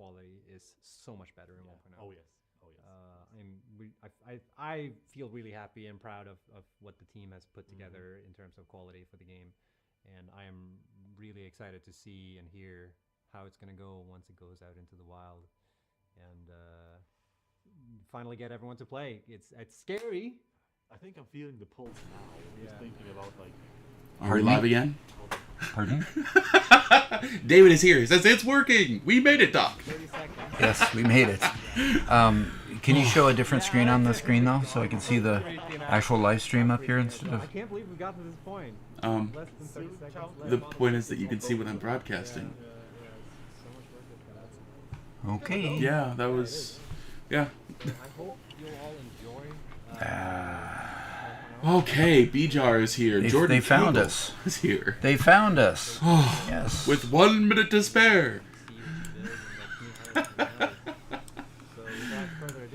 quality is so much better in 1.0. Oh yes. Oh yes. I feel really happy and proud of what the team has put together in terms of quality for the game, and I am really excited to see and hear how it's going to go once it goes out into the wild, and finally get everyone to play. It's scary. I think I'm feeling the pulse now. Just thinking about like. Are we live again? Pardon? David is here. He says it's working. We made it, Doc. 30 seconds. Yes, we made it. Can you show a different screen on the screen, though, so I can see the actual live stream up here instead I of... can't believe we've gotten to this point. Less than 30 seconds left. The point is that you can see what I'm broadcasting. So much work Okay. Yeah, that was. Yeah. I hope you'll all enjoy. Okay, B-Jar is here. Jordan They found Cagle us. is here. They found us. Yes. With 1 minute to spare.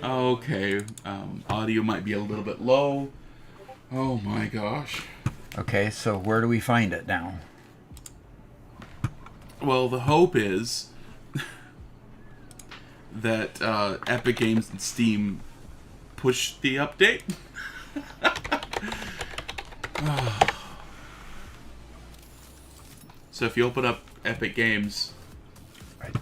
Okay, audio might be a little bit low. Oh my gosh. Okay, so where do we find it now? Well, the hope is that Epic Games and Steam push the update. So if you open up Epic Games, Right.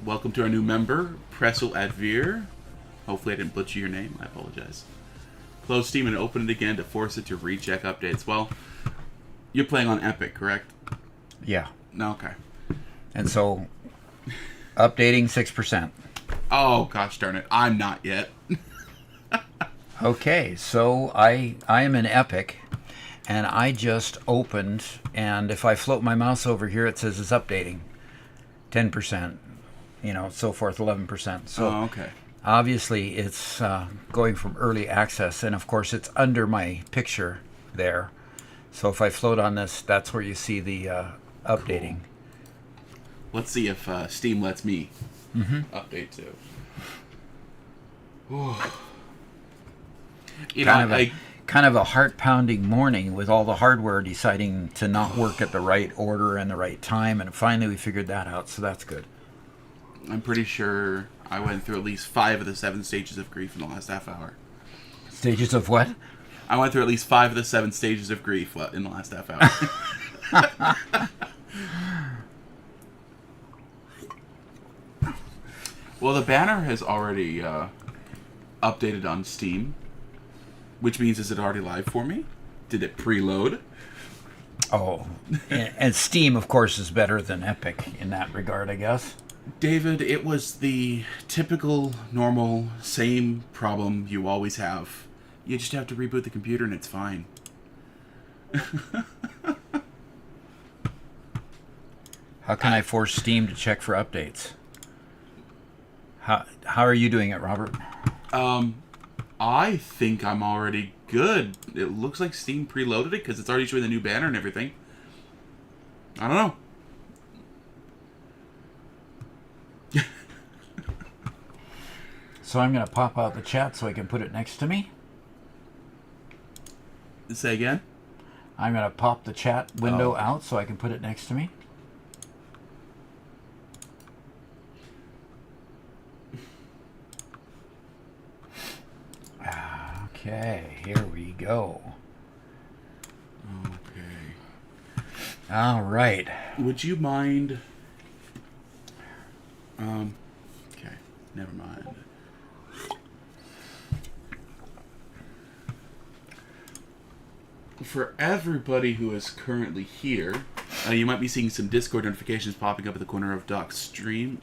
welcome to our new member, Pressel Advir. Hopefully I didn't butcher your name. I apologize. Close Steam and open it again to force it to recheck updates. Well, you're playing on Epic, correct? Yeah. No, okay. And so, updating 6%. Oh, gosh darn it. I'm not yet. Okay, so I am in Epic, and I just opened, and if I float my mouse over here, it says it's updating. 10%, so forth, 11%. So Oh, okay. obviously it's going from early access, and of course it's under my picture there. So if I float on this, that's where you see the updating. Let's see if Steam lets me update too. You know, Kind of a heart-pounding morning with all the hardware deciding to not work at the right order and the right time, and finally we figured that out, so that's good. I'm pretty sure I went through at least 5 of the 7 stages of grief in the last half hour. Stages of what? I went through at least 5 of the 7 stages of grief in the last half hour. Well, the banner has already updated on Steam, which means is it already live for me? Did it preload? Oh, and Steam, of course, is better than Epic in that regard, I guess. David, it was the typical, normal, same problem you always have. You just have to reboot the computer and it's fine. How can I force Steam to check for updates? How are you doing it, Robert? I think I'm already good. It looks like Steam preloaded it because it's already showing the new banner and everything. I don't know. So I'm going to pop out the chat so I can put it next to me. Say again? I'm going to pop the chat window out so I can put it next to me. Okay, here we go. Okay. All right. Would you mind... Okay, never mind. For everybody who is currently here, you might be seeing some Discord notifications popping up at the corner of Doc's stream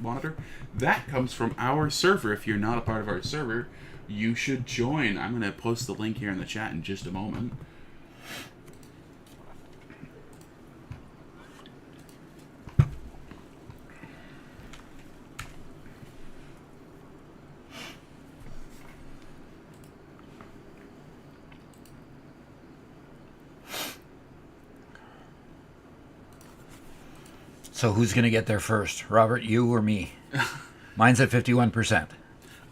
monitor. That comes from our server. If you're not a part of our server, you should join. I'm going to post the link here in the chat in just a moment. So who's going to get there first? Robert, you or me? Mine's at 51%.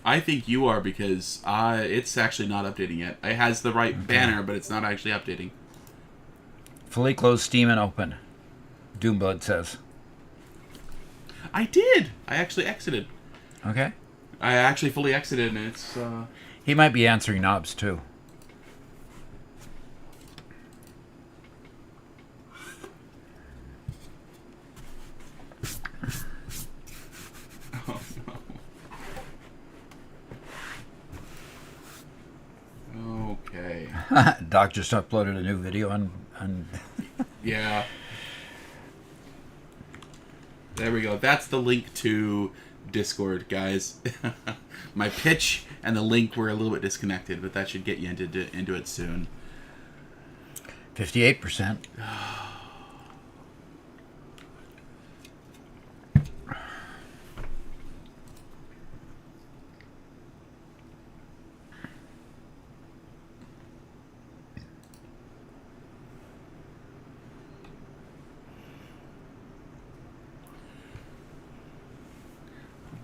I think you are because it's actually not updating yet. It has the right banner, but it's not actually updating. Fully closed Steam and open. Doomblood says. I did. I actually exited. Okay. I actually fully exited, and it's... He might be answering knobs, too. Oh, no. Okay. Doc just uploaded a new video on Yeah. There we go. That's the link to Discord, guys. My pitch and the link were a little bit disconnected, but that should get you into it soon. 58%.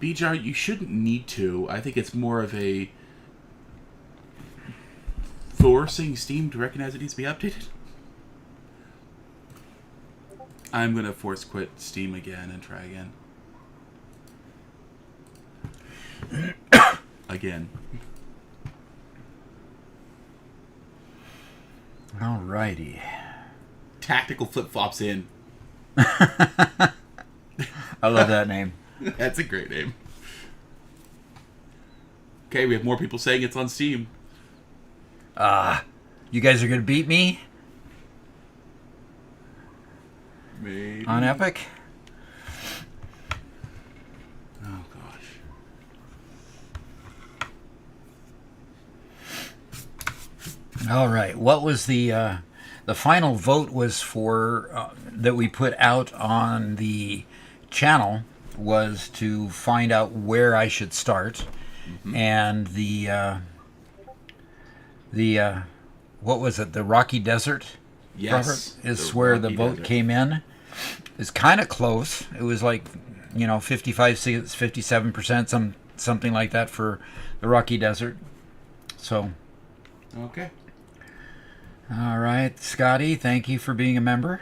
BJR, you shouldn't need to. I think it's more of a forcing Steam to recognize it needs to be updated. I'm going to force quit Steam again and try again. Again. Alrighty. Tactical flip-flops in. I love that name. That's a great name. Okay, we have more people saying it's on Steam. You guys are going to beat me Maybe. on Epic? Oh, gosh. All right. What was the final vote was for that we put out on the channel was to find out where I should start, and the what was it? The Rocky Desert. Yes. Robert, is where the Rocky vote Desert. came in. It's kind of close. It was like 55, 57%, something like that for the Rocky Desert. So. Okay. All right, Scotty, thank you for being a member.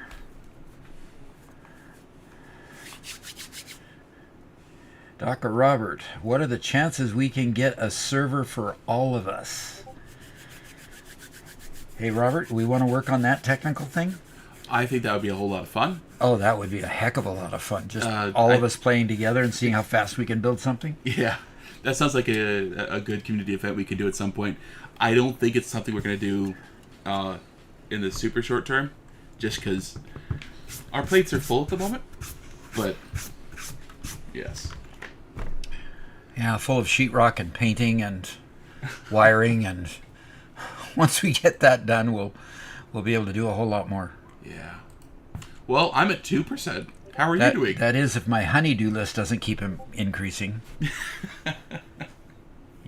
Dr. Robert, what are the chances we can get a server for all of us? Hey, Robert, we want to work on that technical thing? I think that would be a whole lot of fun. Oh, that would be a heck of a lot of fun. Just all of us playing together and seeing how fast we can build something? Yeah. That sounds like a good community event we could do at some point. I don't think it's something we're going to do in the super short term, just because our plates are full at the moment. But, yes. Yeah, full of sheetrock and painting and wiring, and once we get that done, we'll be able to do a whole lot more. Yeah. Well, I'm at 2%. How are you doing? That is if my honeydew list doesn't keep increasing.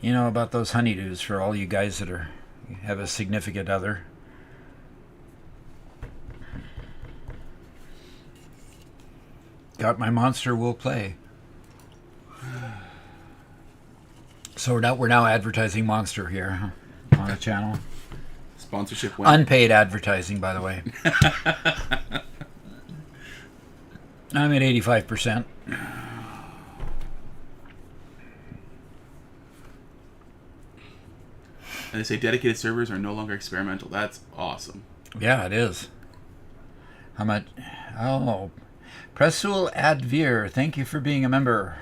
You know about those honeydews for all you guys that have a significant other. Got my monster, will play. So we're now advertising Monster here on the channel. Sponsorship went. Unpaid advertising, by the way. I'm at 85%. And they say dedicated servers are no longer experimental. That's awesome. Yeah, it is. How much? Oh, Presul Advir, thank you for being a member.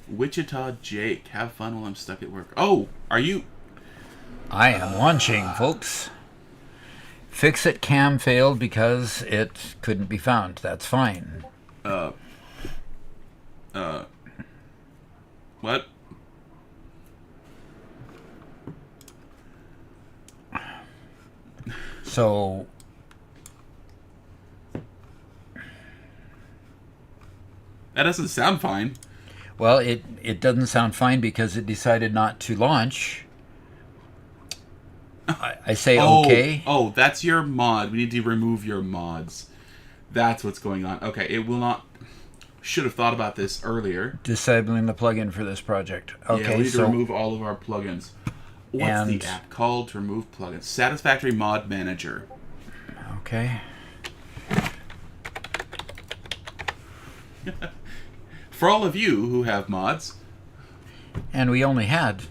Wichita Jake, have fun while I'm stuck at work. Oh, are you? I am launching, folks. Fix-It cam failed because it couldn't be found. That's fine. What? So That doesn't sound fine. well, it doesn't sound fine because it decided not to launch. I say okay. Oh, that's your mod. We need to remove your mods. That's what's going on. Okay, it will not... Should have thought about this earlier. Disabling the plugin for this project. Okay, Yeah, we need so to remove all of our plugins. What's And- the app called to remove plugins? Satisfactory Mod Manager. okay. For all of you who have mods, And we only had...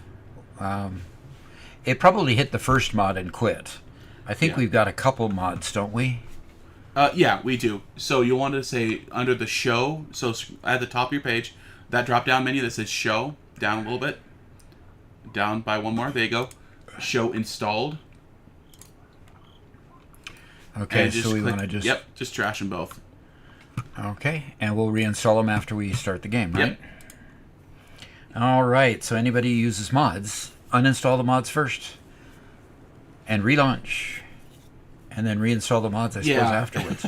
it probably hit the first mod and quit. I think Yeah. we've got a couple mods, don't we? yeah, we do. So you want to say under the show, so at the top of your page, that drop-down menu that says show, down a little bit. Down by one more. There you go. Show installed. Okay, And just so we click- want to just... Yep, just trash them both. Okay, and we'll reinstall them after we start the game, right? Yep. All right, so anybody who uses mods, uninstall the mods first. And relaunch. And then reinstall the mods, I suppose, Yeah. afterwards.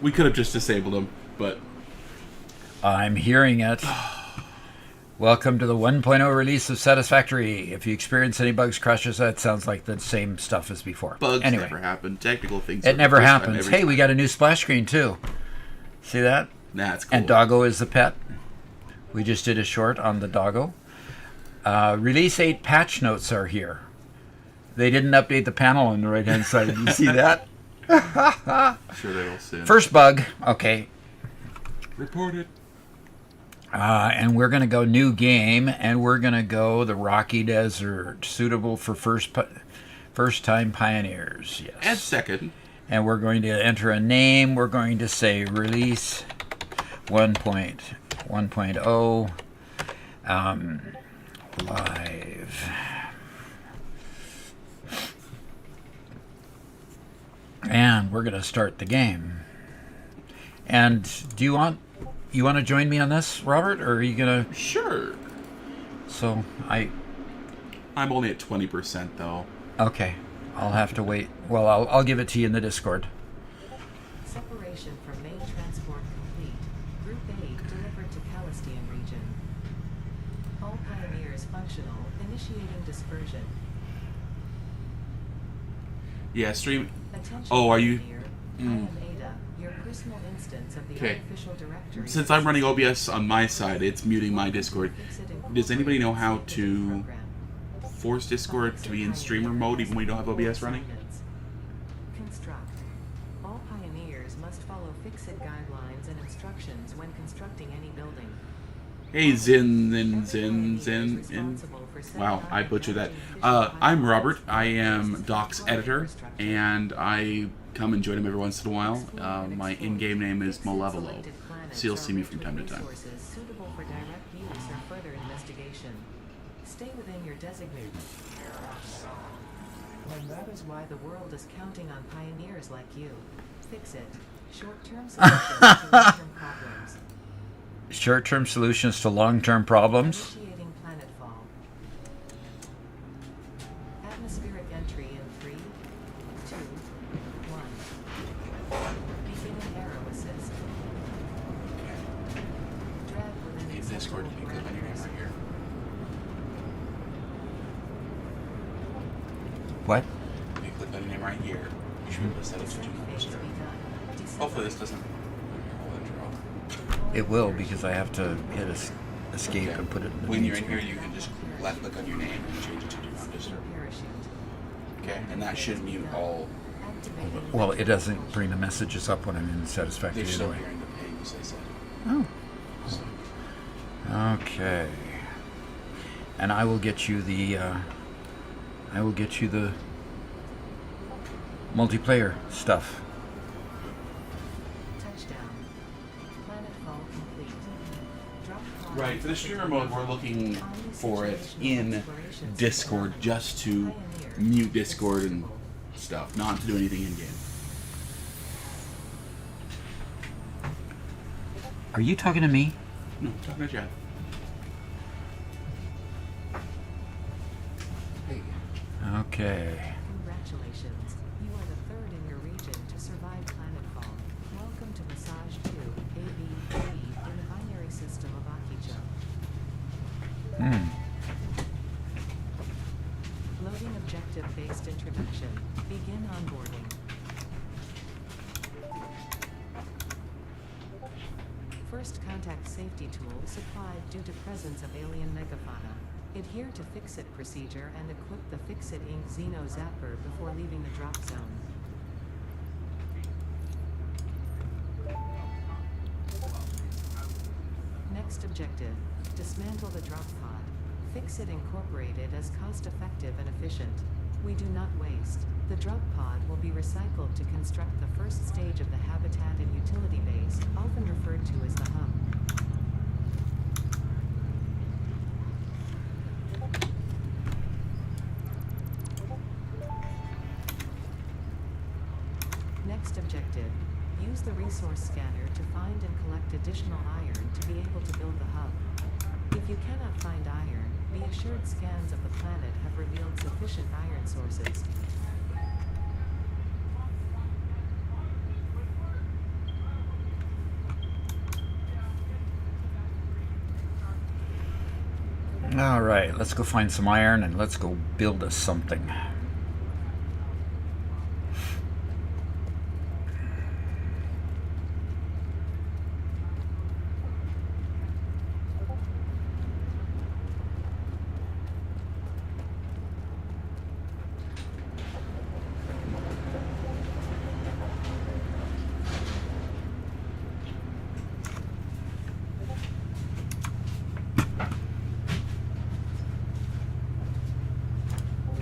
We could have just disabled them, but I'm hearing it. Welcome to the 1.0 release of Satisfactory. If you experience any bugs, crashes, that sounds like the same stuff as before. bugs anyway, never happen. Technical things. it are never first time happens. every Hey, time. we got a new splash screen too. See that? That's cool. And Doggo is the pet. We just did a short on the Doggo. Release 8 patch notes are here. They didn't update the panel on the right-hand side. You see that? Sure they will soon. First bug. Okay. Reported. And we're going to go new game, and we're going to go the Rocky Desert, suitable for first-time pioneers. Yes. And second. And we're going to enter a name. We're going to say release 1.1.0 live. And we're going to start the game. And do you want to join me on this, Robert, or are you going to? Sure. So I'm only at 20% though. okay. I'll have to wait. Well, I'll give it to you in the Discord. Separation from main transport complete. Group A delivered to Palestine region. All pioneers functional. Initiating dispersion. Yeah, stream. Attention. Oh, are you- Pioneer. I am Ada, your personal instance of the Okay. unofficial directory. Since I'm running OBS on my side, it's muting my Discord. Does anybody know how to force Discord to be in streamer mode even when you don't have OBS running? Construct. All pioneers must follow fixed guidelines and instructions when constructing any building. Hey, Zin. Wow, I butchered that. I'm Robert. I am Doc's editor, and I come and join him every once in a while. My in-game name is Malevolo, so you'll see me from time to time. Suitable for direct use or further investigation. Stay within your designated. And that is why the world is counting on pioneers like you. Fix it. Short-term solutions to long-term problems. Short-term solutions to long-term problems. Initiating planetfall. Atmospheric entry in 3, 2, 1. Beginning arrow assist. Drag within Discord, acceptable you can click on your name parameters. right here. What? You click on your name right here. You should be able to set it to 2 numbers. Phase begun. Hopefully this doesn't. It will, because I have to hit escape and put it in the When main you're in here, screen. you can just left click on your name and change it to do not disturb. Parachute. Okay, and that should mute all. Activating. Well, it doesn't bring the messages up when I'm in Satisfactory They're still anyway. hearing the pings, they said. Oh. So, Okay. And I will get you the multiplayer stuff. Touchdown. Planetfall complete. Drop pod. right, for the streamer mode, we're looking for it in Discord just to mute Discord and stuff, not to do anything in game. Are you talking to me? No, talking to Chad. Hey. Okay. Congratulations. You are the third in your region to survive planetfall. Welcome to Massage 2, AB, in the binary system of Akicha. Loading objective-based introduction. Begin onboarding. First contact safety tool supplied due to presence of alien megafauna. Adhere to Fix-It procedure and equip the Fix-It Inc. Xeno Zapper before leaving the drop zone. Next objective, dismantle the drop pod. Fix-It Incorporated as cost-effective and efficient. We do not waste. The drop pod will be recycled to construct the first stage of the habitat and utility base, often referred to as the hub. Next objective, use the resource scanner to find and collect additional iron to be able to build the hub. If you cannot find iron, be assured scans of the planet have revealed sufficient iron sources. All right, let's go find some iron and let's go build us something.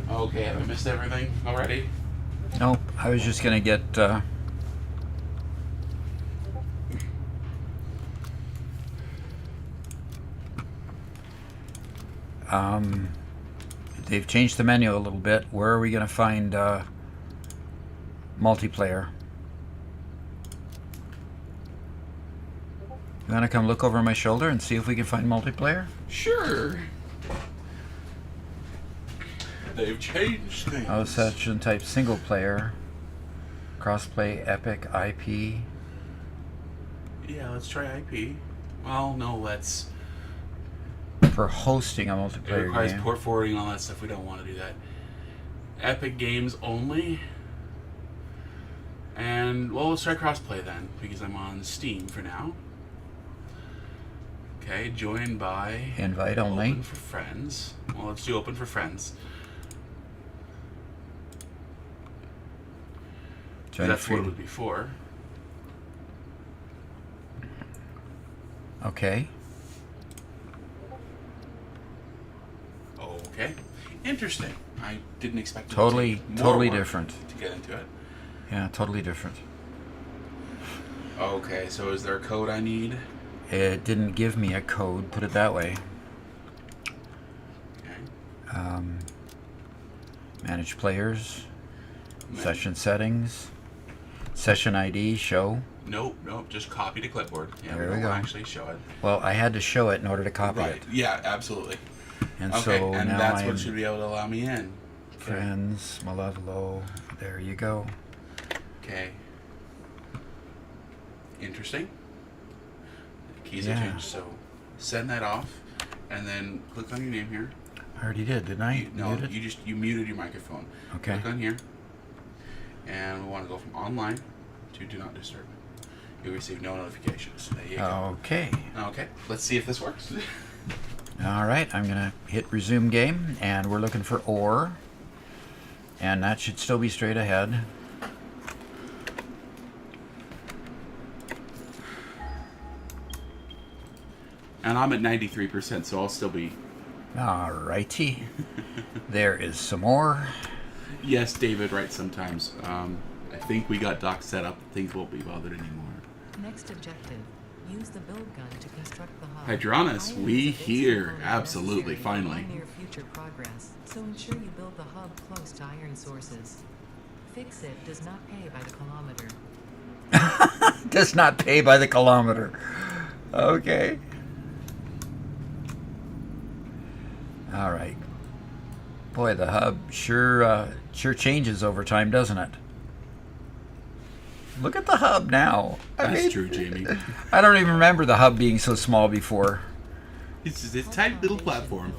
Okay, have I missed everything already? Nope, I was just gonna get they've changed the menu a little bit. Where are we gonna find multiplayer? You wanna come look over my shoulder and see if we can find multiplayer? Sure. They've changed things. Oh, section type single player, crossplay, Epic, IP. Yeah, let's try IP. Well, no, let's. For hosting a It multiplayer requires game. port forwarding and all that stuff. We don't want to do that. Epic Games only. And, well, let's try crossplay then, because I'm on Steam for now. Okay, join by. Invite only. Open for friends. Well, let's do open for friends. Join That's free. what it would be for. Okay. Okay. Interesting. I didn't expect it Totally, to take more totally work different. to get into it. Yeah, totally different. Okay, so is there a code I need? It didn't give me a code, put it that way. Okay. Manage players, Man- session settings, session ID, show. Nope, just copy to clipboard. Yeah, There we we don't go. actually show it. Well, I had to show it in order to copy Right. it. Yeah, absolutely. And Okay, so and now that's I'm what should be able to allow me in. Okay. friends, Malevolo. There you go. Okay. Interesting. The keys Yeah. are changed, so send that off, and then click on your name here. I already did, didn't I? No, Muted? you muted your microphone. Okay. Click on here, and we want to go from online to do not disturb. You'll receive no notifications. There you go. Okay. Okay, let's see if this works. All right, I'm gonna hit resume game, and we're looking for ore, and that should still be straight ahead. And I'm at 93%, so I'll still be. All righty. There is some more. Yes, David, right sometimes. I think we got dock set up. Things won't be bothered anymore. Next objective, use the build gun to construct the hub. Hydronis, Iron we is a basic here. component Absolutely, necessary for finally. all near future progress, so ensure you build the hub close to iron sources. Fix-It does not pay by the kilometer. Does not pay by the kilometer. Okay. All right. Boy, the hub sure changes over time, doesn't it? Look at the hub now. That's true, Jamie. I don't even remember the hub being so small before. It's just a tiny little platform.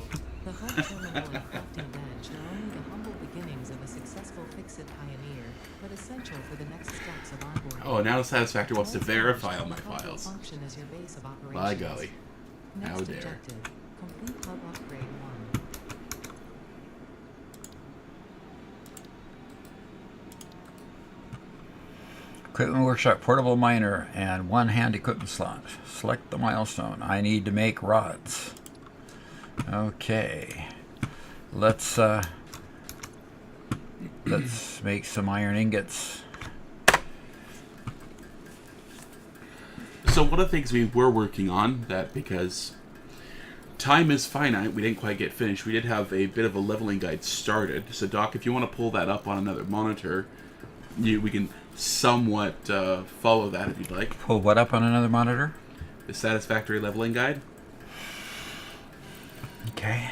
The hub terminal and crafting bench are only the humble beginnings of a successful Fix-It pioneer, but essential for the next steps of onboarding. Oh, now Satisfactory wants to Once verify finished, all my the hub will files. function as your base of operations. By golly. Next How dare. objective, complete hub upgrade 1. Equipment workshop, portable miner, and one hand equipment slot. Select the milestone. I need to make rods. Okay. Let's make some iron ingots. So one of the things we were working on, that because time is finite, we didn't quite get finished. We did have a bit of a leveling guide started. So Doc, if you want to pull that up on another monitor, we can somewhat follow that if you'd like. Pull what up on another monitor? The Satisfactory leveling guide. Okay.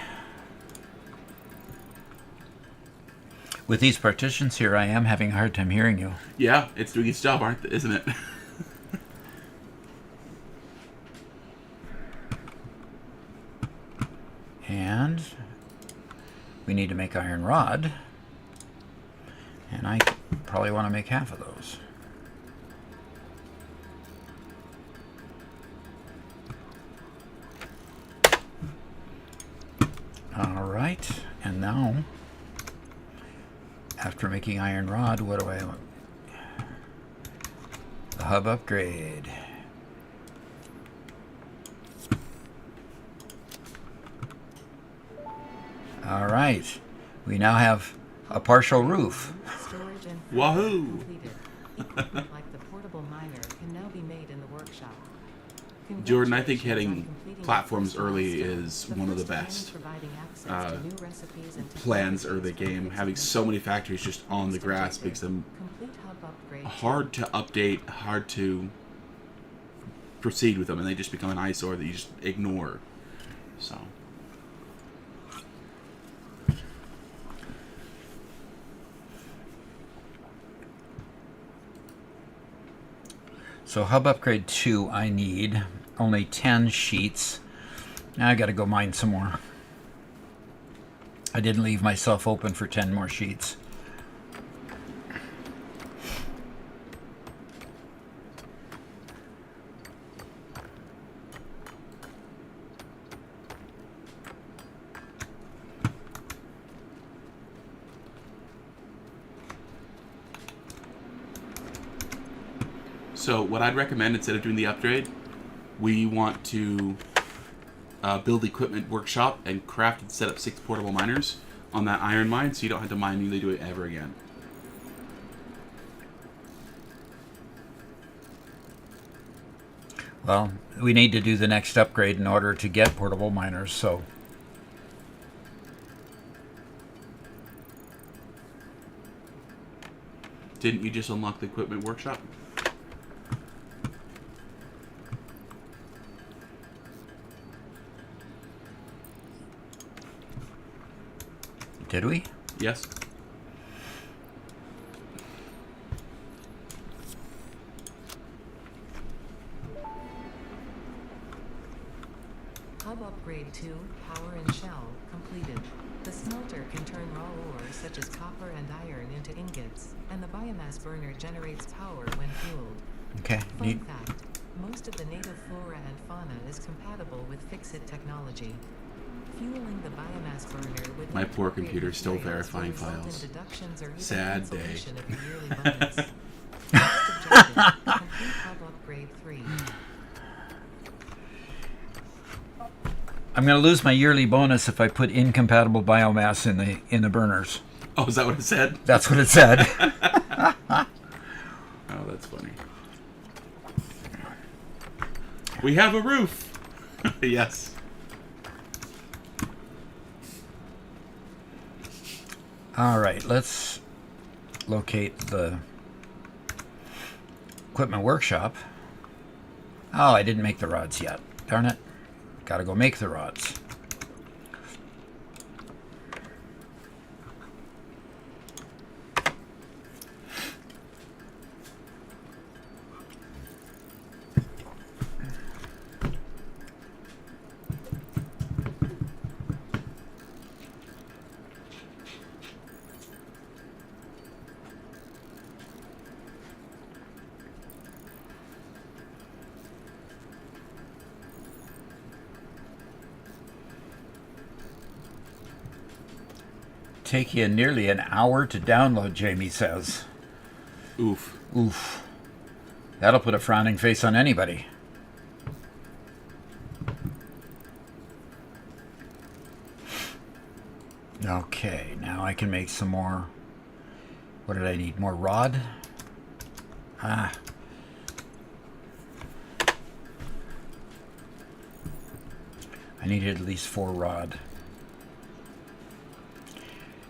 With these partitions here, I am having a hard time hearing you. Yeah, it's doing its job, isn't it? And we need to make iron rod. And I probably want to make half of those. All right, and now, after making iron rod, what do I want? The hub upgrade. All right, we now have a partial roof. Storage and Wahoo! completed. Equipment like the portable miner can now be made in the workshop. Jordan, I think Congratulations on hitting completing platforms the first early milestone. is one of the first best plan providing access to new recipes and plans early technologies for game. Fix-It Having so many factories just on the Next grass objective, makes them complete hub upgrade hard to update, hard to proceed with them, and they just become an eyesore that you just ignore. So. So hub upgrade 2, I need only 10 sheets. Now I gotta go mine some more. I didn't leave myself open for 10 more sheets. So what I'd recommend, instead of doing the upgrade, we want to build equipment workshop and craft and set up 6 portable miners on that iron mine, so you don't have to manually do it ever again. Well, we need to do the next upgrade in order to get portable miners, so... Didn't you just unlock the equipment workshop? Did we? Yes. Hub upgrade 2, power and shell, completed. The smelter can turn raw ores such as copper and iron into ingots, and the biomass burner generates power when fueled. Okay. Fun fact, most of the native flora and fauna is compatible with Fix-It technology. Fueling the biomass burner with My poor appropriate computer's still materials will verifying result in files. deductions or even Sad day. cancellation of your yearly bonus. Next objective, complete hub upgrade 3. I'm going to lose my yearly bonus if I put incompatible biomass in the burners. Oh, is that what it said? That's what it said. Oh, that's funny. We have a roof! Yes. All right, let's locate the equipment workshop. Oh, I didn't make the rods yet. Darn it. Gotta go make the rods. take you nearly an hour to download, Jamie says. Oof. Oof. That'll put a frowning face on anybody. Okay, now I can make some more. What did I need? More rod? Ah. I needed at least 4 rod.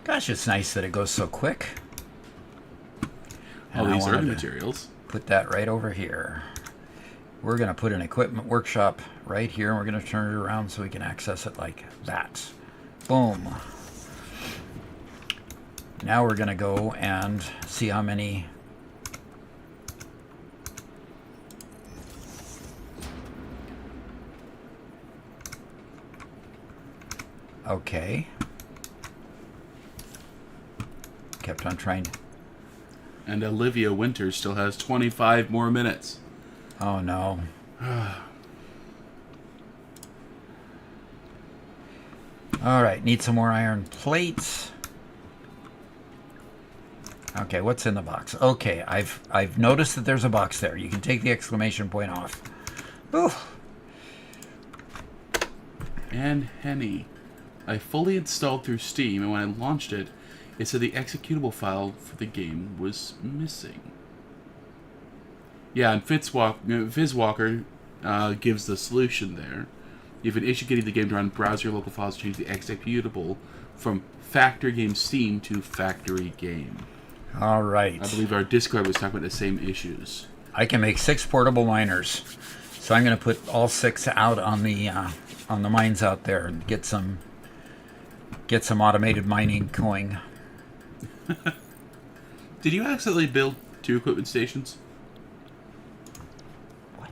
Gosh, it's nice that it goes so quick. All And I these wanted early to materials. put that right over here. We're going to put an equipment workshop right here, and we're going to turn it around so we can access it like that. Boom. Now we're going to go and see how many... Okay. Kept on trying. And Olivia Winters still has 25 more minutes. Oh no. All right, need some more iron plates. Okay, what's in the box? Okay, I've noticed that there's a box there. You can take the exclamation point off. Ooh. And Henny. I fully installed through Steam, and when I launched it, it said the executable file for the game was missing. Yeah, and Fizzwalker gives the solution there. You have an issue getting the game to run, browse your local files, change the executable from factory game Steam to factory game. All right. I believe our Discord was talking about the same issues. I can make 6 portable miners, so I'm going to put all 6 out on the mines out there and get some automated mining going. Did you accidentally build 2 equipment stations? What?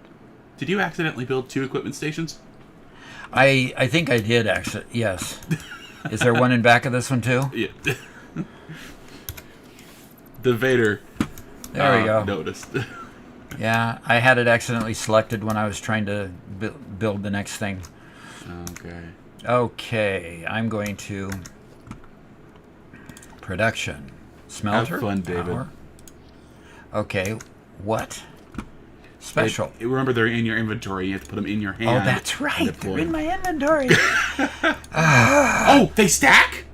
Did you accidentally build 2 equipment stations? I think I did actually. Yes. Is there one in back of this one too? Yeah. The Vader. There we go. Noticed. Yeah, I had it accidentally selected when I was trying to build the next thing. Okay. Okay, I'm going to production smelter. Have fun, David. Power. Okay, what? Special. Remember, they're in your inventory. You have to put them in your hand. Oh, that's right. They're in my inventory. Oh, they stack?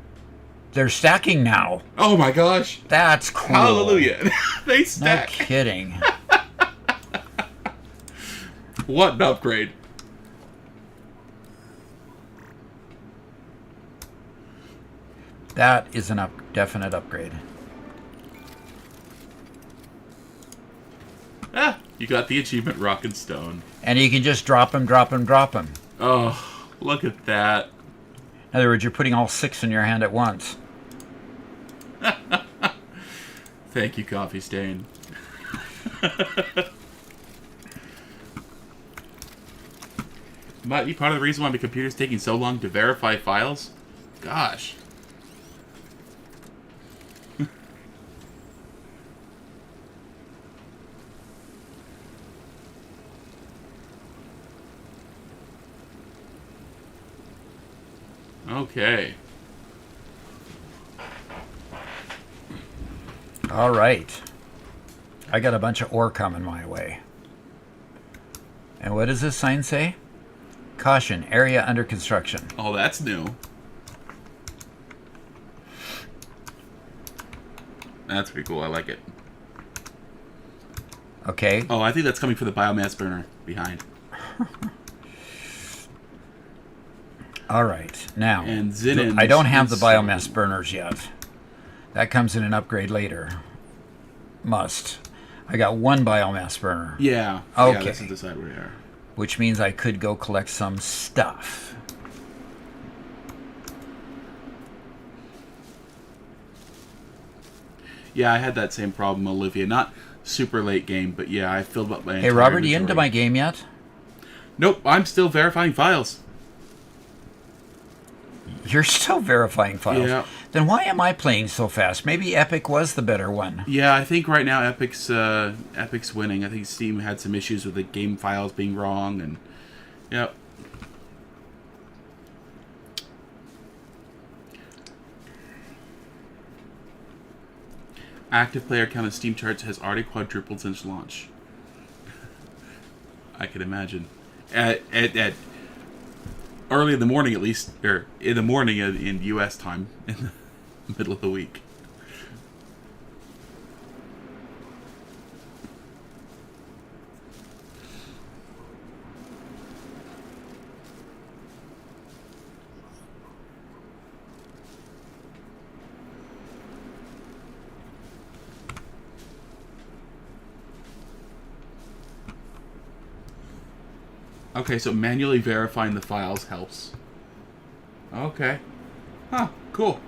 They're stacking now. Oh my gosh. That's cool. Hallelujah. They No stack. kidding. What an upgrade. That is a definite upgrade. Ah, you got the achievement Rock and Stone. And you can just drop them, drop them, drop them. Oh, look at that. In other words, you're putting all 6 in your hand at once. Thank you, Coffee Stain. Might be part of the reason why my computer's taking so long to verify files? Gosh. Okay. All right. I got a bunch of ore coming my way. And what does this sign say? Caution, area under construction. Oh, that's new. That's pretty cool. I like it. Okay. Oh, I think that's coming for the biomass burner behind. All right. Now, And Zinnin's I don't have the installed. biomass burners yet. That comes in an upgrade later. Must. I got 1 biomass burner, Yeah. Okay. Yeah, this is the side where we are. which means I could go collect some stuff. Yeah, I had that same problem, Olivia. Not super late game, but yeah, I filled up my Hey, entire Robert, you into inventory. my game yet? Nope, I'm still verifying files. You're still verifying files. Yeah. Then why am I playing so fast? Maybe Epic was the better one. Yeah, I think right now Epic's winning. I think Steam had some issues with the game files being wrong, and yep. Active player count of Steam charts has already quadrupled since launch. I can imagine. At early in the morning, at least, or in the morning in U.S. time, in the middle of the week. Okay, so manually verifying the files helps. Okay. Huh, cool.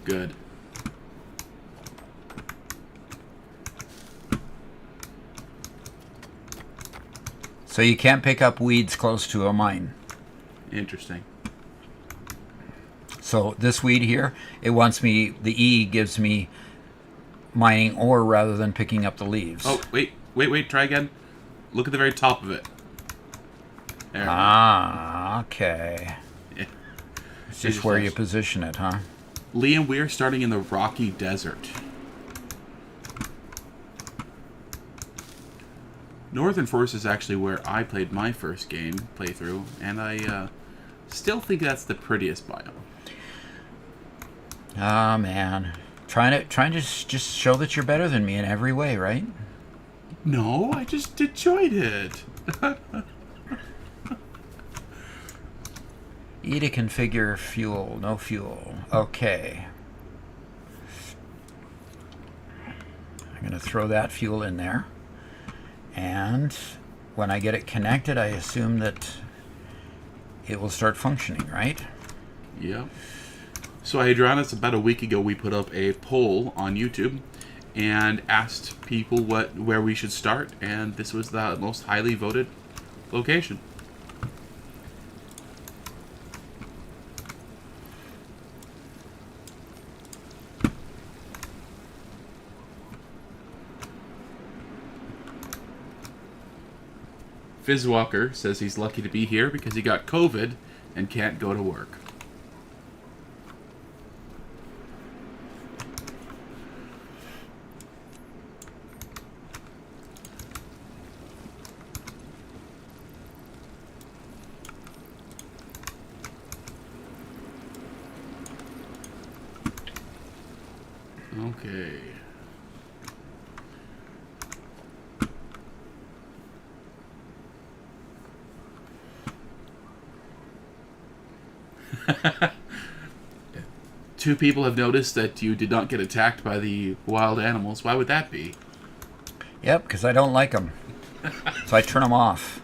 Good. So you can't pick up weeds close to a mine. Interesting. So this weed here, it wants me, the E gives me mining ore rather than picking up the leaves. Oh, wait, try again. Look at the very top of it. There. Ah, okay. Yeah. It's just where you position it, huh? Liam, we are starting in the Rocky Desert. Northern Forest is actually where I played my first game playthrough, and I still think that's the prettiest biome. Ah, man. Trying to just show that you're better than me in every way, right? No, I just enjoyed it. E to configure fuel, no fuel. Okay. I'm going to throw that fuel in there. And when I get it connected, I assume that it will start functioning, right? Yep. So, Adrianus, about a week ago, we put up a poll on YouTube and asked people where we should start, and this was the most highly voted location. Fizzwalker says he's lucky to be here because he got COVID and can't go to work. Okay. Two people have noticed that you did not get attacked by the wild animals. Why would that be? Yep, because I don't like them. So I turn them off.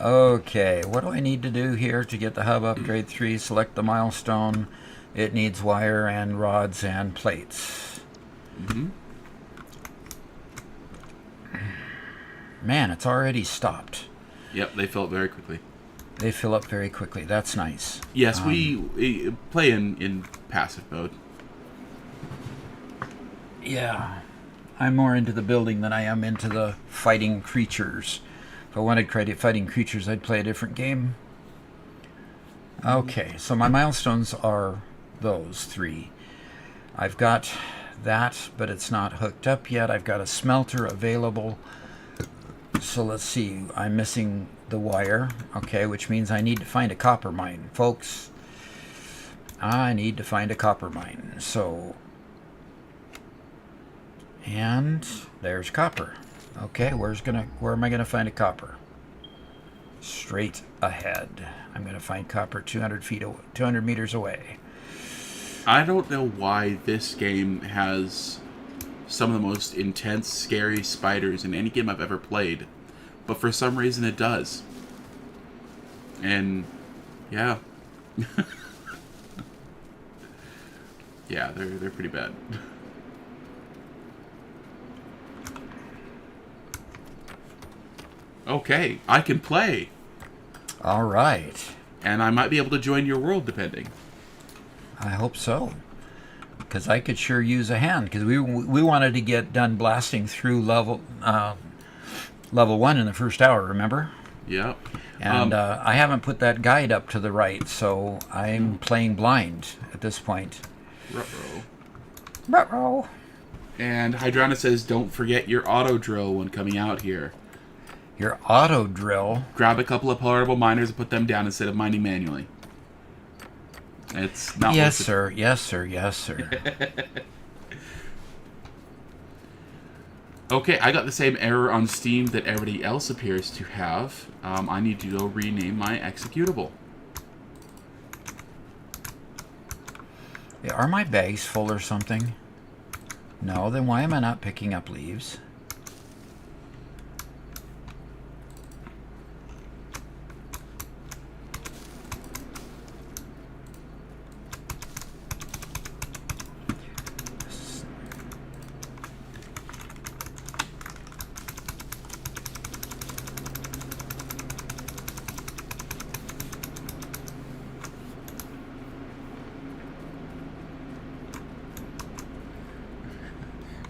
Okay, what do I need to do here to get the hub upgrade 3? Select the milestone. It needs wire and rods and plates. Mm-hmm. Man, it's already stopped. Yep, they fill up very quickly. They fill up very quickly. That's nice. Yes, we play in passive mode. Yeah. I'm more into the building than I am into the fighting creatures. If I wanted fighting creatures, I'd play a different game. Okay, so my milestones are those 3. I've got that, but it's not hooked up yet. I've got a smelter available. So let's see. I'm missing the wire, okay, which means I need to find a copper mine. Folks, I need to find a copper mine. So, and there's copper. Okay, where am I gonna find a copper? Straight ahead. I'm gonna find copper 200 meters away. I don't know why this game has some of the most intense, scary spiders in any game I've ever played, but for some reason it does. And yeah, yeah, they're pretty bad. Okay, I can play. All right. And I might be able to join your world, depending. I hope so. Because I could sure use a hand. Because we wanted to get done blasting through level 1 in the first hour, remember? Yep. And I haven't put that guide up to the right, so I'm playing blind at this point. Ruh-roh. Ruh-roh. And Hydrana says, don't forget your auto drill when coming out here. Your auto drill. Grab a couple of portable miners and put them down instead of mining manually. It's not Yes, worth it. sir. Yes, sir. Yes, sir. Okay, I got the same error on Steam that everybody else appears to have. I need to go rename my executable. Yeah, are my bags full or something? No, then why am I not picking up leaves?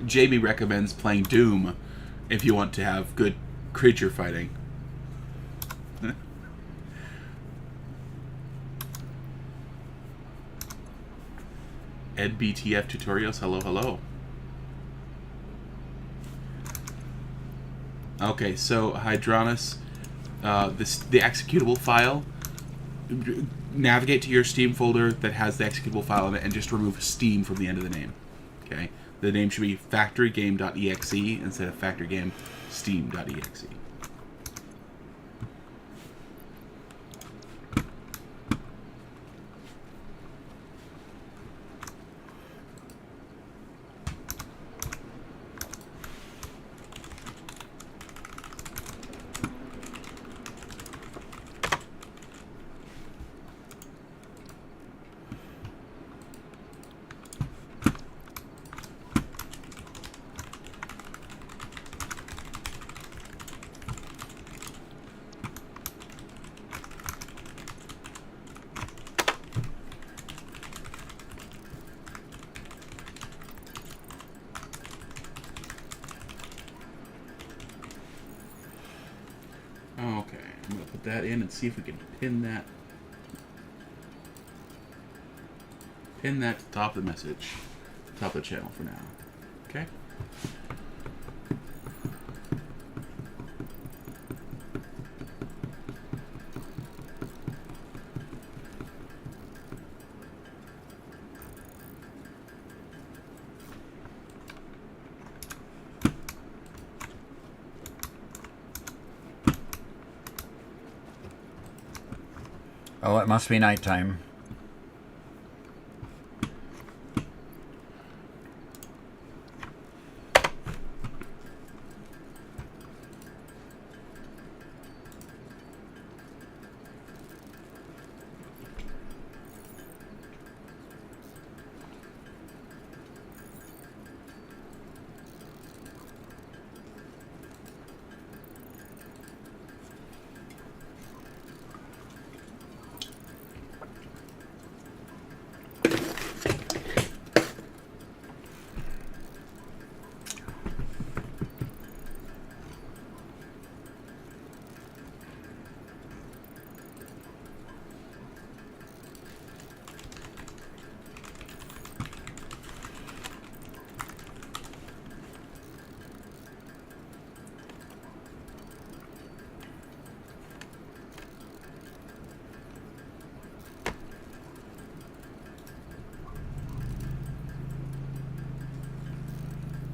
JB recommends playing Doom if you want to have good creature fighting. EdBTF tutorials, hello, hello. Okay, so Hydranus, the executable file, navigate to your Steam folder that has the executable file in it and just remove Steam from the end of the name. Okay? The name should be factorygame.exe instead of factorygame.steam.exe. Okay, I'm going to put that in and see if we can pin that to the top of the message, top of the channel for now. Okay? Oh, it must be nighttime.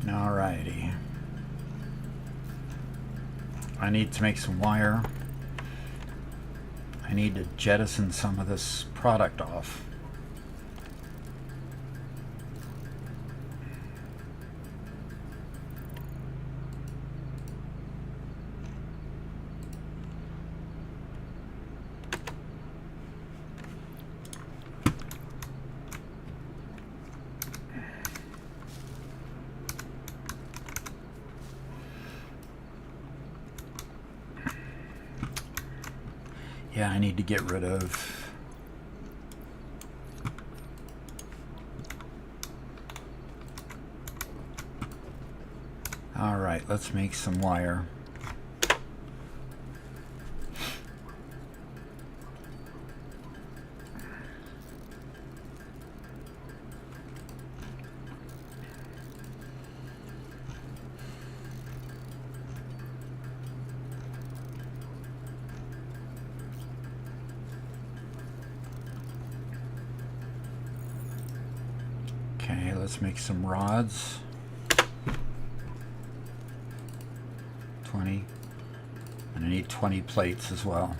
Alrighty. I need to make some wire. I need to jettison some of this product off. Yeah, I need to get rid of... Alright, let's make some wire. Okay, let's make some rods. 20. And I need 20 plates as well.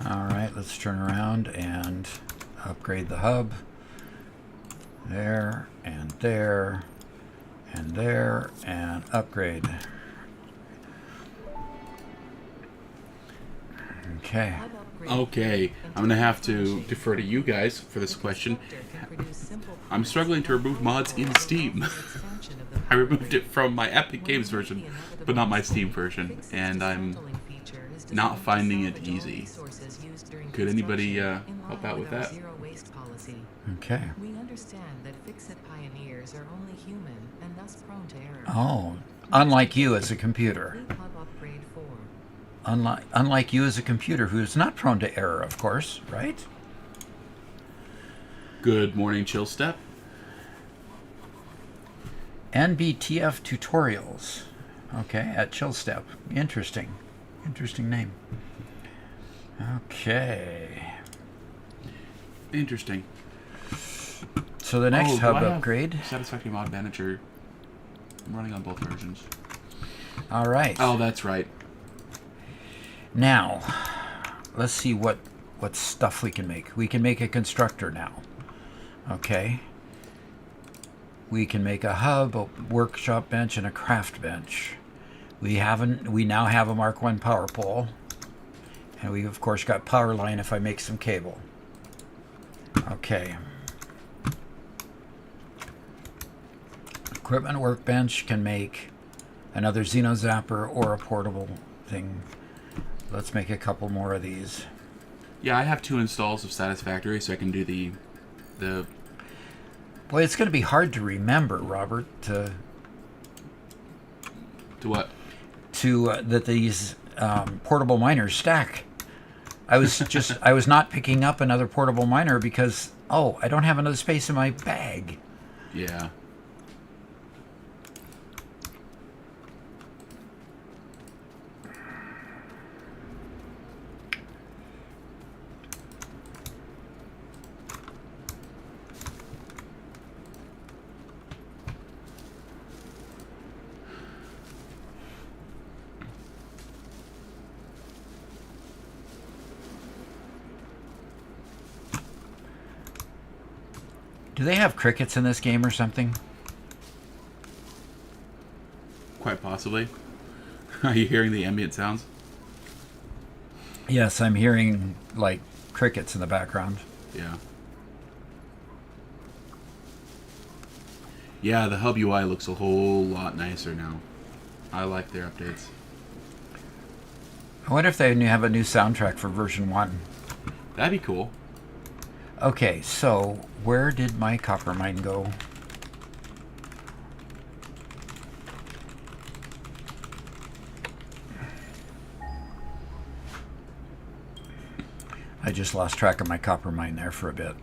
Alright, let's turn around and upgrade the hub. There, and there, and there, and upgrade. Okay. Hub upgrade. Okay, I'm gonna have to defer to you guys for this The question. constructor can produce simple I'm struggling to remove mods in Steam. expansion of the I removed power it from my Epic When Games you version, the inevitable but not my mistake, Steam version, Fix's and I'm dismantling feature is not designed to finding it salvage all easy. resources used during Could anybody construction, in help line out with our that? Zero waste policy. Okay. We understand that Fix-It pioneers are only human and thus prone to error. Oh, unlike you as a computer. Complete hub upgrade 4. Unlike you as a computer who's not prone to error, of course, right? Good morning, Chill Step. NBTF tutorials. Okay, at Chillstep. Interesting. Interesting name. Okay. Interesting. So the next do hub I have upgrade. Satisfactory Mod Manager. I'm running on both versions. All right. Oh, that's right. Now, let's see what stuff we can make. We can make a constructor now. Okay. We can make a hub, a workshop bench, and a craft bench. We now have a Mark I power pole. And we of course got power line if I make some cable. Okay. Equipment workbench can make another Xeno Zapper or a portable thing. Let's make a couple more of these. Yeah, I have 2 installs of Satisfactory, so I can do the Boy, it's going to be hard to remember, Robert, to what? that these portable miners stack. I was not picking up another portable miner because, I don't have another space in my bag. Yeah. Do they have crickets in this game or something? Quite possibly. Are you hearing the ambient sounds? Yes, I'm hearing like crickets in the background. Yeah. Yeah, the hub UI looks a whole lot nicer now. I like their updates. I wonder if they have a new soundtrack for version 1. That'd be cool. Okay, so where did my copper mine go? I just lost track of my copper mine there for a bit.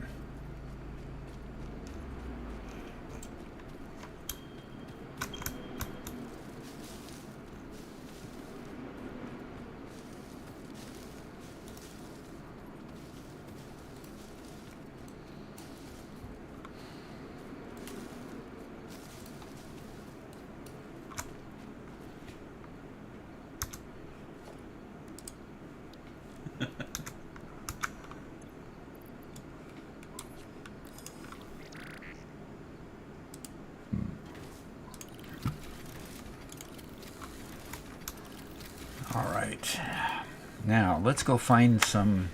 All right. Now, let's go find some...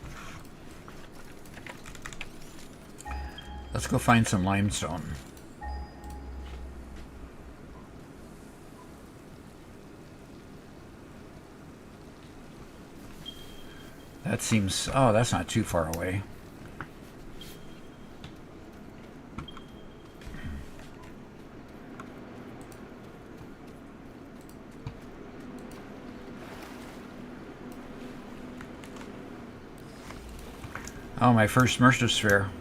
Let's go find some limestone. That seems... Oh, that's not too far away. Oh, my first Mercer sphere.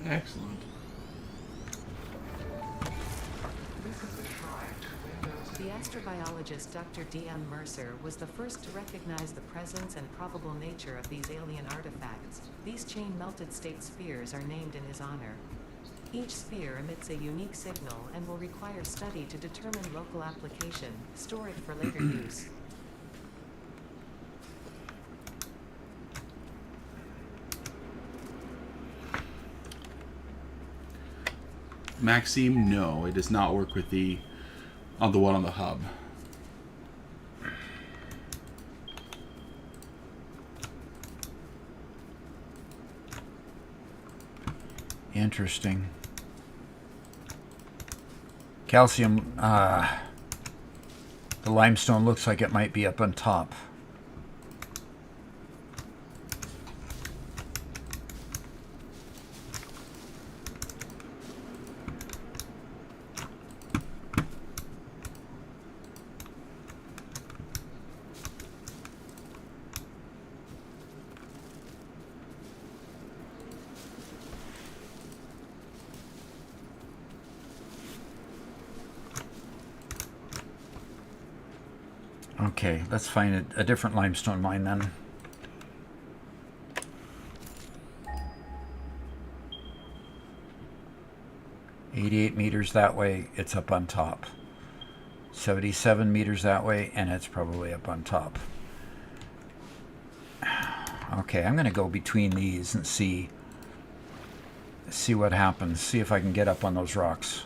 Excellent. astrobiologist Dr. D.M. Mercer was the first to recognize the presence and probable nature of these alien artifacts. These chain-melted state spheres are named in his honor. Each sphere emits a unique signal and will require study to determine local application, store it for later use. Maxime, no, it does not work with the one on the hub. Interesting. Calcium, the limestone looks like it might be up on top. Okay, let's find a different limestone mine then. $88 meters that way, it's up on top. 77 meters that way, and it's probably up on top. Okay, I'm going to go between these and see what happens. See if I can get up on those rocks.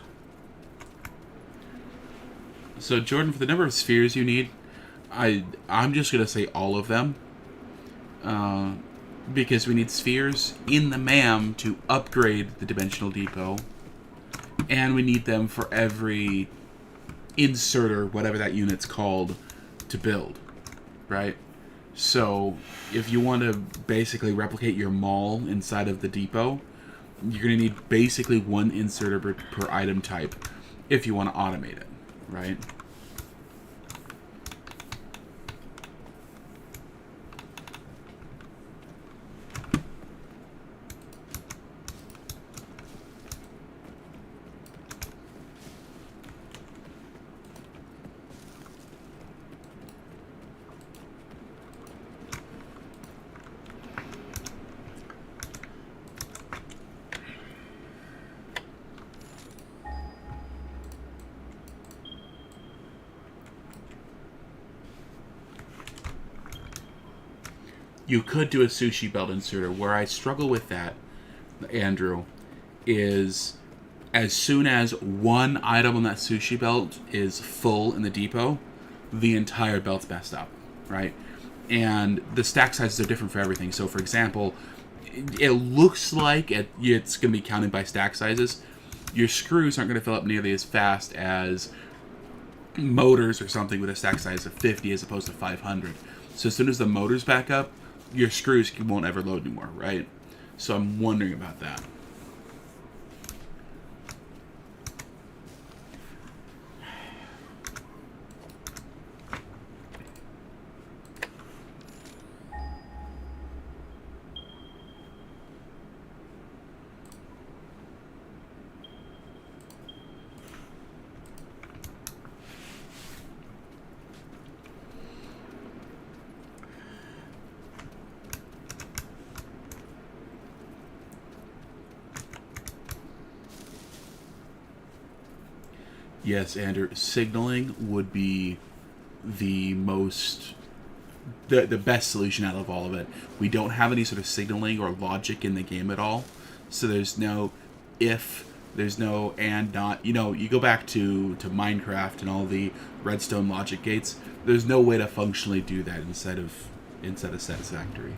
So Jordan, for the number of spheres you need, I'm just going to say all of them. Because we need spheres in the MAM to upgrade the Dimensional Depot. And we need them for every inserter, whatever that unit's called, to build. Right? So, if you want to basically replicate your mall inside of the depot, you're going to need basically one inserter per item type if you want to automate it. Right? You could do a sushi belt inserter. Where I struggle with that, Andrew, is as soon as one item on that sushi belt is full in the depot, the entire belt's messed up, right? And the stack sizes are different for everything. So, for example, it looks like it's going to be counted by stack sizes. Your screws aren't going to fill up nearly as fast as motors or something with a stack size of 50 as opposed to 500. So as soon as the motor's back up, your screws won't ever load anymore, right? So I'm wondering about that. Yes, Andrew, signaling would be the best solution out of all of it. We don't have any sort of signaling or logic in the game at all. So there's no if, there's no and, not. You know, you go back to Minecraft and all the redstone logic gates. There's no way to functionally do that inside of Satisfactory.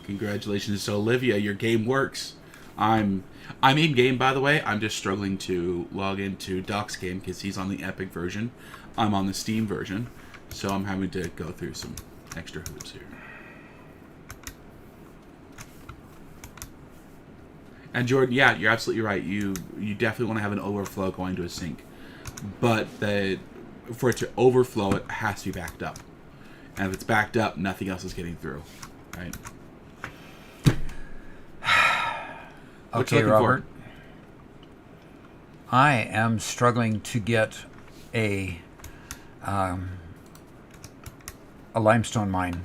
Congratulations to Olivia, your game works. I'm in game, by the way. I'm just struggling to log into Doc's game because he's on the Epic version. I'm on the Steam version, so I'm having to go through some extra hoops here. And Jordan, yeah, you're absolutely right. You definitely want to have an overflow going to a sink, but for it to overflow, it has to be backed up. And if it's backed up, nothing else is getting through, right? What you Okay, looking Robert. for? I am struggling to get a limestone mine.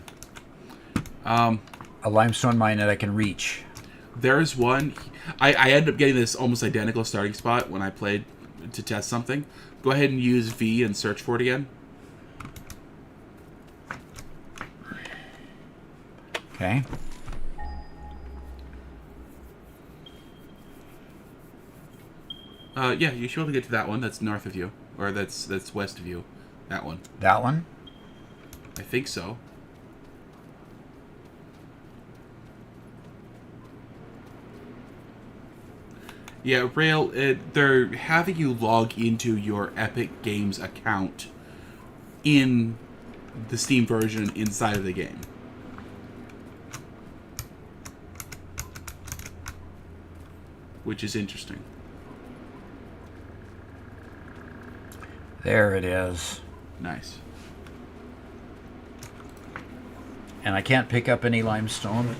A limestone mine that I can reach. There's one. I ended up getting this almost identical starting spot when I played to test something. Go ahead and use V and search for it again. Okay. Yeah, you should be able to get to that one. That's north of you, or that's west of you. That one. That one? I think so. Yeah, Rail, they're having you log into your Epic Games account in the Steam version inside of the game. Which is interesting. There it is. Nice. And I can't pick up any limestone.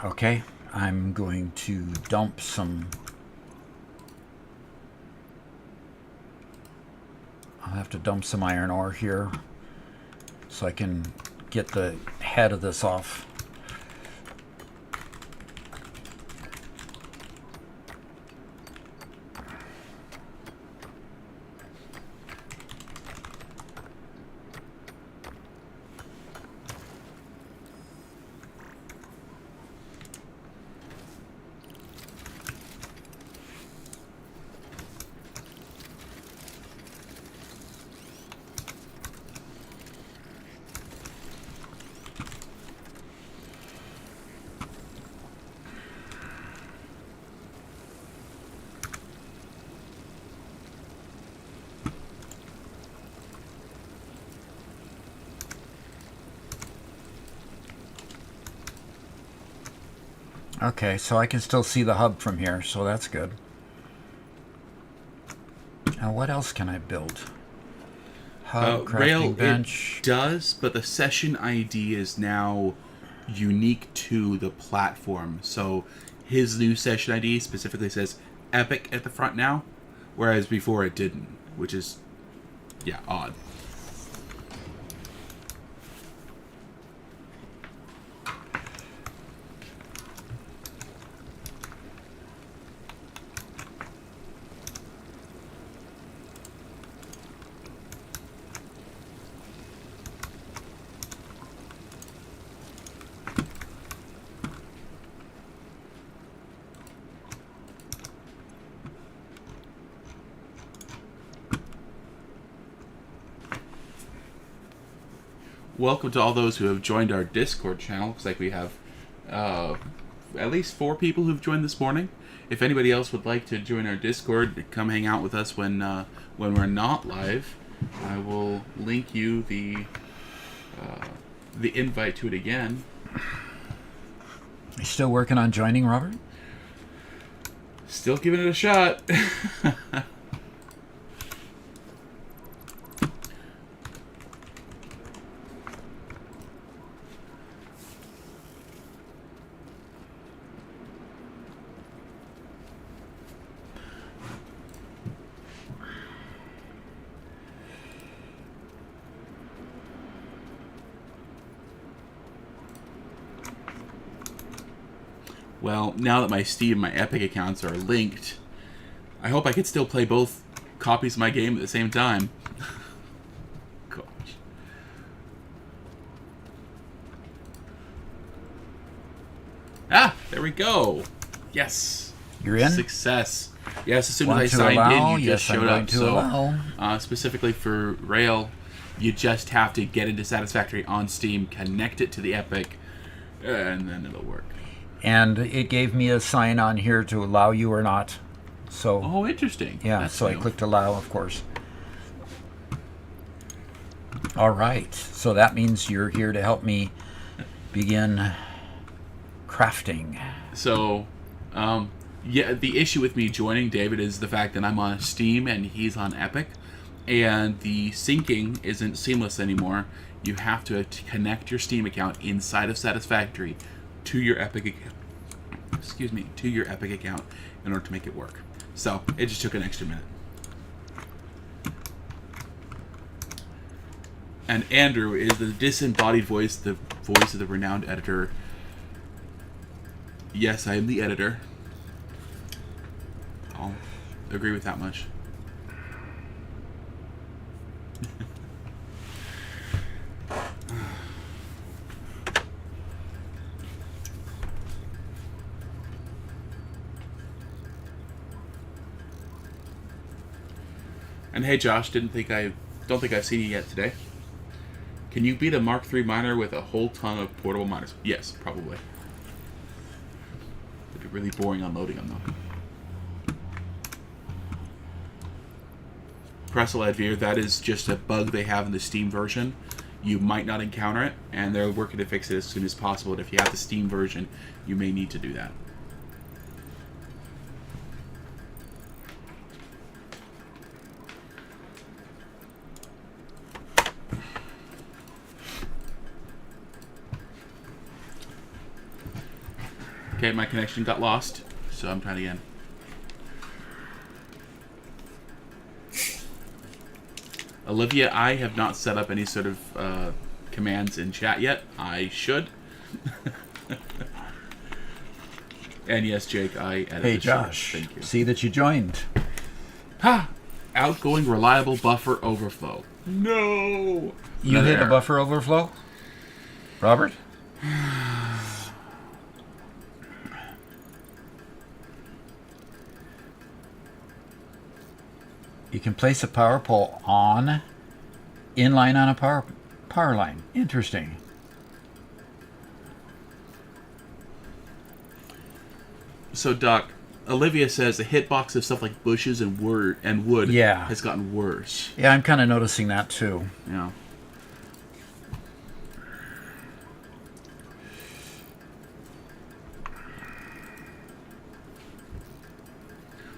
Okay, I'm going to dump some. I'll have to dump some iron ore here so I can get the head of this off. Okay, so I can still see the hub from here, so that's good. Now, what else can I build? Hub, crafting Rail, bench. it does, but the session ID is now unique to the platform. So his new session ID specifically says Epic at the front now, whereas before it didn't, which is, yeah, odd. Welcome to all those who have joined our Discord channel. Looks like we have at least 4 people who've joined this morning. If anybody else would like to join our Discord, come hang out with us when we're not live. I will link you the invite to it again. You still working on joining, Robert? Still giving it a shot. Well, now that my Steam and my Epic accounts are linked, I hope I can still play both copies of my game at the same time. Gosh. Ah, there we go. Yes. You're in? Success. Yes, as soon Want as to I signed allow? in, you just Yes, I'm showed going up. to So, allow. specifically for Rail, you just have to get into Satisfactory on Steam, connect it to the Epic, and then it'll work. And it gave me a sign on here to allow you or not. So, Oh, interesting. yeah, That's so I new. clicked allow, of course. All right. So that means you're here to help me begin crafting. So, yeah, the issue with me joining David is the fact that I'm on Steam and he's on Epic, and the syncing isn't seamless anymore. You have to connect your Steam account inside of Satisfactory to your Epic account. Excuse me, to your Epic account in order to make it work. So it just took an extra minute. And Andrew is the disembodied voice, the voice of the renowned editor. Yes, I am the editor. I'll agree with that much. And hey, Josh, don't think I've seen you yet today. Can you beat a Mark III miner with a whole ton of portable miners? Yes, probably. It'd be really boring unloading them, though. Pressel Advere, that is just a bug they have in the Steam version. You might not encounter it, and they're working to fix it as soon as possible. And if you have the Steam version, you may need to do that. Okay, my connection got lost, so I'm trying again. Olivia, I have not set up any sort of commands in chat yet. I should. And yes, Jake, I edited Hey, the show. Josh. Thank you. See that you joined. Ha! Outgoing reliable buffer overflow. No! You hit a buffer overflow? Robert? You can place a power pole inline on a power line. Interesting. So, Doc, Olivia says the hitbox of stuff like bushes and wood Yeah. has gotten worse. Yeah, I'm kind of noticing that too. Yeah.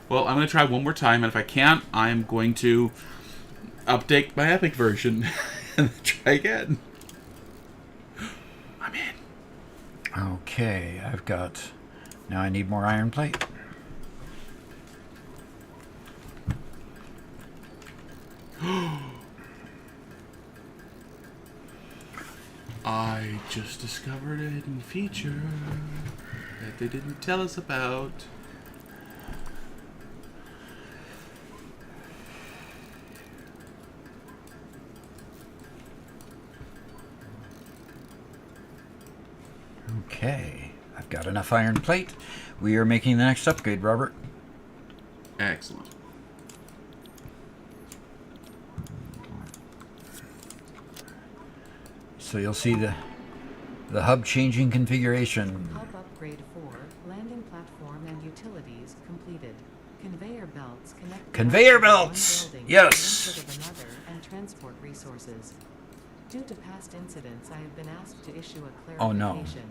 Well, I'm going to try one more time, and if I can't, I'm going to update my Epic version and try again. I'm in. Okay, now I need more iron plate. I just discovered a hidden feature that they didn't tell us about. Okay, I've got enough iron plate. We are making the next upgrade, Robert. Excellent. So you'll see the hub changing configuration. Hub upgrade 4, landing platform and utilities completed. Conveyor belts connect. Conveyor one belts! building Yes! to the input of another and transport resources. Due to past incidents, I have been asked to issue a Oh, no. clarification.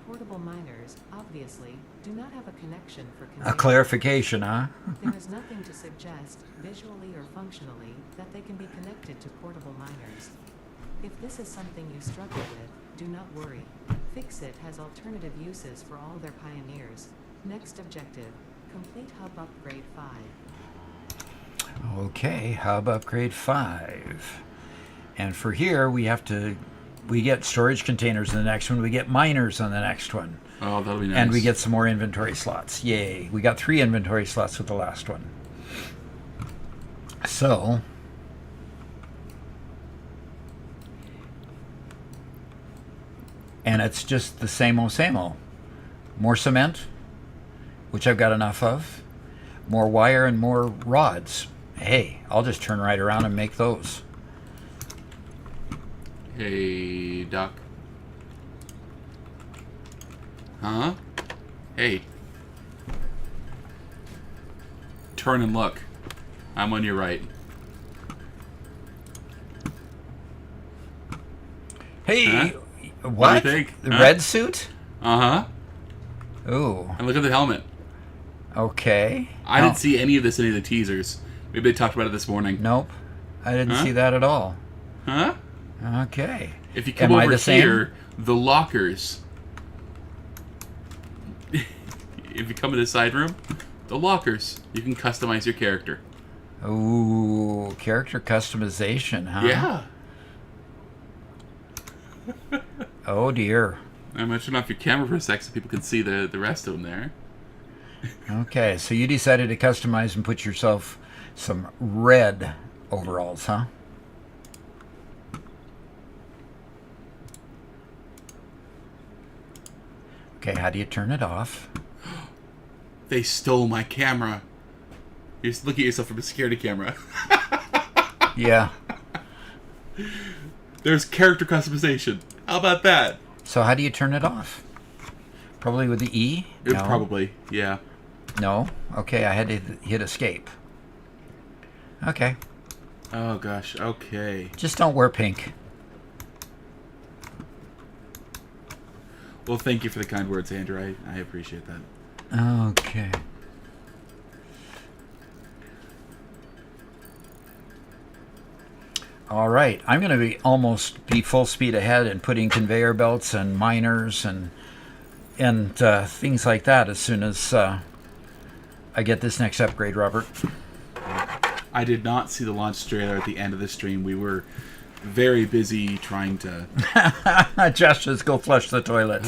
Portable miners, obviously, do not have a connection for A conveyor clarification, huh? belts. There is nothing to suggest, visually or functionally, that they can be connected to portable miners. If this is something you struggle with, do not worry. Fixit has alternative uses for all their pioneers. Next objective, complete hub upgrade 5. Okay, hub upgrade 5. And for here, we get storage containers in the next one. We get miners on the next one. Oh, that'll be nice. And we get some more inventory slots. Yay. We got 3 inventory slots with the last one. So, and it's just the same old, same old. More cement, which I've got enough of. More wire and more rods. Hey, I'll just turn right around and make those. Hey, Doc. Huh? Hey. Turn and look. I'm on your right. Hey, What what? do you think? The Huh? red suit? Uh-huh. Ooh, And look at the helmet. okay. I No, didn't see any of this in any of the teasers. Maybe they talked about it this morning. Nope, I didn't Huh? see that at all. Huh? Okay. If you come Am I over the same? here, the lockers. If you come in the side room, the lockers. You can customize your character. Ooh, character customization, huh? Yeah. Oh dear. I'm going to turn off your camera for a sec so people can see the rest of them there. Okay, so you decided to customize and put yourself some red overalls, huh? Okay, how do you turn it off? They stole my camera. You're just looking at yourself from a security camera. Yeah. There's character customization. How about that? So how do you turn it off? Probably with the E? No. Probably, yeah. No? Okay, I had to hit escape. Okay. Oh gosh, okay. Just don't wear pink. Well, thank you for the kind words, Andrew. I appreciate that. Okay. All right, I'm going to be full speed ahead and putting conveyor belts and miners and things like that as soon as I get this next upgrade, Robert. I did not see the launch trailer at the end of the stream. We were very busy trying to... Josh, just go flush the toilet.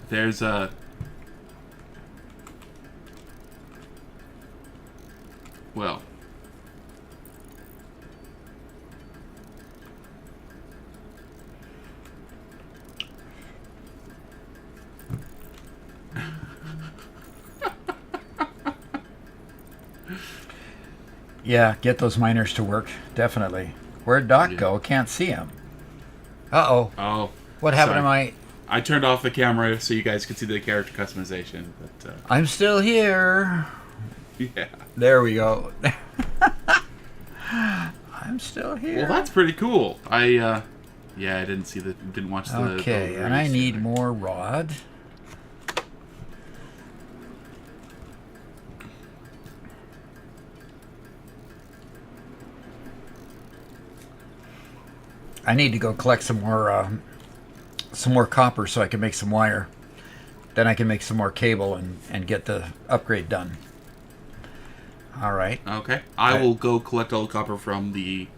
There's a... Well... Yeah, get those miners to work, definitely. Where'd Doc go? Can't see him. Uh-oh. Oh. What happened sorry. to my... I turned off the camera so you guys could see the character customization, but I'm still here. yeah. There we go. I'm still here. Well, that's pretty cool. I didn't watch the... Okay, the and I release need trailer. more rod. I need to go collect some more copper so I can make some wire. Then I can make some more cable and get the upgrade done. All right. Okay. I Right. will go collect all the copper from the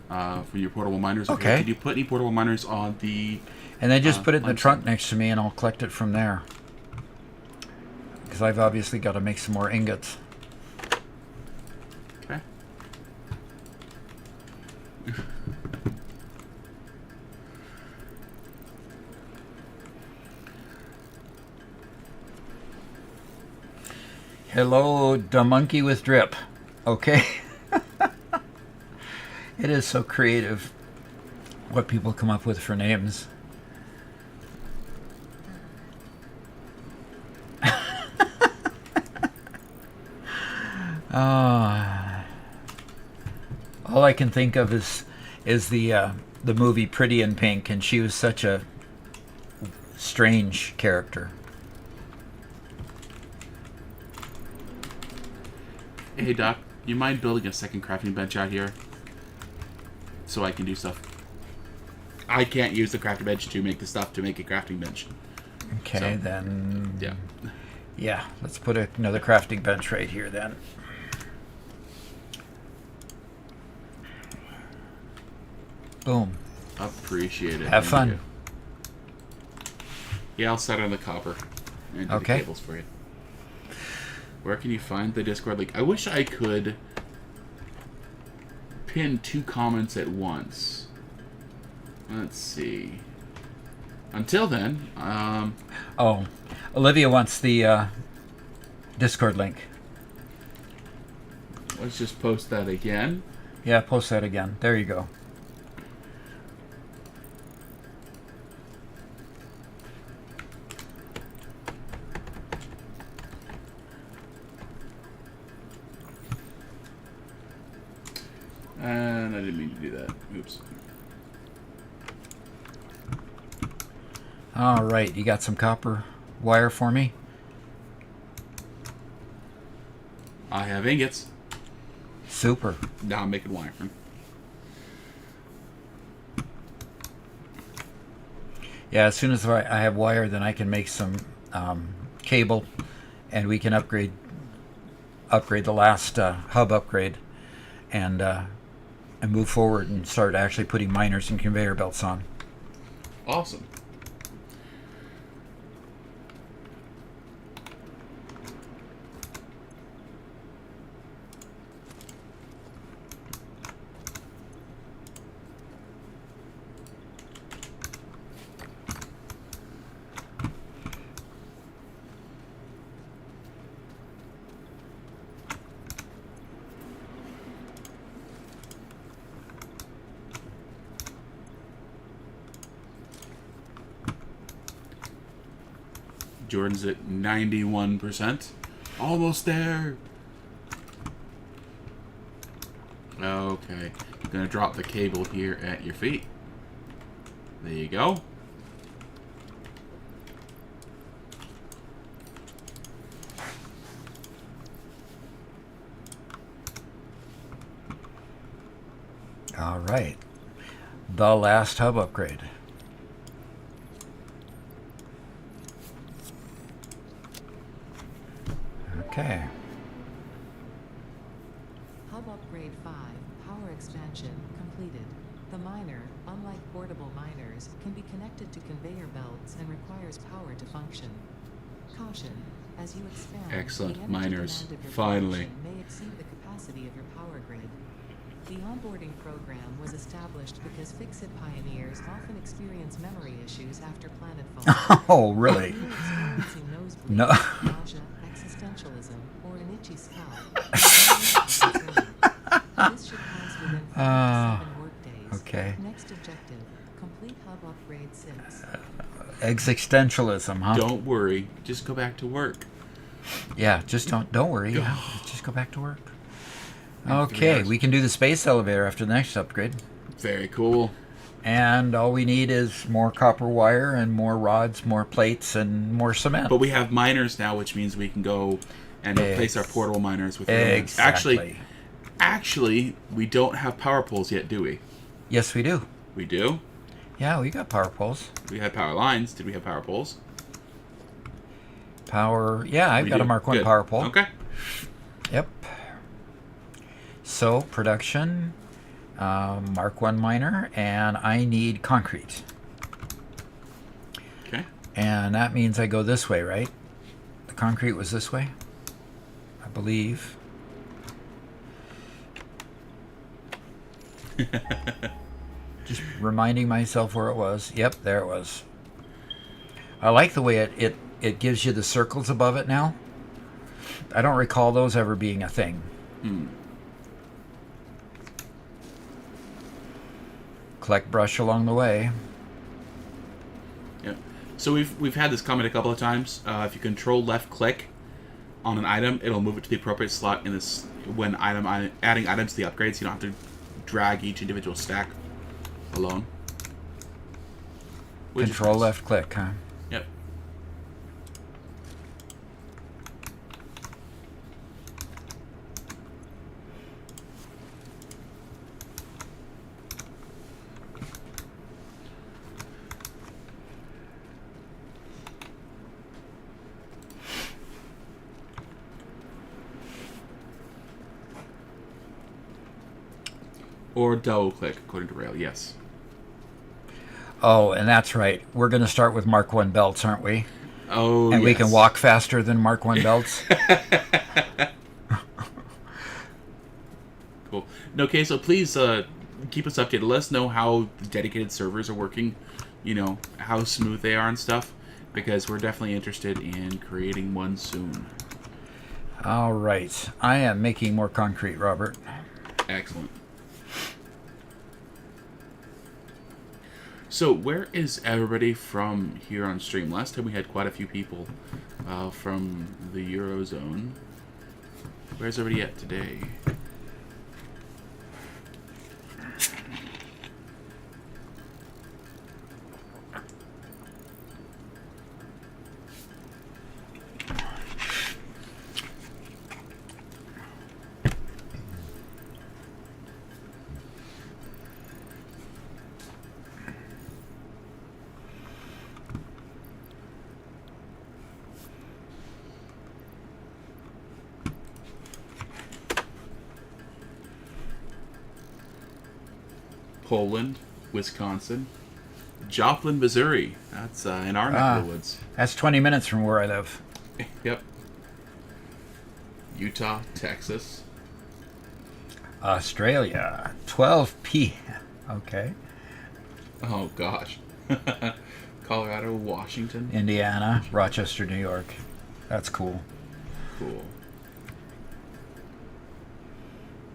from your portable miners. Okay. Can you put any portable miners on the... And then just put it in the I'm trunk next to me and I'll collect it from there. Because I've obviously got to make some more ingots. Okay. Hello, the monkey with drip. Okay. It is so creative what people come up with for names. All I can think of is the movie Pretty in Pink, and she was such a strange character. Hey, Doc, you mind building a second crafting bench out here? So I can do stuff. I can't use the crafting bench to make the stuff to make a crafting bench. Okay, So, then. Yeah. Yeah, let's put another crafting bench right here then. Boom. Appreciate it. Have Thank fun. you. Yeah, I'll set on the copper and do Okay. the cables for you. Where can you find the Discord link? I wish I could pin 2 comments at once. Let's see. Until then, Oh, Olivia wants the Discord link. let's just post that again. Yeah, post that again. There you go. And I didn't mean to do that. Oops. All right, you got some copper wire for me? I have ingots. Super. Now I'm making wire. Yeah, as soon as I have wire, then I can make some cable, and we can upgrade the last hub upgrade, and move forward and start actually putting miners and conveyor belts on. Awesome. Jordan's at 91%. Almost there. Okay. I'm gonna drop the cable here at your feet. There you go. All right. The last hub upgrade. Okay. Hub upgrade 5, power expansion, completed. The miner, unlike portable miners, can be connected to conveyor belts and requires power to function. Caution, as you expand, Excellent, the energy miners. demand of your Finally. production may exceed the capacity of your power grid. The onboarding program was established because Fix-It pioneers often experience memory issues after planetfall. Oh, really? If you're experiencing nosebleeds, No. nausea, existentialism, or an itchy scalp, this should pass within 5 to 7 workdays. Okay. Next objective, complete hub upgrade 6. Existentialism, huh? Don't worry. Just go back to work. Yeah, just don't worry. Yeah, just go back to work. After Okay, hours. we can do the space elevator after the next upgrade. Very cool. And all we need is more copper wire and more rods, more plates, and more cement. But we have miners now, which means we can go and replace our portable miners with real ones. Exactly. Actually, we don't have power poles yet, do we? Yes, we do. We do. Yeah, we got power poles. We had power lines. Did we have power poles? Power. Yeah, I've We got do. a Mark 1 Good. power pole. Okay. Yep. So, production, Mark 1 miner, and I need concrete. Okay. And that means I go this way, right? The concrete was this way, I believe. Just reminding myself where it was. Yep, there it was. I like the way it gives you the circles above it now. I don't recall those ever being a thing. Collect brush along the way. Yeah. So we've had this comment a couple of times. If you control left click on an item, it'll move it to the appropriate slot in this when adding items to the upgrades. You don't have to drag each individual stack alone. Which is Control nice. left click, huh? Yep. Or double click, according to Rail, yes. Oh, and that's right. We're going to start with Mark 1 belts, aren't we? Oh, And we yes. can walk faster than Mark 1 belts. Cool. Okay, so please keep us updated. Let us know how the dedicated servers are working, you know, how smooth they are and stuff, because we're definitely interested in creating one soon. All right. I am making more concrete, Robert. Excellent. So, where is everybody from here on stream? Last time we had quite a few people from the Eurozone. Where's everybody at today? Poland, Wisconsin, Joplin, Missouri. That's in our neck of the woods. That's 20 minutes from where I live. Yep. Utah, Texas. Australia, 12 p.m. Okay. Oh gosh. Colorado, Washington. Indiana, Rochester, New York. That's cool. Cool.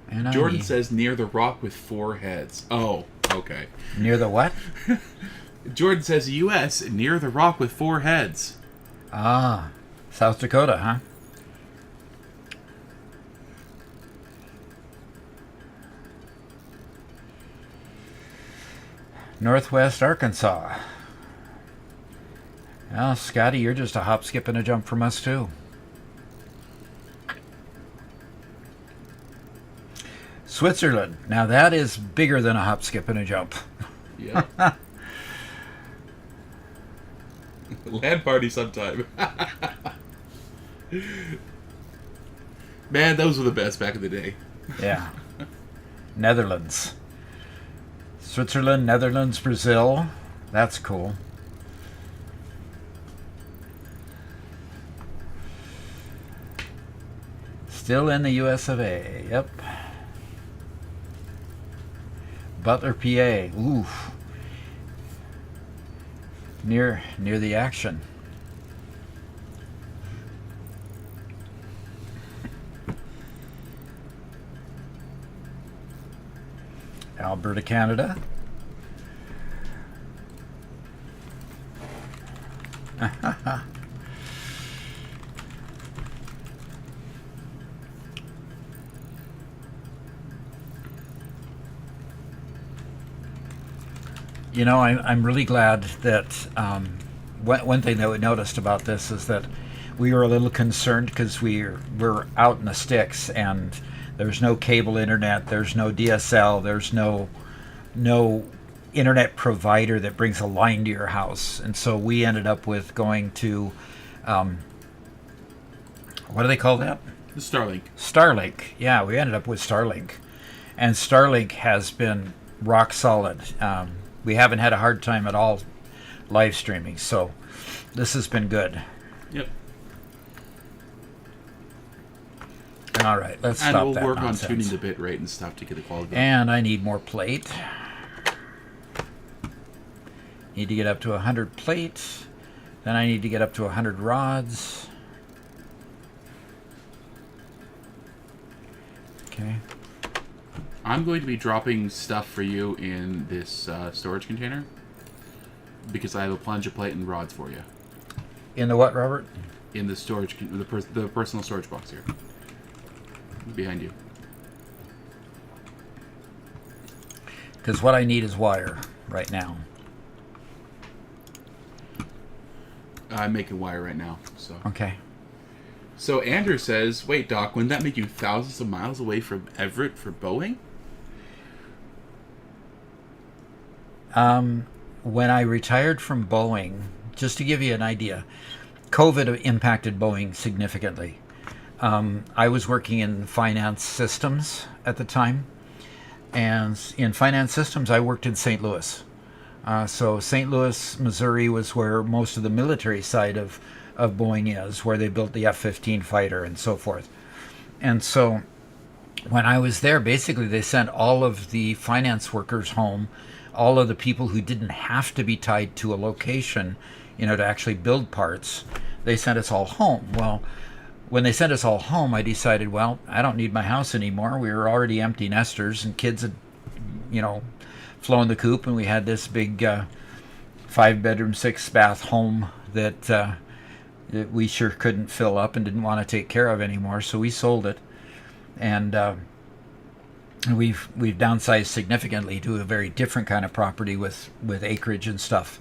And Jordan says near the rock with 4 heads. Oh, okay. Near the what? Jordan says U.S. near the rock with 4 heads. Ah, South Dakota, huh? Northwest Arkansas. Well, Scotty, you're just a hop, skip, and a jump from us, too. Switzerland. Now, that is bigger than a hop, skip, and a jump. Yeah. Land party sometime. Man, those were the best back in the day. Yeah. Netherlands. Switzerland, Netherlands, Brazil. That's cool. Still in the US of A. Yep. Butler, PA. Oof. Near the action. Alberta, Canada. You know, I'm really glad that one thing that we noticed about this is that we were a little concerned because we're out in the sticks and there's no cable internet, there's no DSL, there's no internet provider that brings a line to your house. And so we ended up with going to, what do they call that? The Starlink. Starlink. Yeah, we ended up with Starlink. And Starlink has been rock solid. We haven't had a hard time at all live streaming, so this has been good. Yep. All right, let's stop that. And that we'll work nonsense. on tuning the bit rate and stuff to get the quality. And I need more plate. Need to get up to 100 plates. Then I need to get up to 100 rods. Okay. I'm going to be dropping stuff for you in this storage container because I have a plunger plate and rods for you. In the what, Robert? In the storage, the personal storage box here, behind you. Because what I need is wire right now. I'm making wire right now. So. Okay. So Andrew says, "Wait, Doc, wouldn't that make you thousands of miles away from Everett for Boeing?" When I retired from Boeing, just to give you an idea, COVID impacted Boeing significantly. I was working in finance systems at the time, and in finance systems, I worked in St. Louis. So St. Louis, Missouri was where most of the military side of Boeing is, where they built the F-15 fighter and so forth. And so when I was there, basically they sent all of the finance workers home, all of the people who didn't have to be tied to a location, to actually build parts, they sent us all home. Well, when they sent us all home, I decided, well, I don't need my house anymore. We were already empty nesters, and kids had, flown the coop, and we had this big 5-bedroom, 6-bath home that we sure couldn't fill up and didn't want to take care of anymore. So we sold it, and we've downsized significantly to a very different kind of property with acreage and stuff.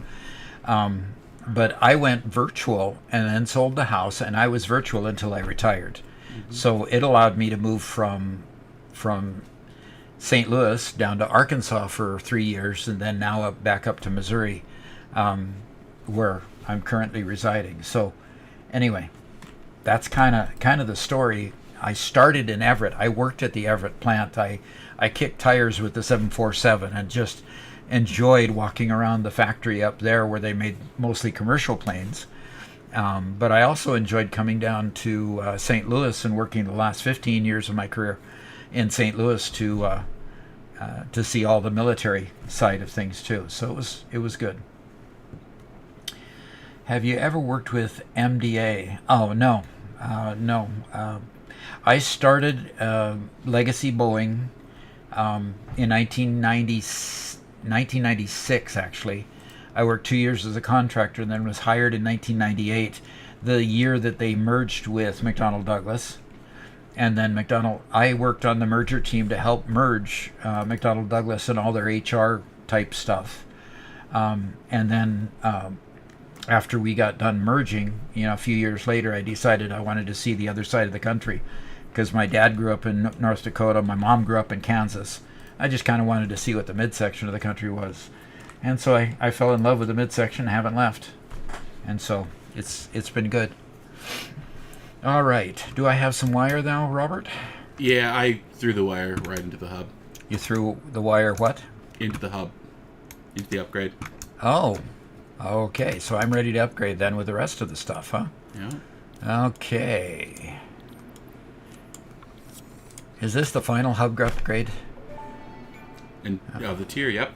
But I went virtual and then sold the house, and I was virtual until I retired. Mm-hmm. So it allowed me to move from St. Louis down to Arkansas for 3 years, and then now back up to Missouri, where I'm currently residing. So anyway, that's kind of the story. I started in Everett. I worked at the Everett plant. I I kicked tires with the 747 and just enjoyed walking around the factory up there where they made mostly commercial planes. But I also enjoyed coming down to St. Louis and working the last 15 years of my career in St. Louis to see all the military side of things too. So it was good. Have you ever worked with MDA? Oh, no. No. I started Legacy Boeing in 1996, actually. I worked 2 years as a contractor and then was hired in 1998, the year that they merged with McDonnell Douglas. And then I worked on the merger team to help merge McDonnell Douglas and all their HR type stuff. And then after we got done merging, a few years later, I decided I wanted to see the other side of the country because my dad grew up in North Dakota, my mom grew up in Kansas. I just kind of wanted to see what the midsection of the country was. And so I fell in love with the midsection and haven't left. And so it's been good. All right. Do I have some wire now, Robert? Yeah, I threw the wire right into the hub. You threw the wire what? Into the hub. Into the upgrade. Oh. Okay, so I'm ready to upgrade then with the rest of the stuff, huh? Yeah. Okay. Is this the final hub upgrade? And the tier, yep.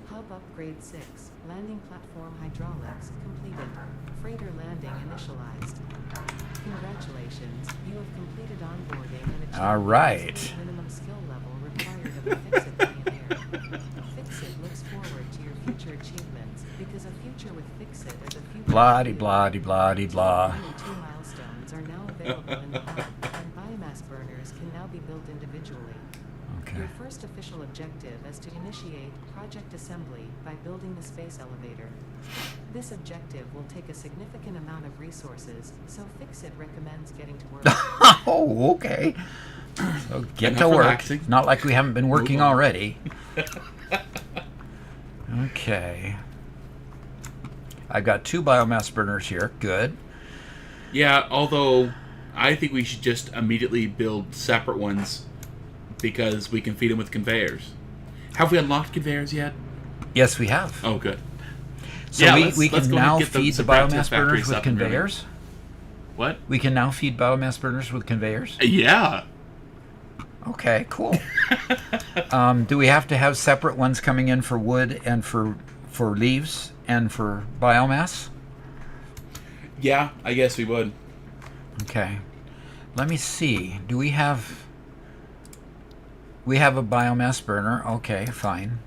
Hub upgrade 6. Landing platform hydraulics completed. Freighter landing initialized. Congratulations, you have completed onboarding and achieved All right. the minimum skill level required of a Fix-It pioneer. Fix-It looks forward to your future achievements because a future with Fix-It is a future. Blah-de-blah-de-blah-de-blah. Only 2 milestones are now available in the hub, and biomass burners can now be built individually. Okay. Your first official objective is to initiate project assembly by building the space elevator. This objective will take a significant amount of resources, so Fix-It recommends getting to work. Oh, okay. So get Enough to work. relaxing. Not like we haven't been working Move on. already. Okay. I've got 2 biomass burners here. Good. Yeah, although I think we should just immediately build separate ones because we can feed them with conveyors. Have we unlocked conveyors yet? Yes, we have. Oh, good. So Yeah, we let's can go ahead now and get feed the practice biomass factories burners with up and running. conveyors? What? We can now feed biomass burners with conveyors? Yeah. Okay, cool. Do we have to have separate ones coming in for wood and for leaves and for biomass? Yeah, I guess we would. Okay. Let me see. Do we have... We have a biomass burner. Okay, fine.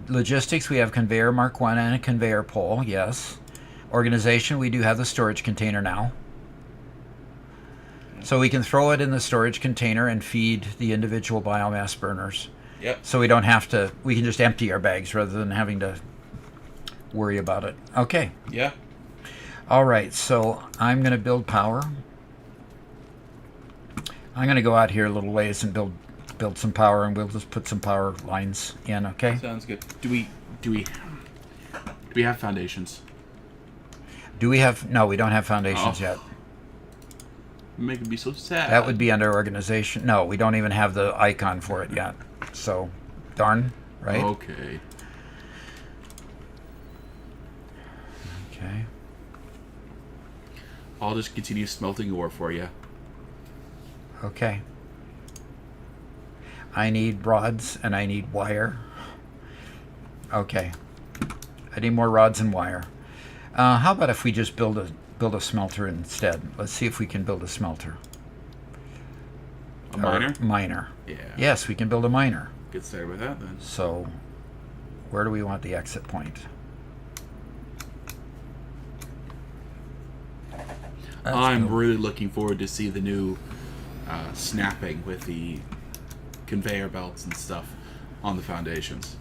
Logistics, we have conveyor Mark 1 and a conveyor pole. Yes. Organization, we do have the storage container now. So we can throw it in the storage container and feed the individual biomass burners. Yep. So we don't have to... We can just empty our bags rather than having to worry about it. Okay. Yeah. All right, so I'm going to build power. I'm going to go out here a little ways and build some power, and we'll just put some power lines in, okay? Sounds good. Do we have foundations? Do we have... No, we don't have foundations Oh. yet. Making me so sad. That would be under organization. No, we don't even have the icon for it yet. So, darn, right? Okay. Okay. I'll just continue smelting ore for you. Okay. I need rods and I need wire. Okay. I need more rods and wire. How about if we just build a smelter instead? Let's see if we can build a smelter. A miner? Miner. Yeah. Yes, we can build a miner. Get started with that then. So, where do we want the exit point? I'm really looking forward to see the new snapping with the conveyor belts and stuff on the foundations.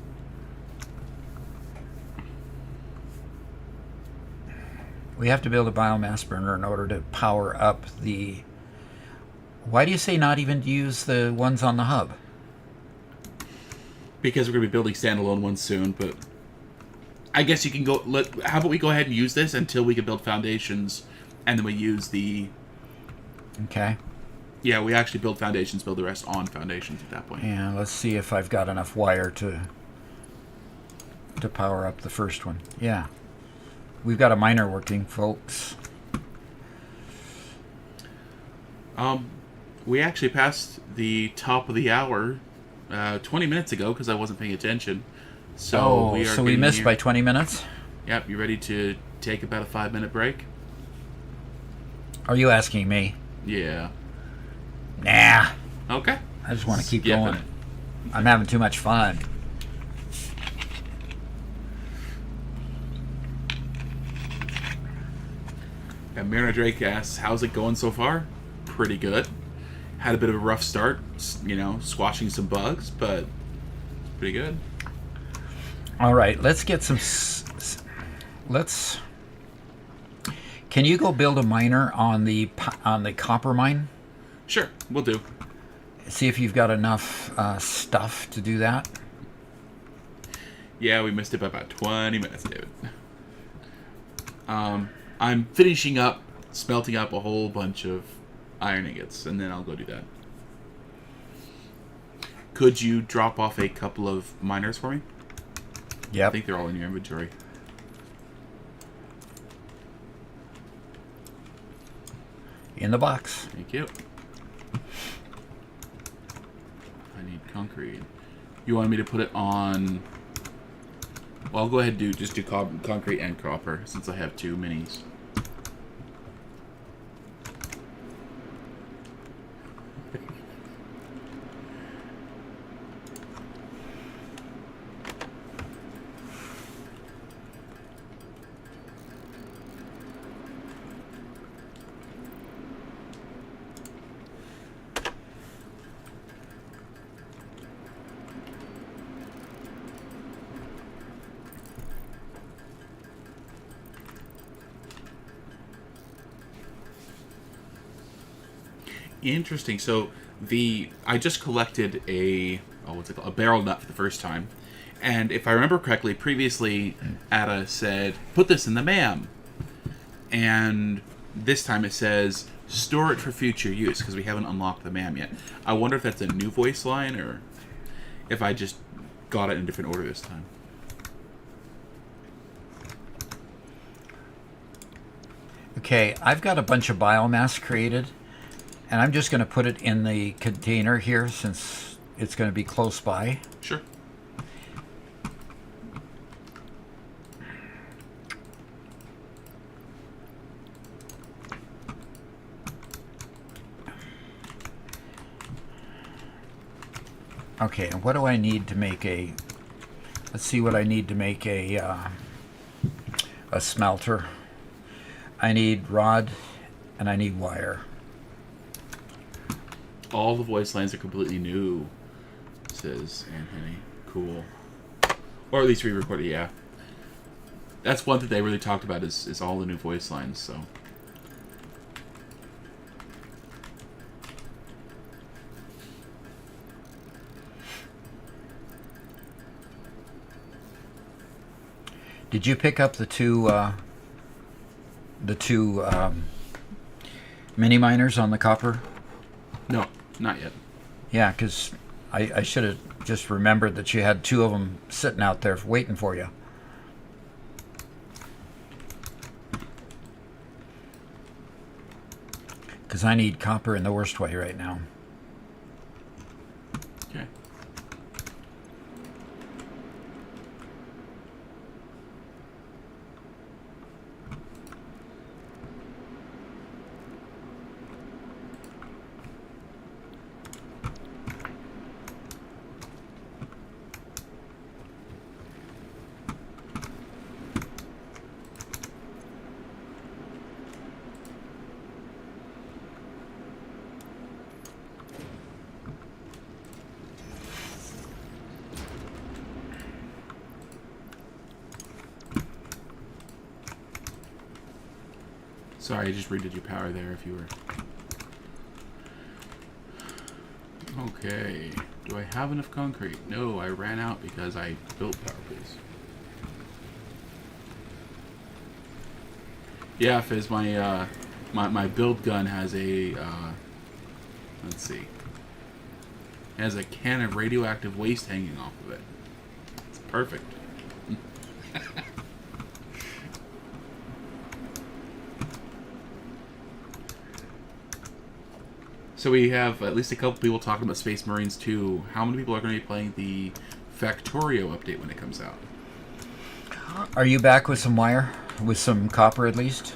We have to build a biomass burner in order to power up the... Why do you say not even to use the ones on the hub? Because we're going to be building standalone ones soon, but I guess you can go... How about we go ahead and use this until we can build foundations, and then we use the... Okay. Yeah, we actually build foundations, build the rest on foundations at that point. And let's see if I've got enough wire to power up the first one. Yeah. We've got a miner working, folks. We actually passed the top of the hour 20 minutes ago because I wasn't paying attention. So we missed by 20 minutes? Yep, you ready to take about a 5-minute break? Are you asking me? Yeah. Nah. Okay. I just want to keep Skipping going. it. I'm having too much fun. And Mariner Drake asks, how's it going so far? Pretty good. Had a bit of a rough start, squashing some bugs, but it's pretty good. All right, let's get some... Can you go build a miner on the copper mine? Sure, we'll do. See if you've got enough stuff to do that. Yeah, we missed it by about 20 minutes, David. I'm finishing up, smelting up a whole bunch of iron ingots, and then I'll go do that. Could you drop off a couple of miners for me? Yep. I think they're all in your inventory. In the box. Thank you. I need concrete. You want me to put it on... Well, I'll go ahead and just do concrete and copper, since I have 2 minis. Interesting. So I just collected a barrel nut for the first time, and if I remember correctly, previously Ada said put this in the MAM, and this time it says store it for future use because we haven't unlocked the MAM yet. I wonder if that's a new voice line or if I just got it in a different order this time. Okay, I've got a bunch of biomass created, and I'm just going to put it in the container here since it's going to be close by. Sure. Okay, and what do I need to make a... Let's see what I need to make a smelter. I need rod, and I need wire. All the voice lines are completely new, says Anthony. Cool. Or at least re-recorded, yeah. That's one thing they really talked about is all the new voice lines, so... Did you pick up the two mini miners on the copper? No, not yet. Yeah, because I should have just remembered that you had 2 of them sitting out there waiting for you. Because I need copper in the worst way right now. Okay. Sorry, I just redid your power there if you were... Okay. Do I have enough concrete? No, I ran out because I built power please. Yeah, Fizz, my build gun has a Let's see. It has a can of radioactive waste hanging off of it. It's perfect. So we have at least a couple people talking about Space Marines 2. How many people are going to be playing the Factorio update when it comes out? Are you back with some wire? With some copper at least?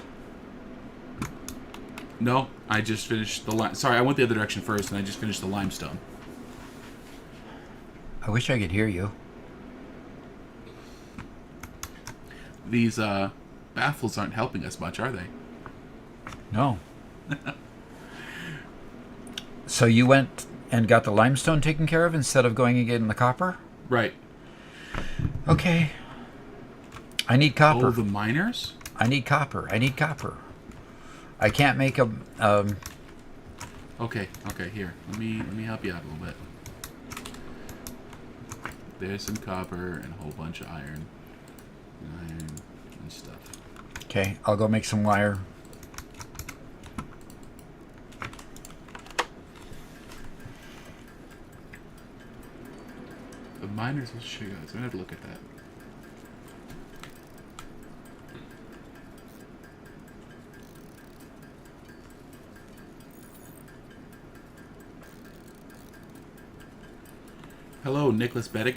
No, I just finished the Sorry, I went the other direction first, and I just finished the limestone. I wish I could hear you. These baffles aren't helping us much, are they? No. So you went and got the limestone taken care of instead of going and getting the copper? Right. Okay. I need copper. Oh, the miners? I need copper. I need copper. I can't make a... Okay, here. Let me help you out a little bit. There's some copper and a whole bunch of iron. Iron and stuff. Okay, I'll go make some wire. The miners will show you guys. I'm gonna have to look at that. Hello, Nicholas Beddick.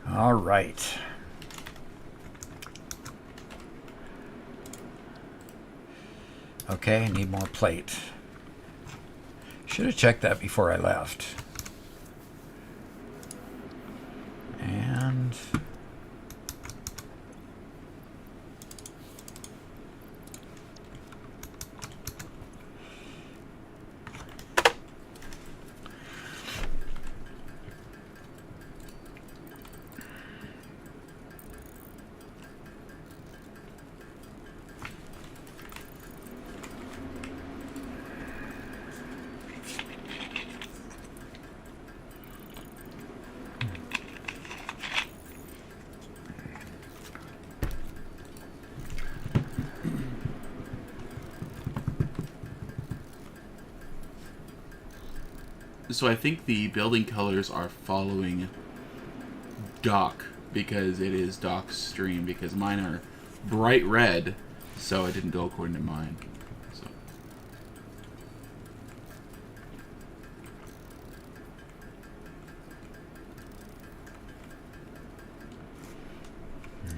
All right. Okay, I need more plate. Should have checked that before I left. And... So I think the building colors are following Doc, because it is Doc's stream, because mine are bright red, so it didn't go according to mine. So.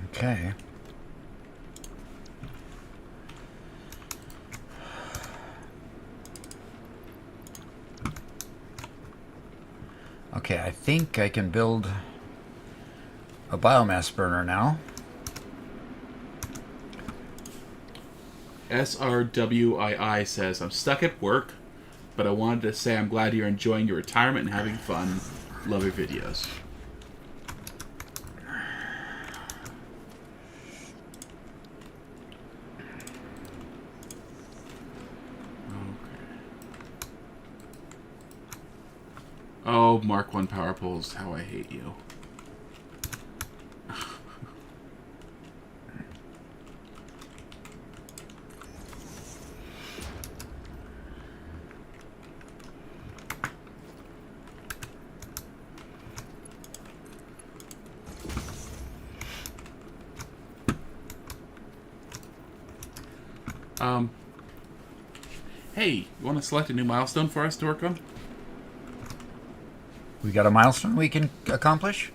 Okay. Okay, I think I can build a biomass burner now. SRWII says, I'm stuck at work, but I wanted to say I'm glad you're enjoying your retirement and having fun. Love your videos. Oh, Mark 1 power poles, how I hate you. Hey, you want to select a new milestone for us to work on? We got a milestone we can accomplish?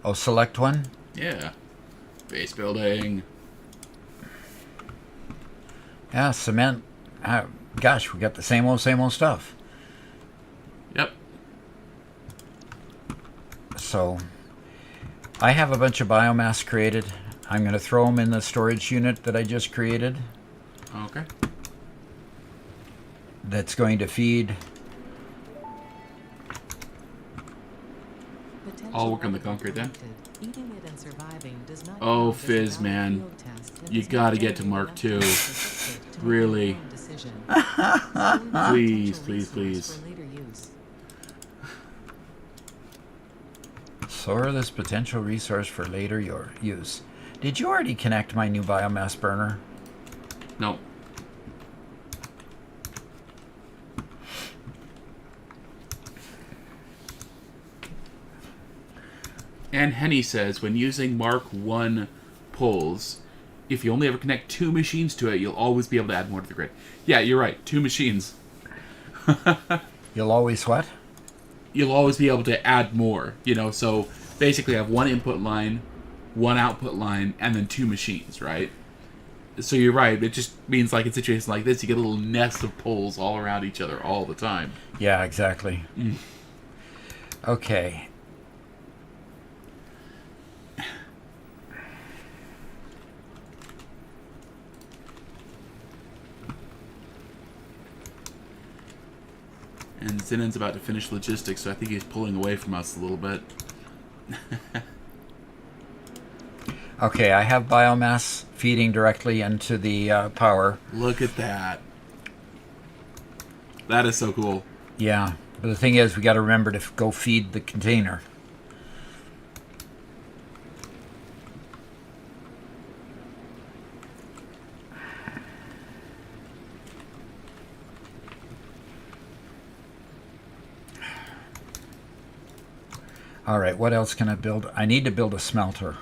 Oh, select one? Yeah. Base building. Yeah, cement. Gosh, we got the same old stuff. Yep. So, I have a bunch of biomass created. I'm going to throw them in the storage unit that I just created. Okay. That's going to feed... I'll work on the concrete then. Eating it and surviving does not Oh, count as a Fizz, valid man. field test and You does not gotta get to generate Mark enough 2. data specific to make an Really. informed decision. Store this Please, potential please, resource please. for later use. Store this potential resource for later use. Did you already connect my new biomass burner? No. And Henny says, when using Mark 1 pulls, if you only ever connect 2 machines to it, you'll always be able to add more to the grid. Yeah, you're right. 2 machines. You'll always what? You'll always be able to add more. You know, so basically have 1 input line, 1 output line, and then 2 machines, right? So you're right. It just means like in situations like this, you get a little nest of pulls all around each other all the time. Yeah, exactly. Okay. And Zinan's about to finish logistics, so I think he's pulling away from us a little bit. Okay, I have biomass feeding directly into the power. Look at that. That is so cool. Yeah, but the thing is, we got to remember to go feed the container. All right, what else can I build? I need to build a smelter.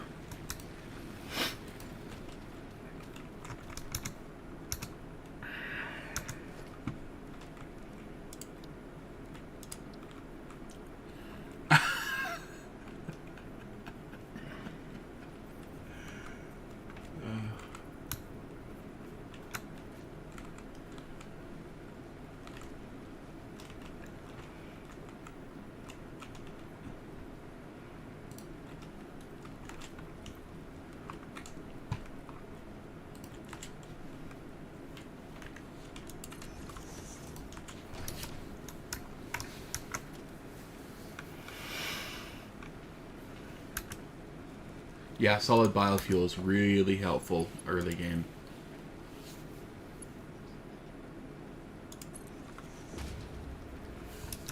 Yeah, solid biofuel is really helpful early game.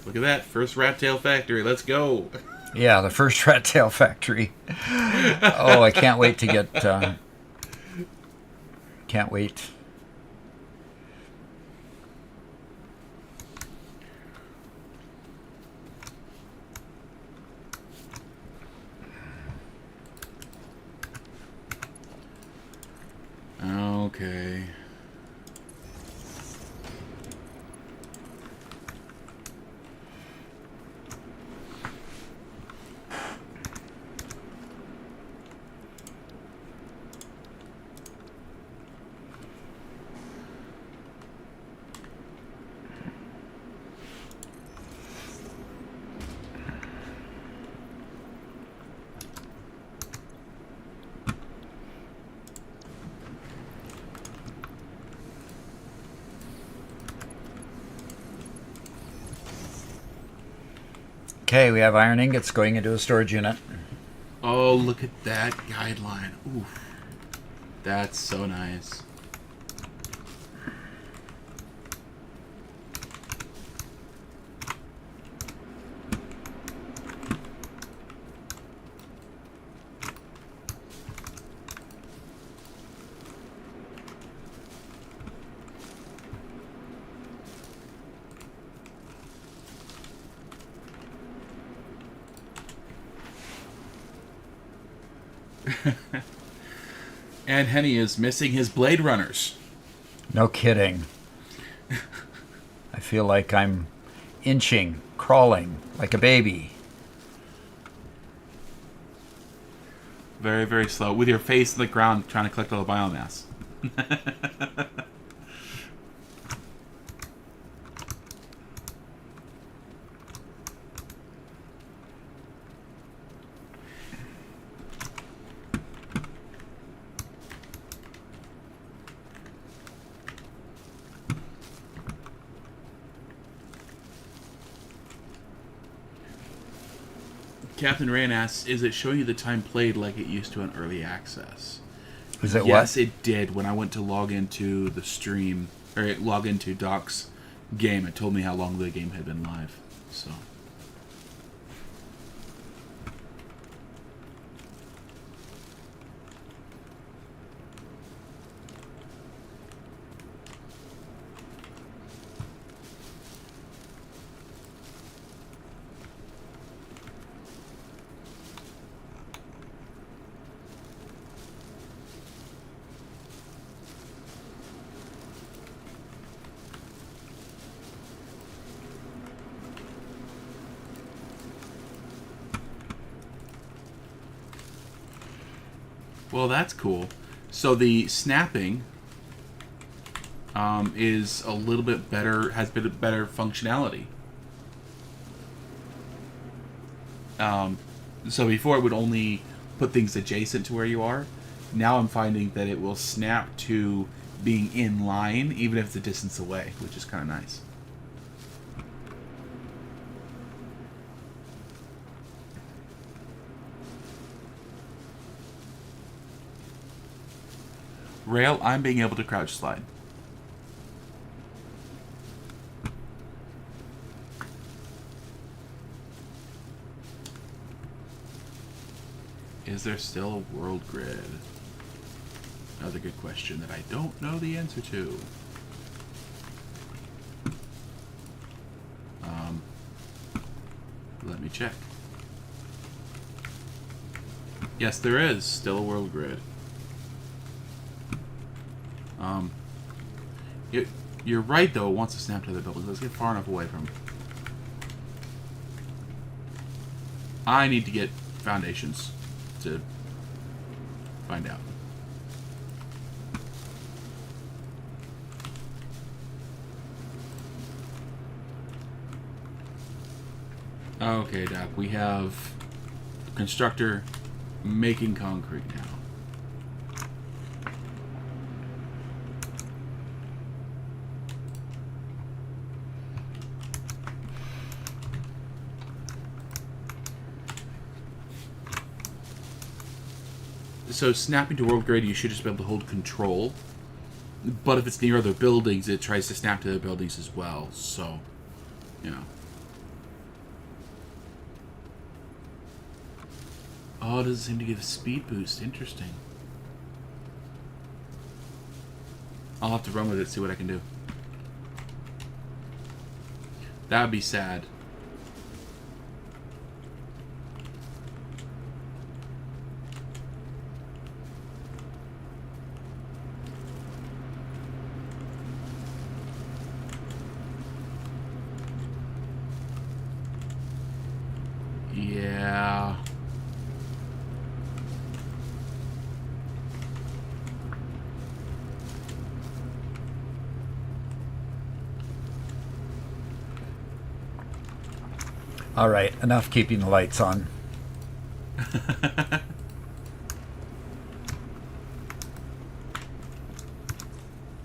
Look at that. First rat tail factory. Let's go. Yeah, the first rat tail factory. Oh, I can't wait to get... can't wait. Okay. Okay, we have iron ingots going into a storage unit. Oh, look at that guideline. Ooh. That's so nice. And Henny is missing his Blade Runners. No kidding. I feel like I'm inching, crawling like a baby. Very, very slow. With your face in the ground trying to collect all the biomass. Captain Rand asks, is it showing you the time played like it used to on early access? Is it Yes, what? it did. When I went to log into the stream, or log into Doc's game, it told me how long the game had been live. So. Well, that's cool. So the snapping is a little bit better, has been better functionality. So before it would only put things adjacent to where you are. Now I'm finding that it will snap to being in line, even if it's a distance away, which is kind of nice. Rail, I'm being able to crouch slide. Is there still a world grid? Another good question that I don't know the answer to. Let me check. Yes, there is still a world grid. You're right, though. It wants to snap to the buildings. Let's get far enough away from. I need to get foundations to find out. Okay, Doc. We have a constructor making concrete now. So snapping to world grid, you should just be able to hold control. But if it's near other buildings, it tries to snap to the buildings as well. So, you know. Oh, it doesn't seem to give a speed boost. Interesting. I'll have to run with it, see what I can do. That would be sad. Yeah. All right, enough keeping the lights on.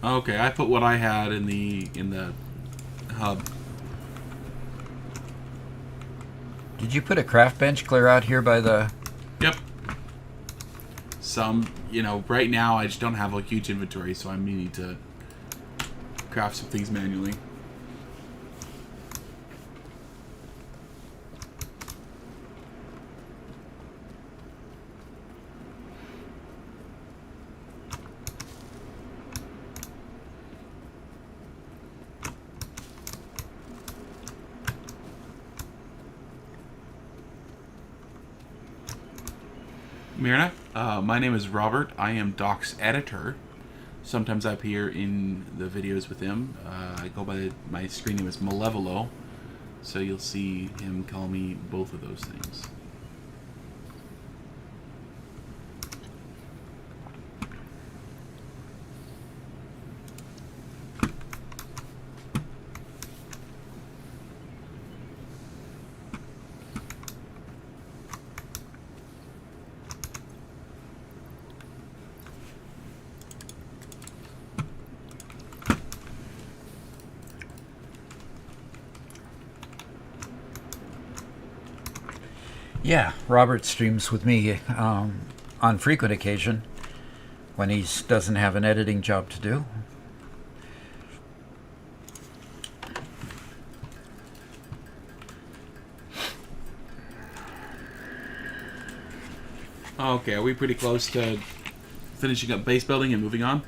Okay, I put what I had in the hub. Did you put a craft bench clear out here by the... Yep. Some, you know, right now I just don't have a huge inventory, so I'm needing to craft some things manually. Mirna, my name is Robert. I am Doc's editor. Sometimes I appear in the videos with him. I go by my screen name is Malevolo, so you'll see him call me both of those things. Yeah, Robert streams with me on frequent occasion when he doesn't have an editing job to do. Okay, are we pretty close to finishing up base building and moving on?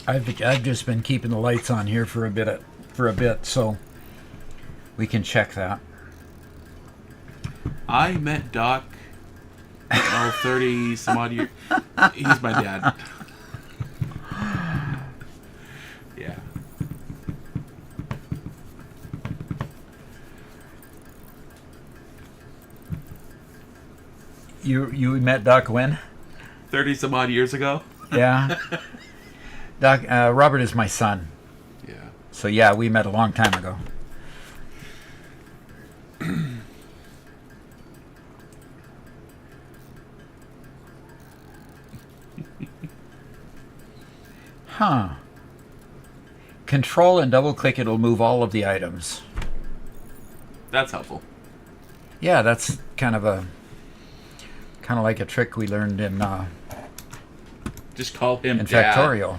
I've just been keeping the lights on here for a bit, so we can check that. I met Doc 30 some odd years. He's my dad. Yeah. You met Doc when? 30 some odd years ago. Yeah. Doc, Robert is my son. Yeah. So yeah, we met a long time ago. Huh. Control and double click, it'll move all of the items. That's helpful. Yeah, that's kind of like a trick we learned in Just call him Dad. Factorial.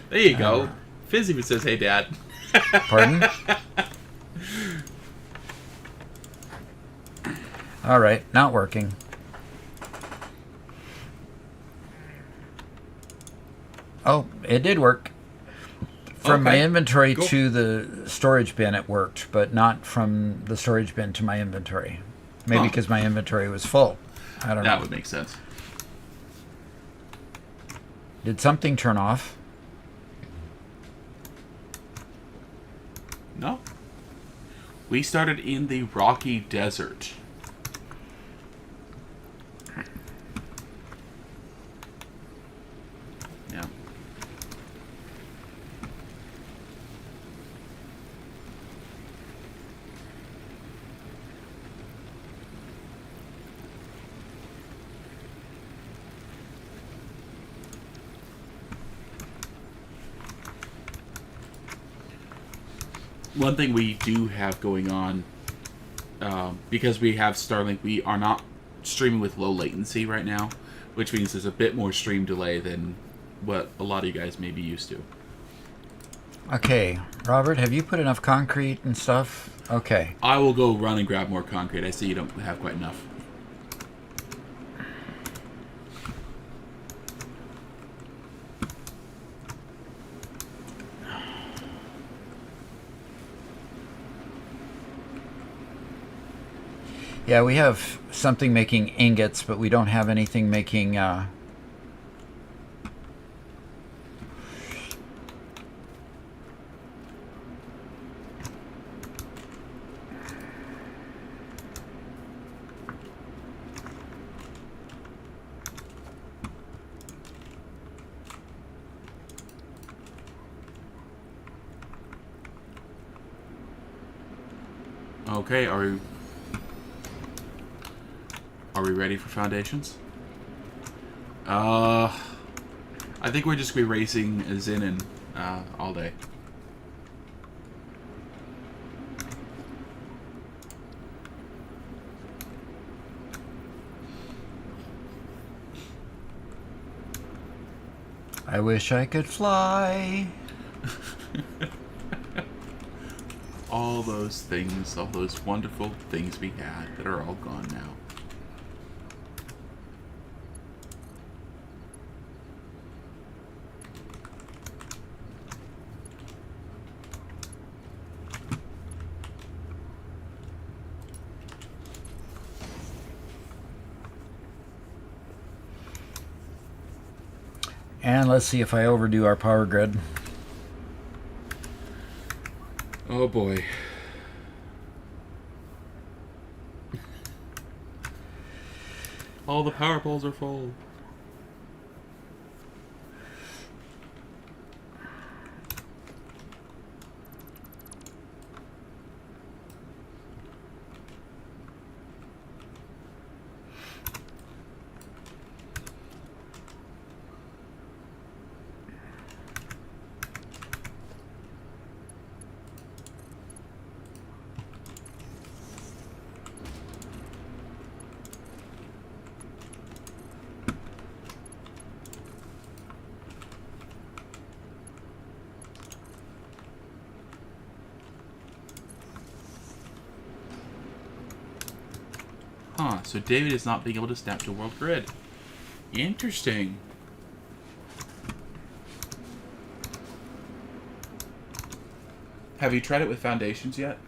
There you go. Fizz even says, "Hey, Dad." Pardon? All right, not working. Oh, it did work. From my Okay, inventory cool. to the storage bin, it worked, but not from the storage bin to my inventory. Maybe Huh. because my inventory was full. I don't know. That would make sense. Did something turn off? No. We started in the Rocky Desert. Yeah. One thing we do have going on, because we have Starlink, we are not streaming with low latency right now, which means there's a bit more stream delay than what a lot of you guys may be used to. Okay, Robert, have you put enough concrete and stuff? Okay. I will go run and grab more concrete. I see you don't have quite enough. Yeah, we have something making ingots, but we don't have anything making Okay, are we ready for foundations? I think we're just gonna be racing Zin and all day. I wish I could fly. All those things, all those wonderful things we had that are all gone now. And let's see if I overdo our power grid. Oh boy. All the power poles are full. Huh, so David is not being able to snap to world grid. Interesting. Have you tried it with foundations yet?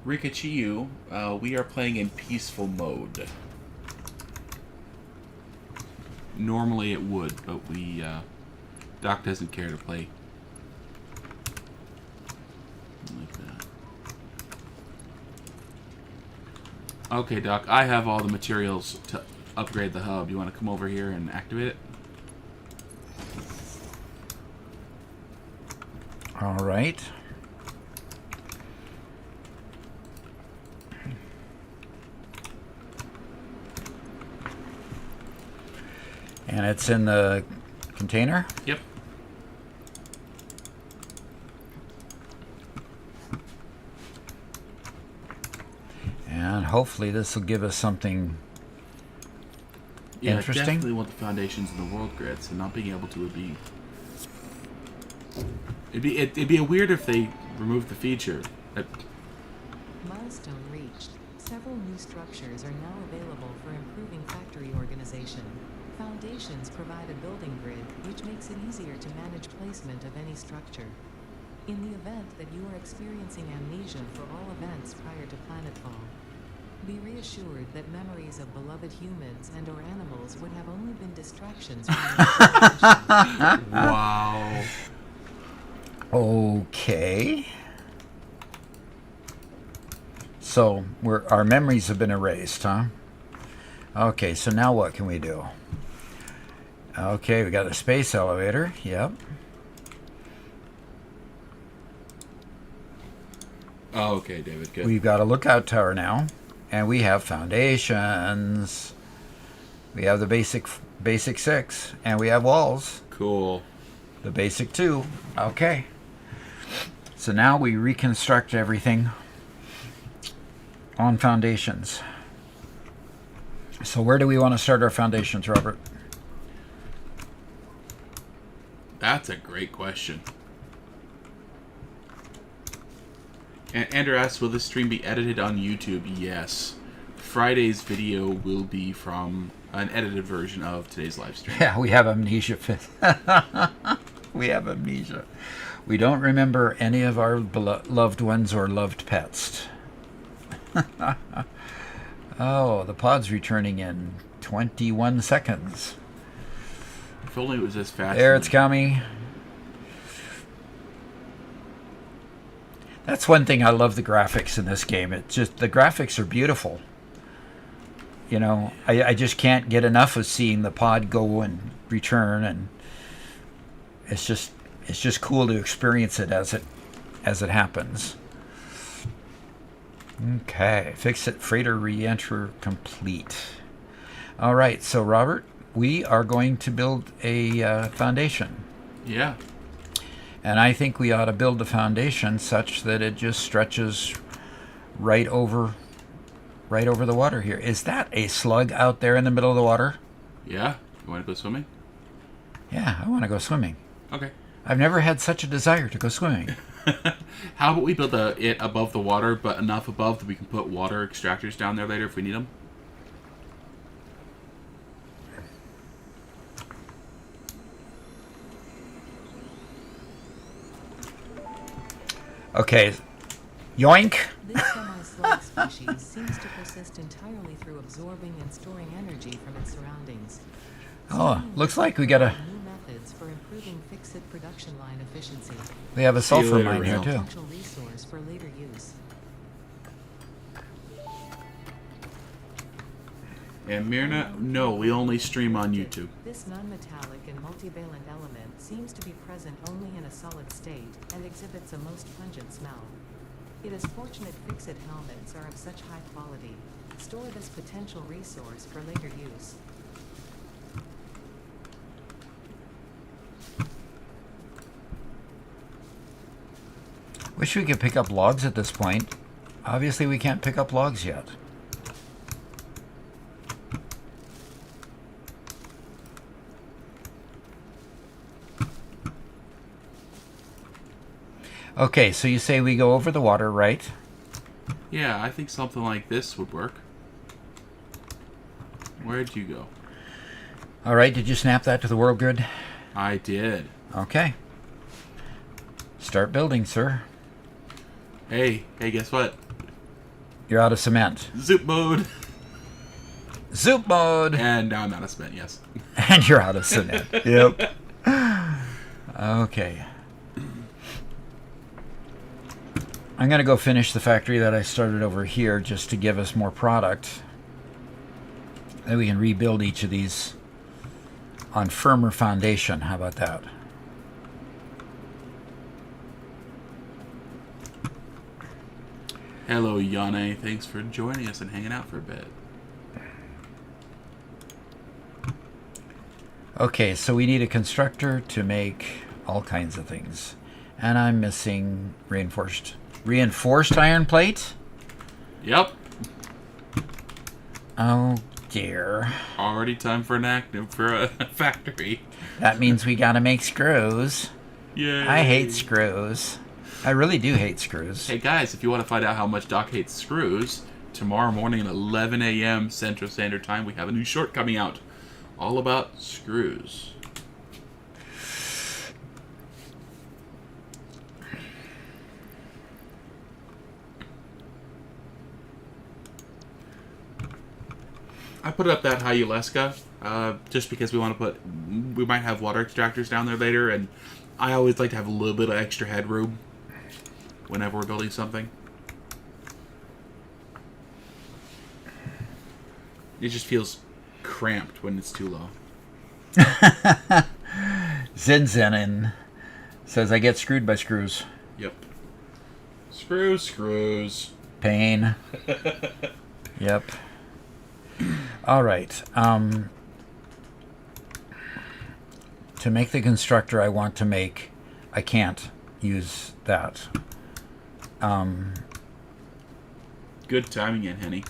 Rikachiyu, we are playing in peaceful mode. Normally it would, but Doc doesn't care to play like that. Okay, Doc, I have all the materials to upgrade the hub. You want to come over here and activate it? All right. And it's in the container? Yep. And hopefully this will give us something interesting. I definitely want the foundations in the world grid, so not being able to would be... It'd be weird if they removed the feature. Milestone reached. Several new structures are now available for improving factory organization. Foundations provide a building grid, which makes it easier to manage placement of any structure. In the event that you are experiencing amnesia for all events prior to planetfall, be reassured that memories of beloved humans and/or animals would have only been distractions from your Wow. Okay. So our memories have been erased, huh? Okay, so now what can we do? Okay, we got a space elevator. Yep. Oh, okay, David, good. We've got a lookout tower now, and we have foundations. We have the basic 6, and we have walls. Cool. The basic 2. Okay. So now we reconstruct everything on foundations. So where do we want to start our foundations, Robert? That's a great question. And Andrew asks, will this stream be edited on YouTube? Yes. Friday's video will be from an edited version of today's live stream. Yeah, we have amnesia. We have amnesia. We don't remember any of our loved ones or loved pets. Oh, the pod's returning in 21 seconds. If only it was as fast. There, it's coming. That's one thing I love the graphics in this game. It's just the graphics are beautiful. You know, I just can't get enough of seeing the pod go and return, and it's just cool to experience it as it happens. Okay, fix it. Freighter re-enter complete. All right, so Robert, we are going to build a foundation. Yeah. And I think we ought to build the foundation such that it just stretches right over the water here. Is that a slug out there in the middle of the water? Yeah. You want to go swimming? Yeah, I want to go swimming. Okay. I've never had such a desire to go swimming. How about we build it above the water, but enough above that we can put water extractors down there later if we need them? Okay. Yoink! This semi-slug species seems to persist entirely through absorbing and storing energy from its surroundings. Oh, looks like we got New methods for improving fix-it production line efficiency. we have a See you sulfur later, mine here Rail. too. Potential resource for later use. And Myrna, no, we only stream on YouTube. This non-metallic and multivalent element seems to be present only in a solid state and exhibits a most pungent smell. It is fortunate fix-it helmets are of such high quality. Store this potential resource for later use. Wish we could pick up logs at this point. Obviously we can't pick up logs yet. Okay, so you say we go over the water, right? Yeah, I think something like this would work. Where'd you go? All right, did you snap that to the world grid? I did. Okay. Start building, sir. Hey, guess what? You're out of cement. Zoop mode. Zoop mode! And now I'm out of cement, yes. And you're out of cement. Yep. Okay. I'm going to go finish the factory that I started over here just to give us more product. Then we can rebuild each of these on firmer foundation. How about that? Hello, Yane. Thanks for joining us and hanging out for a bit. Okay, so we need a constructor to make all kinds of things. And I'm missing reinforced iron plate? Yep. Oh dear. Already time for a factory. That means we gotta make screws. Yay. I hate screws. I really do hate screws. Hey guys, if you want to find out how much Doc hates screws, tomorrow morning at 11 a.m. Central Standard Time, we have a new short coming out all about screws. I put up that Hyuleska just because we might have water extractors down there later, and I always like to have a little bit of extra headroom whenever we're building something. It just feels cramped when it's too low. Zinzenin says I get screwed by screws. Yep. Screws. Pain. Yep. All right. To make the constructor I want to make, I can't use that. Good timing, Aunt Henny.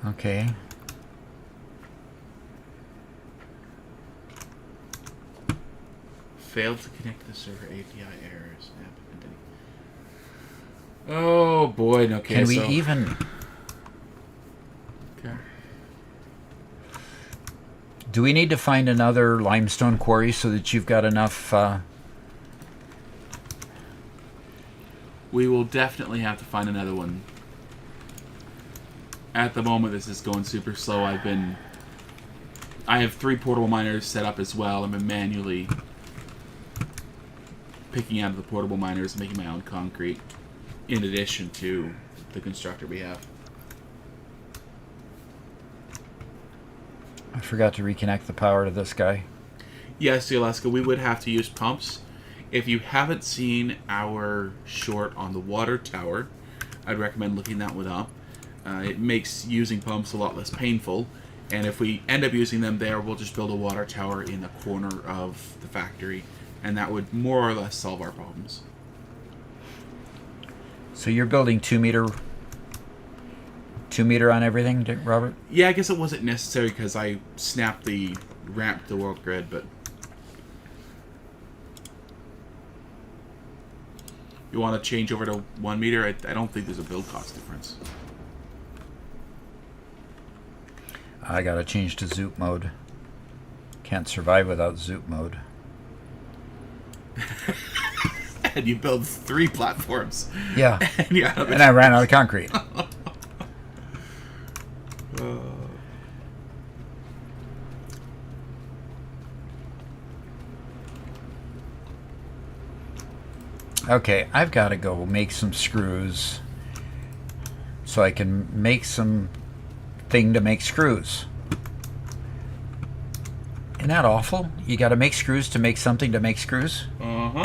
Okay. Failed to connect the server API errors. Oh boy, okay. Can we even... Okay. Do we need to find another limestone quarry so that you've got enough... We will definitely have to find another one. At the moment, this is going super slow. I have 3 portable miners set up as well. I'm manually picking out of the portable miners and making my own concrete, in addition to the constructor we have. I forgot to reconnect the power to this guy. Yes, Alaska, we would have to use pumps. If you haven't seen our short on the water tower, I'd recommend looking that one up. It makes using pumps a lot less painful, and if we end up using them there, we'll just build a water tower in the corner of the factory, and that would more or less solve our problems. So you're building 2 meter on everything, Robert? Yeah, I guess it wasn't necessary because I snapped the ramp to the world grid, but... You want to change over to 1 meter? I don't think there's a build cost difference. I gotta change to zoop mode. Can't survive without zoop mode. And you build 3 platforms. Yeah. And, and I ran out of concrete. Okay, I've got to go make some screws so I can make some thing to make screws. Isn't that awful? You got to make screws to make something to make screws? Uh-huh.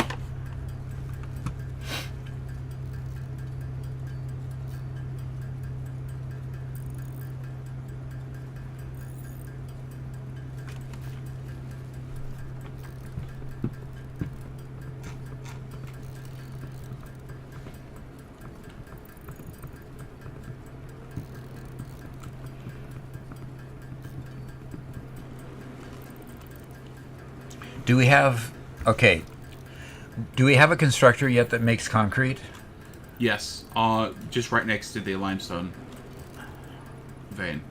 Do we have... Okay. Do we have a constructor yet that makes concrete? Yes. Just right next to the limestone vein.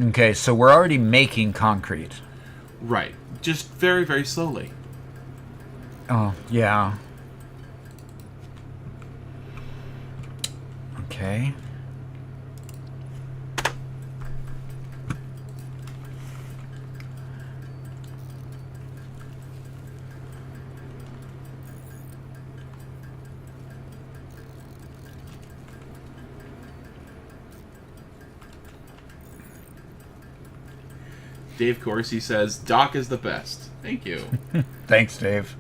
Okay, so we're already making concrete. Right. Just very, very slowly. Oh, yeah. Okay. Dave Corsi says, Doc is the best. Thank you. Thanks, Dave.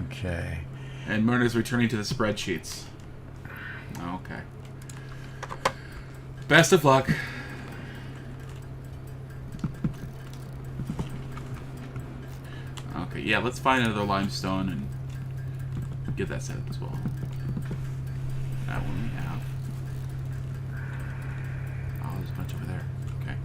Okay. And Myrna's returning to the spreadsheets. Okay. Best of luck. Okay, yeah, let's find another limestone and get that set up as well. That one we have. Oh, there's a bunch over there. Okay.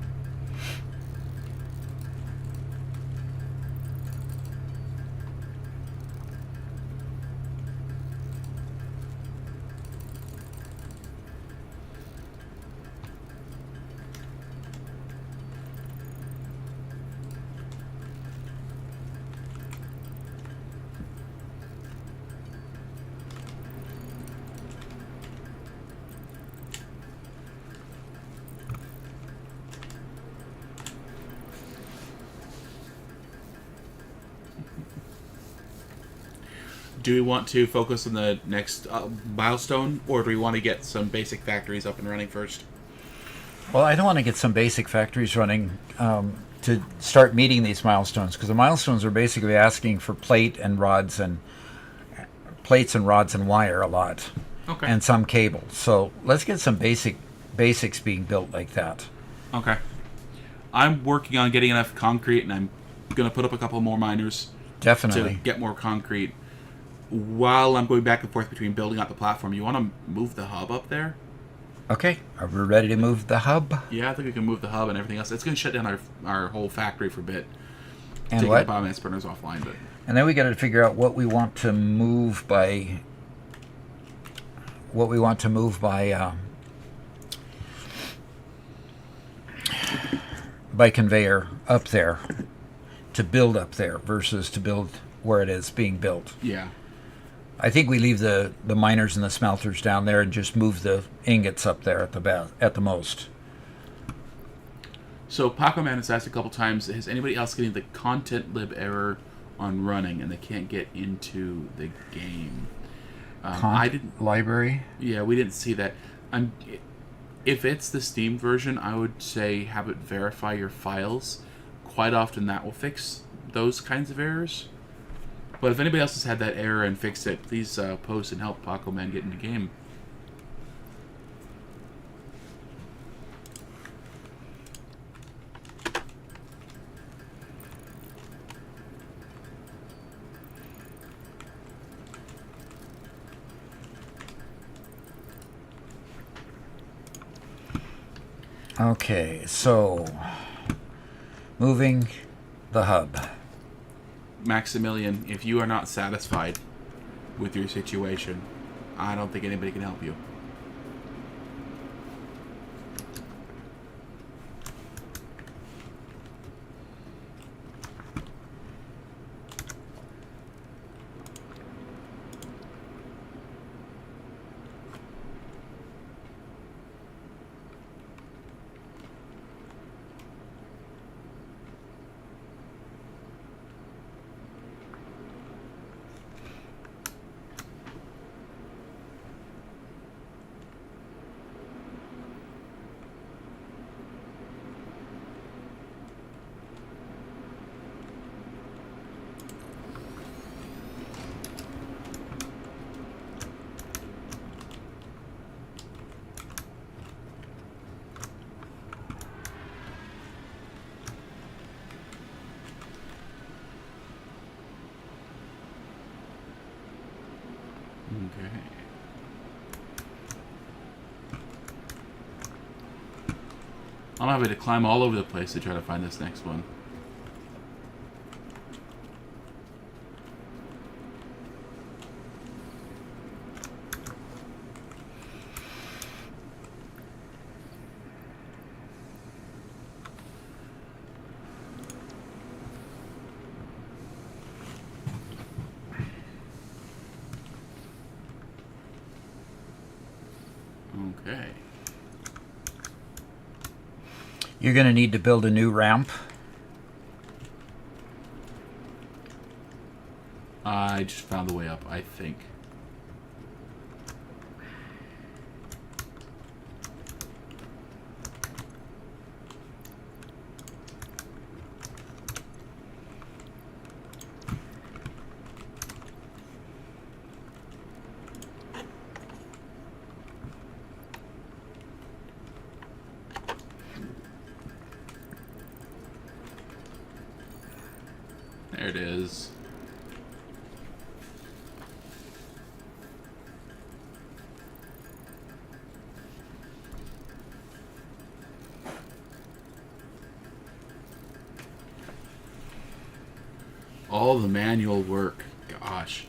Do we want to focus on the next milestone, or do we want to get some basic factories up and running first? Well, I don't want to get some basic factories running to start meeting these milestones, because the milestones are basically asking for plates and rods and wire a lot, Okay. and some cable. So let's get some basics being built like that. Okay. I'm working on getting enough concrete, and I'm going to put up a couple more miners to Definitely. get more concrete. While I'm going back and forth between building out the platform, you want to move the hub up there? Okay, are we ready to move the hub? Yeah, I think we can move the hub and everything else. It's going to shut down our whole factory for a bit. And Taking what? the biomass burners offline, but And then we got to figure out what we want to move by. By conveyor up there, to build up there versus to build where it is being built. yeah. I think we leave the miners and the smelters down there and just move the ingots up there at the most. So Paco Man has asked a couple times, is anybody else getting the content lib error on running and they can't get into the game? I didn't. Library. Yeah, we didn't see that. If it's the Steam version, I would say have it verify your files. Quite often that will fix those kinds of errors. But if anybody else has had that error and fixed it, please post and help Paco Man get in the game. Okay, so moving the hub. Maximilian, if you are not satisfied with your situation, I don't think anybody can help you. Okay. I'm having to climb all over the place to try to find this next one. Okay. You're going to need to build a new ramp. I just found the way up, I think. There it is. All the manual work. Gosh.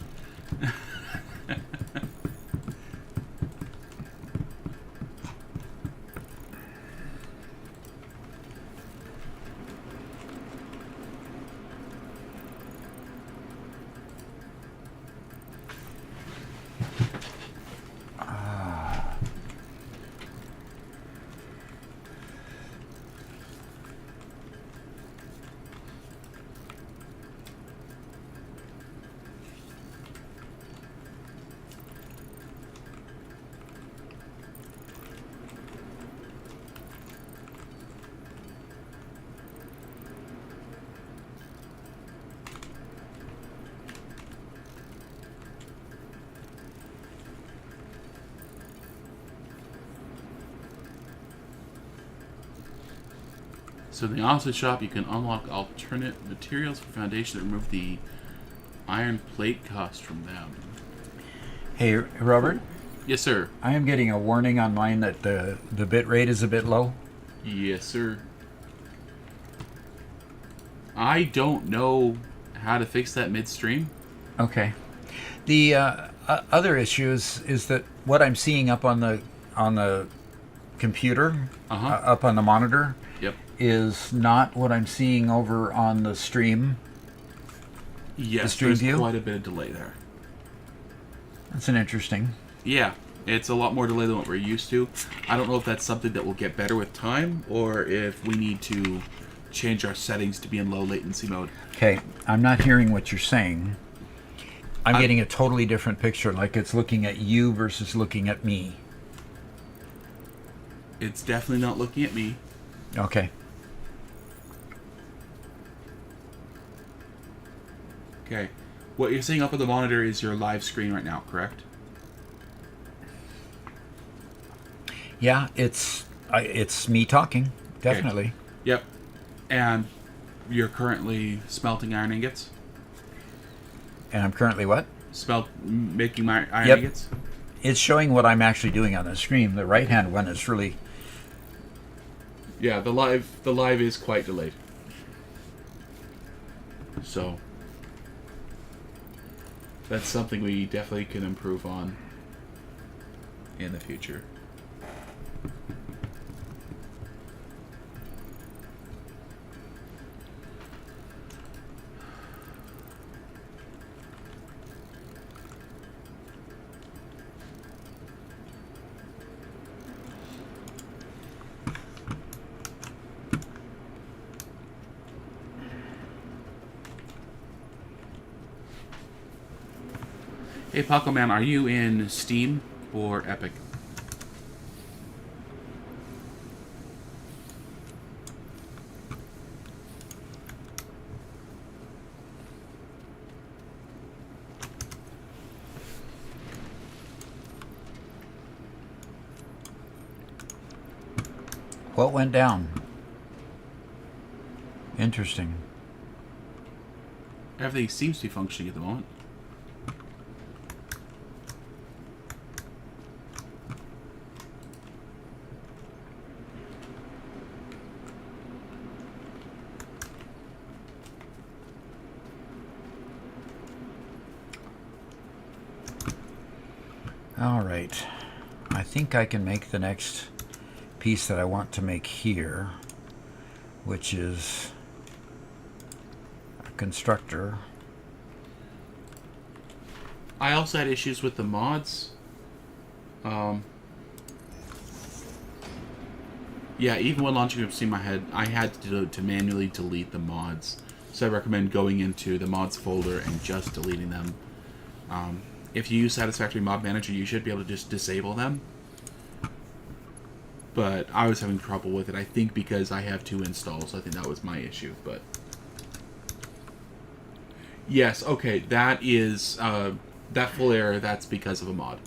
So in the offset shop, you can unlock alternate materials for foundation that remove the iron plate cost from them. Hey, Robert, Yes, sir. I am getting a warning on mine that the bit rate is a bit low. Yes, sir. I don't know how to fix that midstream. Okay. The other issue is that what I'm seeing up on the computer, up on the monitor, Yep. is not what I'm seeing over on the stream. Yes, stream there's view? quite a bit of delay there. That's an interesting. Yeah, it's a lot more delay than what we're used to. I don't know if that's something that will get better with time, or if we need to change our settings to be in low latency mode. Okay, I'm not hearing what you're saying. I'm getting a totally different picture, like it's looking at you versus looking at me. It's definitely not looking at me. Okay. Okay. What you're seeing up on the monitor is your live screen right now, correct? Yeah, it's me talking, definitely. Okay. Yep. And you're currently smelting iron ingots? And I'm currently what? Making my iron Yep. ingots? It's showing what I'm actually doing on the screen. The right-hand one is really... Yeah, the live is quite delayed. So that's something we definitely can improve on in the future. Hey, Paco Man, are you in Steam or Epic? What went down? Interesting. Everything seems to be functioning at the moment. All right. I think I can make the next piece that I want to make here, which is a constructor. I also had issues with the mods. Yeah, even when launching up Steam, I had to manually delete the mods. So I recommend going into the mods folder and just deleting them. If you use Satisfactory Mod Manager, you should be able to just disable them. But I was having trouble with it, I think because I have 2 installs. I think that was my issue, but... Yes, okay, that is... that full error, that's because of a mod.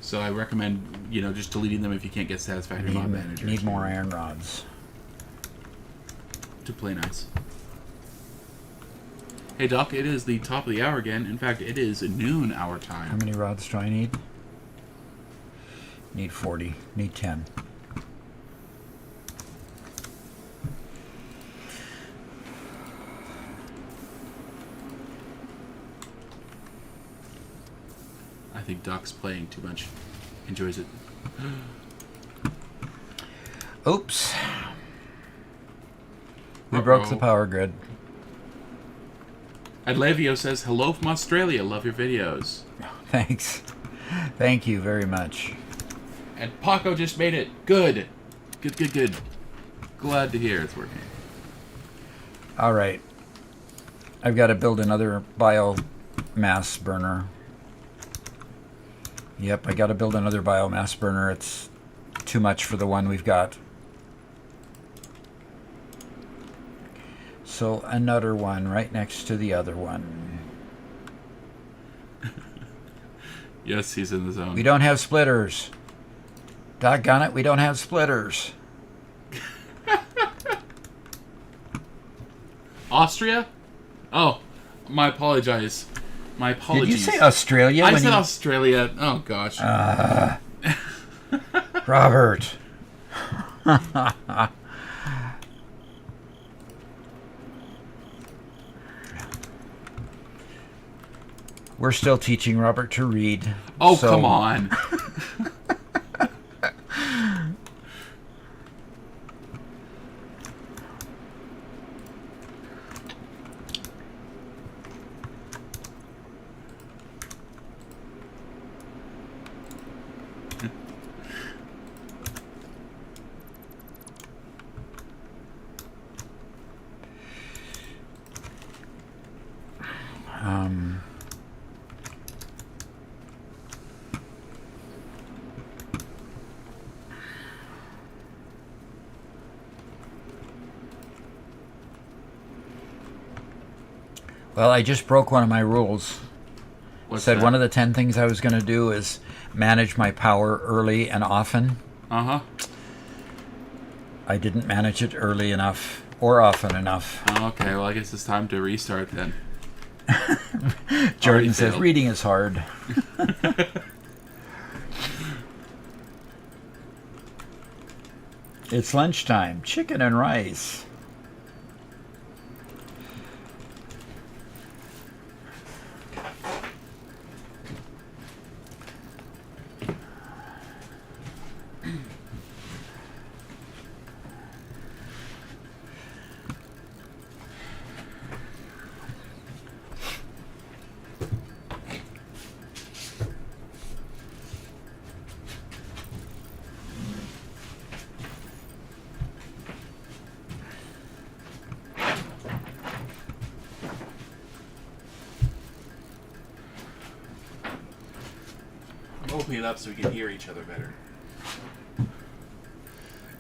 So I recommend, just deleting them if you can't get Satisfactory Mod Manager. Need more iron rods. To play nice. Hey Doc, it is the top of the hour again. In fact, it is noon our time. How many rods do I need? Need 40. Need 10. I think Doc's playing too much. Enjoys it. Oops. We broke the power grid. Adlevio says, hello from Australia. Love your videos. Thanks. Thank you very much. And Paco just made it. Good. Good. Glad to hear it's working. All right. I've got to build another biomass burner. Yep, I got to build another biomass burner. It's too much for the one we've got. So another one right next to the other one. Yes, he's in the zone. We don't have splitters. Doggone it, we don't have splitters. Austria? Oh, my apologies. My apologies. Did you say Australia? I said Australia. Oh, gosh. Robert. We're still teaching Robert to read. Oh, so. Come on. Well, I just broke one of my rules. What's Said that? one of the 10 things I was going to do is manage my power early and often. Uh-huh. I didn't manage it early enough or often enough. Okay, well, I guess it's time to restart then. Jordan says, reading is hard. It's lunchtime. Chicken and rice. Open it up so we can hear each other better.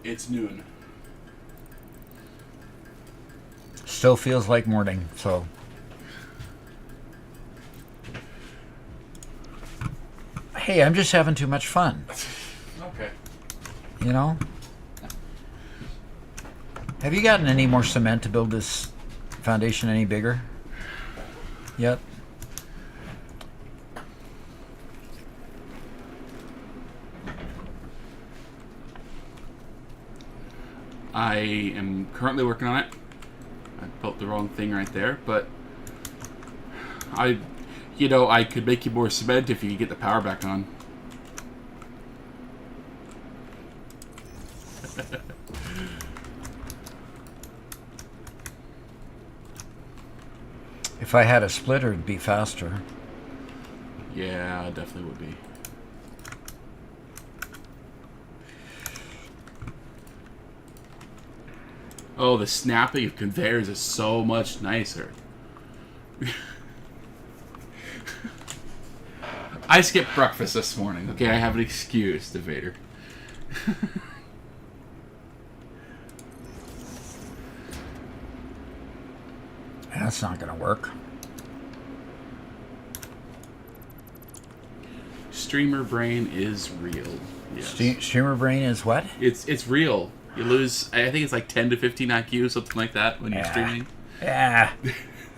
It's noon. Still feels like morning, so. Hey, I'm just having too much fun. Okay. You know? Have you gotten any more cement to build this foundation any bigger yet? I am currently working on it. I built the wrong thing right there, but I could make you more cement if you could get the power back on. If I had a splitter, it'd be faster. Yeah, it definitely would be. Oh, the snapping of conveyors is so much nicer. I skipped breakfast this morning. Okay, I have an excuse, Debater. That's not going to work. Streamer brain is real. Yes. Streamer brain is what? It's real. You lose, I think it's like 10 to 15 IQ, something like that, when you're streaming. Yeah.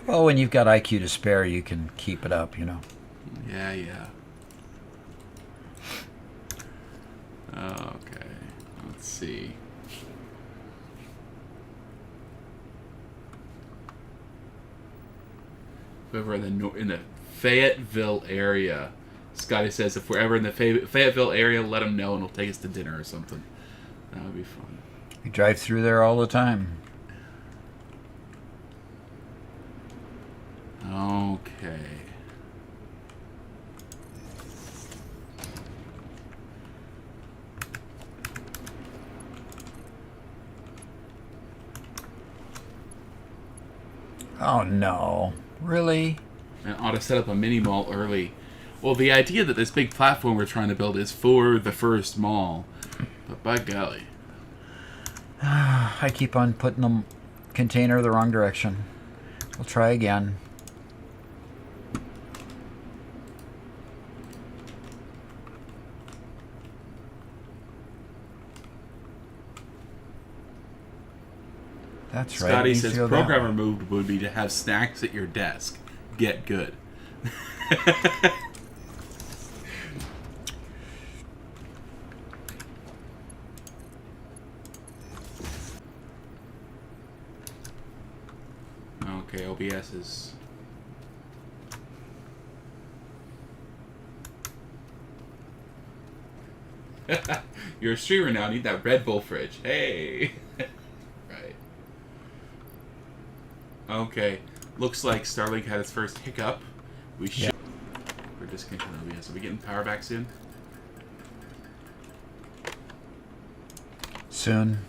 Well, when you've got IQ to spare, you can keep it up, you know. Yeah. Okay, let's see. If we're in the Fayetteville area, Scotty says if we're ever in the Fayetteville area, let him know and he'll take us to dinner or something. That would be fun. We drive through there all the time. Okay. Oh no. Really? And ought to set up a mini mall early. Well, the idea that this big platform we're trying to build is for the first mall. But by golly. I keep on putting the container the wrong direction. We'll try again. That's right. Scotty Needs to says go programmer down. move would be to have snacks at your desk. Get good. Okay, OBS is... You're a streamer now, need that Red Bull fridge. Hey! Right. Okay. Looks like Starlink had its first hiccup. We should... We're disconnecting OBS. Are we getting power back soon? Soon.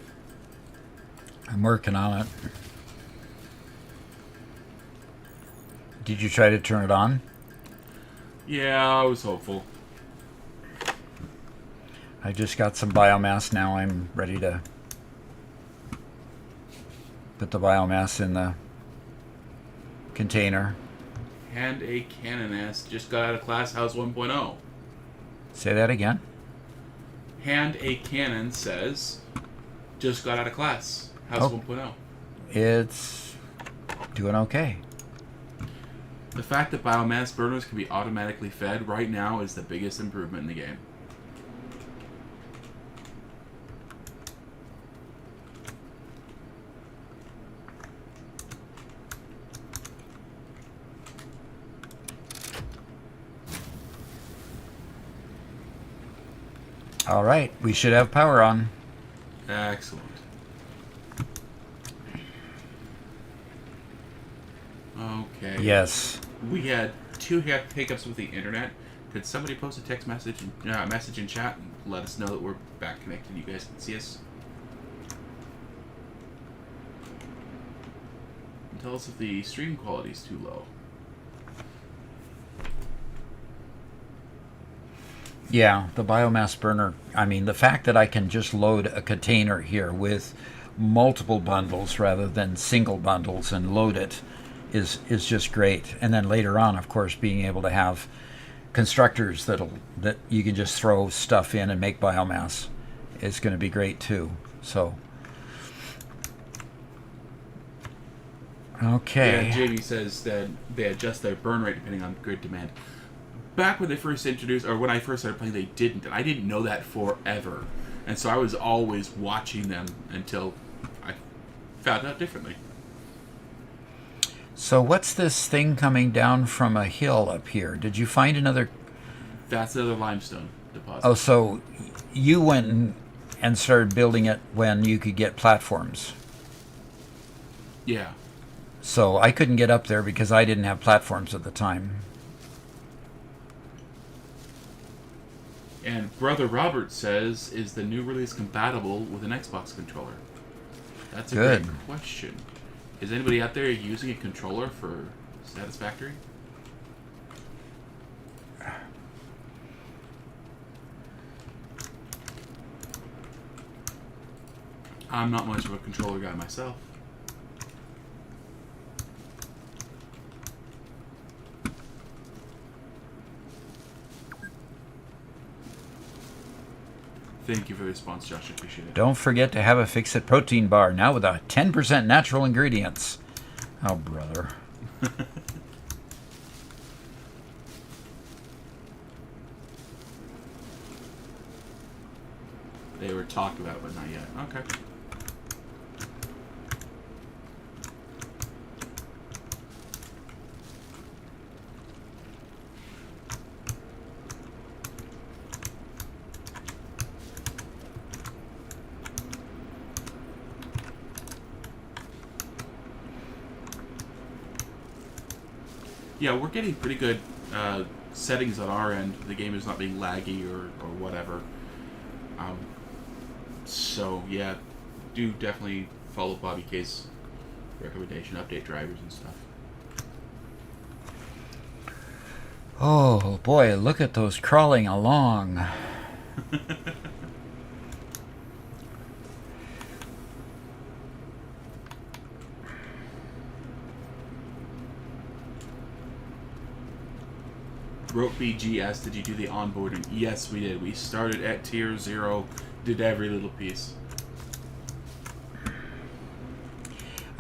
I'm working on it. Did you try to turn it on? Yeah, I was hopeful. I just got some biomass now. I'm ready to put the biomass in the container. And a cannon ass just got out of class. How's 1.0? Say that again. Hand a cannon says, just got out of class. How's 1.0? It's doing okay. The fact that biomass burners can be automatically fed right now is the biggest improvement in the game. All right, we should have power on. Excellent. Okay. Yes. We had 2 hiccups with the internet. Could somebody post a text message in chat and let us know that we're back connected? You guys can see us. And tell us if the stream quality is too low. Yeah, the biomass burner. I mean, the fact that I can just load a container here with multiple bundles rather than single bundles and load it is just great. And then later on, of course, being able to have constructors that you can just throw stuff in and make biomass is going to be great too. So, okay. Yeah, JV says that they adjust their burn rate depending on grid demand. Back when they first introduced, or when I first started playing, they didn't. And I didn't know that forever. And so I was always watching them until I found out differently. So what's this thing coming down from a hill up here? Did you find another? That's another limestone deposit. Oh, so you went and started building it when you could get platforms. Yeah. So I couldn't get up there because I didn't have platforms at the time. And Brother Robert says, is the new release compatible with an Xbox controller? That's a Good. great question. Is anybody out there using a controller for Satisfactory? I'm not much of a controller guy myself. Thank you for the response, Josh. I appreciate it. Don't forget to have a Fix-It protein bar, now with a 10% natural ingredients. Oh, brother. They were talked about, but not yet. Okay. Yeah, we're getting pretty good settings on our end. The game is not being laggy or whatever. So, yeah, do definitely follow Bobby K's recommendation, update drivers and stuff. Oh, boy, look at those crawling along. Rope BGS, did you do the onboarding? Yes, we did. We started at tier 0, did every little piece.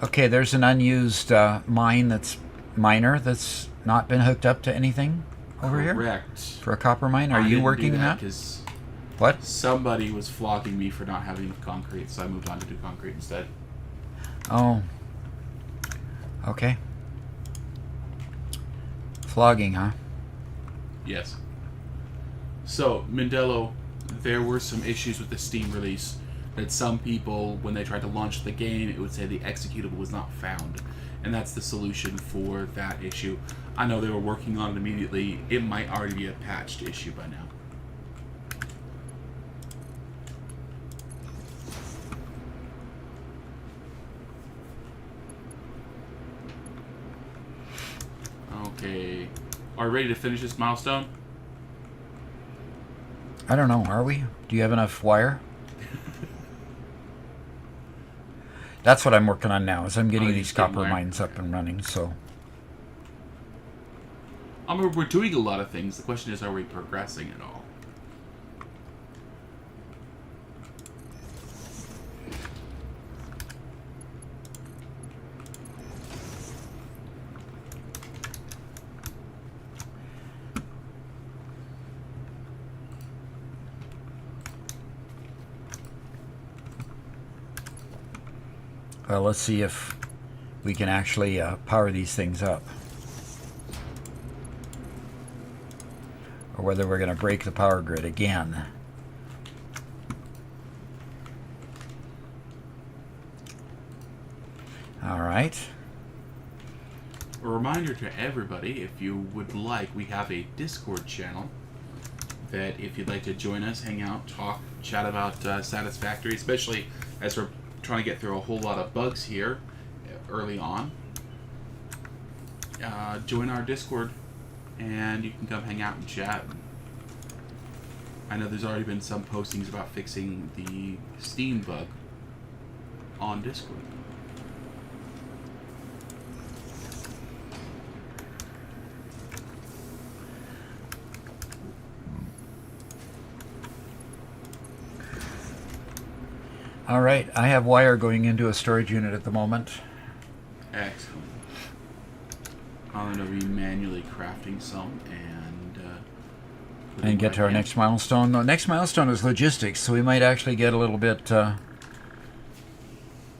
Okay, there's an unused miner that's not been hooked up to anything over here? Correct. For a copper mine? Are you working that? Because What? somebody was flogging me for not having enough concrete, so I moved on to do concrete instead. Oh. Okay. Flogging, huh? Yes. So, Mindelo, there were some issues with the Steam release that some people, when they tried to launch the game, it would say the executable was not found. And that's the solution for that issue. I know they were working on it immediately. It might already be a patched issue by now. Okay. Are we ready to finish this milestone? I don't know, are we? Do you have enough wire? That's what I'm working on now, is I'm getting these copper mines up and running, so... I mean, we're doing a lot of things. The question is, are we progressing at all? Well, let's see if we can actually power these things up. Or whether we're going to break the power grid again. All right. A reminder to everybody, if you would like, we have a Discord channel that if you'd like to join us, hang out, talk, chat about Satisfactory, especially as we're trying to get through a whole lot of bugs here early on. Join our Discord and you can come hang out and chat. I know there's already been some postings about fixing the Steam bug on Discord. All right, I have wire going into a storage unit at the moment. Excellent. I'm going to be manually crafting some And get to our next milestone. The next milestone is logistics, so we might actually get a little bit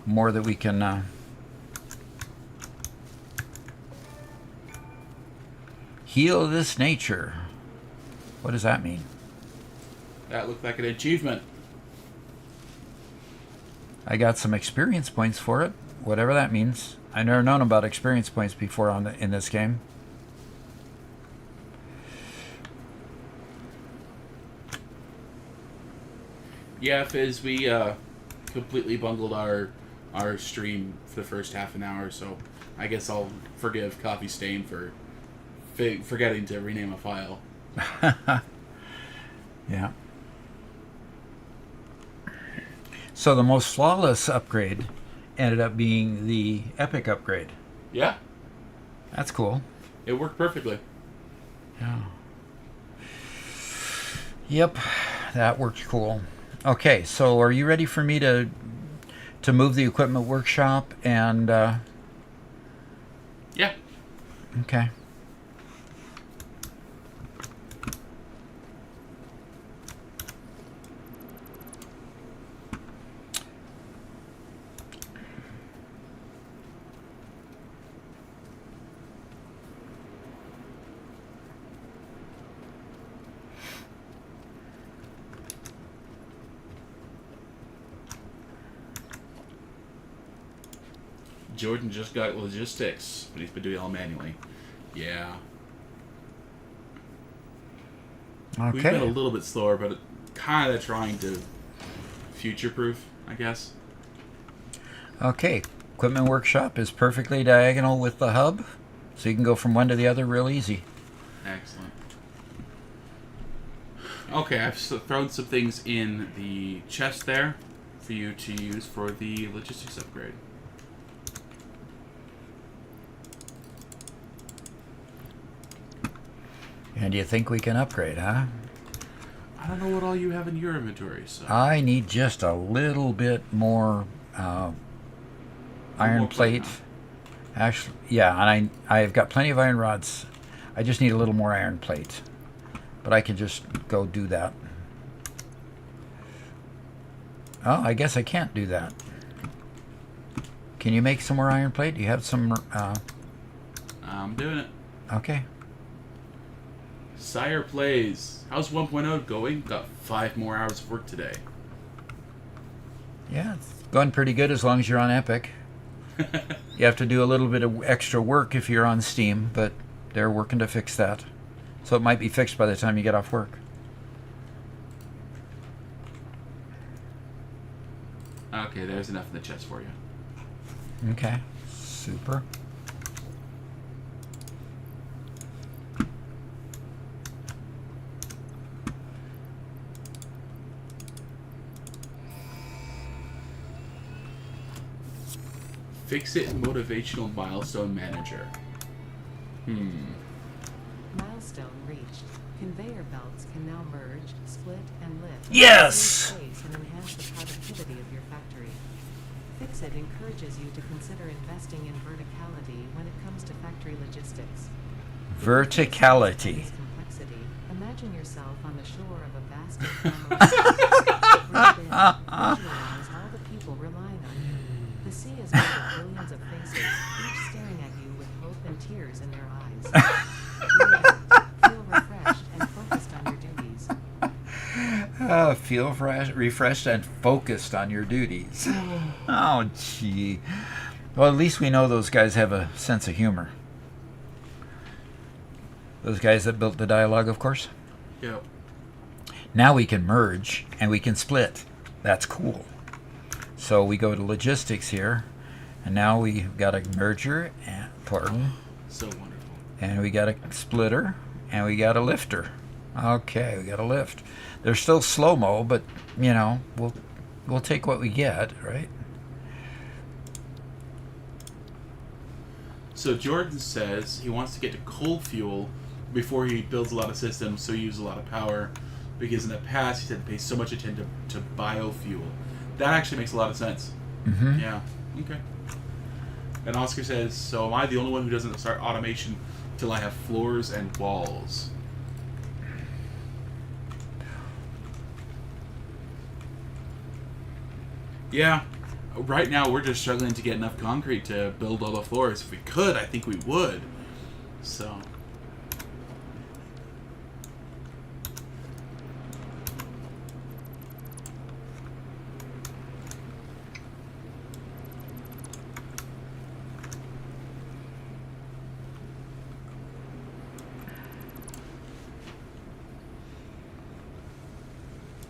more that we can heal this nature. What does that mean? That looked like an achievement. I got some experience points for it, whatever that means. I never known about experience points before in this game. Yeah, Fizz, we completely bungled our stream for the first half an hour, so I guess I'll forgive Coffee Stain for forgetting to rename a file. Yeah. So the most flawless upgrade ended up being the epic upgrade. Yeah, That's cool. it worked perfectly. Yeah. Yep, that worked cool. Okay, so are you ready for me to move the equipment workshop and Yeah. okay. Jordan just got logistics, but he's been doing it all manually. Yeah. We've been a Okay. little bit slower, but kind of trying to future-proof, I guess. Okay. Equipment workshop is perfectly diagonal with the hub, so you can go from one to the other real easy. Excellent. Okay, I've thrown some things in the chest there for you to use for the logistics upgrade. And do you think we can upgrade, huh? I don't know what all you have in your inventory, so... I need just a little bit more iron more plate plate. Actually, yeah, and I've got plenty of iron rods. I just need a little more iron plate. But I can just go do that. Oh, I guess I can't do that. Can you make some more iron plate? Do you have some... I'm doing it. okay. Sire Plays. How's 1.0 going? Got 5 more hours of work today. Yeah, it's going pretty good as long as you're on Epic. You have to do a little bit of extra work if you're on Steam, but they're working to fix that. So it might be fixed by the time you get off work. Okay, there's enough in the chest for you. Okay, super. Fix it motivational milestone manager. Milestone reached. Conveyor belts can now merge, split, and lift. Yes! Save space and enhance the productivity of your factory. Fix It encourages you to consider investing in verticality when it comes to factory logistics. Verticality. Complexity. Imagine yourself on the shore of a vast visualize all the people relying on you. The sea is made of billions of faces, each staring at you with hope and tears in their eyes. Feel refreshed and focused on your duties. Feel refreshed and focused on your duties. Oh, gee. Well, at least we know those guys have a sense of humor. Those guys that built the dialogue, of course. Yep. Now we can merge and we can split. That's cool. So we go to logistics here, and now we've got a merger, and So wonderful. and we got a splitter, and we got a lifter. Okay, we got a lift. They're still slow-mo, but you know, we'll take what we get, right? So Jordan says he wants to get to coal fuel before he builds a lot of systems, so he uses a lot of power, because in the past he said to pay so much attention to biofuel. That actually makes a lot of sense. Mm-hmm. Yeah. Okay. And Oscar says, so am I the only one who doesn't start automation till I have floors and walls? Yeah. Right now we're just struggling to get enough concrete to build all the floors. If we could, I think we would. So...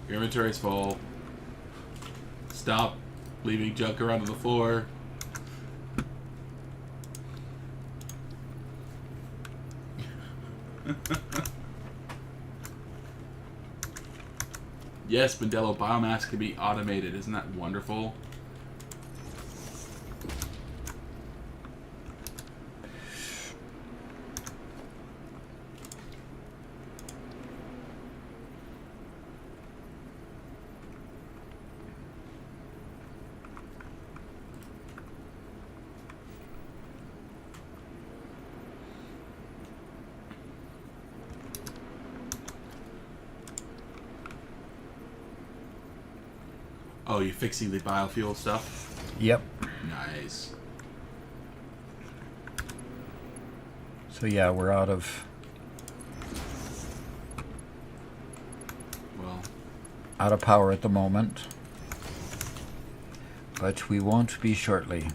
Your inventory is full. Stop leaving junk around on the floor. Yes, Modelo biomass can be automated. Isn't that wonderful? Oh, you're fixing the biofuel stuff? Yep. Nice. So yeah, we're out of power at the moment, but we won't be shortly.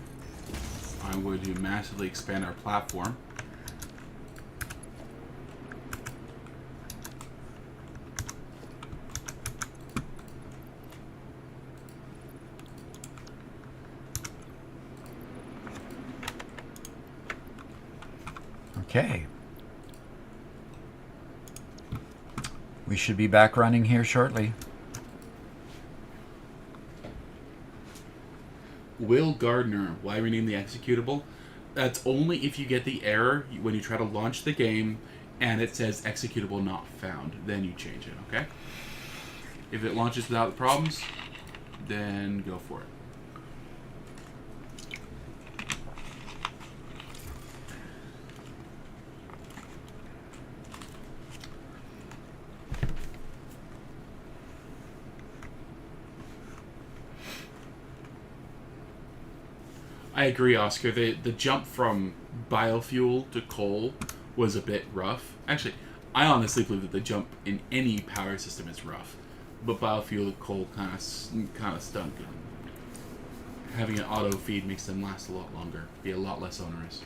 I'm going to massively expand our platform. Okay. We should be back running here shortly. Will Gardner, why rename the executable? That's only if you get the error when you try to launch the game and it says executable not found. Then you change it, okay? If it launches without problems, then go for it. I agree, Oscar. The jump from biofuel to coal was a bit rough. Actually, I honestly believe that the jump in any power system is rough, but biofuel to coal kind of stunk. Having an auto feed makes them last a lot longer, be a lot less onerous.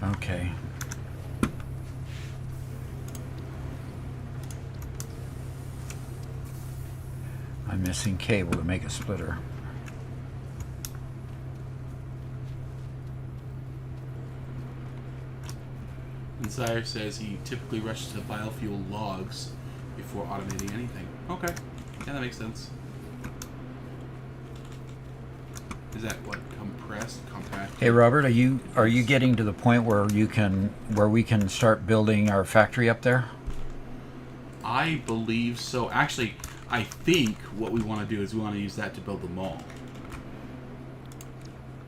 Okay. I'm missing cable to make a splitter. Insider says he typically rushes to biofuel logs before automating anything. Okay. Yeah, that makes sense. Is that what, compressed, compact? Hey Robert, are you getting to the point where we can start building our factory up there? I believe so. Actually, I think what we want to do is we want to use that to build the mall.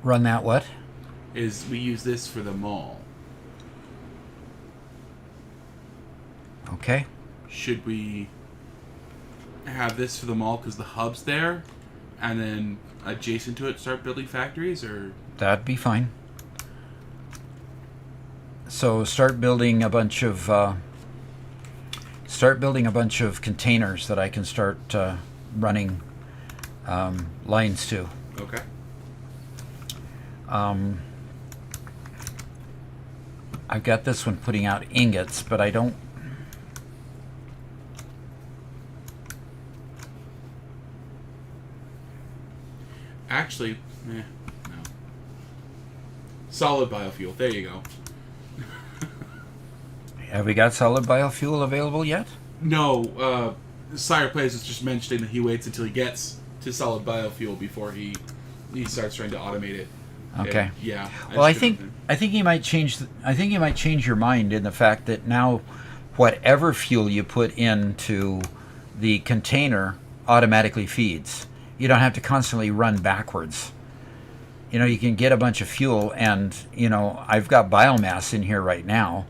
Run that what? Is we use this for the mall. Okay. Should we have this for the mall because the hub's there, and then adjacent to it start building factories, or? That'd be fine. So start building a bunch of containers that I can start running lines to. Okay. I've got this one putting out ingots, but I don't. Actually, no. Solid biofuel. There you go. Have we got solid biofuel available yet? No. Sire Plays was just mentioning that he waits until he gets to solid biofuel before he starts trying to automate it. Okay. Yeah. Well, I just think couldn't- I think you might change. I think you might change your mind in the fact that now, whatever fuel you put into the container automatically feeds. You don't have to constantly run backwards. You can get a bunch of fuel, and I've got biomass in here right now,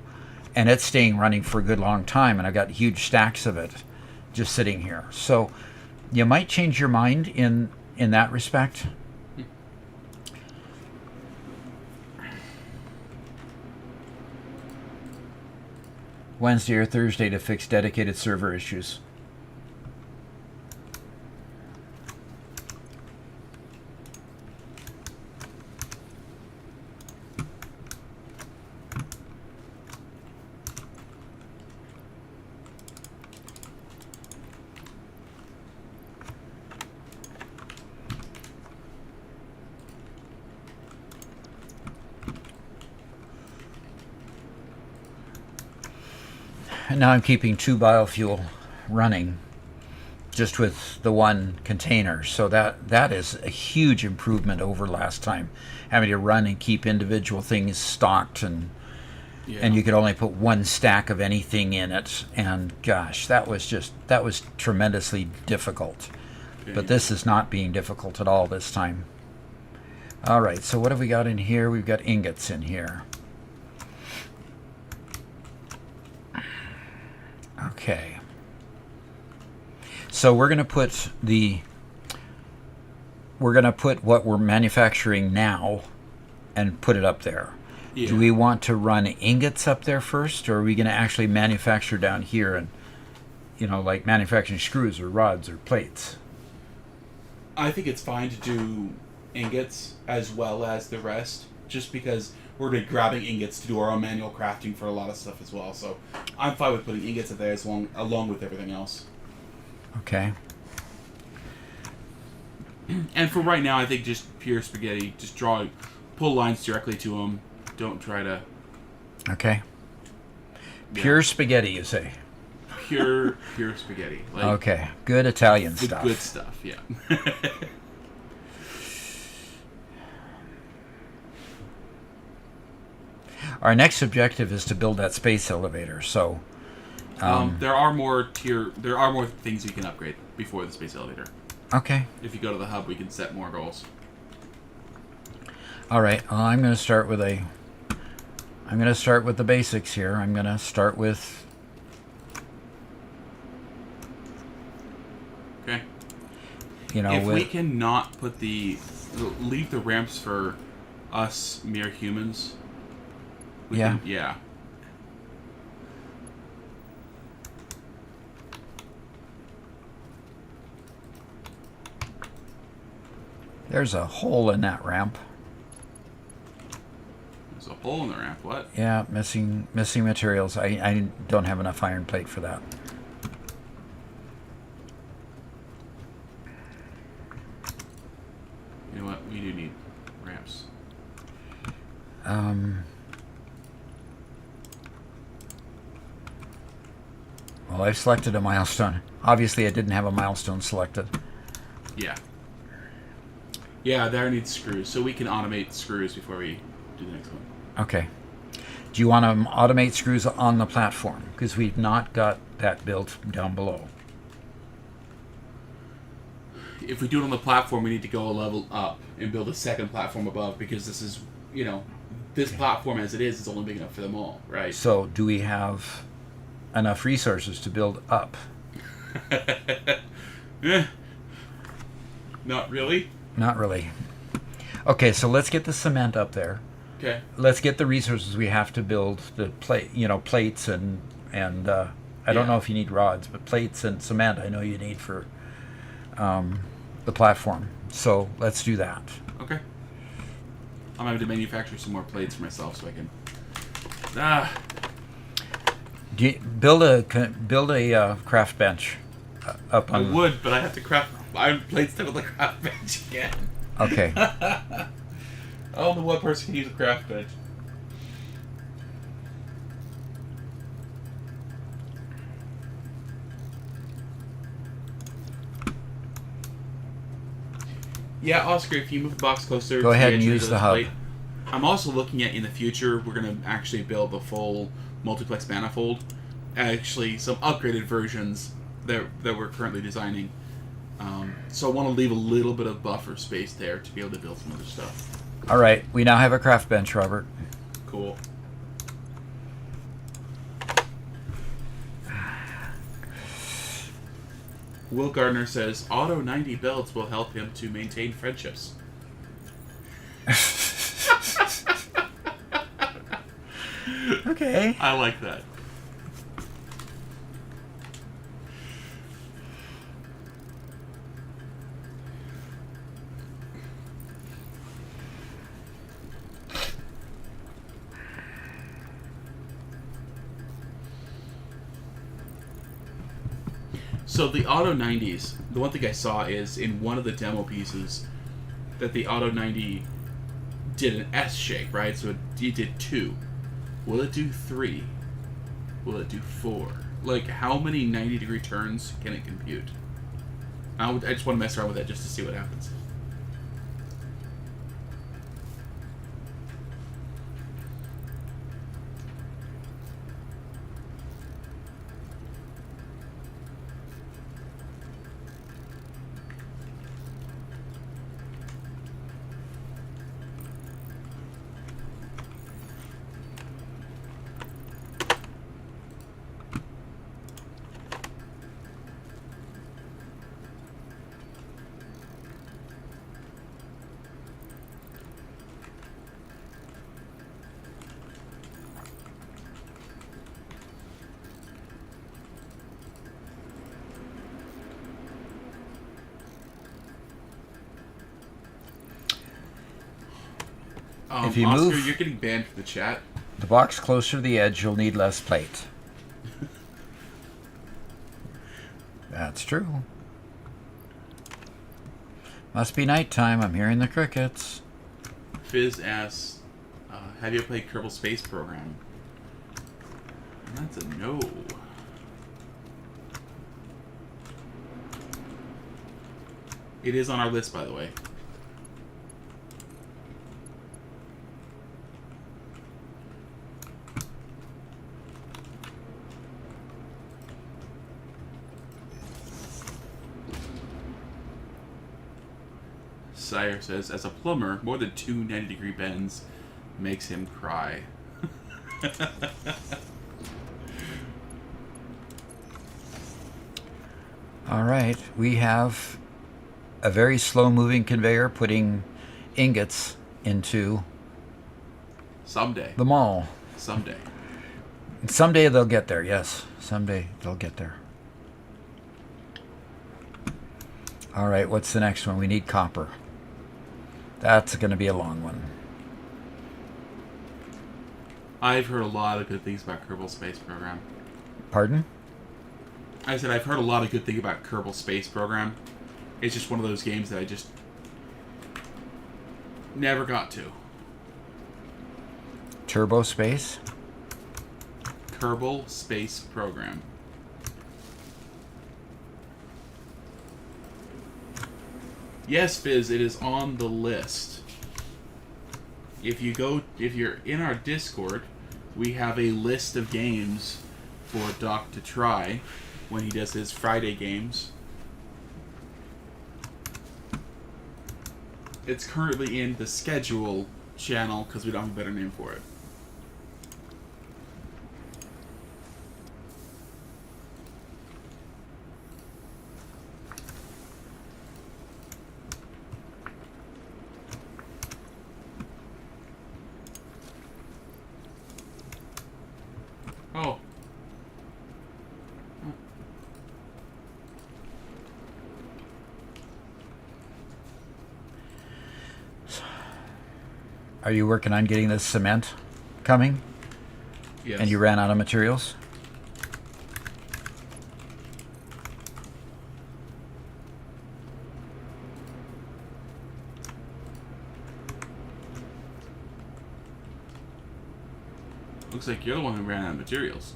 and it's staying running for a good long time, and I've got huge stacks of it just sitting here. So you might change your mind in that respect. Wednesday or Thursday to fix dedicated server issues. And now I'm keeping 2 biofuel running just with the one container. So that is a huge improvement over last time, having to run and keep individual things stocked, and you could only put 1 stack of anything in it. And gosh, that was tremendously difficult. Okay. But this is not being difficult at all this time. All right, so what have we got in here? We've got ingots in here. Okay. So we're going to put what we're manufacturing now and put it up there. Yeah. Do we want to run ingots up there first, or are we going to actually manufacture down here and like manufacturing screws or rods or plates? I think it's fine to do ingots as well as the rest, just because we're going to be grabbing ingots to do our own manual crafting for a lot of stuff as well. So I'm fine with putting ingots up there along with everything else. Okay. And for right now, I think just pure spaghetti. Just pull lines directly to them. Don't try to... Okay. Yeah. Pure spaghetti, you say? Pure spaghetti. Like Okay. Good Italian the stuff. good stuff, yeah. Our next objective is to build that space elevator. So, there are more things we can upgrade before the space elevator. okay. If you go to the hub, we can set more goals. All right. Well, I'm going to start with the basics here. I'm going to start with Okay. If with, we cannot leave the ramps for us mere humans. Yeah. there's a hole in that ramp. There's a hole in the ramp. What? Yeah, missing materials. I don't have enough iron plate for that. You know what? We do need ramps. Well, I've selected a milestone. Obviously, I didn't have a milestone selected. Yeah. Yeah, there needs screws, so we can automate screws before we do the next one. Okay. Do you want to automate screws on the platform? Because we've not got that built down below. If we do it on the platform, we need to go a level up and build a second platform above, because this is, this platform as it is only big enough for them all, right? So, do we have enough resources to build up? Not really. Not really. Okay, so let's get the cement up there. Okay. Let's get the resources we have to build the plates and I don't know if you need rods, but plates and cement I know you need for the platform. So let's do that. Okay. I'm having to manufacture some more plates for myself so I can. Build a craft bench up on. I would, but I have to craft iron plates to build the craft bench again. Okay. Only one person can use a craft bench. Yeah, Oscar, if you move the box closer, Go to ahead the and edge of use the display. hub. I'm also looking at in the future, we're going to actually build the full multiplex manifold. Actually, some upgraded versions that we're currently designing. So I want to leave a little bit of buffer space there to be able to build some other stuff. All right, we now have a craft bench, Robert. Cool. Will Gardner says auto 90 belts will help him to maintain friendships. Okay. I like that. So the Auto 90s, the one thing I saw is in one of the demo pieces that the Auto 90 did an S shake, right? So it did 2. Will it do 3? Will it do 4? Like, how many 90-degree turns can it compute? I just want to mess around with that just to see what happens. If you Oscar, move- you're getting banned from the chat. The box closer to the edge, you'll need less plate. That's true. Must be nighttime. I'm hearing the crickets. Fizz asks, have you ever played Kerbal Space Program? And that's a no. It is on our list, by the way. Sire says, as a plumber, more than 2 90-degree bends makes him cry. All right, we have a very slow-moving conveyor putting ingots into Someday. the mall. Someday. Someday they'll get there, yes. Someday they'll get there. All right, what's the next one? We need copper. That's going to be a long one. I've heard a lot of good things about Kerbal Space Program. Pardon? I said I've heard a lot of good things about Kerbal Space Program. It's just one of those games that I just never got to. Turbo Space? Kerbal Space Program. Yes, Fizz, it is on the list. If you're in our Discord, we have a list of games for Doc to try when he does his Friday games. It's currently in the schedule channel because we don't have a better name for it. Oh. Are you working on getting this cement coming? Yes. And you ran out of materials? Looks like you're the one who ran out of materials.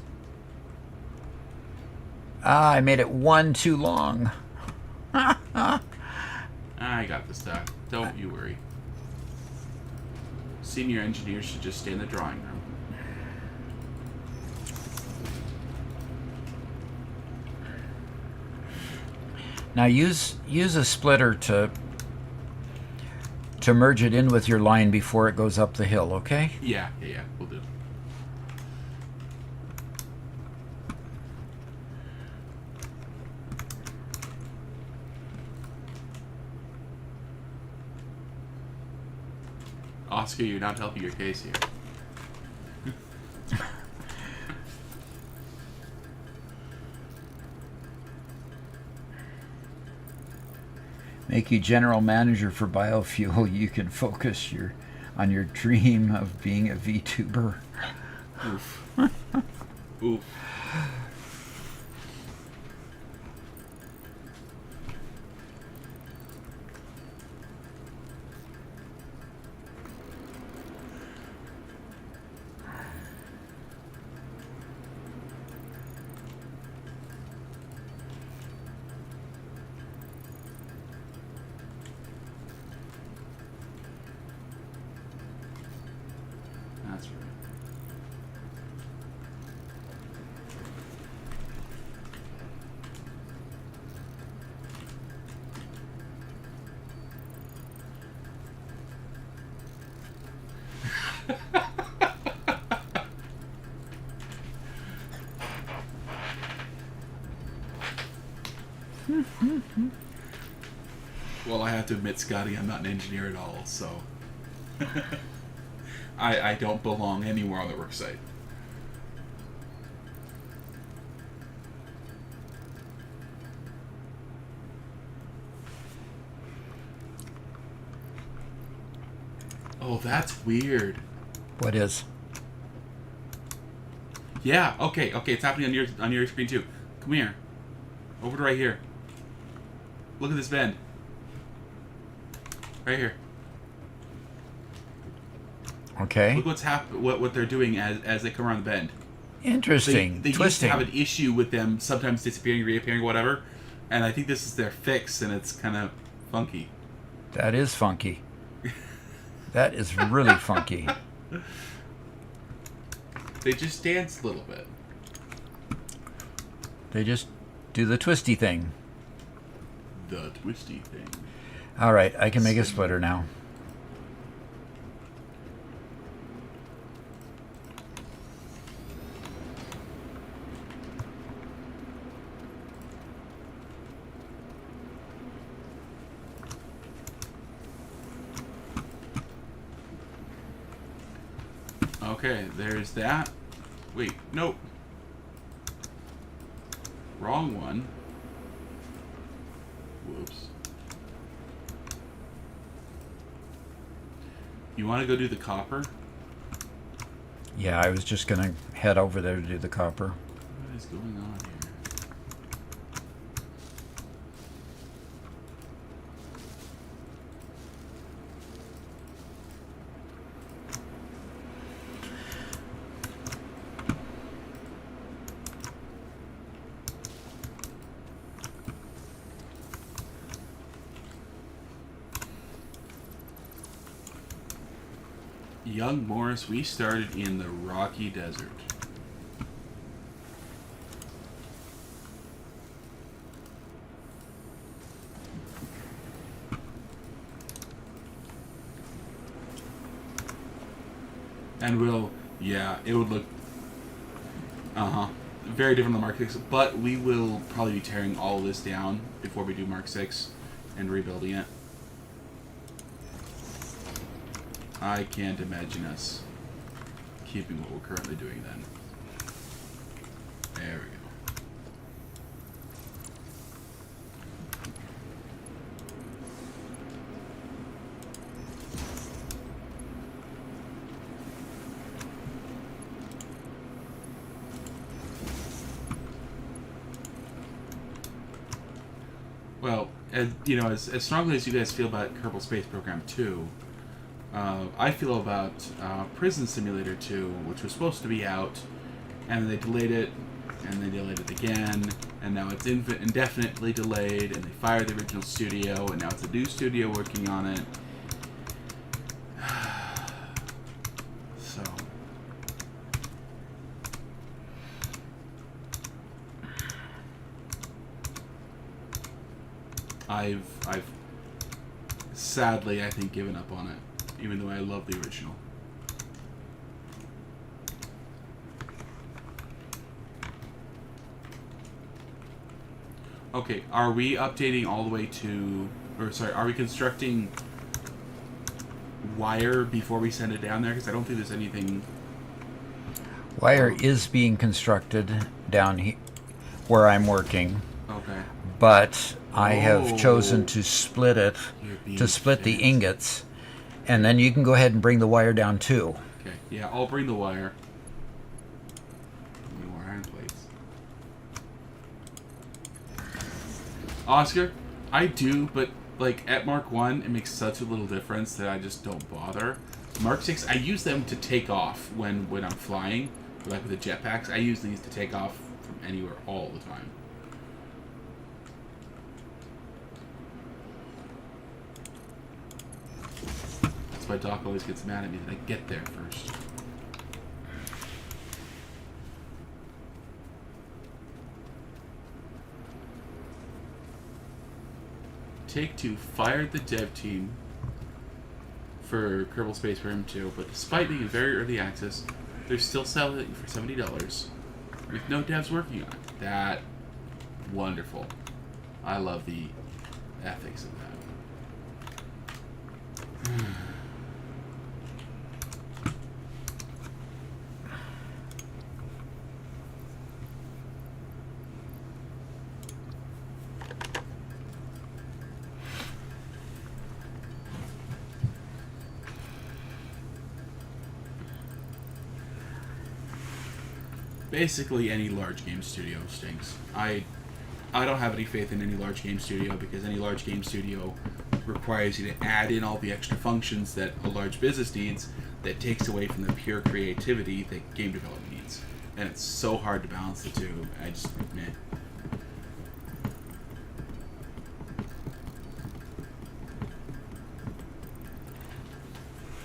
Ah, I made it one too long. I got this stuff. Don't you worry. Senior engineers should just stay in the drawing room. Now use a splitter to merge it in with your line before it goes up the hill, okay? Yeah, we'll do. Oscar, you're not helping your case here. Make you general manager for biofuel. You can focus on your dream of being a VTuber. Oof. Oof. That's right. Well, I have to admit, Scotty, I'm not an engineer at all, so I don't belong anywhere on the work site. Oh, that's weird. What is? Yeah, okay, it's happening on your screen too. Come here. Over to right here. Look at this bend. Right here. Okay. Look what they're doing as they come around the bend. Interesting. They used to Twisting. have an issue with them sometimes disappearing, reappearing, whatever, and I think this is their fix, and it's kind of funky. That is funky. That is really funky. They just dance a little bit. They just do the twisty thing. The twisty thing. All right, I can make a splitter now. Okay, there's that. Wait, nope. Wrong one. Whoops. You want to go do the copper? Yeah, I was just gonna head over there to do the copper. What is going on here? Young Morris, we started in the Rocky Desert. And it would look, very different than Mark 6, but we will probably be tearing all this down before we do Mark 6 and rebuilding it. I can't imagine us keeping what we're currently doing then. There we go. Well, as strongly as you guys feel about Kerbal Space Program 2, I feel about Prison Simulator 2, which was supposed to be out, and they delayed it, and they delayed it again, and now it's indefinitely delayed, and they fired the original studio, and now it's a new studio working on it. So I've sadly, I think, given up on it, even though I love the original. Okay, are we updating all the way to, or sorry, are we constructing wire before we send it down there? Because I don't think there's anything. Wire is being constructed down here where I'm working, Okay. but I have Oh. chosen to split it, You're being to split the fancy. ingots, and then you can go ahead and bring the wire down too. Okay, yeah, I'll bring the wire. More iron plates. Oscar, I do, but like at Mark 1, it makes such a little difference that I just don't bother. Mark 6, I use them to take off when I'm flying. Like with the jetpacks, I use these to take off from anywhere all the time. That's why Doc always gets mad at me that I get there first. Take-Two fired the dev team for Kerbal Space Program 2, but despite being in very early access, they're still selling it for $70 with no devs working on it. That wonderful. I love the ethics of that. Basically, any large game studio stinks. I don't have any faith in any large game studio because any large game studio requires you to add in all the extra functions that a large business needs that takes away from the pure creativity that game development needs. And it's so hard to balance the two. I just, meh.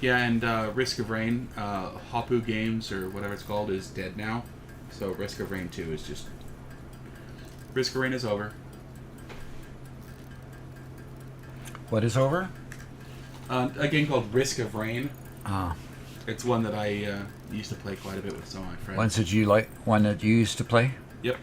Yeah, and Risk of Rain, Hapu Games, or whatever it's called, is dead now. So Risk of Rain 2 is just... Risk of Rain is over. What is over? A game called Risk of Rain. Ah, It's one that I used to play quite a bit with some of my friends. one that you used to play? Yep.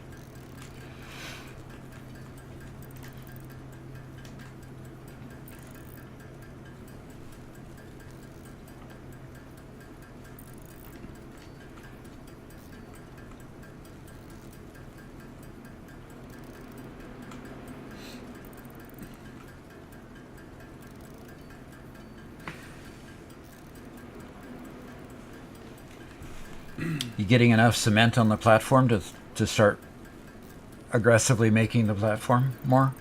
You getting enough cement on the platform to start aggressively making the platform more?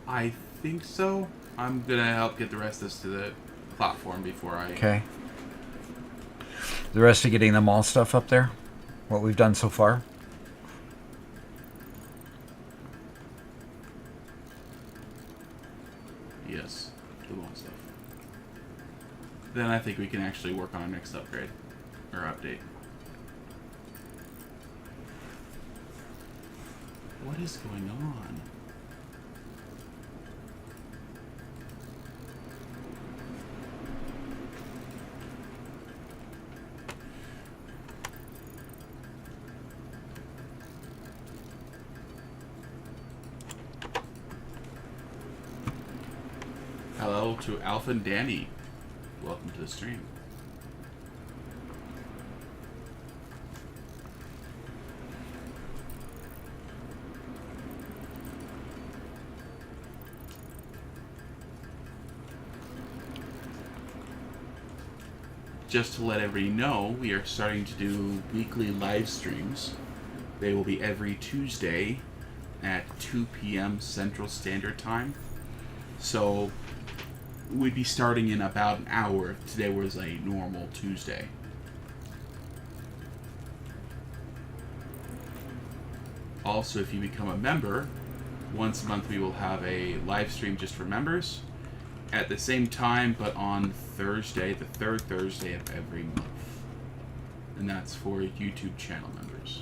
I think so. I'm going to help get the rest of this to the platform before I... Okay. The rest of getting the mall stuff up there? What we've done so far? Yes, the wall stuff. Then I think we can actually work on our next upgrade. Or update. What is going on? Hello to Alpha and Danny. Welcome to the stream. Just to let everybody know, we are starting to do weekly live streams. They will be every Tuesday at 2 p.m. Central Standard Time. So we'd be starting in about an hour if today was a normal Tuesday. Also, if you become a member, once a month we will have a live stream just for members at the same time, but on Thursday, the third Thursday of every month. And that's for YouTube channel members.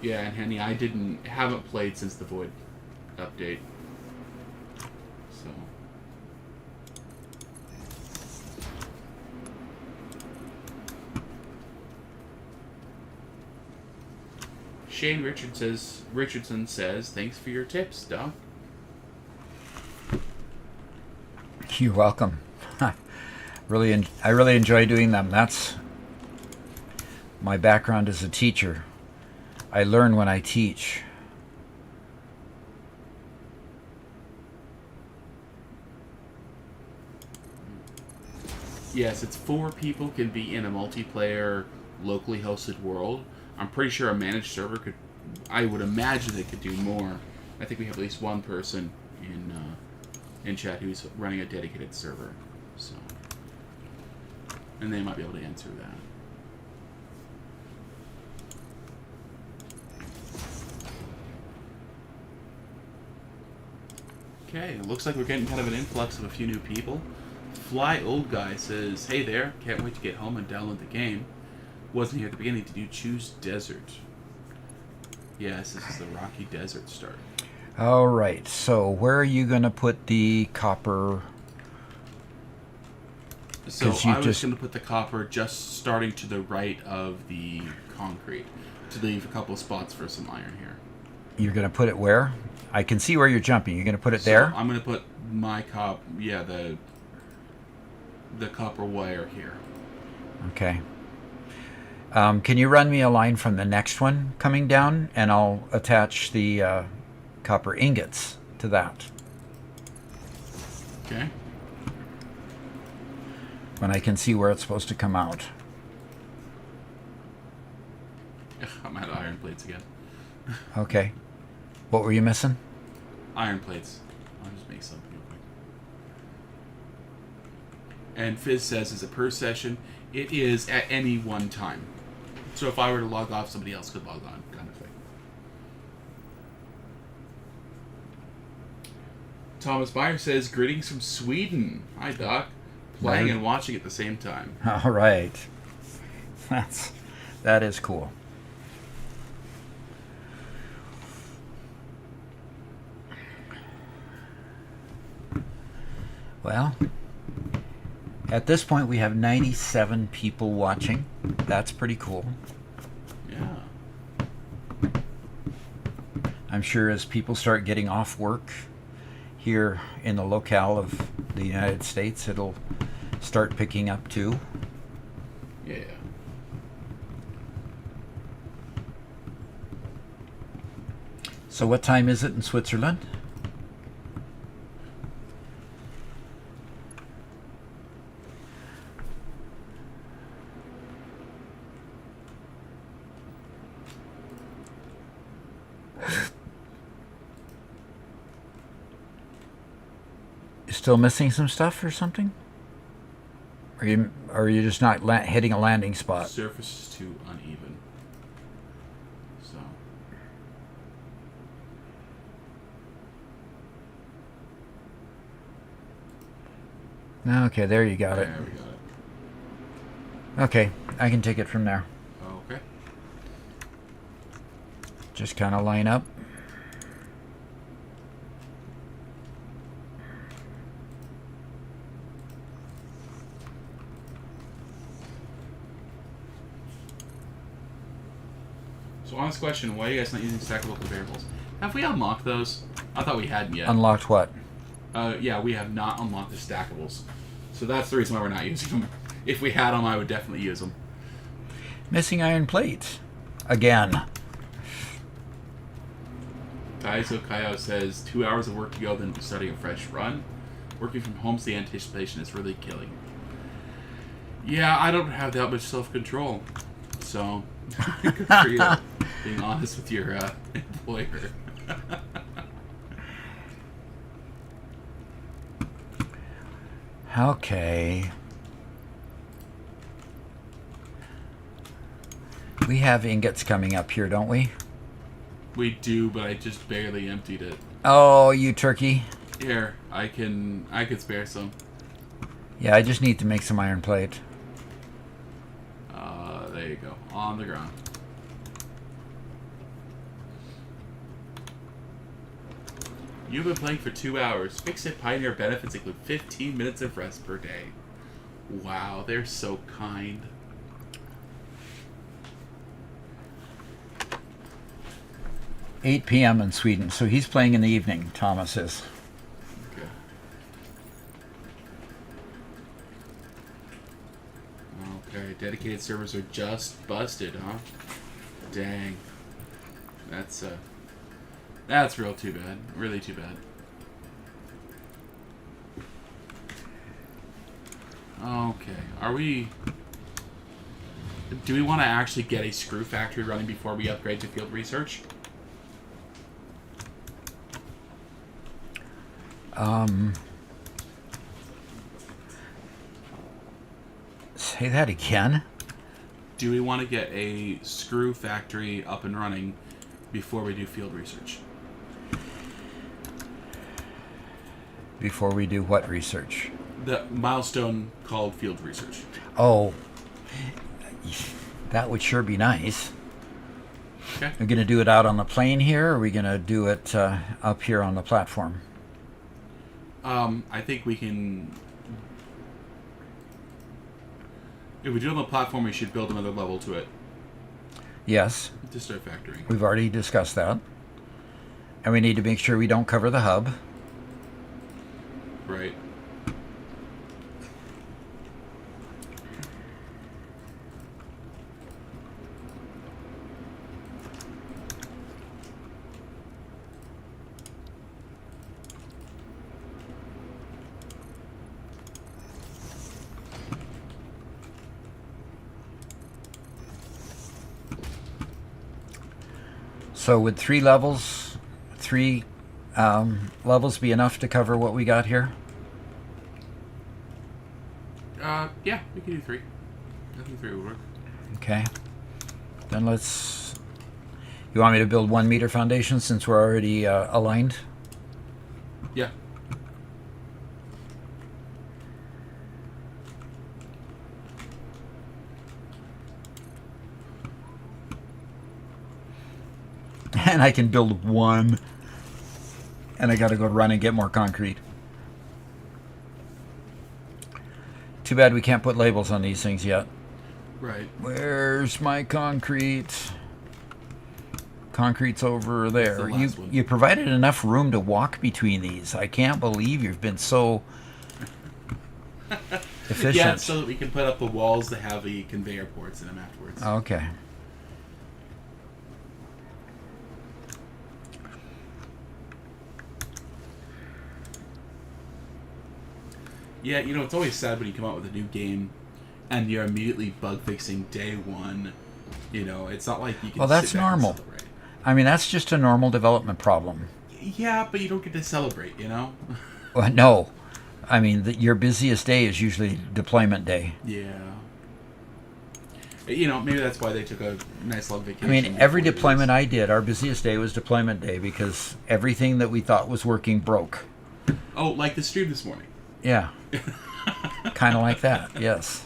Yeah, and Henny, I haven't played since the Void update. So. Shane Richardson says, thanks for your tips, Doc. You're welcome. I really enjoy doing them. That's my background as a teacher. I learn when I teach. Yes, it's 4 people can be in a multiplayer, locally hosted world. I'm pretty sure a managed server could... I would imagine they could do more. I think we have at least one person in chat who's running a dedicated server. So, and they might be able to answer that. Okay, it looks like we're getting kind of an influx of a few new people. Fly Old Guy says, hey there, can't wait to get home and download the game. Wasn't here at the beginning. Did you choose Desert? Yes, this is the Rocky Desert start. All right, so where are you going to put the copper? So I was going to put the copper just starting to the right of the concrete to leave a couple of spots for some iron here. You're going to put it where? I can see where you're jumping. You're going to put it there? I'm going to put my the copper wire here. Okay. Can you run me a line from the next one coming down, and I'll attach the copper ingots to that. Okay. When I can see where it's supposed to come out. I'm out of iron plates again. Okay. What were you missing? Iron plates. I'll just make something real quick. And Fizz says, is it per session? It is at any one time. So if I were to log off, somebody else could log on, kind of thing. Thomas Meyer says, greetings from Sweden. Hi, Doc. Playing and watching at the same time. All right. That is cool. Well, at this point we have 97 people watching. That's pretty cool. Yeah. I'm sure as people start getting off work here in the locale of the United States, it'll start picking up too. Yeah. So what time is it in Switzerland? Still missing some stuff or something? Or are you just not hitting a landing spot? Surface is too uneven. So. Okay, there you got it. There we got it. Okay, I can take it from there. Okay. Just kind of line up. So honest question, why are you guys not using stackable variables? Have we unlocked those? I thought we hadn't yet. Unlocked what? Yeah, we have not unlocked the stackables. So that's the reason why we're not using them. If we had them, I would definitely use them. Missing iron plate. Again. Kaizo Kaio says 2 hours of work to go, then starting a fresh run. Working from home, so the anticipation is really killing. Yeah, I don't have that much self-control. So, good for you. Being honest with your employer. Okay. We have ingots coming up here, don't we? We do, but I just barely emptied it. Oh, you turkey. Here, I could spare some. Yeah, I just need to make some iron plate. There you go. On the ground. You've been playing for 2 hours. Fix It Pioneer benefits include 15 minutes of rest per day. Wow, they're so kind. $8 p.m. in Sweden, so he's playing in the evening, Thomas is. Okay. Okay, dedicated servers are just busted, huh? Dang. That's real too bad. Really too bad. Okay, do we want to actually get a screw factory running before we upgrade to field research? Say that again? Do we want to get a screw factory up and running before we do field research? Before we do what research? The milestone called field research. Oh, that would sure be nice. Okay. Are we going to do it out on the plane here, or are we going to do it up here on the platform? I think we can... If we do it on the platform, we should build another level to it Yes, to start factoring. we've already discussed that. And we need to make sure we don't cover the hub. Right. So would three levels be enough to cover what we got here? Yeah, we can do 3. I think 3 would work. Okay. Then let's... You want me to build 1 meter foundation since we're already aligned? Yeah. And I can build 1. And I gotta go run and get more concrete. Too bad we can't put labels on these things yet. Right. Where's my concrete? Concrete's over there. the last one. You provided enough room to walk between these. I can't believe you've been so efficient. Yeah, so that we can put up the walls that have the conveyor ports in them afterwards. Okay. Yeah, you know, it's always sad when you come out with a new game and you're immediately bug fixing day 1. You know, it's not like you can Well, that's sit back and normal. celebrate. I mean, that's just a normal development problem. Yeah, but you don't get to celebrate, you know? Well, no. I mean, your busiest day is usually deployment day. Yeah. You know, maybe that's why they took a nice long vacation. I mean, every before deployment this. I did, our busiest day was deployment day because everything that we thought was working broke. Oh, like the stream this morning. Yeah. Kind of like that, yes.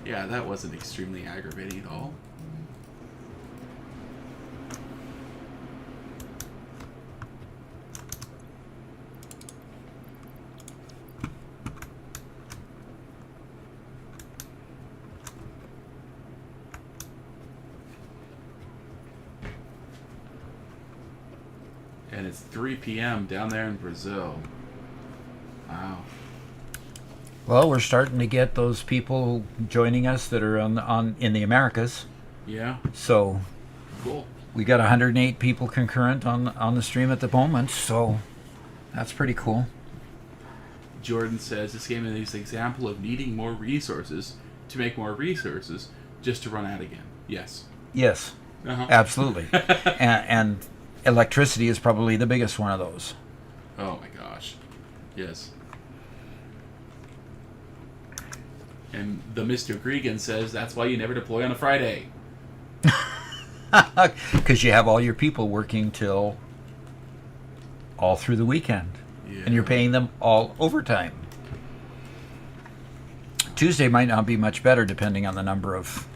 Yeah, that wasn't extremely aggravating at all. And it's 3 p.m. down there in Brazil. Wow. Well, we're starting to get those people joining us that are on in the Americas. Yeah. So Cool. we got 108 people concurrent on the stream at the moment. So that's pretty cool. Jordan says this game is an example of needing more resources to make more resources just to run out again. Yes. Yes, Uh-huh. absolutely. and electricity is probably the biggest one of those. Oh my gosh. Yes. And the Mr. Gregan says that's why you never deploy on a Friday. Because you have all your people working till all through the weekend. Yeah. And you're paying them all overtime. Tuesday might not be much better depending on the number of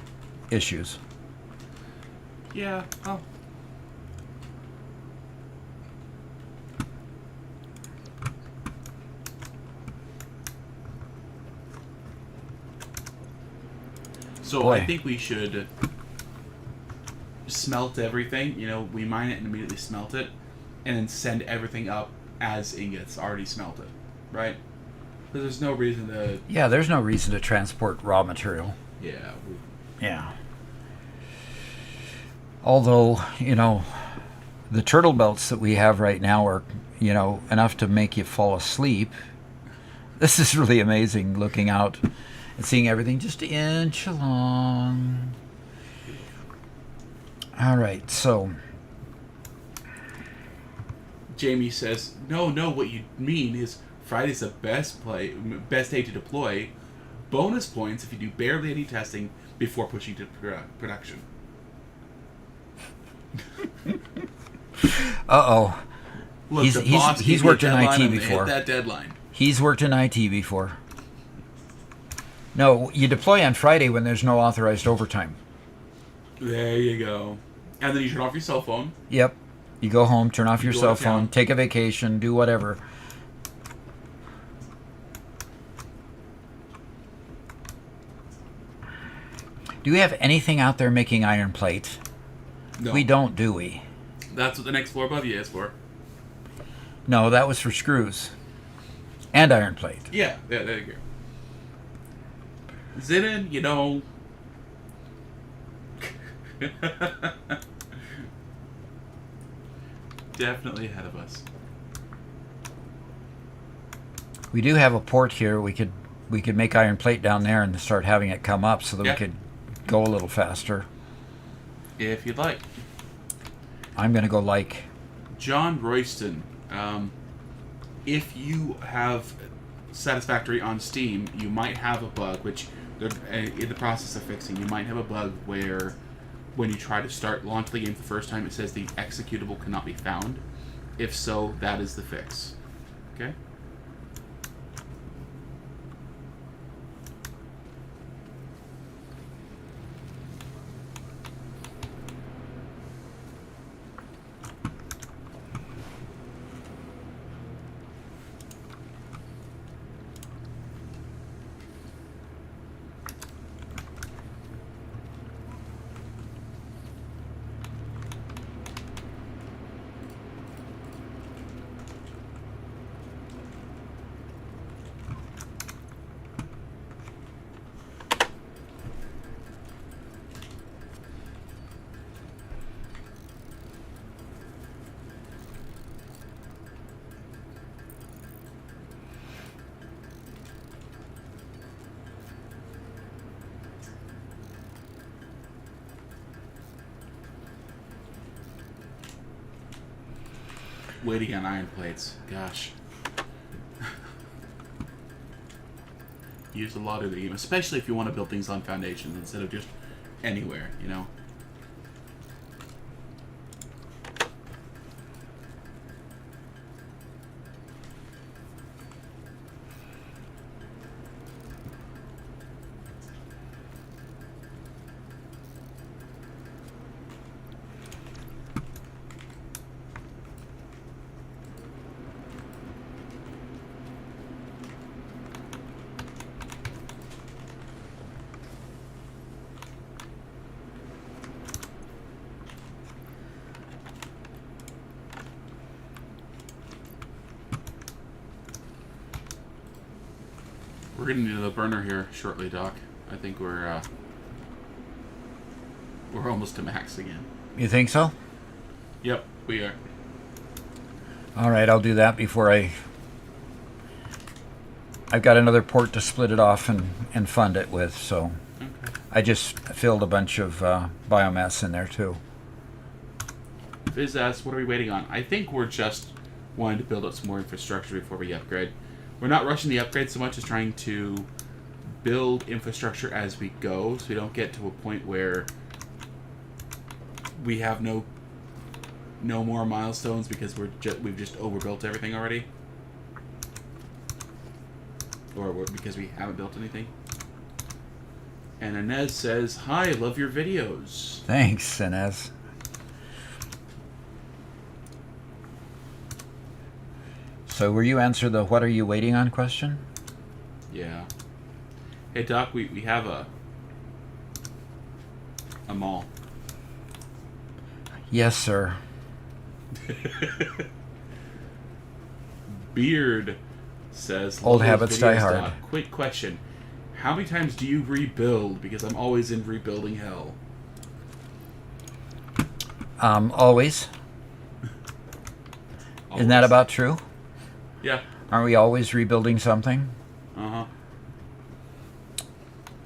issues. Yeah. Oh. So Boy. I think we should smelt everything. You know, we mine it and immediately smelt it, and then send everything up as ingots already smelted, right? Because there's no reason to. Yeah, there's no reason to transport raw material. Yeah. Yeah. Although, you know, the turtle belts that we have right now are, you know, enough to make you fall asleep. This is really amazing looking out and seeing everything just inch along. All right, so Jamie says, no, what you mean is Friday's the best day to deploy. Bonus points if you do barely any testing before pushing to production. uh-oh. Look, He's- the he's- boss he's gave you a worked in deadline IT and they before. hit that deadline. He's worked in IT before. No, you deploy on Friday when there's no authorized overtime. There you go. And then you turn off your cell phone. Yep. You go home, turn off your go cell to town. phone, take a vacation, do whatever. Do we have anything out there making iron plate? No. We don't, do we? That's what the next floor above you is for. No, that was for screws. And iron plate. Yeah, there you go. Zidane, you know. Definitely ahead of us. We do have a port here. We could make iron plate down there and start having it come up so that Yeah. we could go a little faster. If you'd like. I'm going to go like... John Royston, if you have Satisfactory on Steam, you might have a bug, which they're in the process of fixing. You might have a bug where when you try to launch the game for the first time, it says the executable cannot be found. If so, that is the fix. Okay? Waiting on iron plates. Gosh. Use a lot of the game, especially if you want to build things on foundations instead of just anywhere, you know? We're gonna need another burner here shortly, Doc. I think we're almost to max again. You think so? Yep, we are. All right, I'll do that before I've got another port to split it off and fund it with, so Okay. I just filled a bunch of biomass in there too. Fizz asks, what are we waiting on? I think we're just wanting to build up some more infrastructure before we upgrade. We're not rushing the upgrade so much as trying to build infrastructure as we go, so we don't get to a point where we have no more milestones because we've just overbuilt everything already, or because we haven't built anything. And Inez says, "Hi, love your videos." Thanks, Inez. So will you answer the "what are you waiting on" question? Yeah. Hey Doc, we have a mall. Yes, sir. Beard says, Old "Love those habits die videos, hard." Doc. Quick question. How many times do you rebuild? Because I'm always in rebuilding hell. Always. Isn't that Always. about true? Yeah. Aren't we always rebuilding something? Uh-huh.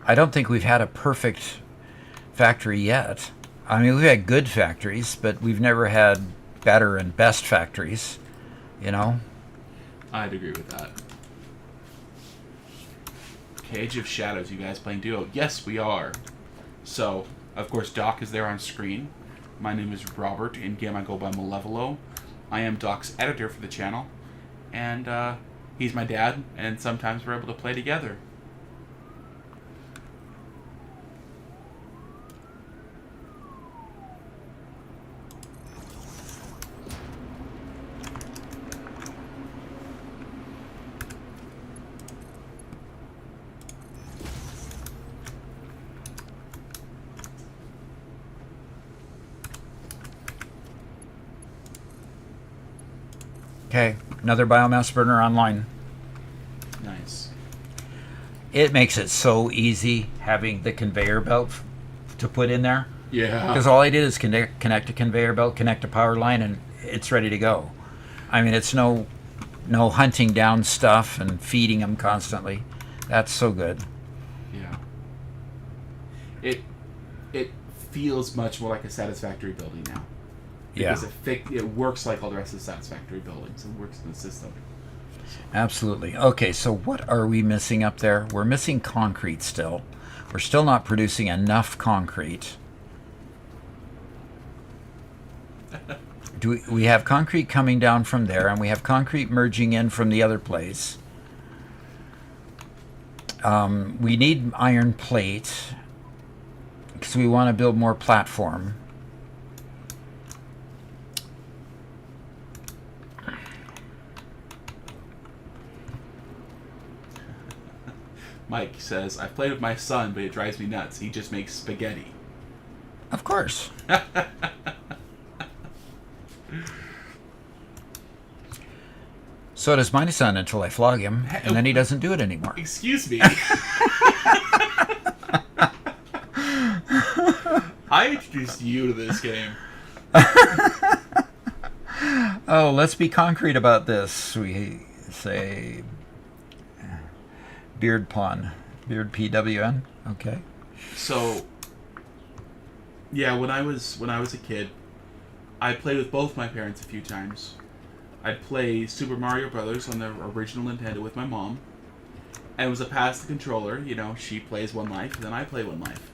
I don't think we've had a perfect factory yet. I mean, we've had good factories, but we've never had better and best factories, you know? I'd agree with that. Cage of Shadows, you guys playing duo? Yes, we are. So, of course, Doc is there on screen. My name is Robert. In game, I go by Malevolo. I am Doc's editor for the channel. And he's my dad, and sometimes we're able to play together. Okay, another biomass burner online. Nice. It makes it so easy having the conveyor belt to put in there. Yeah. Because all I did is connect a conveyor belt, connect a power line, and it's ready to go. I mean, it's no hunting down stuff and feeding them constantly. That's so good. Yeah. It feels much more like a Satisfactory building now. Yeah, Because it works like all the rest of the Satisfactory buildings. It works in the system. absolutely. Okay, so what are we missing up there? We're missing concrete still. We're still not producing enough concrete. We have concrete coming down from there, and we have concrete merging in from the other place. We need iron plate because we want to build more platform. Mike says, I've played with my son, but it drives me nuts. He just makes spaghetti. Of course. So does my son until I flog him, and then he doesn't do it anymore. Excuse me. I introduced you to this game. Oh, let's be concrete about this. We say Beard Pawn. Beard PWN. Okay. So, yeah, when I was a kid, I played with both my parents a few times. I'd play Super Mario Brothers on the original Nintendo with my mom. And it was a pass the controller. You know, she plays one life, and then I play one life.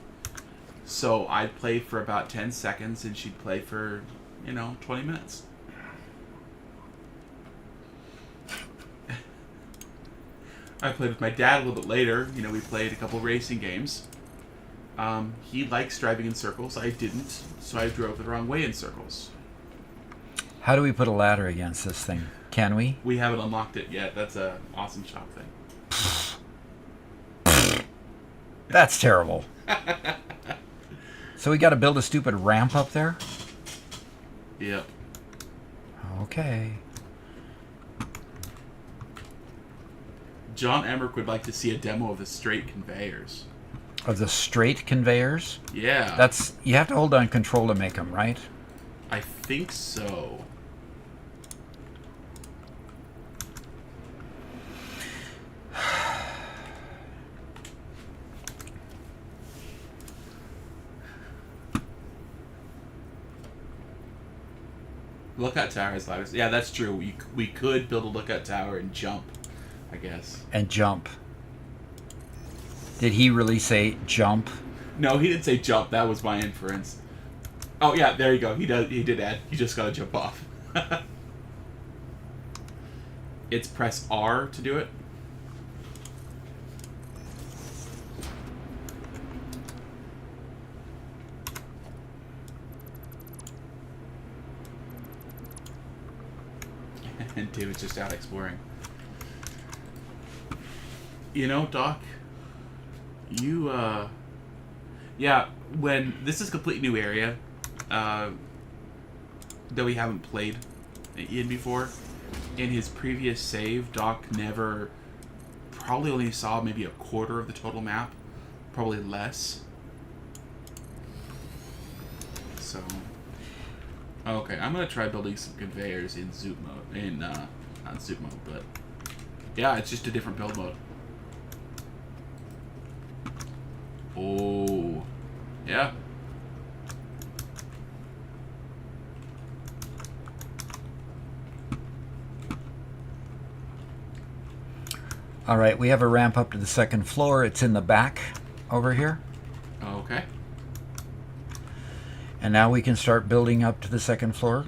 So I'd play for about 10 seconds, and she'd play for, 20 minutes. I played with my dad a little bit later. We played a couple racing games. He likes driving in circles. I didn't, so I drove the wrong way in circles. How do we put a ladder against this thing? Can we? We haven't unlocked it yet. That's a awesome shop thing. That's terrible. So we got to build a stupid ramp up there? Yep. Okay. John Emmerich would like to see a demo of the straight conveyors. Of the straight conveyors? Yeah. That's you have to hold on control to make them, right? I think so. Lookout tower has ladders. Yeah, that's true. We could build a lookout tower and jump, I guess. And jump. Did he really say jump? No, he didn't say jump. That was my inference. Oh yeah, there you go. He did add. You just gotta jump off. It's press R to do it. And David's just out exploring. You know, Doc, yeah, when this is a completely new area that we haven't played in before, in his previous save, Doc probably only saw maybe a quarter of the total map, probably less. So, okay, I'm gonna try building some conveyors in Zoop mode, not Zoop mode, but yeah, it's just a different build mode. Oh, yeah. All right, we have a ramp up to the second floor. It's in the back over here. Okay. And now we can start building up to the second floor.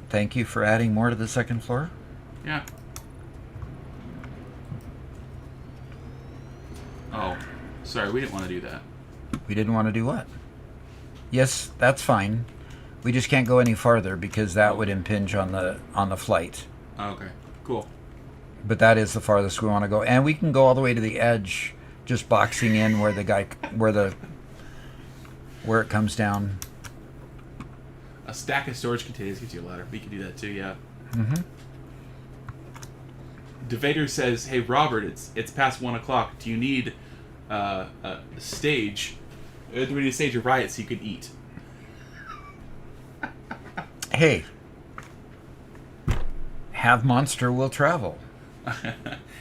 Thank you for adding more to the second floor. Yeah. Oh, sorry, we didn't want to do that. We didn't want to do what? Yes, that's fine. We just can't go any farther because that would impinge on the flight. Okay, cool. But that is the farthest we want to go, and we can go all the way to the edge, just boxing in where it comes down. A stack of storage containers gives you a ladder. We can do that too, yeah. Mm-hmm. Devader says, "Hey Robert, it's past 1 o'clock. Do you need a stage? Do we need a stage of riot so you can eat?" Hey, have monster will travel.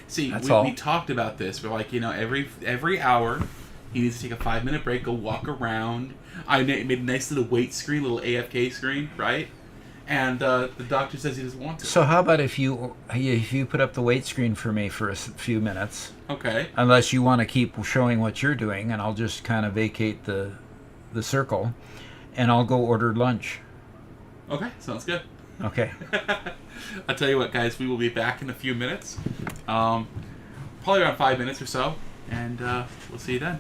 See, That's we all. talked about this. We're like, every hour, he needs to take a 5-minute break, go walk around. I made a nice little wait screen, little AFK screen, right? And the doctor says he doesn't want to. So how about if you put up the wait screen for me for a few minutes? Okay. Unless you want to keep showing what you're doing, and I'll just kind of vacate the circle, and I'll go order lunch. Okay, sounds good. Okay. I'll tell you what, guys, we will be back in a few minutes. Probably around 5 minutes or so, and we'll see you then.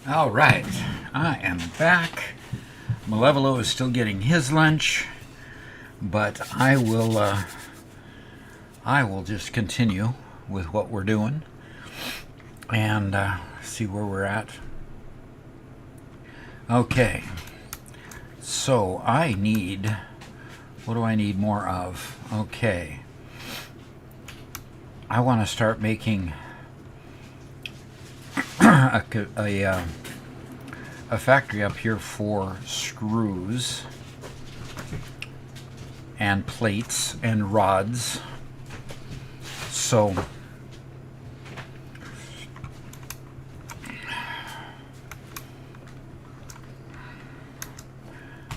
All right, I am back. Malevolo is still getting his lunch, but I will just continue with what we're doing and see where we're at. Okay, so I need, what do I need more of? Okay, I want to start making a factory up here for screws and plates and rods. So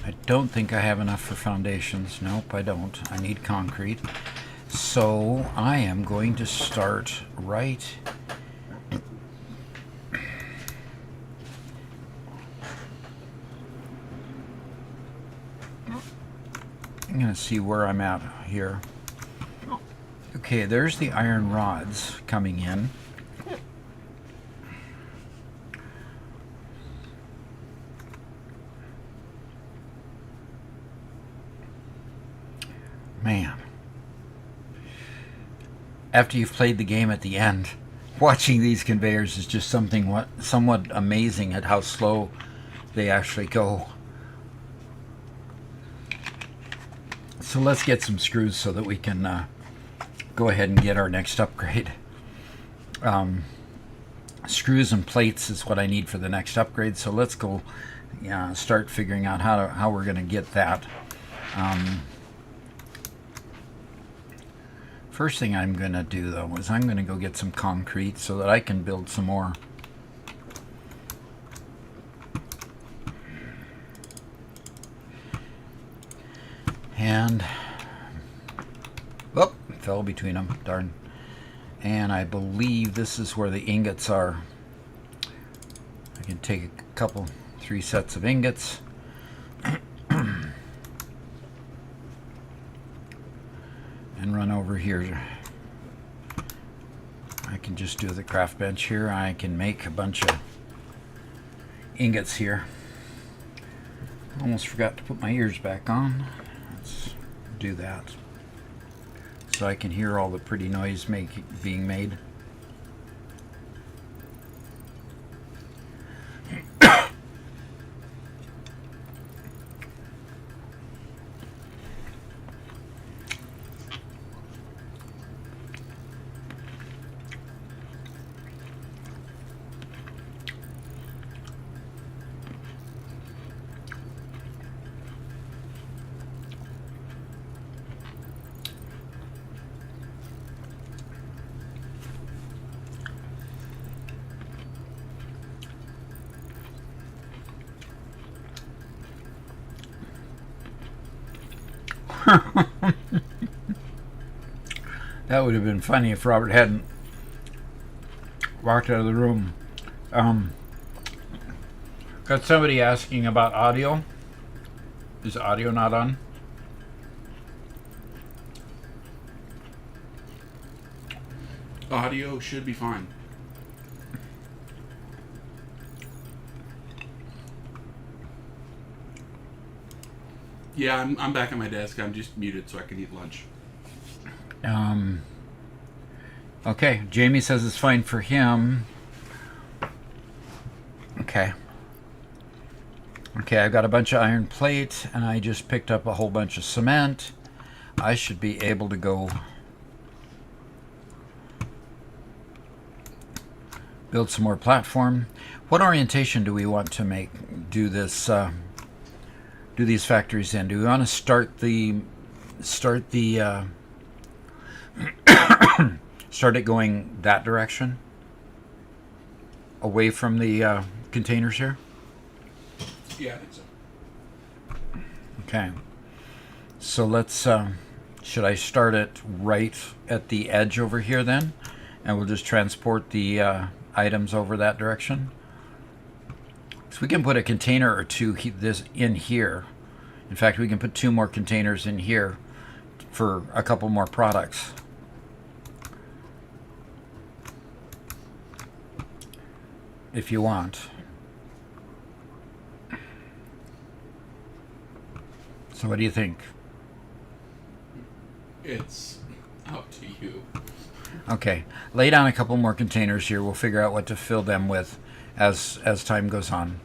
I don't think I have enough for foundations. Nope, I don't. I need concrete. So I am going to start right I'm going to see where I'm at here. Okay, there's the iron rods coming in. Man. After you've played the game at the end, watching these conveyors is just something somewhat amazing at how slow they actually go. So let's get some screws so that we can go ahead and get our next upgrade. Screws and plates is what I need for the next upgrade. So let's go start figuring out how we're going to get that. First thing I'm going to do, though, is I'm going to go get some concrete so that I can build some more. And, oh, fell between them, darn. And I believe this is where the ingots are. I can take a couple, 3 sets of ingots. And run over here. I can just do the craft bench here. I can make a bunch of ingots here. Almost forgot to put my ears back on. Let's do that so I can hear all the pretty noise being made. That would have been funny if Robert hadn't walked out of the room. Got somebody asking about audio. Is audio not on? Audio should be fine. Yeah, I'm back at my desk. I'm just muted so I can eat lunch. Okay, Jamie says it's fine for him. Okay. Okay, I've got a bunch of iron plate, and I just picked up a whole bunch of cement. I should be able to go build some more platform. What orientation do we want to do this? Do these factories in? Do we want to start it going that direction, away from the containers here? Yeah, I think so. Okay. So let's. Should I start it right at the edge over here then, and we'll just transport the items over that direction? So we can put a container or two in here. In fact, we can put 2 more containers in here for a couple more products. If you want. So what do you think? It's up to you. Okay, lay down a couple more containers here. We'll figure out what to fill them with as time goes on.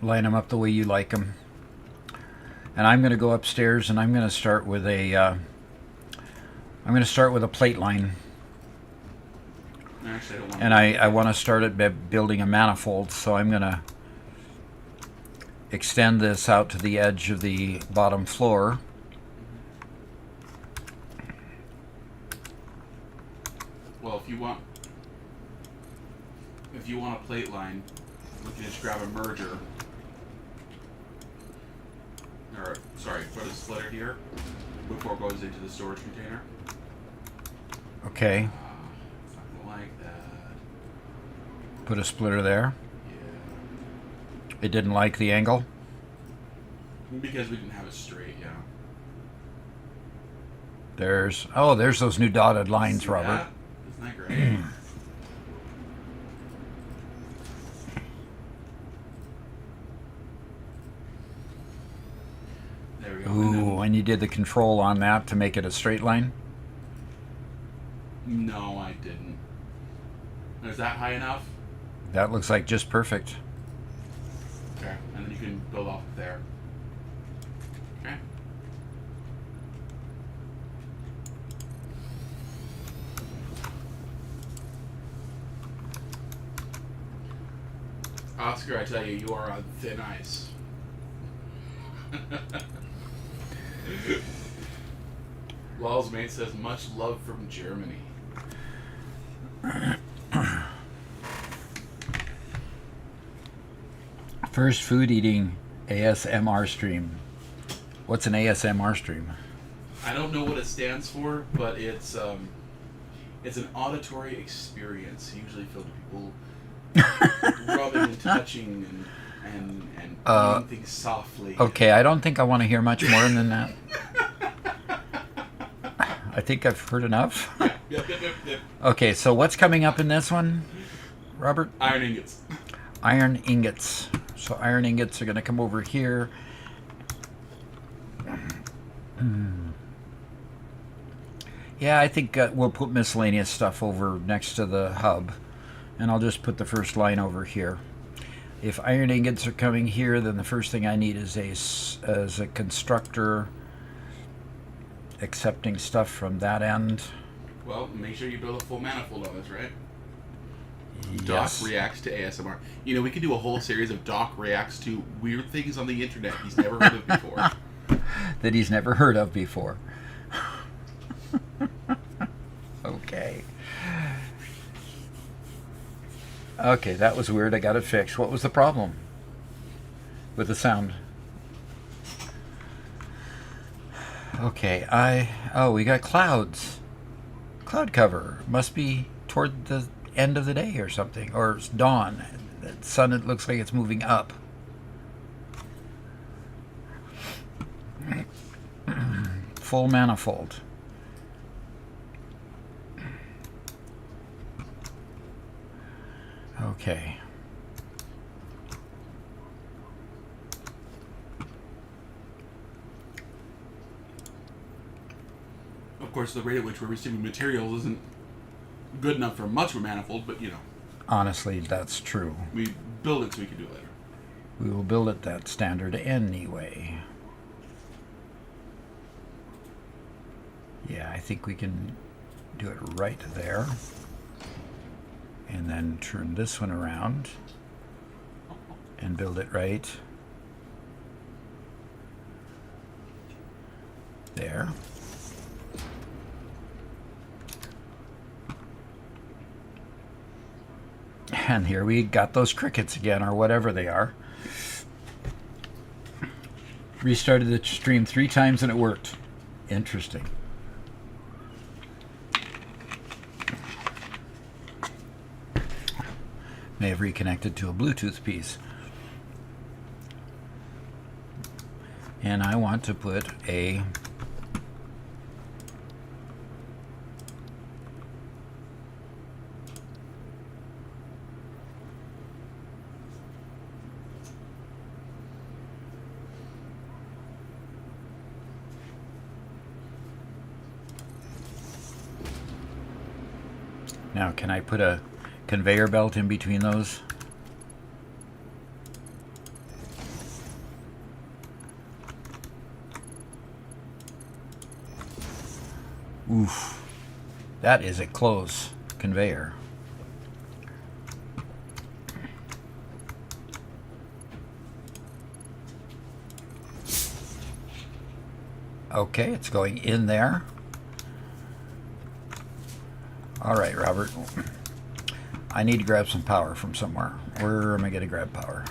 Line them up the way you like them. And I'm going to go upstairs and I'm going to start with a plate line. Actually, I don't want And I want to start it by building a manifold, so I'm going to extend this out to the edge of the bottom floor. Well, if you want a plate line, we can just grab a merger. Or, sorry, put a splitter here before it goes into the storage container. Okay, Something like that. put a splitter there. Yeah. It didn't like the angle. Because we didn't have it straight, yeah. There's those new dotted lines, See Robert. that? Isn't that great? There we go. Ooh, and you did the control on that to make it a straight line? No, I didn't. Is that high enough? That looks like just perfect. Okay, and then you can build off there. Okay. Oscar, I tell you, you are on thin ice. Law's mate says, much love from Germany. First food eating ASMR stream. What's an ASMR stream? I don't know what it stands for, but it's an auditory experience, usually filled with people rubbing and touching and doing things softly. Okay, I don't think I want to hear much more than that. I think I've heard enough. Yep. Okay, so what's coming up in this one, Robert? Iron ingots. Iron ingots. So iron ingots are going to come over here. Yeah, I think we'll put miscellaneous stuff over next to the hub. And I'll just put the first line over here. If iron ingots are coming here, then the first thing I need is a constructor accepting stuff from that end. Well, make sure you build a full manifold on this, right? Yes. Doc reacts to ASMR. You know, we could do a whole series of Doc reacts to weird things on the internet he's never heard of before. That he's never heard of before. Okay. Okay, that was weird. I got it fixed. What was the problem with the sound? Okay, we got clouds. Cloud cover. Must be toward the end of the day or something. Or it's dawn. The sun, it looks like it's moving up. Full manifold. Okay. Of course, the rate at which we're receiving materials isn't good enough for much of a manifold, but you know. Honestly, that's true. We build it so we can do it later. We will build it that standard anyway. Yeah, I think we can do it right there. And then turn this one around and build it right there. And here we got those crickets again, or whatever they are. Restarted the stream 3 times and it worked. Interesting. May have reconnected to a Bluetooth piece. And I want to put a Now, can I put a conveyor belt in between those? Oof. That is a close conveyor. Okay, it's going in there. All right, Robert. I need to grab some power from somewhere. Where am I going to grab power?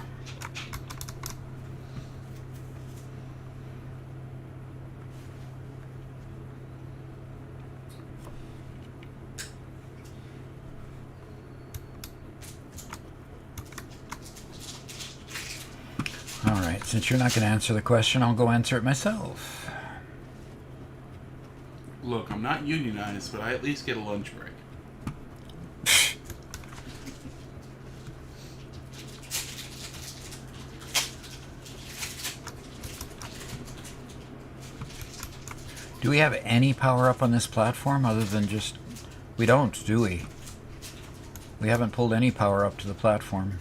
All right, since you're not going to answer the question, I'll go answer it myself. Look, I'm not unionized, but I at least get a lunch break. Do we have any power up on this platform other than just... We don't, do we? We haven't pulled any power up to the platform.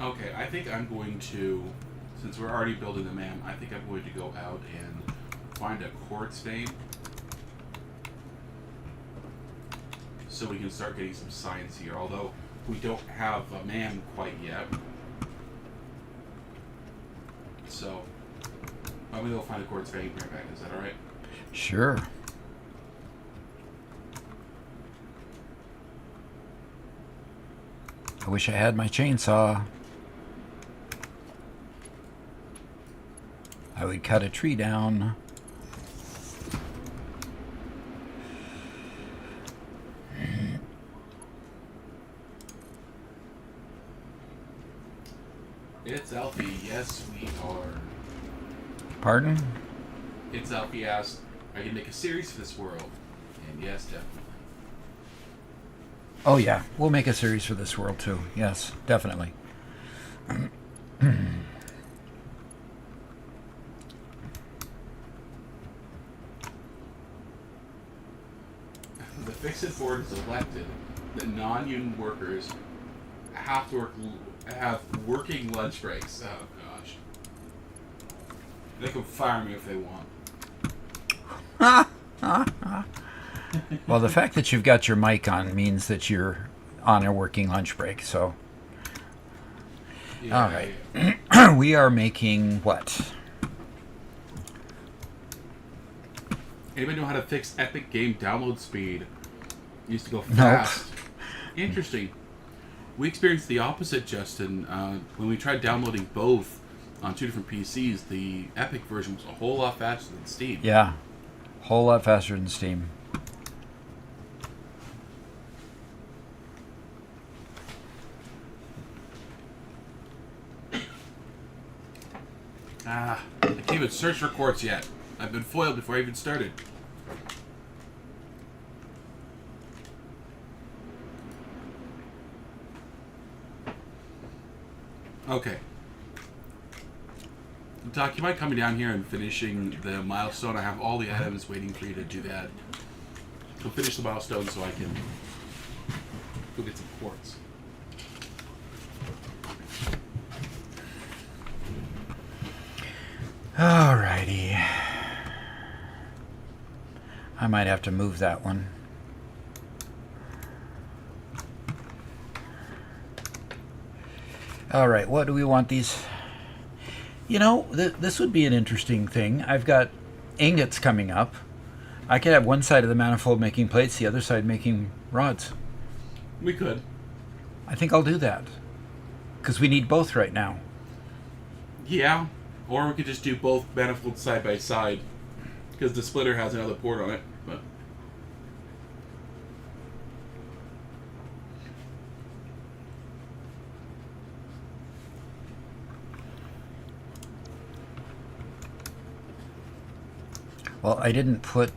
Okay, I think I'm going to, since we're already building the MAM, I think I'm going to go out and find a quartz vein so we can start getting some science here, although we don't have a MAM quite yet. So, I'm going to go find a quartz vein right back. Is that alright? Sure. I wish I had my chainsaw. I would cut a tree down. It's Alfie. Yes, we are. Pardon? It's Alfie asked, are you going to make a series for this world? And yes, definitely. Oh yeah, we'll make a series for this world too. Yes, definitely. The Fix-It board is elected that non-union workers have to have working lunch breaks. Oh gosh. They can fire me if they want. Well, the fact that you've got your mic on means that you're on a working lunch break, so... Yeah, All right. We are making what? Anybody know how to fix Epic Game download speed? It used to go fast. Interesting. We experienced the opposite, Justin. When we tried downloading both on two different PCs, the Epic version was a whole lot faster than Steam. Yeah, whole lot faster than Steam. I can't even search for quartz yet. I've been foiled before I even started. Okay. Doc, you mind coming down here and finishing the milestone? I have all the items waiting for you to do that. Go finish the milestone so I can go get some quartz. Alrighty. I might have to move that one. Alright, what do we want these? You know, this would be an interesting thing. I've got ingots coming up. I could have one side of the manifold making plates, the other side making rods. We could. I think I'll do that. Because we need both right now. Yeah, or we could just do both manifolds side by side, because the splitter has another port on it. But Well, I didn't put...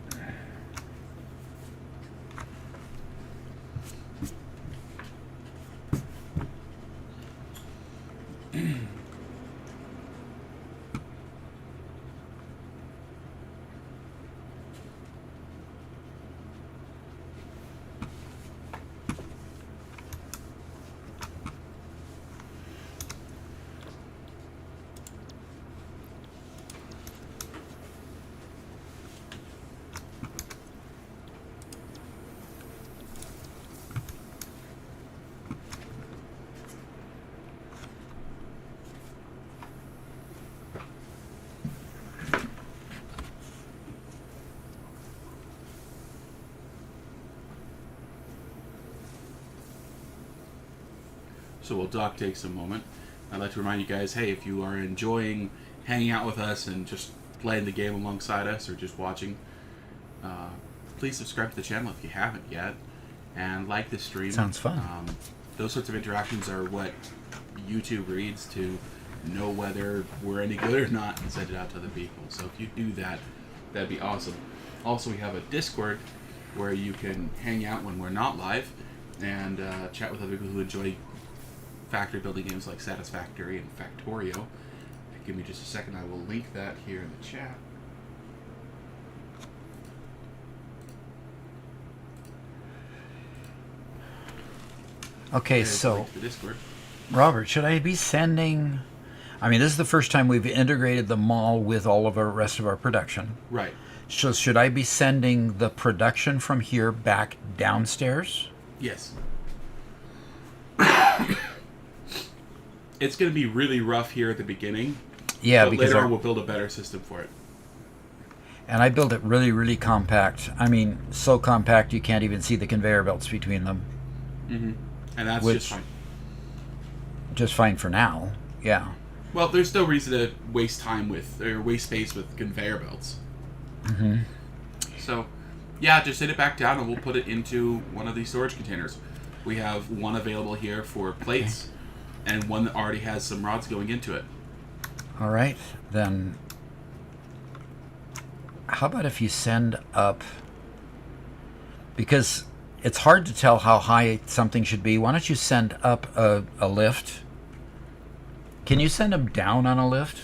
so while Doc takes a moment, I'd like to remind you guys, hey, if you are enjoying hanging out with us and just playing the game alongside us or just watching, please subscribe to the channel if you haven't yet, and like the stream. Sounds fun. Those sorts of interactions are what YouTube reads to know whether we're any good or not and send it out to other people. So if you do that, that'd be awesome. Also, we have a Discord where you can hang out when we're not live and chat with other people who enjoy factory building games like Satisfactory and Factorio. Give me just a second, I will link that here in the chat. Okay, There's the so... link to the Discord. Robert, should I be sending... I mean, this is the first time we've integrated the mall with all of our rest of our production. Right. So should I be sending the production from here back downstairs? Yes. It's going to be really rough here at the beginning. Yeah, but because later on we'll build a better system for it. And I built it really, really compact. I mean, so compact you can't even see the conveyor belts between them. Mm-hmm. And that's Which- just fine. Just fine for now. Yeah. Well, there's no reason to waste time with, or waste space with conveyor belts. Mm-hmm. So, yeah, just sit it back down and we'll put it into one of these storage containers. We have one available here for plates, and one that already has some rods going into it. All right, then. How about if you send up... Because it's hard to tell how high something should be. Why don't you send up a lift? Can you send them down on a lift?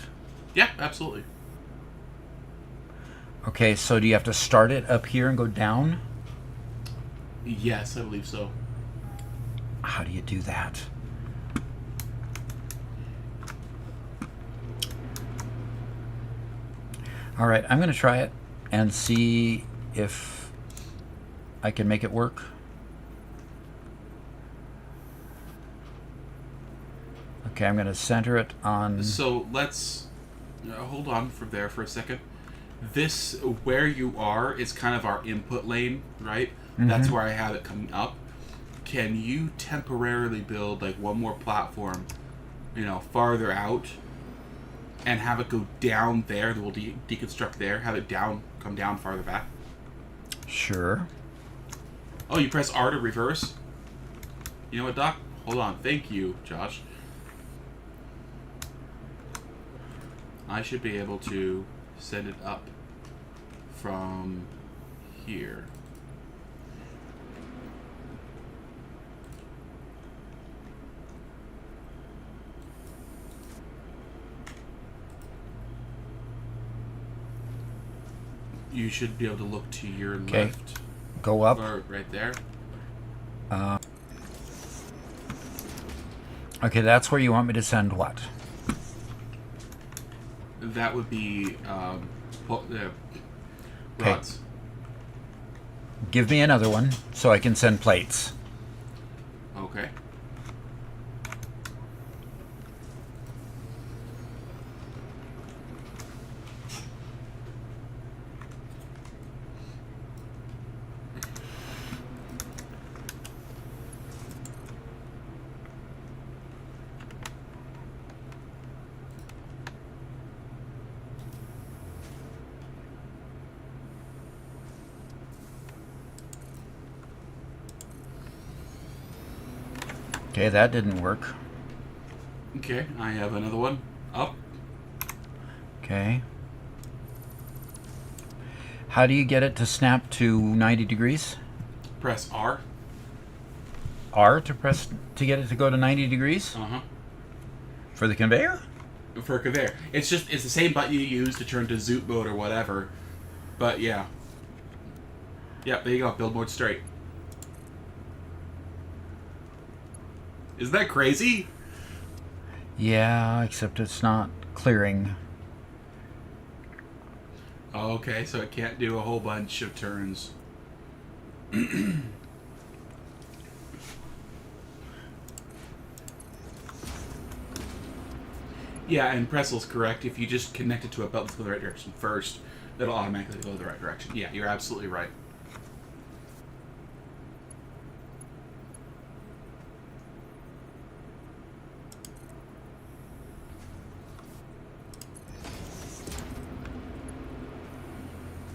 Yeah, absolutely. Okay, so do you have to start it up here and go down? Yes, I believe so. How do you do that? All right, I'm going to try it and see if I can make it work. Okay, I'm going to center it on... So let's hold on from there for a second. This, where you are, is kind of our input lane, right? Mhm. That's where I have it coming up. Can you temporarily build like one more platform, farther out, and have it go down there? We'll deconstruct there. Have it come down farther back. Sure. Oh, you press R to reverse. You know what, Doc? Hold on. Thank you, Josh. I should be able to send it up from here. You should be able to look to your Okay. left. Go up. Or right there. Okay, that's where you want me to send what? That would be Okay. rods. Give me another one so I can send plates. Okay. Okay, that didn't work. Okay, I have another one. Up. Okay. How do you get it to snap to 90 degrees? Press R. R to press to get it to go to 90 degrees? Uh-huh. For the conveyor? For a conveyor. It's the same button you use to turn to zoot mode or whatever. But yeah. Yep, there you go. Build mode straight. Isn't that crazy? Yeah, except it's not clearing. Okay, so it can't do a whole bunch of turns. Yeah, and Pressel's correct. If you just connect it to a belt that's going the right direction first, it'll automatically go the right direction. Yeah, you're absolutely right.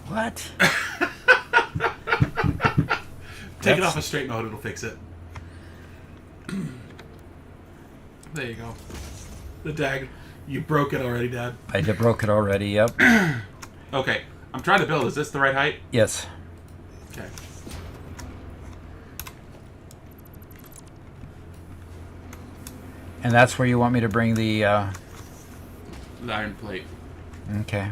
What? Take it off a straight mode, it'll fix it. There you go. The dag. You broke it already, Dad. I did broke it already, yep. Okay, I'm trying to build. Is this the right height? Yes. Okay. And that's where you want me to bring the, The iron plate. okay.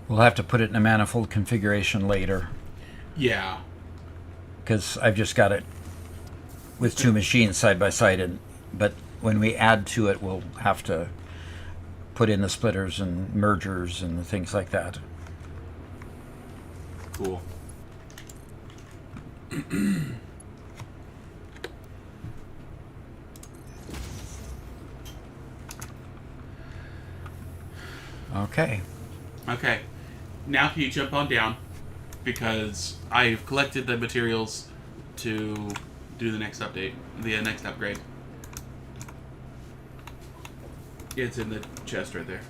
We'll have to put it in a manifold configuration later, Yeah. because I've just got it with two machines side by side, but when we add to it, we'll have to put in the splitters and mergers and things like that. Cool. Okay. Okay. Now can you jump on down? Because I've collected the materials to do the next update, the next upgrade. It's in the chest right there.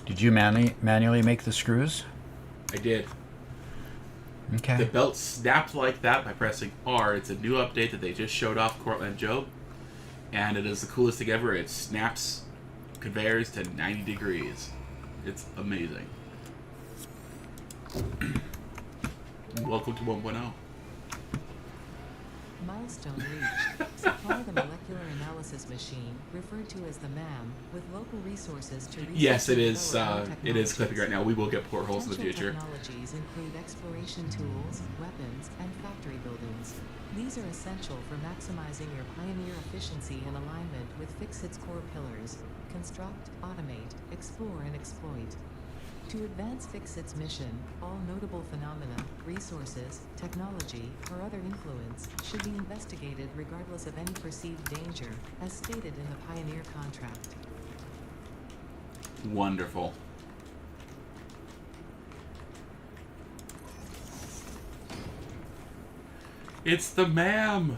Did you manually make the screws? I did. Okay. The belt snapped like that by pressing R. It's a new update that they just showed off Cortland Job. And it is the coolest thing ever. It snaps conveyors to 90 degrees. It's amazing. Welcome to 1.0. Milestone reached. Supply the molecular analysis machine, referred to as the MAM, with local resources to research Yes, it and is. develop new It is clipping right technologies. now. We will get portholes in the Potential future. technologies include exploration tools, weapons, and factory buildings. These are essential for maximizing your Pioneer efficiency in alignment with Fixit's core pillars: construct, automate, explore, and exploit. To advance Fixit's mission, all notable phenomena, resources, technology, or other influence should be investigated regardless of any perceived danger, as stated in the Pioneer contract. Wonderful. It's the MAM!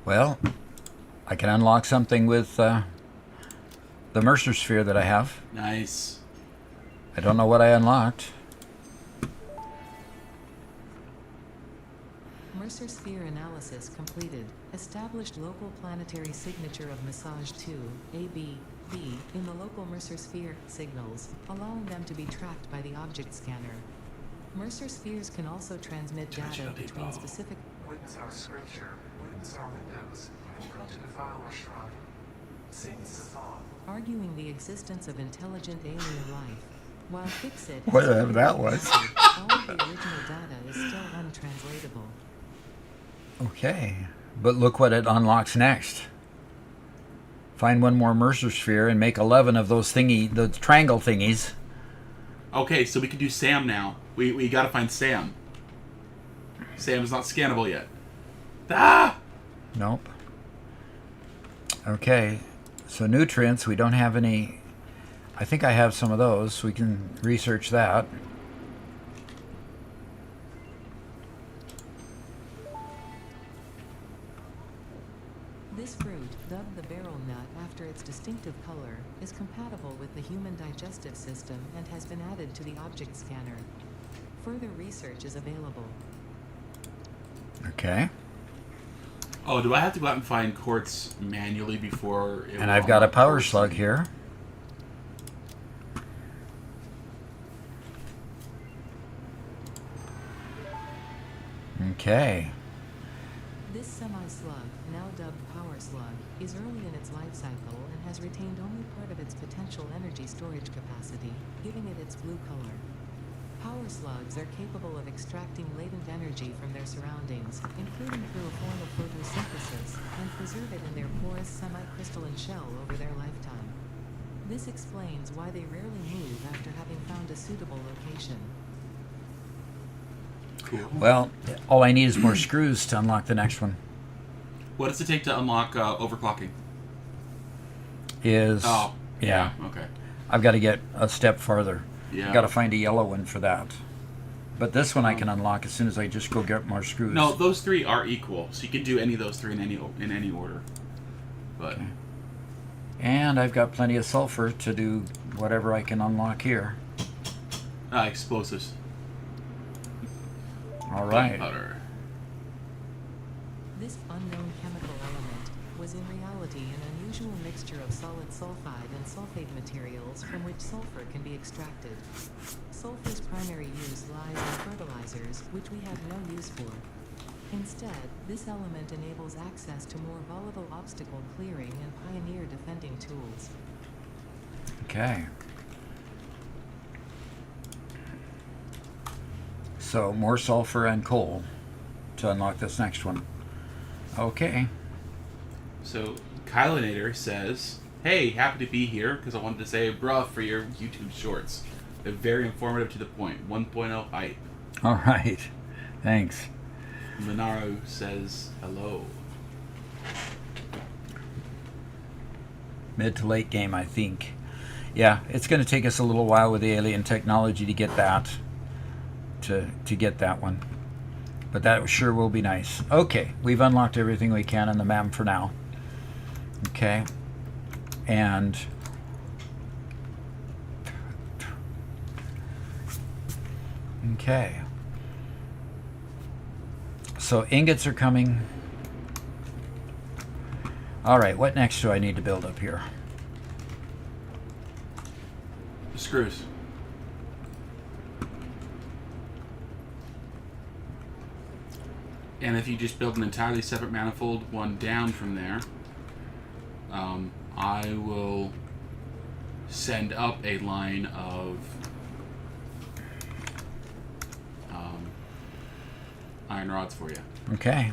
Well, I can unlock something with the Mercer sphere that I have. Nice. I don't know what I unlocked. Mercer sphere analysis completed. Established local planetary signature of massage 2, AB, B, in the local Mercer sphere signals, allowing them to be tracked by the object scanner. Mercer spheres can also transmit data between specific. Witness our scripture, witness our windows, and come to defile our shrine. Satan's the thought. Arguing the existence of intelligent alien life. While Fixit has Whatever that fully was. accepted, all of the original data is still untranslatable. Okay, but look what it unlocks next. Find one more Mercer sphere and make 11 of those the triangle thingies. Okay, so we can do Sam now. We gotta find Sam. Sam is not scannable yet. Ah! Nope. Okay, So nutrients, we don't have any. I think I have some of those. We can research that. This fruit, dubbed the barrel nut after its distinctive color, is compatible with the human digestive system and has been added to the object scanner. Further research is available. Okay. Oh, do I have to go out and find quartz manually before? It And will I've got a unlock power quartz? slug here. Okay. This semi-slug, now dubbed power slug, is early in its life cycle and has retained only part of its potential energy storage capacity, giving it its blue color. Power slugs are capable of extracting latent energy from their surroundings, including through a form of photosynthesis, and preserve it in their porous semi-crystalline shell over their lifetime. This explains why they rarely move after having found a suitable location. Cool. Well, all I need is more screws to unlock the next one. What does it take to unlock overclocking? Is Oh, yeah. Okay. I've got to get a step farther. Yeah. I've got to find a yellow one for that. But this one I can unlock as soon as I just go get more screws. No, those three are equal, so you can do any of those three in any order. But Okay. And I've got plenty of sulfur to do whatever I can unlock here. explosives. All right. Gunpowder. This unknown chemical element was in reality an unusual mixture of solid sulfide and sulfate materials from which sulfur can be extracted. Sulfur's primary use lies in fertilizers, which we have no use for. Instead, this element enables access to more volatile obstacle clearing and pioneer defending tools. Okay. So more sulfur and coal to unlock this next one. Okay. So Kylinator says, "Hey, happy to be here because I wanted to say bruh for your YouTube shorts. They're very informative to the point. 1.0 hype." All right. Thanks. Monaro says hello. Mid to late game, I think. Yeah, it's going to take us a little while with the alien technology to get that. To get that one. But that sure will be nice. Okay, we've unlocked everything we can on the map for now. Okay. And okay. So ingots are coming. All right, what next do I need to build up here? Screws. And if you just build an entirely separate manifold, one down from there, I will send up a line of iron rods for you. Okay.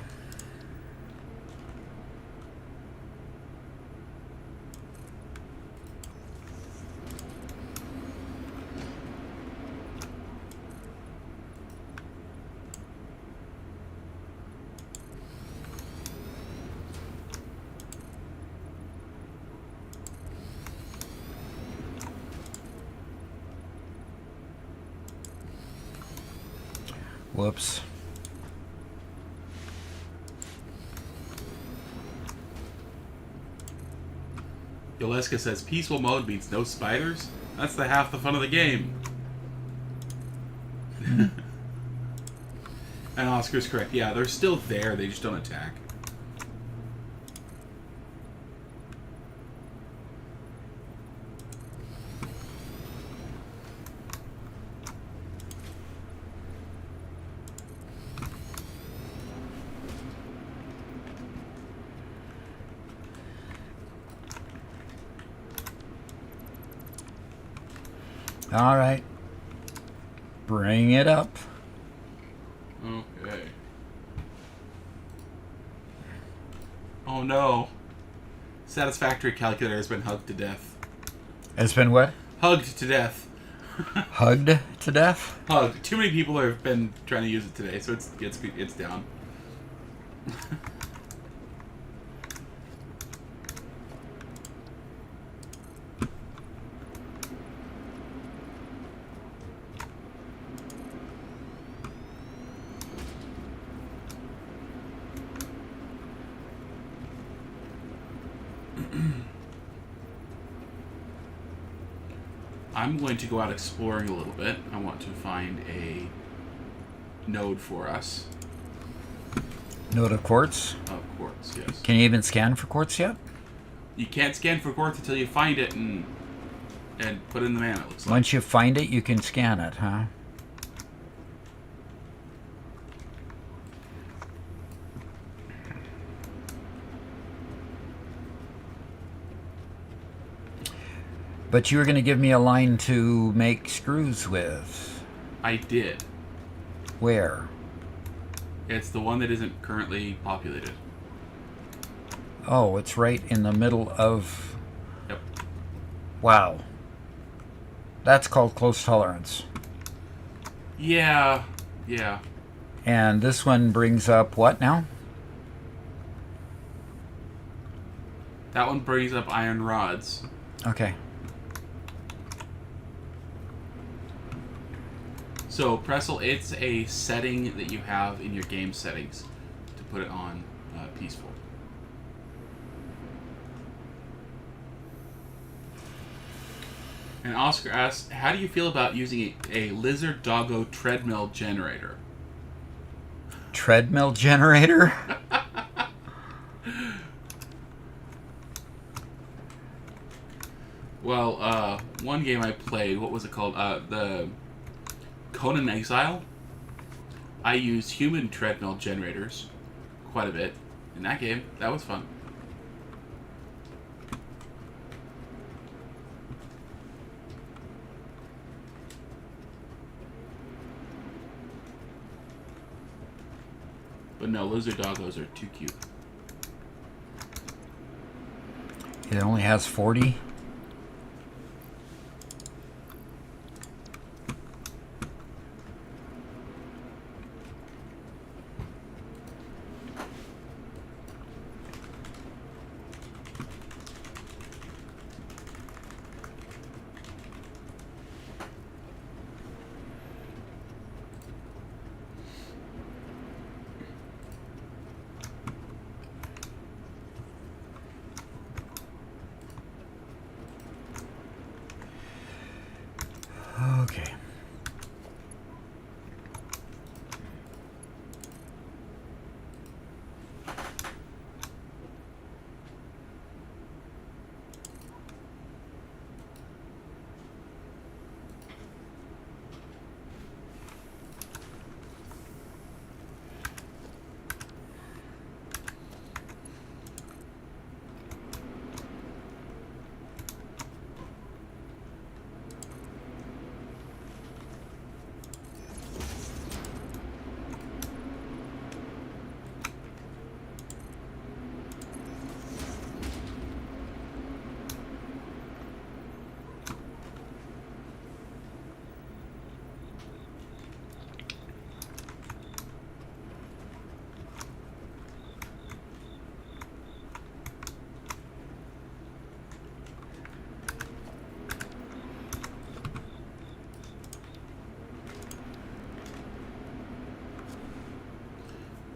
Whoops. Yoleska says, peaceful mode means no spiders? That's the half the fun of the game. And Oscar's correct. Yeah, they're still there. They just don't attack. All right. Bring it up. Okay. Oh no. Satisfactory calculator has been hugged to death. It's been what? Hugged to death. Hugged to death? Hugged. Too many people have been trying to use it today, so it's down. I'm going to go out exploring a little bit. I want to find a node for us. Node of quartz. Of quartz, yes. Can you even scan for quartz yet? You can't scan for quartz until you find it and put it in the man, it looks like. Once you find it, you can scan it, huh? But you were going to give me a line to make screws with. I did. Where? It's the one that isn't currently populated. Oh, it's right in the middle of... Yep. Wow. That's called close tolerance. Yeah. And this one brings up what now? That one brings up iron rods. Okay. So, Pressel, it's a setting that you have in your game settings to put it on peaceful. And Oscar asks, how do you feel about using a lizard doggo treadmill generator? Treadmill generator? Well, one game I played, what was it called? The Conan Exile. I used human treadmill generators quite a bit in that game. That was fun. But no, lizard doggos are too cute. It only has 40. Okay.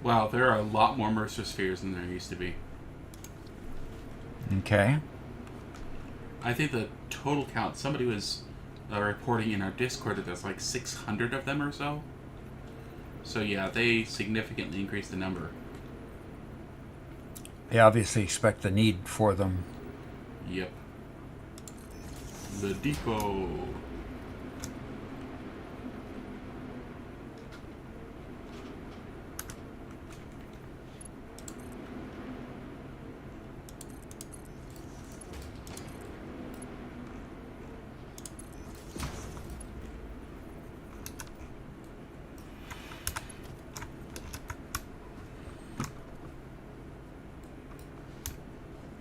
Wow, there are a lot more Mercer spheres than there used to be. Okay. I think the total count, somebody was reporting in our Discord that there's like 600 of them or so. So yeah, they significantly increased the number. They obviously expect the need for them. Yep. The depot.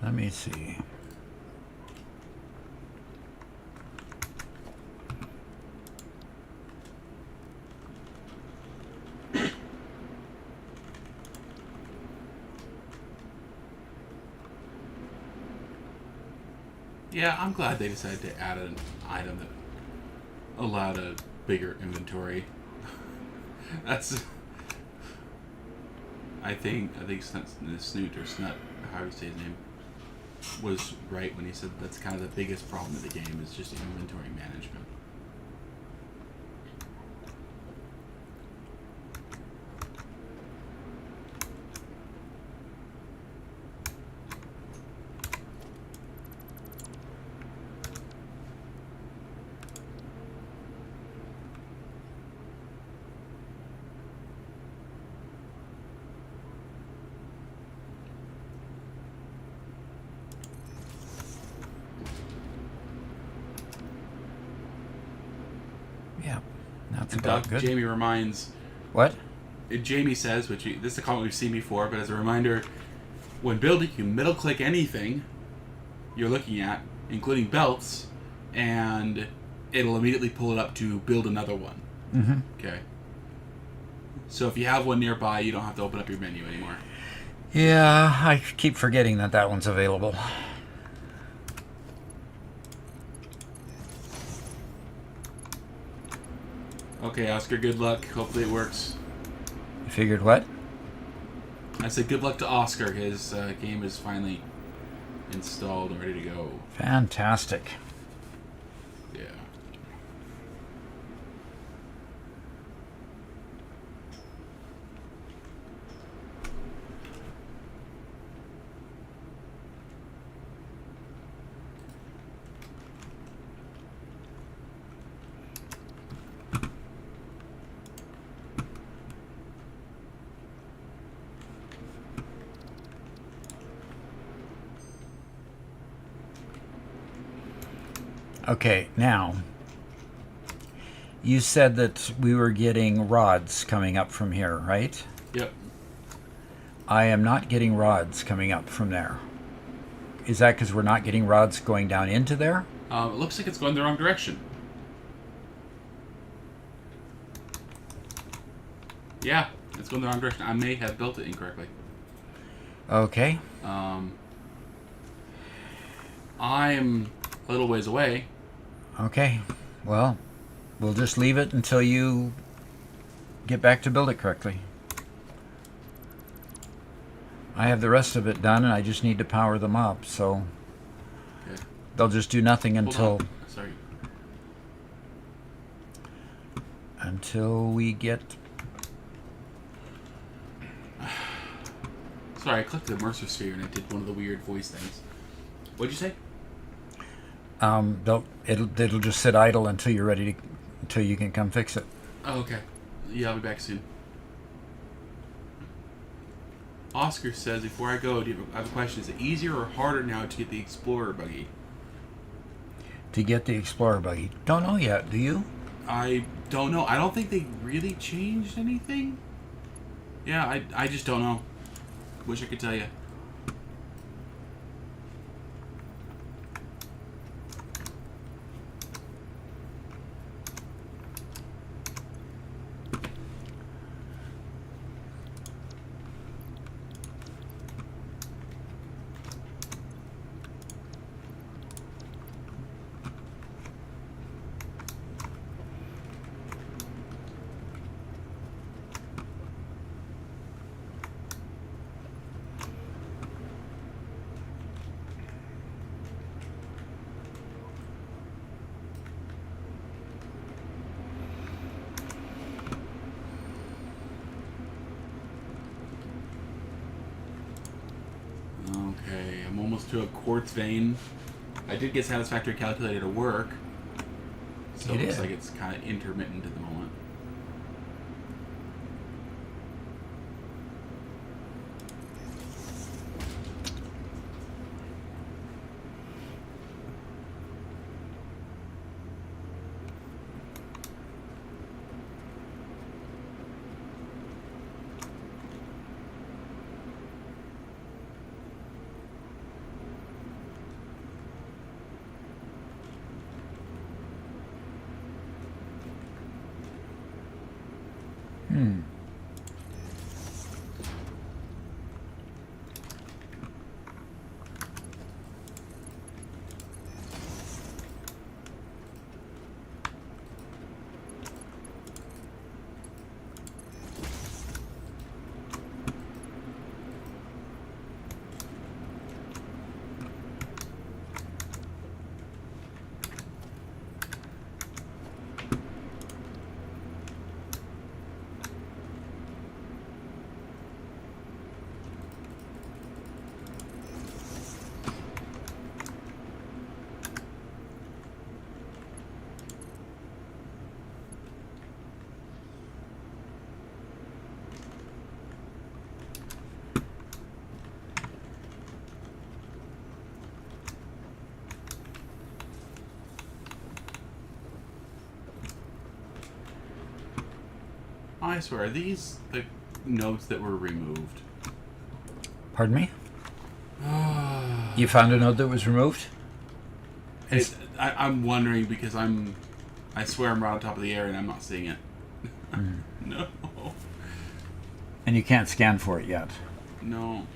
Let me see. Yeah, I'm glad they decided to add an item that allowed a bigger inventory. That's... I think Snoot or Snut, how do you say his name? was right when he said that's kind of the biggest problem of the game is just inventory management. Yeah, that's And about Doc, good. Jamie reminds, What? Jamie says, this is a comment we've seen before, but as a reminder, when building, you middle click anything you're looking at, including belts, and it'll immediately pull it up to build another one. Mm-hmm. Okay. So if you have one nearby, you don't have to open up your menu anymore. Yeah, I keep forgetting that one's available. Okay, Oscar, good luck. Hopefully it works. You figured what? I said good luck to Oscar. His game is finally installed and ready to go. Fantastic. Yeah. Okay, now, you said that we were getting rods coming up from here, right? Yep. I am not getting rods coming up from there. Is that because we're not getting rods going down into there? It looks like it's going the wrong direction. Yeah, it's going the wrong direction. I may have built it incorrectly. Okay. I'm a little ways away. Okay. Well, we'll just leave it until you get back to build it correctly. I have the rest of it done, and I just need to power them up, so Okay. they'll just do nothing Hold until on. Sorry. we get. Sorry, I clicked the immersive sphere and it did one of the weird voice things. What'd you say? It'll just sit idle until you're ready to, until you can come fix it. Oh, okay. Yeah, I'll be back soon. Oscar says, before I go, I have a question. Is it easier or harder now to get the Explorer buggy? To get the Explorer buggy, don't know yet. Do you? I don't know. I don't think they really changed anything. Yeah, I just don't know. Wish I could tell you. Okay, I'm almost to a quartz vein. I did get Satisfactory calculator to work. So You it looks did? like it's kind of intermittent at the moment. I swear, are these the notes that were removed? Pardon me? You found a node that was removed? I'm wondering because I swear I'm right on top of the area and I'm not seeing it. No. And you can't scan for it yet. No.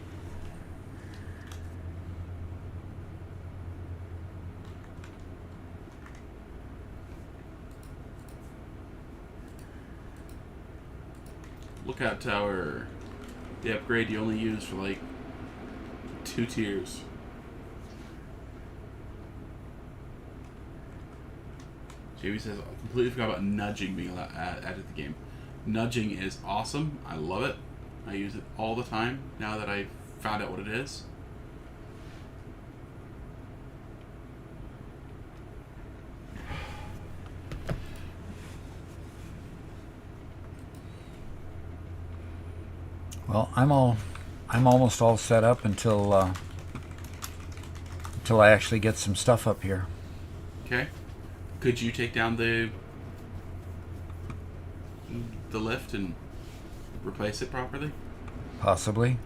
Lookout tower. The upgrade you only use for like 2 tiers. JB says, I completely forgot about nudging being added to the game. Nudging is awesome. I love it. I use it all the time now that I've found out what it is. Well, I'm almost all set up until I actually get some stuff up here. Okay. Could you take down the lift and replace it properly? Possibly.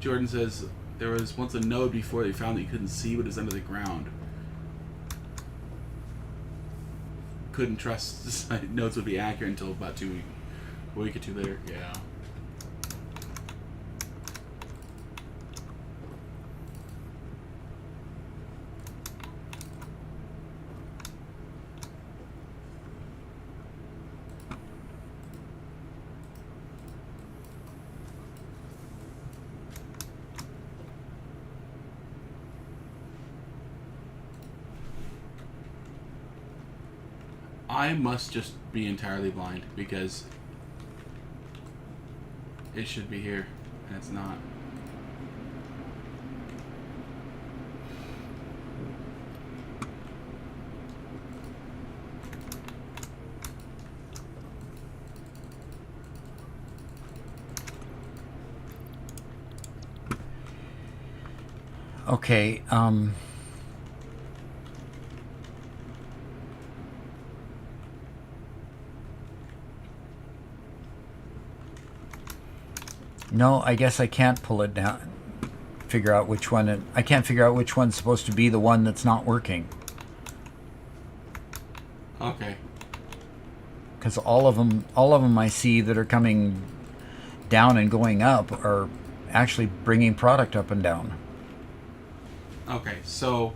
Jordan says, there was once a node before they found that you couldn't see what is under the ground. Couldn't trust the nodes would be accurate until about a week or two later. Yeah. I must just be entirely blind because it should be here and it's not. Okay, no, I guess I can't pull it down. Figure out which one I can't figure out which one's supposed to be the one that's not working. Okay. Because all of them I see that are coming down and going up are actually bringing product up and down. Okay, so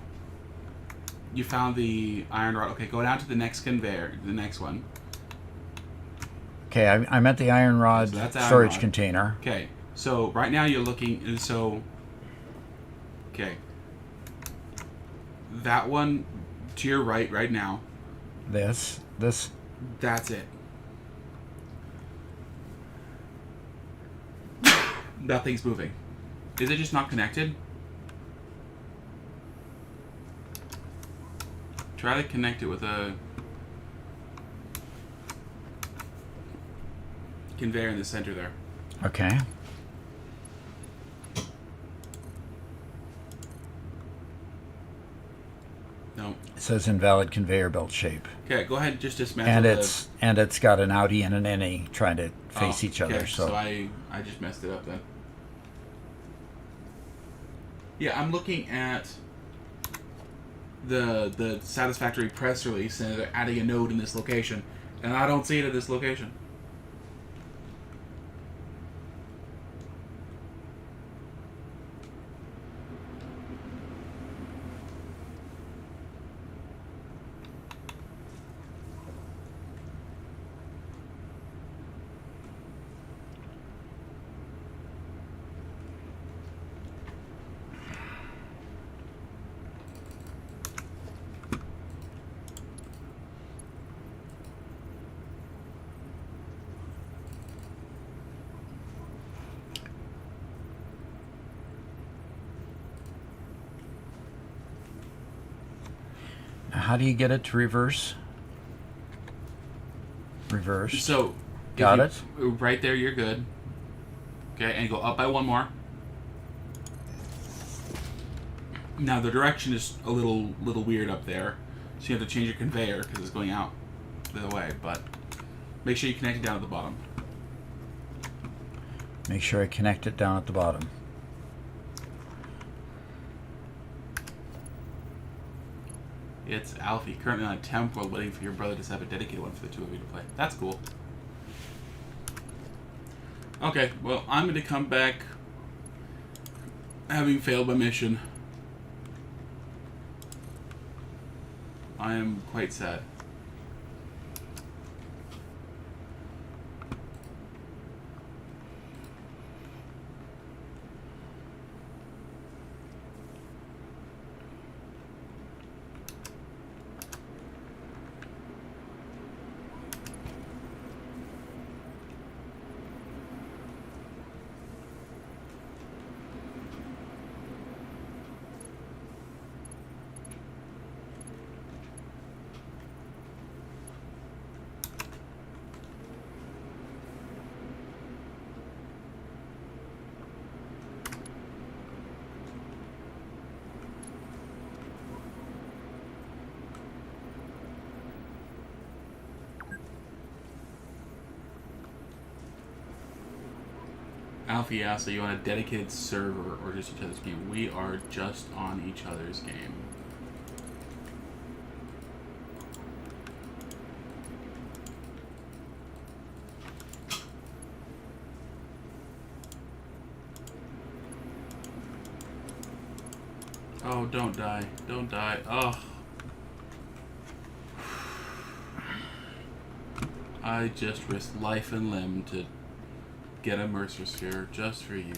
you found the iron rod. Okay, go down to the next conveyor, the next one. Okay, I'm at the iron rod So that's iron storage rod. container. Okay, so right now you're looking, and so, okay, that one to your right now, This. that's it. Nothing's moving. Is it just not connected? Try to connect it with a conveyor in the center there. Okay. No. It says invalid conveyor belt shape. Okay, go ahead and just dismantle And it's got an outie and an innie trying to face each other. Okay, So I just messed it up then. Yeah, I'm looking at the Satisfactory press release and they're adding a node in this location, and I don't see it at this location. how do you get it to reverse? Reverse. So, if Got you- it? Right there, you're good. Okay, and go up by one more. Now the direction is a little weird up there, so you have to change your conveyor because it's going out the other way. But make sure you connect it down at the bottom. Make sure I connect it down at the bottom. It's Alfie, currently on a temp while waiting for your brother to set up a dedicated one for the two of you to play. That's cool. Okay, well, I'm going to come back having failed my mission. I am quite sad. Alfie asks, are you on a dedicated server or just each other's game? We are just on each other's game. Oh, don't die. Don't die. Oh. I just risked life and limb to get a Mercer Sphere just for you.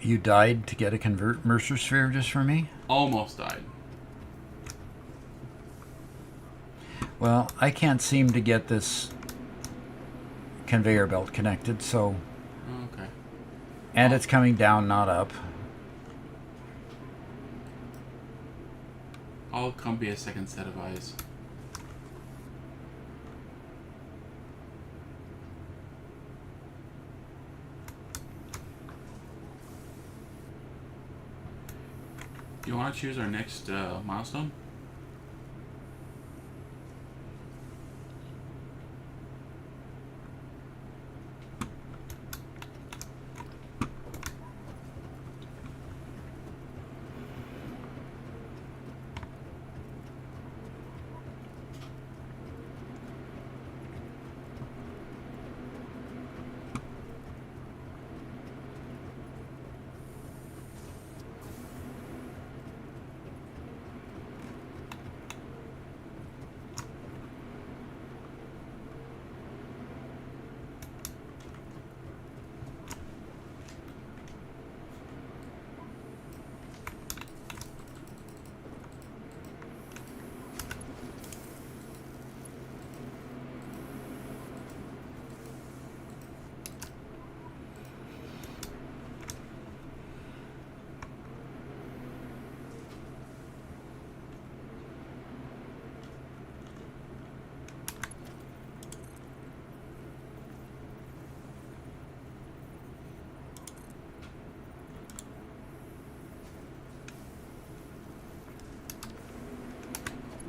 You died to get a Mercer Sphere just for me? Almost died. Well, I can't seem to get this conveyor belt connected, so... Okay. And it's coming down, not up. I'll come be a second set of eyes. You want to choose our next milestone?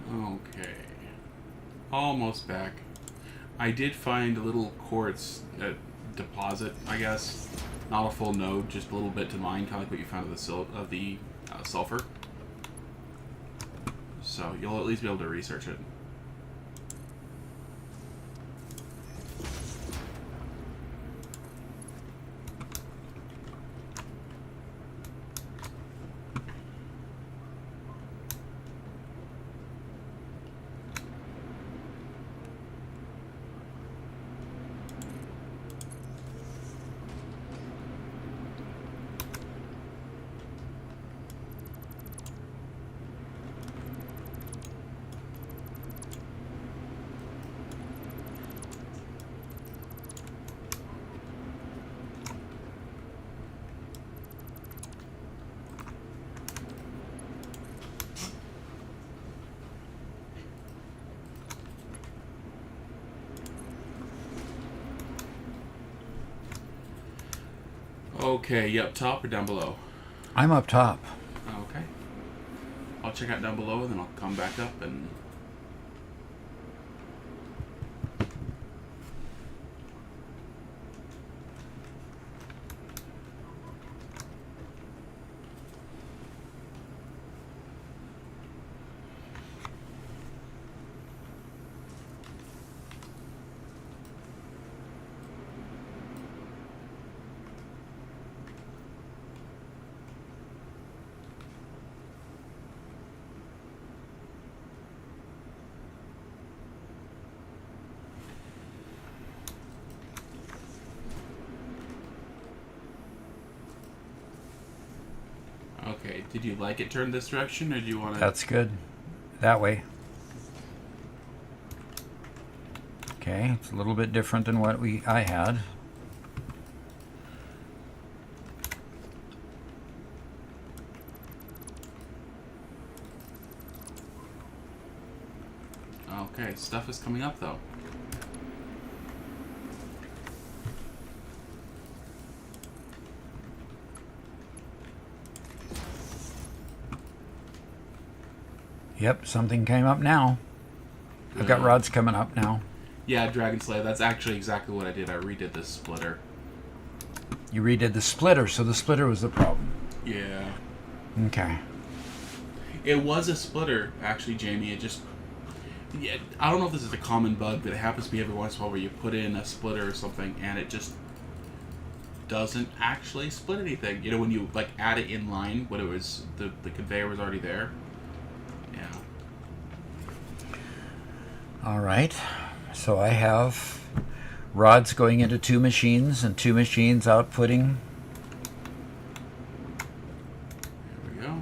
Okay. Almost back. I did find a little quartz deposit, I guess. Not a full node, just a little bit to mine, kind of like what you found of the sulfur. So you'll at least be able to research it. Okay, you up top or down below? I'm up top. Okay. I'll check out down below and then I'll come back up and... Okay, did you like it turned this direction, or do you want to... That's good. That way. Okay, it's a little bit different than what I had. Okay, stuff is coming up, though. Yep, something came up now. I've got rods coming up now. Yeah, Dragon Slayer, that's actually exactly what I did. I redid this splitter. You redid the splitter, so the splitter was the problem. Yeah. Okay. It was a splitter, actually, Jamie. It just... Yeah, I don't know if this is a common bug, but it happens to me every once in a while where you put in a splitter or something and it just doesn't actually split anything. You know, when you, like, add it in line when it was... The conveyor was already there. Yeah. All right. So I have rods going into 2 machines and 2 machines outputting. There we go.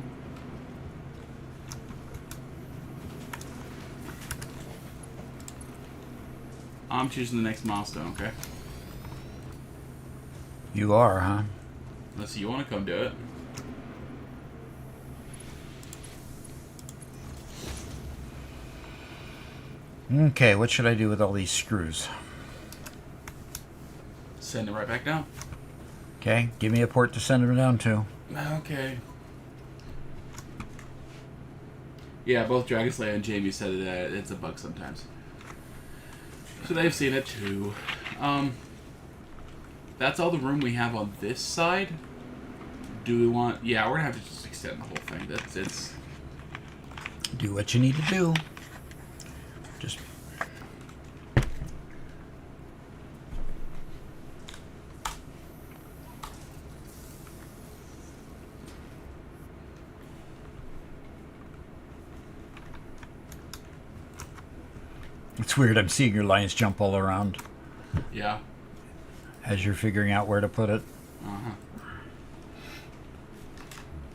I'm choosing the next milestone, okay? You are, huh? Unless you want to come do it. Okay, what should I do with all these screws? Send it right back down. Okay, give me a port to send them down to. Okay. Yeah, both Dragon Slayer and Jamie said that it's a bug sometimes. So they've seen it too. That's all the room we have on this side. Do we want... Yeah, we're gonna have to just extend the whole thing. It's... Do what you need to do. Just... It's weird, I'm seeing your lines jump all around Yeah. as you're figuring out where to put it. Uh-huh.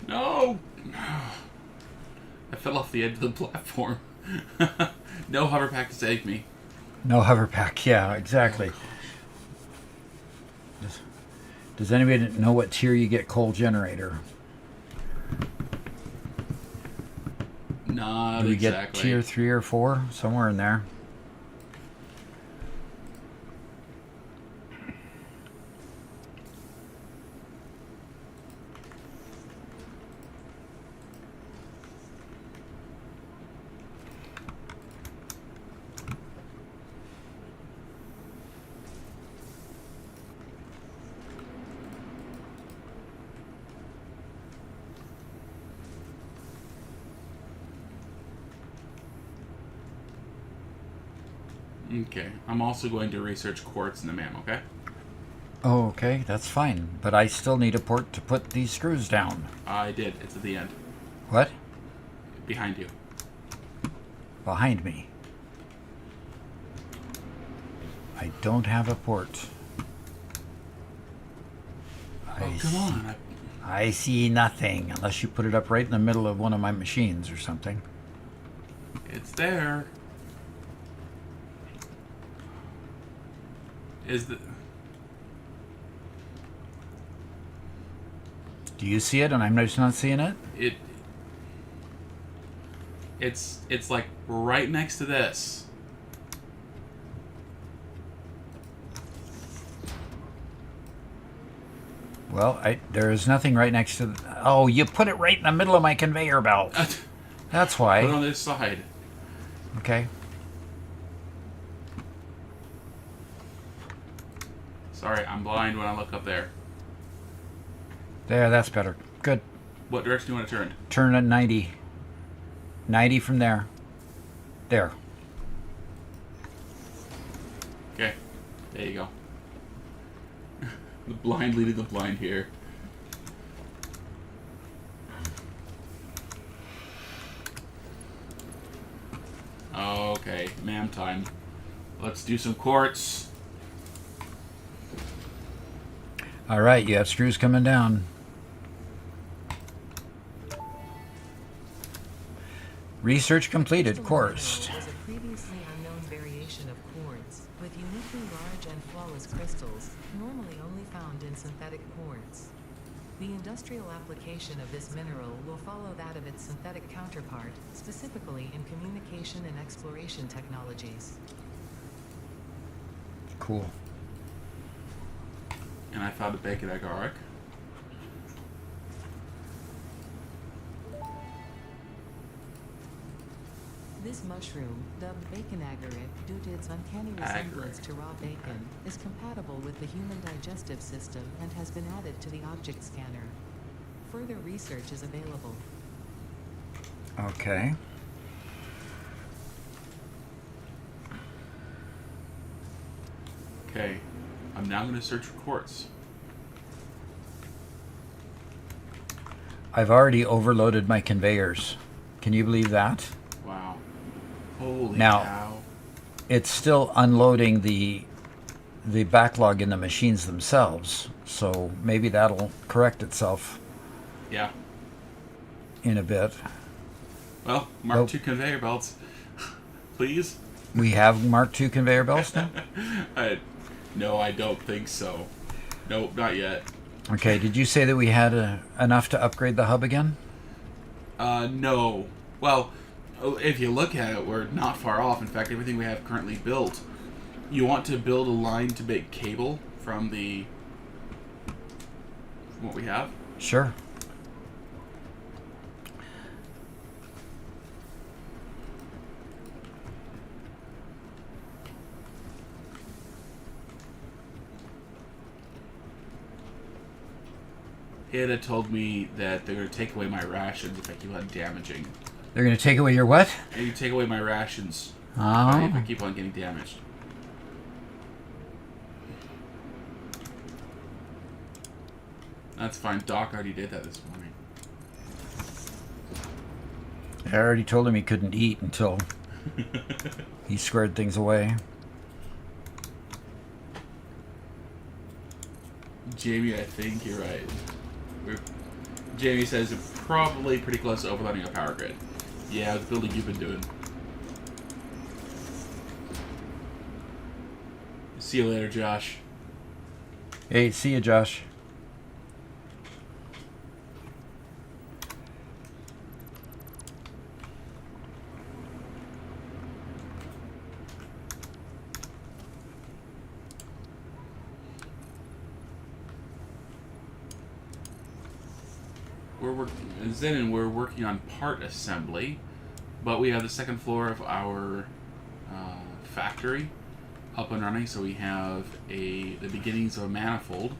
No! I fell off the edge of the platform. No hover pack to save me. No hover pack, yeah, exactly. Does anybody know what tier you get coal generator? Not Do we exactly. get tier 3 or 4? Somewhere in there. Okay. I'm also going to research quartz in the MAM, okay? Oh, okay, that's fine. But I still need a port to put these screws down. I did. It's at the end. What? Behind you. Behind me. I don't have a port. Oh, come on. I see nothing, unless you put it up right in the middle of one of my machines or something. It's there. Is the... Do you see it and I'm just not seeing it? It's like right next to this. Well, there is nothing right next to... Oh, you put it right in the middle of my conveyor belt. That's why. Put it on this side. Okay. Sorry, I'm blind when I look up there. There, that's better. Good. What direction do you want to turn? Turn at 90. 90 from there. There. Okay. There you go. The blind leading the blind here. Okay, ma'am time. Let's do some quartz. All right, you have screws coming down. Research completed. Quartz. Was a previously unknown variation of quartz with uniquely large and flawless crystals, normally only found in synthetic quartz. The industrial application of this mineral will follow that of its synthetic counterpart, specifically in communication and exploration technologies. Cool. And I found a bacon agaric. This mushroom, dubbed bacon agaric due to its uncanny resemblance to raw bacon, is compatible with the human digestive system and has been added to the object scanner. Further research is available. Okay. Okay. I'm now going to search for quartz. I've already overloaded my conveyors. Can you believe that? Wow. Holy Now- cow. It's still unloading the backlog in the machines themselves, so maybe that'll correct itself Yeah. in a bit. Well, Mark Nope. II conveyor belts. Please? We have Mark II conveyor belts now? No, I don't think so. Nope, not yet. Okay, did you say that we had enough to upgrade the hub again? No. Well, if you look at it, we're not far off. In fact, everything we have currently built. You want to build a line to make cable from what we have? Sure. It had told me that they're going to take away my rations if I keep on damaging. They're going to take away your what? And you take away my rations if Oh. I keep on getting damaged. That's fine. Doc already did that this morning. I already told him he couldn't eat until he squared things away. Jamie, I think you're right. Jamie says it's probably pretty close to overloading our power grid. Yeah, the building you've been doing. See you later, Josh. Hey, see you, Josh. We're working on part assembly, but we have the second floor of our factory up and running. So we have the beginnings of a manifold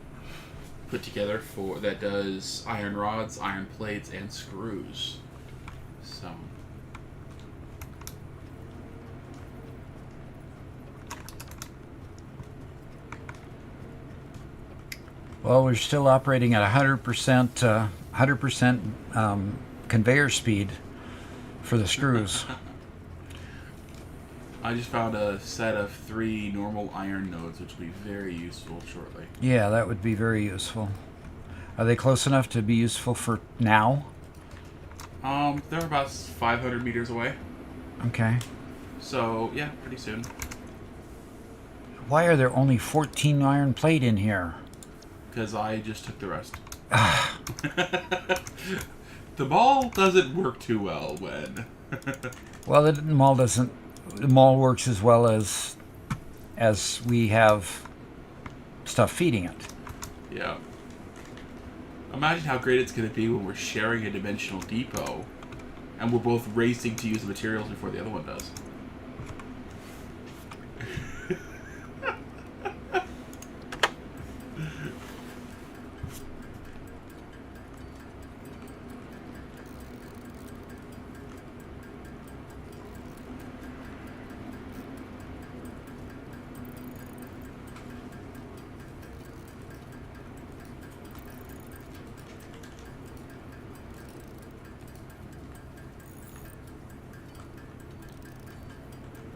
put together that does iron rods, iron plates, and screws. So. Well, we're still operating at 100% conveyor speed for the screws. I just found a set of 3 normal iron nodes, which will be very useful shortly. Yeah, that would be very useful. Are they close enough to be useful for now? They're about 500 meters away. Okay. So, yeah, pretty soon. Why are there only 14 iron plate in here? Because I just took the rest. The ball doesn't work too well when... Well, the mall doesn't. The mall works as well as we have stuff feeding it. Yeah. Imagine how great it's going to be when we're sharing a dimensional depot and we're both racing to use the materials before the other one does.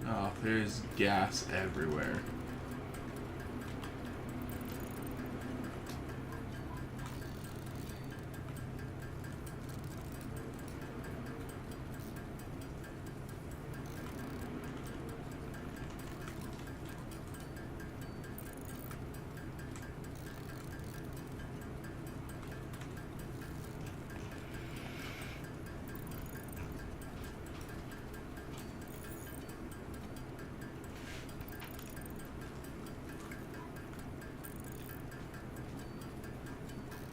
Oh, there's gas everywhere.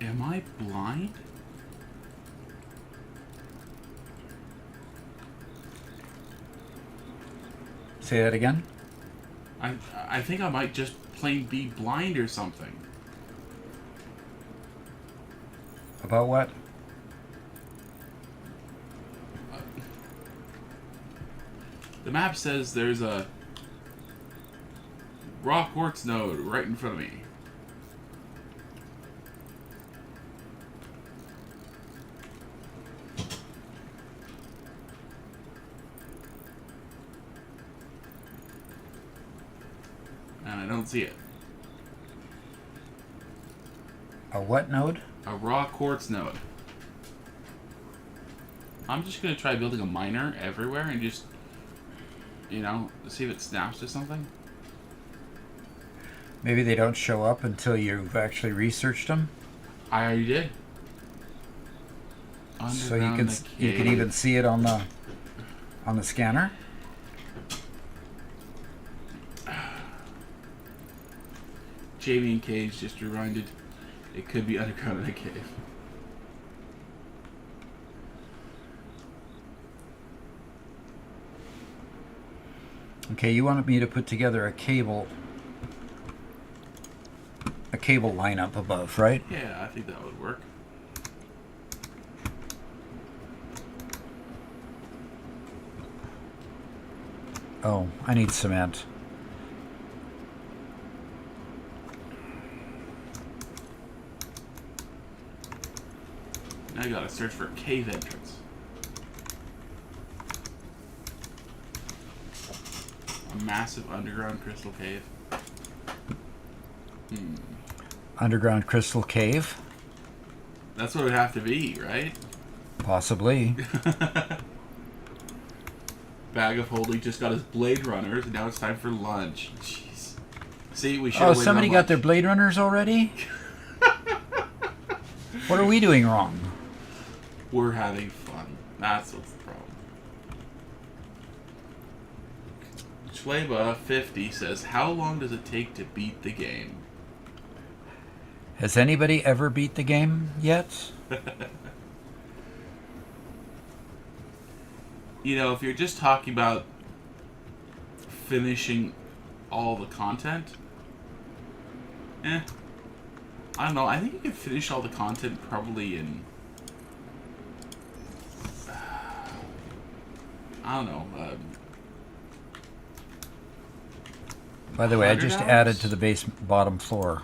Am I blind? Say that again? I think I might just plain be blind or something. About what? The map says there's a raw quartz node right in front of me. And I don't see it. A what node? A raw quartz node. I'm just gonna try building a miner everywhere and just, you know, see if it snaps to something. Maybe they don't show up until you've actually researched them. I already did. So you Underground can the you can cave. even see it on the scanner. Jamie and Cage just reminded it could be underground in a cave. Okay, you wanted me to put together a cable lineup above, right? Yeah, I think that would work. Oh, I need cement. Now you gotta search for a cave entrance. A massive underground crystal cave. Underground crystal cave? That's what it would have to be, right? Possibly. Bag of Holding just got his Blade Runners, and now it's time for lunch. Jeez. See, we should. Oh, somebody got their Blade Runners already? What are we doing wrong? We're having fun. That's what's the problem. Schweba 50 says, "How long does it take to beat the game?" Has anybody ever beat the game yet? You know, if you're just talking about finishing all the content, I don't know. I think you can finish all the content probably in, I don't know. By the way, I 100 just hours? added to the bottom floor.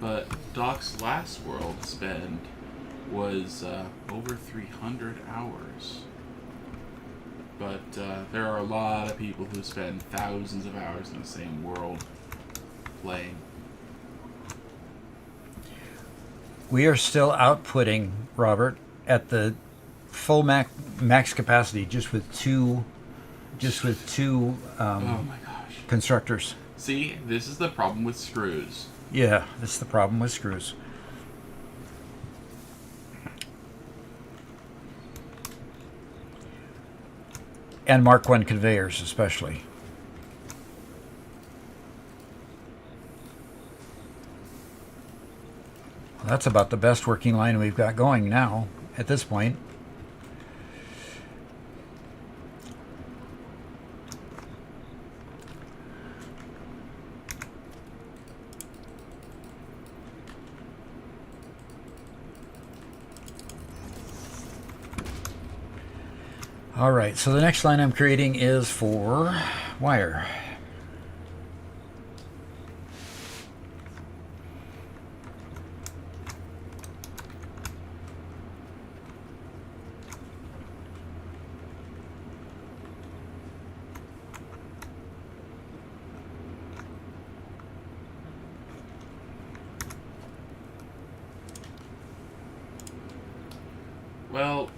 But Doc's last world spend was over 300 hours. But there are a lot of people who spend thousands of hours in the same world playing. We are still outputting, Robert, at the full max capacity, just with two Oh my gosh. constructors. See, this is the problem with screws. Yeah, that's the problem with screws. And Mark 1 conveyors especially. Well, that's about the best working line we've got going now at this point. All right, so the next line I'm creating is for wire. Well,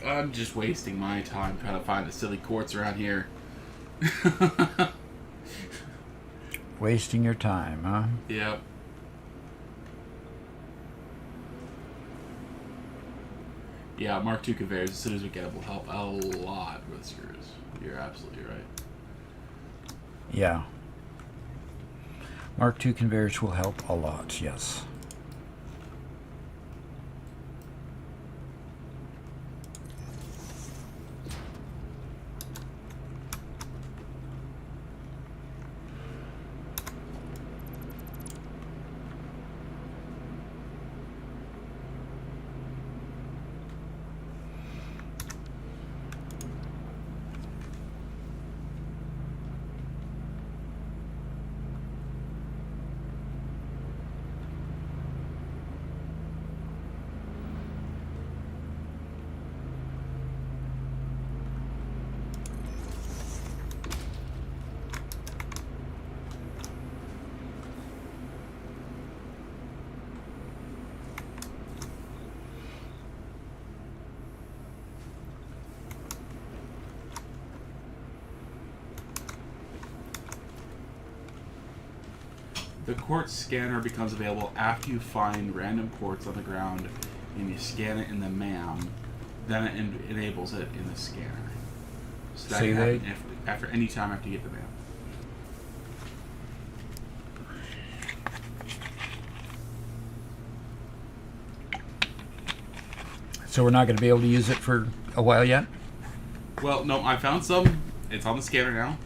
I'm just wasting my time trying to find the silly quartz around here. Wasting your time, huh? Yep. Yeah, Mark II conveyors, as soon as we get them, will help a lot with screws. You're absolutely right. Yeah. Mark II conveyors will help a lot, yes. The quartz scanner becomes available after you find random quartz on the ground and you scan it in the MAM. Then it enables it in the scanner. So that can happen after any time after you get the MAM. So we're not going to be able to use it for a while yet? Well, no, I found some. It's on the scanner now.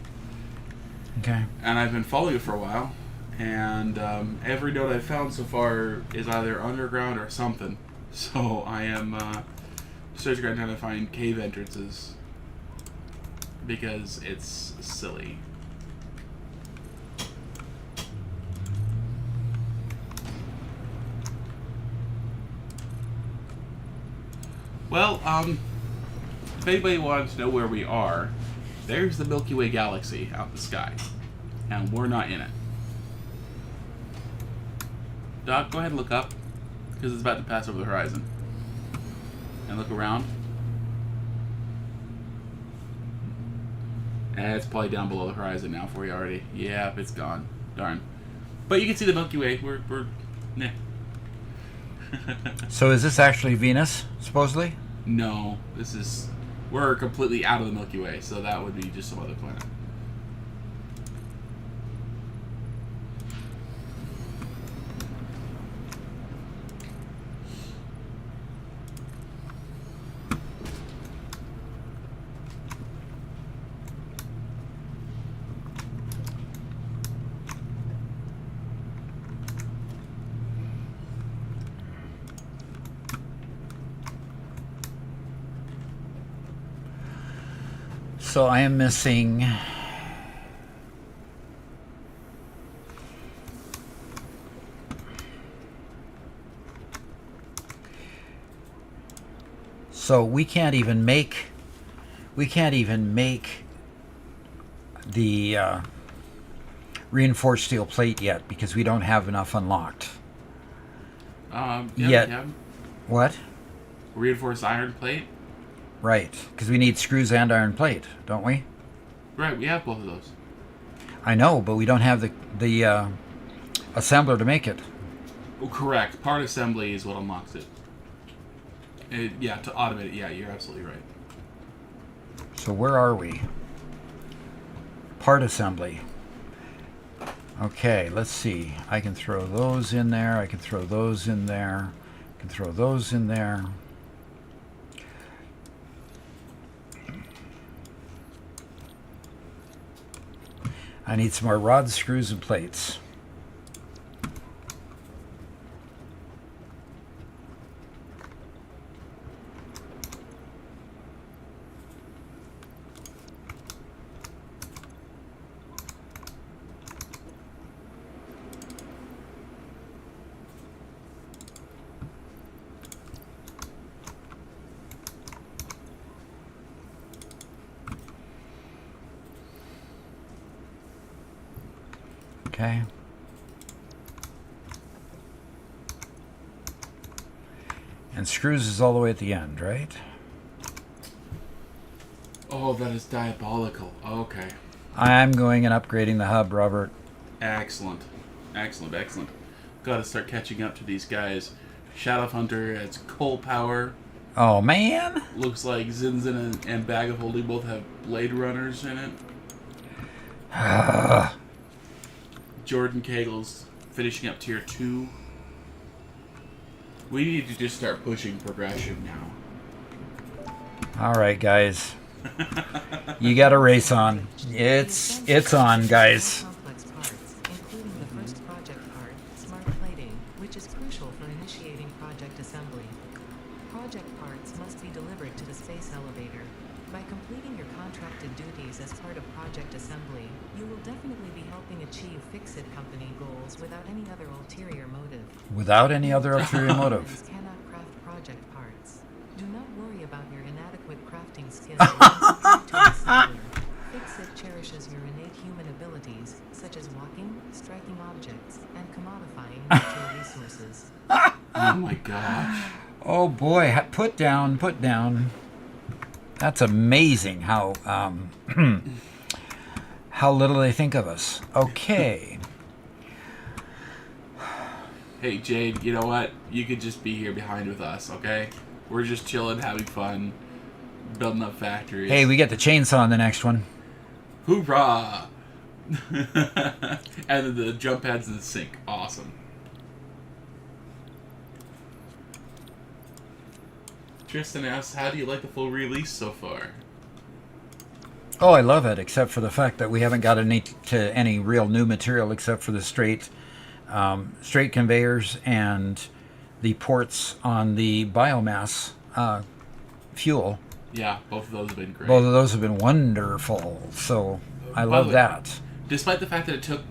Okay. And I've been following it for a while. And every node I've found so far is either underground or something. So I am searching around trying to find cave entrances. Because it's silly. Well, if anybody wants to know where we are, there's the Milky Way galaxy out in the sky. And we're not in it. Doc, go ahead and look up, because it's about to pass over the horizon. And look around. And it's probably down below the horizon now for you already. Yeah, it's gone. Darn. But you can see the Milky Way. We're nah. So is this actually Venus, supposedly? No, we're completely out of the Milky Way, so that would be just some other planet. So I am missing... So we can't even make the reinforced steel plate yet because we don't have enough unlocked. Yeah, Yet. we have What? reinforced iron plate. Right, because we need screws and iron plate, don't we? Right, we have both of those. I know, but we don't have the assembler to make it. Oh, correct. Part assembly is what unlocks it. Yeah, to automate it. Yeah, you're absolutely right. So where are we? Part assembly. Okay, let's see. I can throw those in there. I can throw those in there. I can throw those in there. I need some more rods, screws, and plates. Okay. And screws is all the way at the end, right? Oh, that is diabolical. Okay. I'm going and upgrading the hub, Robert. Excellent. Excellent, excellent. Gotta start catching up to these guys. Shadow Hunter has coal power. Oh, man. Looks like Zinzin and Bag of Holding both have Blade Runners in it. Jordan Cagle's finishing up tier 2. We need to just start pushing progression now. All right, guys. You got a race on. It's on, guys. Complex parts, including the first project part, smart plating, which is crucial for initiating project assembly. Project parts must be delivered to the space elevator. By completing your contracted duties as part of project assembly, you will definitely be helping achieve Fix-It Company goals without any other ulterior motive. Without any other ulterior motive. Humans cannot craft project parts. Do not worry about your inadequate crafting skills when compared to an assembler. Fix-It cherishes your innate human abilities, such as walking, striking objects, and commodifying natural resources. Oh my gosh. Oh, boy. Put down, put down. That's amazing how how little they think of us. Okay. Hey, Jade, you know what? You could just be here behind with us, okay? We're just chilling, having fun, building up factories. Hey, we get the chainsaw in the next one. Hoorah! And then the jump pads in the sink. Awesome. Tristan asks, how do you like the full release so far? Oh, I love it, except for the fact that we haven't got any real new material except for the straight conveyors and the ports on the biomass fuel. Yeah, both of those have been great. Both of those have been wonderful, so I love that. Despite the fact that it took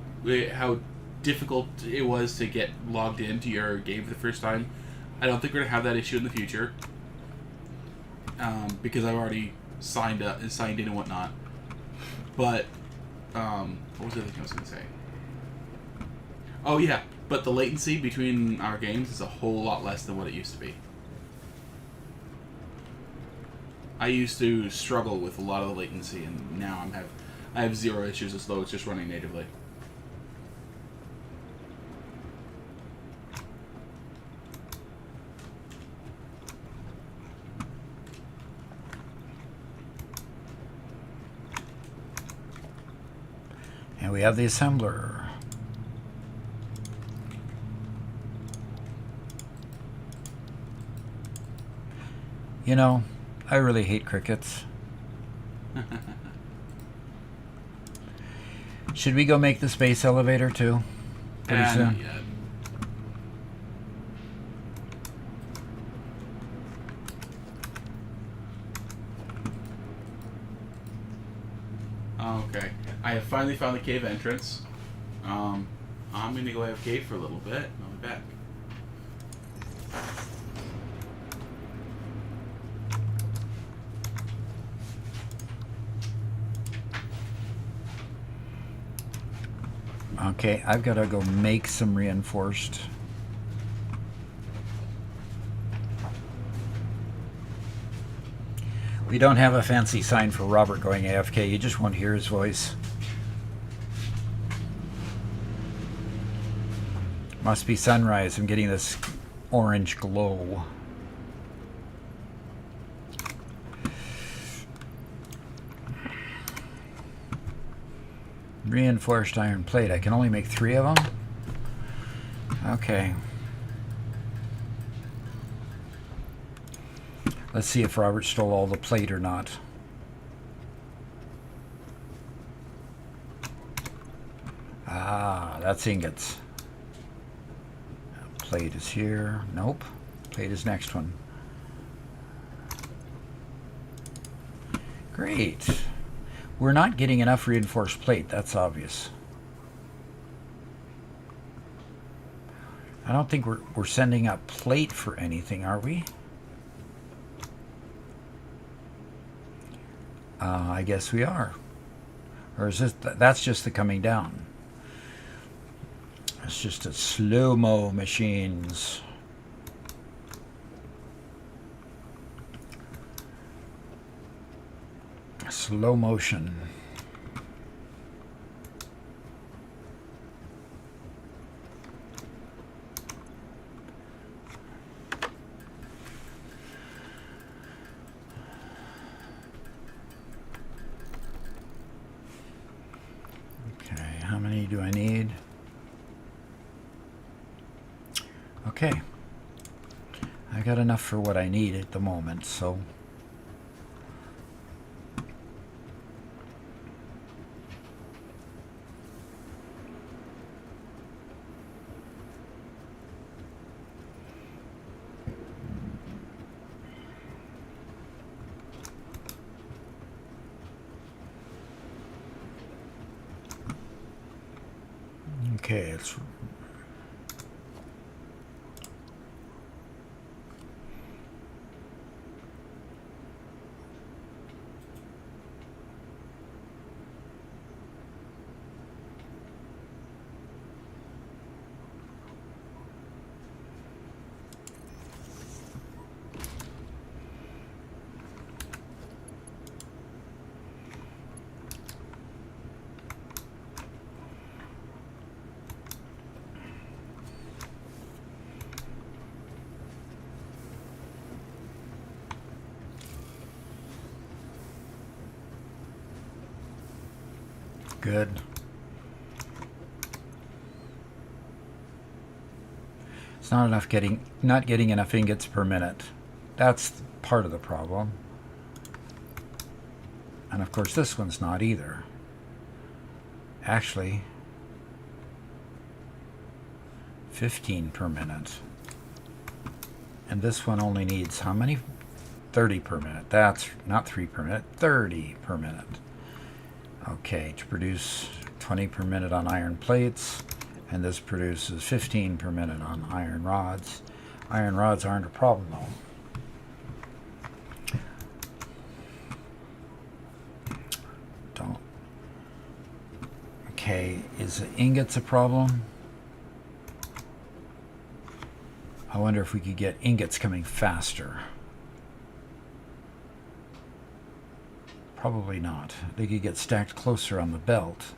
how difficult it was to get logged into your game for the first time, I don't think we're going to have that issue in the future. Because I've already signed in and whatnot. But, what was the other thing I was going to say? Oh yeah, but the latency between our games is a whole lot less than what it used to be. I used to struggle with a lot of the latency, and now I have zero issues as though it's just running natively. And we have the assembler. You know, I really hate crickets. Should we go make the space elevator too? Pretty soon. Not yet. Okay, I have finally found the cave entrance. I'm gonna go have cave for a little bit, and I'll be back. Okay, I've got to go make some reinforced. We don't have a fancy sign for Robert going AFK. You just won't hear his voice. Must be sunrise. I'm getting this orange glow. Reinforced iron plate. I can only make 3 of them? Okay. Let's see if Robert stole all the plate or not. Ah, that's ingots. Plate is here. Nope. Plate is next one. Great. We're not getting enough reinforced plate, that's obvious. I don't think we're sending up plate for anything, are we? I guess we are. Or is this, that's just the coming down. It's just a slow-mo machines. Slow motion. Okay, how many do I need? Okay. I got enough for what I need at the moment, so okay, it's good. It's not getting enough ingots per minute. That's part of the problem. And of course this one's not either. Actually, 15 per minute. And this one only needs how many? 30 per minute. That's not 3 per minute, 30 per minute. Okay, to produce 20 per minute on iron plates, and this produces 15 per minute on iron rods. Iron rods aren't a problem though. Don't. Okay, is the ingots a problem? I wonder if we could get ingots coming faster. Probably not. They could get stacked closer on the belt.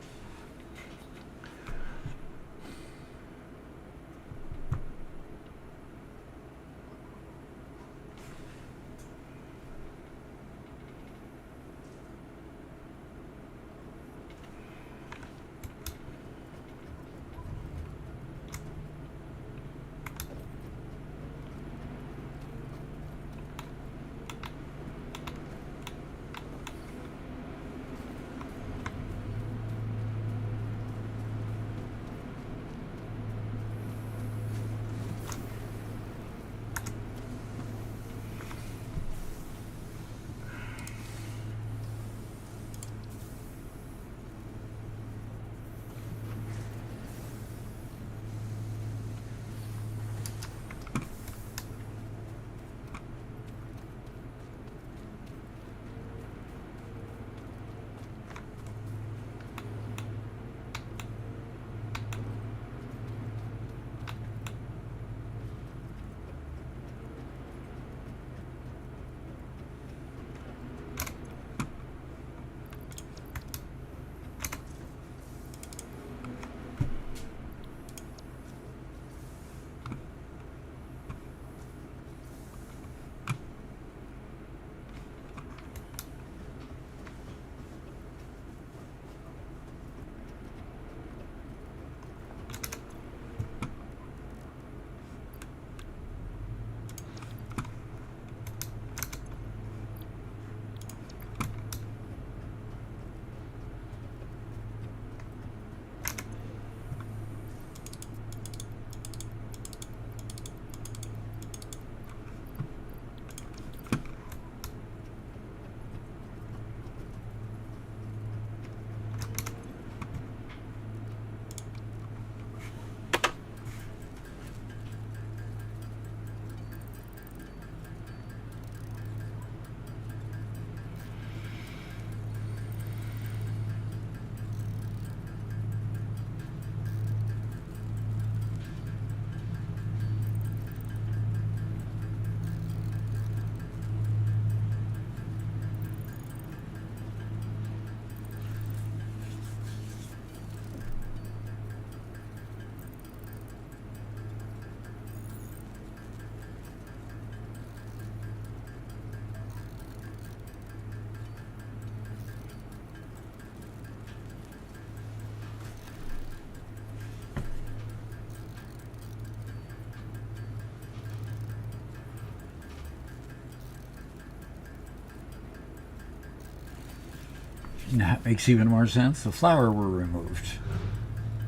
That makes even more sense. The flower were removed.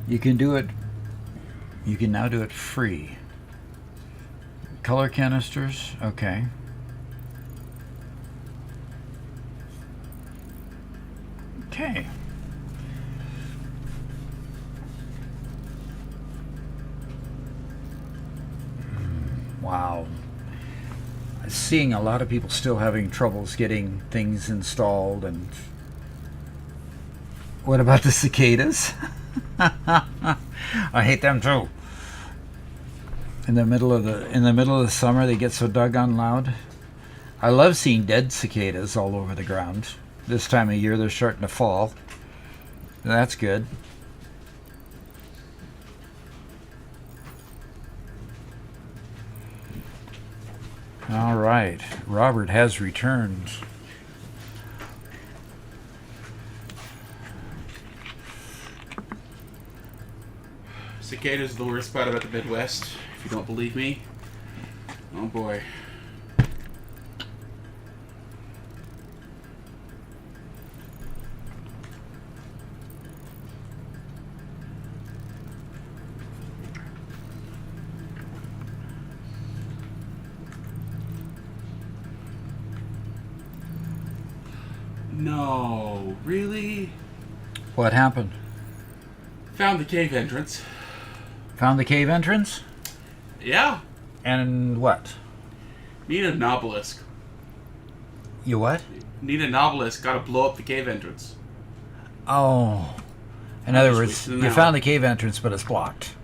You can do it. You can now do it free. Color canisters. Okay. Okay. Wow. Seeing a lot of people still having troubles getting things installed. And what about the cicadas? I hate them too. In the middle of the summer, they get so doggone loud. I love seeing dead cicadas all over the ground. This time of year, they're starting to fall. That's good. All right, Robert has returned. Cicadas are the worst part about the Midwest, if you don't believe me. Oh boy. No, really? What happened? Found the cave entrance. Found the cave entrance? Yeah. And what? Need an obelisk. You what? Need an obelisk. Gotta blow up the cave entrance. Oh. In other just words, wasted an you hour. found the cave entrance, but it's blocked.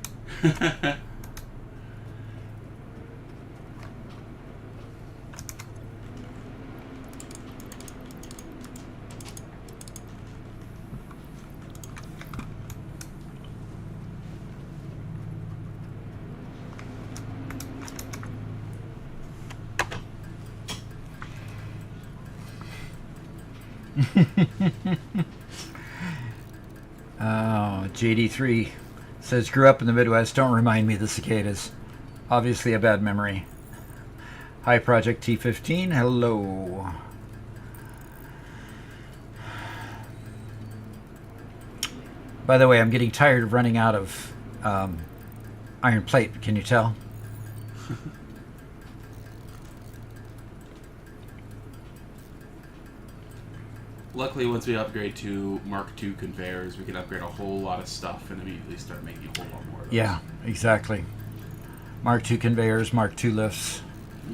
Oh, JD3 says, grew up in the Midwest. Don't remind me of the cicadas. Obviously a bad memory. Hi, Project T15. Hello. By the way, I'm getting tired of running out of iron plate. Can you tell? Luckily, once we upgrade to Mark II conveyors, we can upgrade a whole lot of stuff and immediately start making a whole lot more of those. Yeah, exactly. Mark II conveyors, Mark II lifts,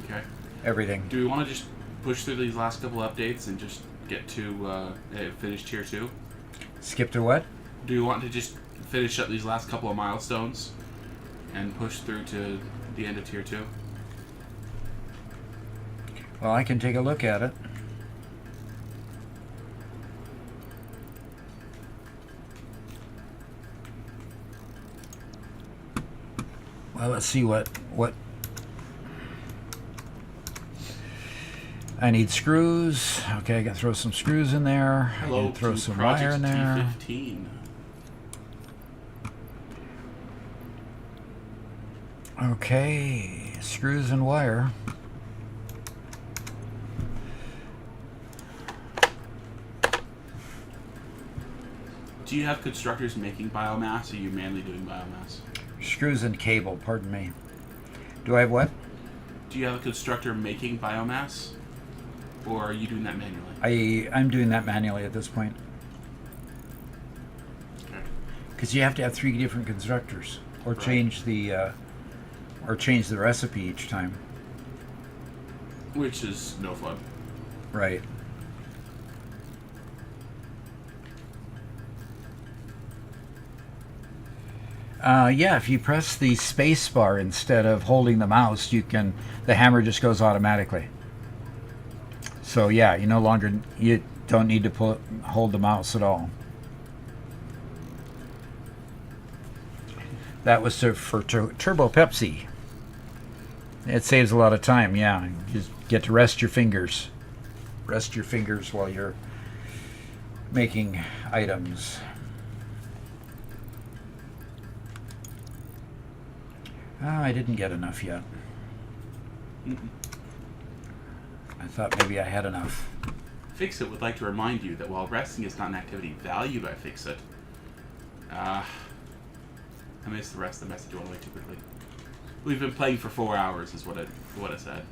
Okay. everything. Do we want to just push through these last couple updates and just get to finish Tier 2? Skip to what? Do you want to just finish up these last couple of milestones and push through to the end of Tier 2? Well, I can take a look at it. Well, let's see what I need. Screws. Okay, I got to throw some screws in there. I Hello can throw to some Project wire in there. T15. Okay, screws and wire. Do you have constructors making biomass, or are you mainly doing biomass? Screws and cable, pardon me. Do I have what? Do you have a constructor making biomass, or are you doing that manually? I'm doing that manually at this point. Okay. Because you have to have 3 different constructors, or Right. change the recipe each time. Which is no fun. Right. Yeah, if you press the space bar instead of holding the mouse, the hammer just goes automatically. So yeah, you don't need to hold the mouse at all. That was for Turbo Pepsi. It saves a lot of time, yeah. You just get to rest your fingers. Rest your fingers while you're making items. Oh, I didn't get enough yet. Mm-mm. I thought maybe I had enough. Fix-It would like to remind you that while resting is not an activity valued by Fix-It, I missed the rest of the message all the way too quickly. We've been playing for 4 hours, is what it said.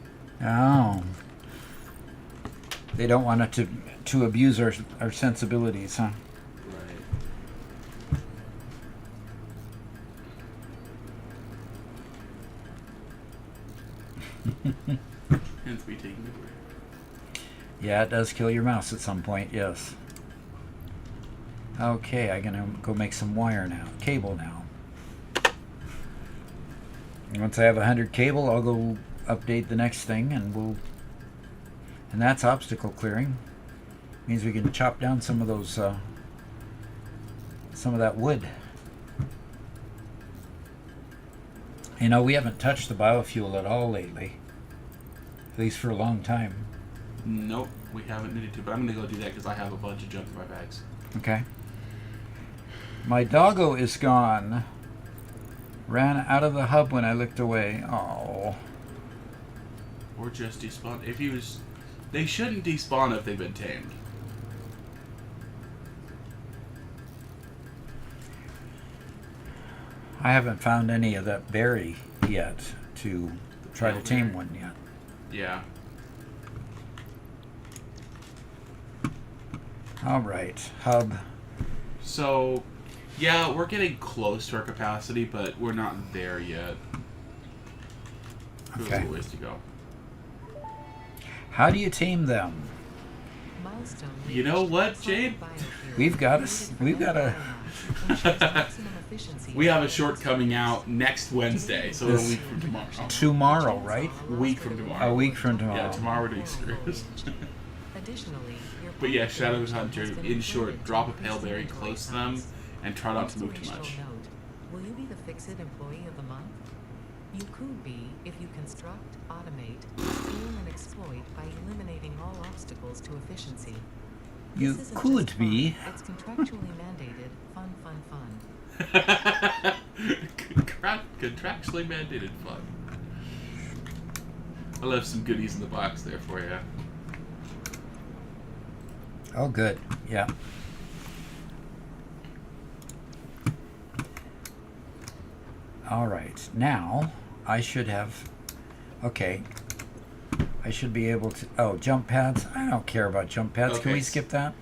Oh. They don't want it to abuse our sensibilities, huh? Right. Hence me taking the break. Yeah, it does kill your mouse at some point, yes. Okay, I'm gonna go make some wire now, cable now. And once I have 100 cable, I'll go update the next thing, and that's obstacle clearing. Means we can chop down some of those, some of that wood. You know, we haven't touched the biofuel at all lately, at least for a long time. Nope, we haven't needed to, but I'm gonna go do that because I have a bunch of junk in my bags. Okay. My doggo is gone. Ran out of the hub when I looked away. Oh. Or just despawn. They shouldn't despawn if they've been tamed. I haven't found any of that berry yet to try to tame one yet. Yeah. All right, hub. So, yeah, we're getting close to our capacity, but we're not there yet. There's Okay. a ways to go. How do you tame them? Milestone You know what, reached. Jade? We've got a We have a short coming out next Wednesday, so a week from tomorrow. tomorrow, right? A week from tomorrow. A week from tomorrow. Yeah, tomorrow we're doing screws. Additionally, your But yeah, partner Shadow has Hunter, been in short, included drop a to pale berry increase close to inventory them size. and try not to move too Inspirational much. note. Will you be the Fix-It Employee of the Month? You could be if you construct, automate, stream, and exploit by eliminating all obstacles to efficiency. You This isn't could just be. fun, it's contractually mandated. Fun, fun, fun. Contractually mandated fun. I left some goodies in the box there for you. Oh, good. Yeah. All right. Now, I should have... Okay. I should be able to... Oh, jump pads? I don't care about jump pads. Can Okay. we skip that?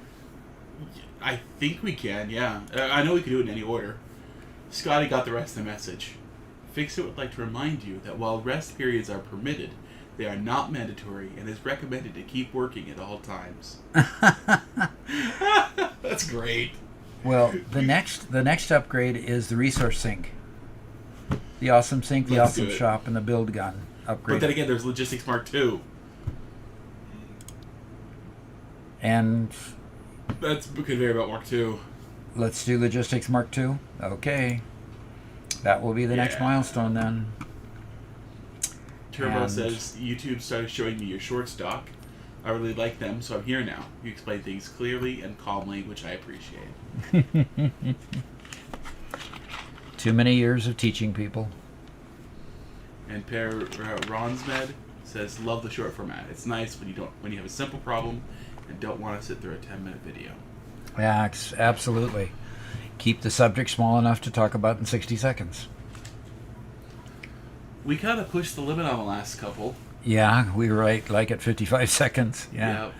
I think we can, yeah. I know we can do it in any order. Scotty got the rest of the message. Fix-It would like to remind you that while rest periods are permitted, they are not mandatory and is recommended to keep working at all times. That's great. Well, the next upgrade is the resource sink. The awesome sink, the Let's awesome do it. shop, and the build gun upgrade. But then again, there's Logistics Mark II. And That's Conveyor Belt Mark II. let's do Logistics Mark II. Okay. That will be the next Yeah. milestone then. Turbo And- says, YouTube started showing me your short stock. I really like them, so I'm here now. You explain things clearly and calmly, which I appreciate. Too many years of teaching people. And Ronsmed says, love the short format. It's nice when you have a simple problem and don't want to sit through a 10-minute video. Yeah, absolutely. Keep the subject small enough to talk about in 60 seconds. We kind of pushed the limit on the last couple. Yeah, we were right, like at 55 seconds. Yeah.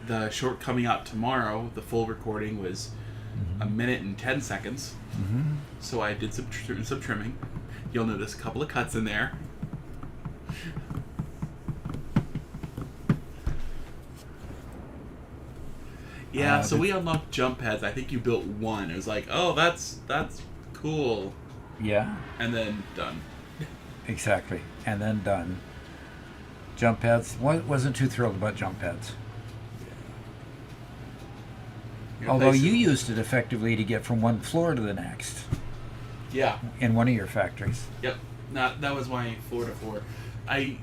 The short coming out tomorrow, the full recording was a minute and 10 seconds. Mm-hmm. So I did some trimming. You'll notice a couple of cuts in there. Yeah, so we unlocked jump pads. I think you built one. It was like, oh, that's cool. Yeah, And then done. exactly. And then done. Jump pads. Wasn't too thrilled about jump pads. Your Although place- you used it effectively to get from one floor to the next Yeah. in one of your factories. Yep. That was my Florida 4. I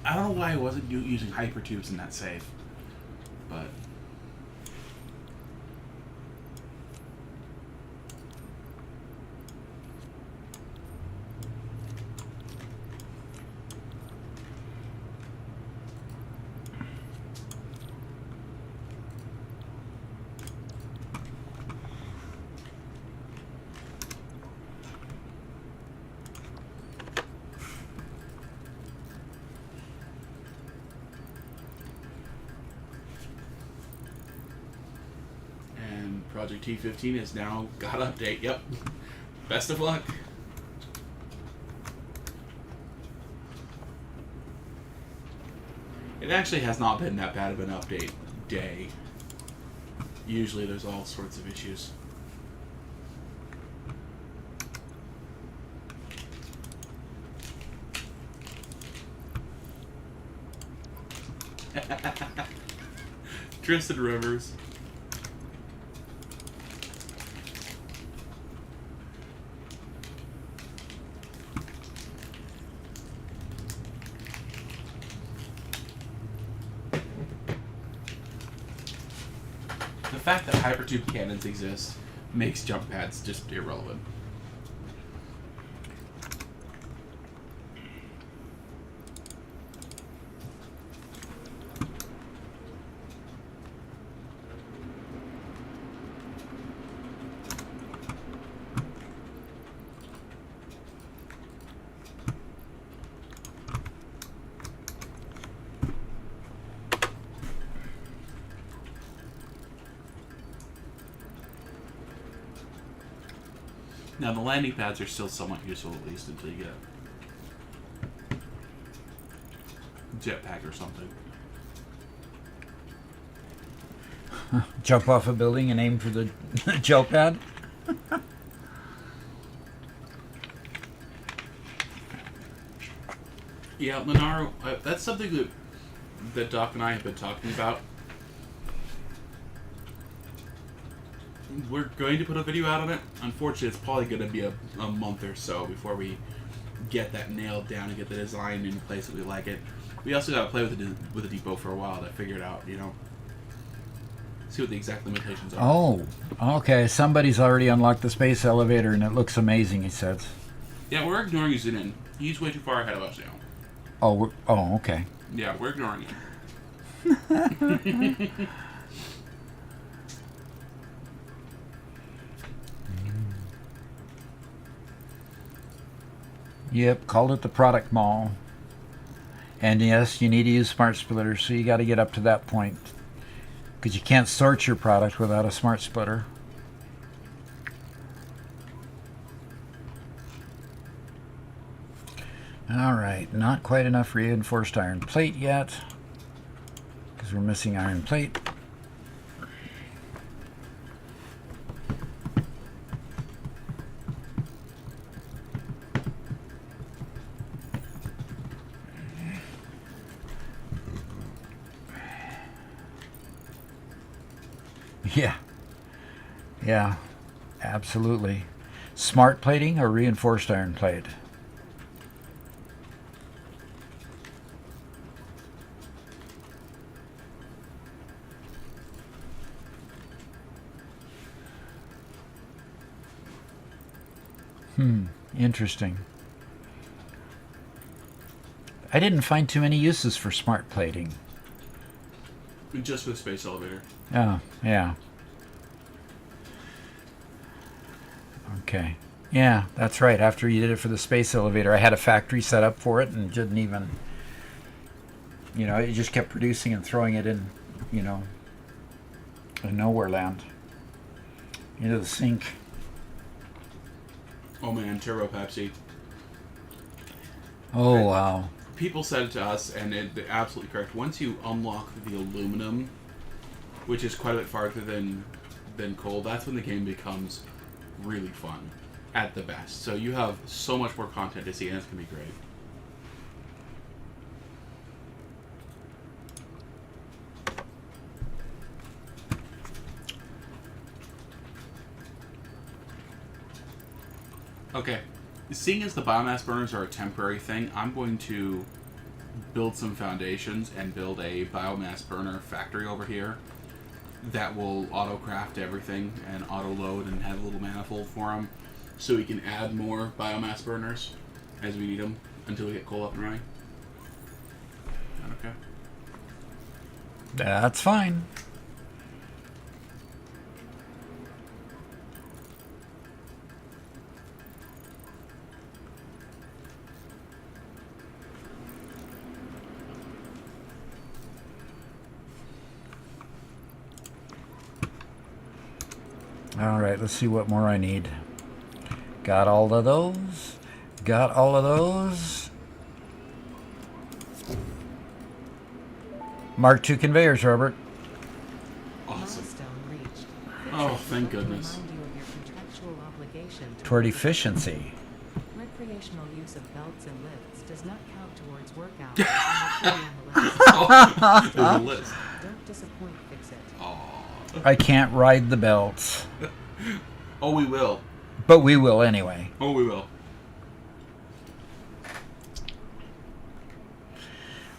don't know why I wasn't using hypertubes in that save, but Project T15 has now got update. Yep. Best of luck. It actually has not been that bad of an update day. Usually there's all sorts of issues. Tristan Rivers. The fact that hypertube cannons exist makes jump pads just irrelevant. Now the landing pads are still somewhat useful, at least until you get a jetpack or something. Jump off a building and aim for the gel pad. Yeah, Monaro, that's something that Doc and I have been talking about. We're going to put a video out on it. Unfortunately, it's probably going to be a month or so before we get that nailed down and get the design in place that we like it. We also got to play with the depot for a while to figure it out, you know. See what the exact limitations are. Oh, okay. Somebody's already unlocked the space elevator and it looks amazing, he says. Yeah, we're ignoring Zunin. He's way too far ahead of us now. Oh, okay. Yeah, we're ignoring him. Yep, called it the product mall. And yes, you need to use smart splitters, so you got to get up to that point. Because you can't sort your product without a smart splitter. Alright, not quite enough reinforced iron plate yet. Because we're missing iron plate. Yeah, absolutely. Smart plating or reinforced iron plate? Interesting. I didn't find too many uses for smart plating. Just for the space elevator. Oh, yeah. Okay. Yeah, that's right. After you did it for the space elevator, I had a factory set up for it and didn't even, it just kept producing and throwing it in, in nowhere land. Into the sink. Oh man, Turbo Pepsi. Oh, wow. People said it to us, and they're absolutely correct. Once you unlock the aluminum, which is quite a bit farther than coal, that's when the game becomes really fun at the best. So you have so much more content to see, and it's going to be great. Okay, seeing as the biomass burners are a temporary thing, I'm going to build some foundations and build a biomass burner factory over here that will auto-craft everything and auto-load and have a little manifold for them, so we can add more biomass burners as we need them until we get coal up and running. Okay. That's fine. All right, let's see what more I need. Got all of those. Got all of those. Mark II conveyors, Robert. Awesome. Milestone reached. Oh, thank Let me goodness. remind you of your contractual obligation Toward efficiency. Recreational use of belts and lifts does not count towards work hours and will on the list. There's a list. Don't disappoint, fix it. Aw. I can't ride the belts, Oh, we will. but we will anyway. Oh, we will.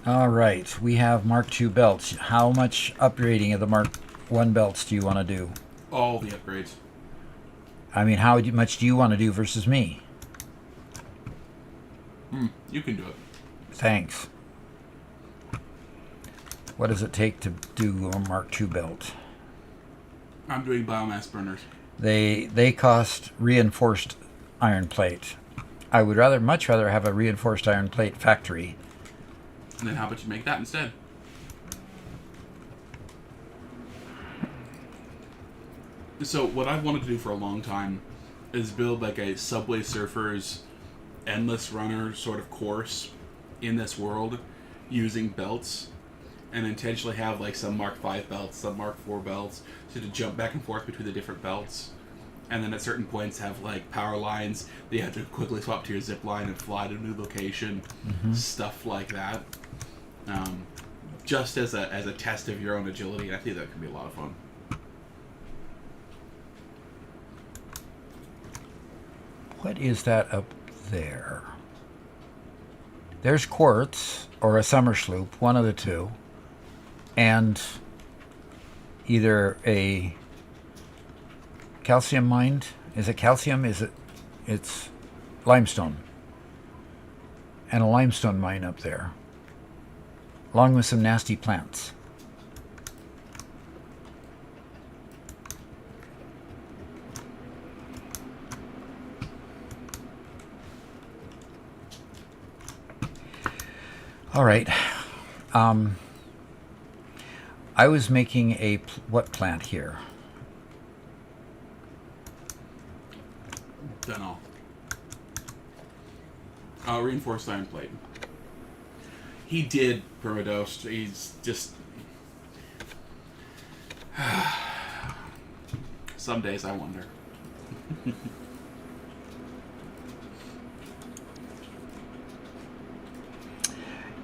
All right, we have Mark II belts. How much upgrading of the Mark I belts do you want to do? All the upgrades. I mean, how much do you want to do versus me? You can do it. Thanks. What does it take to do a Mark II belt? I'm doing biomass burners. They cost reinforced iron plate. I would much rather have a reinforced iron plate factory. And then how about you make that instead? So what I've wanted to do for a long time is build like a Subway Surfers endless runner sort of course in this world using belts, and intentionally have like some Mark V belts, some Mark IV belts, so to jump back and forth between the different belts. And then at certain points have like power lines that you have to quickly swap to your zip line and fly to a new location, stuff like that. Just as a test of your own agility. I think that could be a lot of fun. What is that up there? There's quartz or a summer sloop, one of the two, and either a calcium mine. Is it calcium? It's limestone. And a limestone mine up there, along with some nasty plants. All right. I was making a what plant here? Done all. Reinforced iron plate. He did permadose. He's just... Some days I wonder.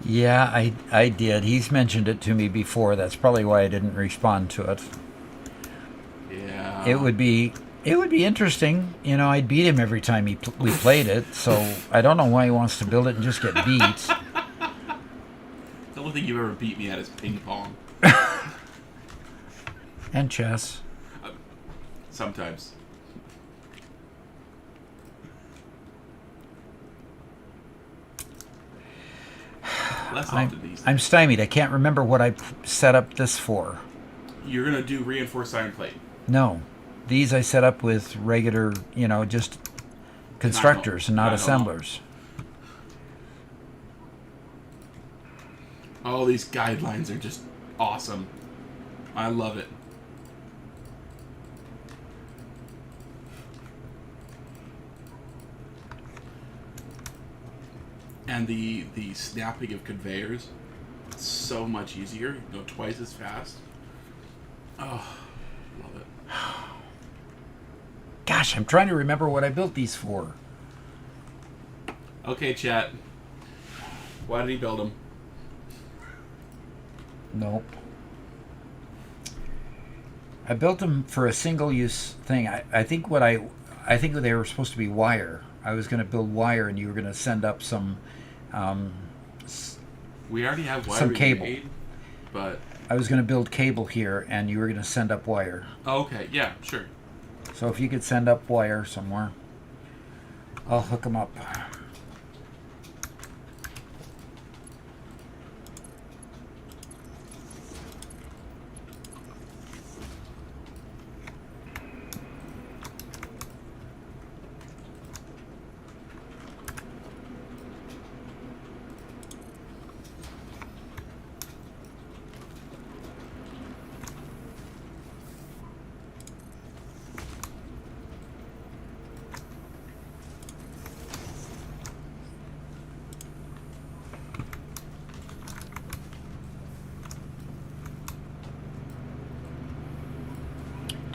Yeah, I did. He's mentioned it to me before. That's probably why I didn't respond to it. Yeah. It would be interesting. You know, I'd beat him every time we played it, so I don't know why he wants to build it and just get beat. The only thing you've ever beat me at is ping pong. And chess. Sometimes. Less often these days. I'm stymied. I can't remember what I set up this for. You're going to do reinforced iron plate. No. These I set up with regular, just constructors and not Not assemblers. Oh, these guidelines are just awesome. I love it. And the snapping of conveyors, so much easier. You go twice as fast. Oh, love it. Gosh, I'm trying to remember what I built these for. Okay, chat. Why did he build them? Nope. I built them for a single-use thing. I think they were supposed to be wire. I was going to build wire, and you were going to send up some. We already have wire Some cable. made, but I was going to build cable here, and you were going to send up wire. okay, yeah, sure. So if you could send up wire somewhere, I'll hook them up.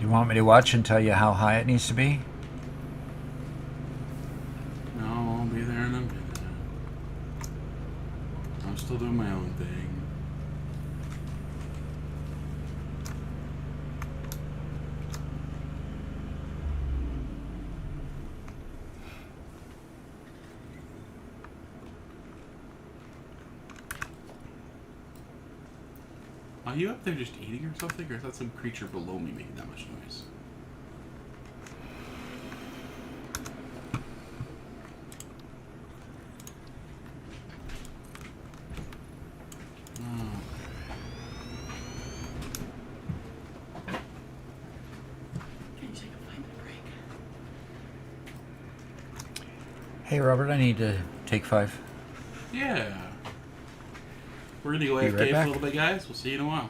You want me to watch and tell you how high it needs to be? No, I'll be there in a minute. I'm still doing my own thing. Are you up there just eating or something, or is that some creature below me making that much noise? Hey, Robert, I need to take 5. Yeah. We're gonna go Be right AFK for back. a little bit, guys. We'll see you in a while.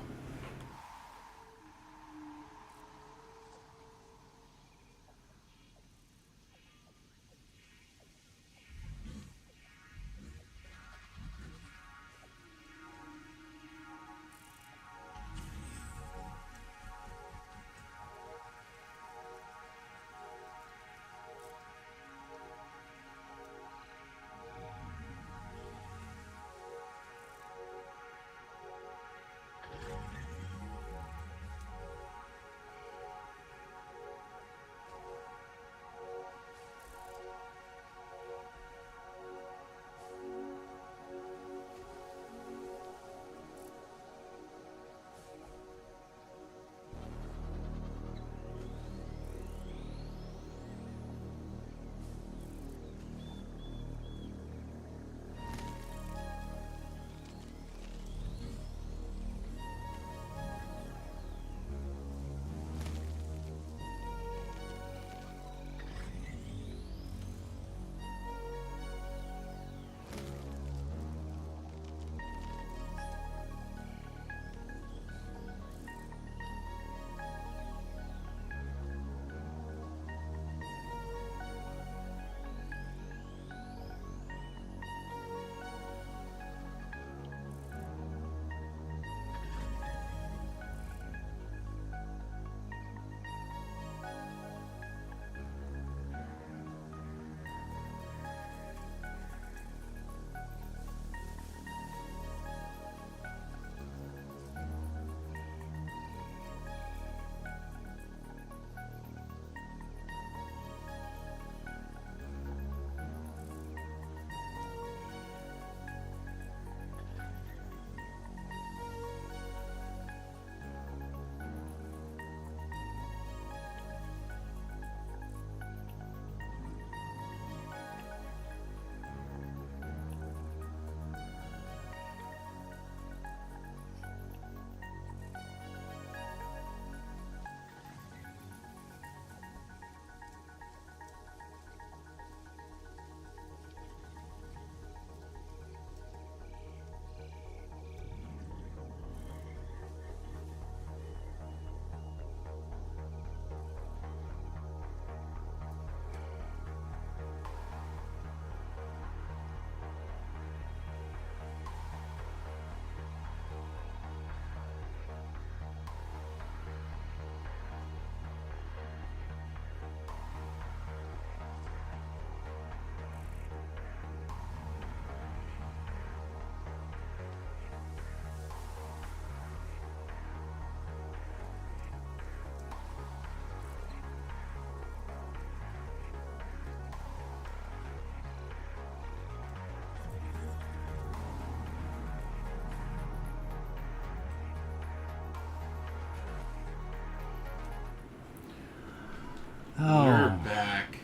Oh, We're back.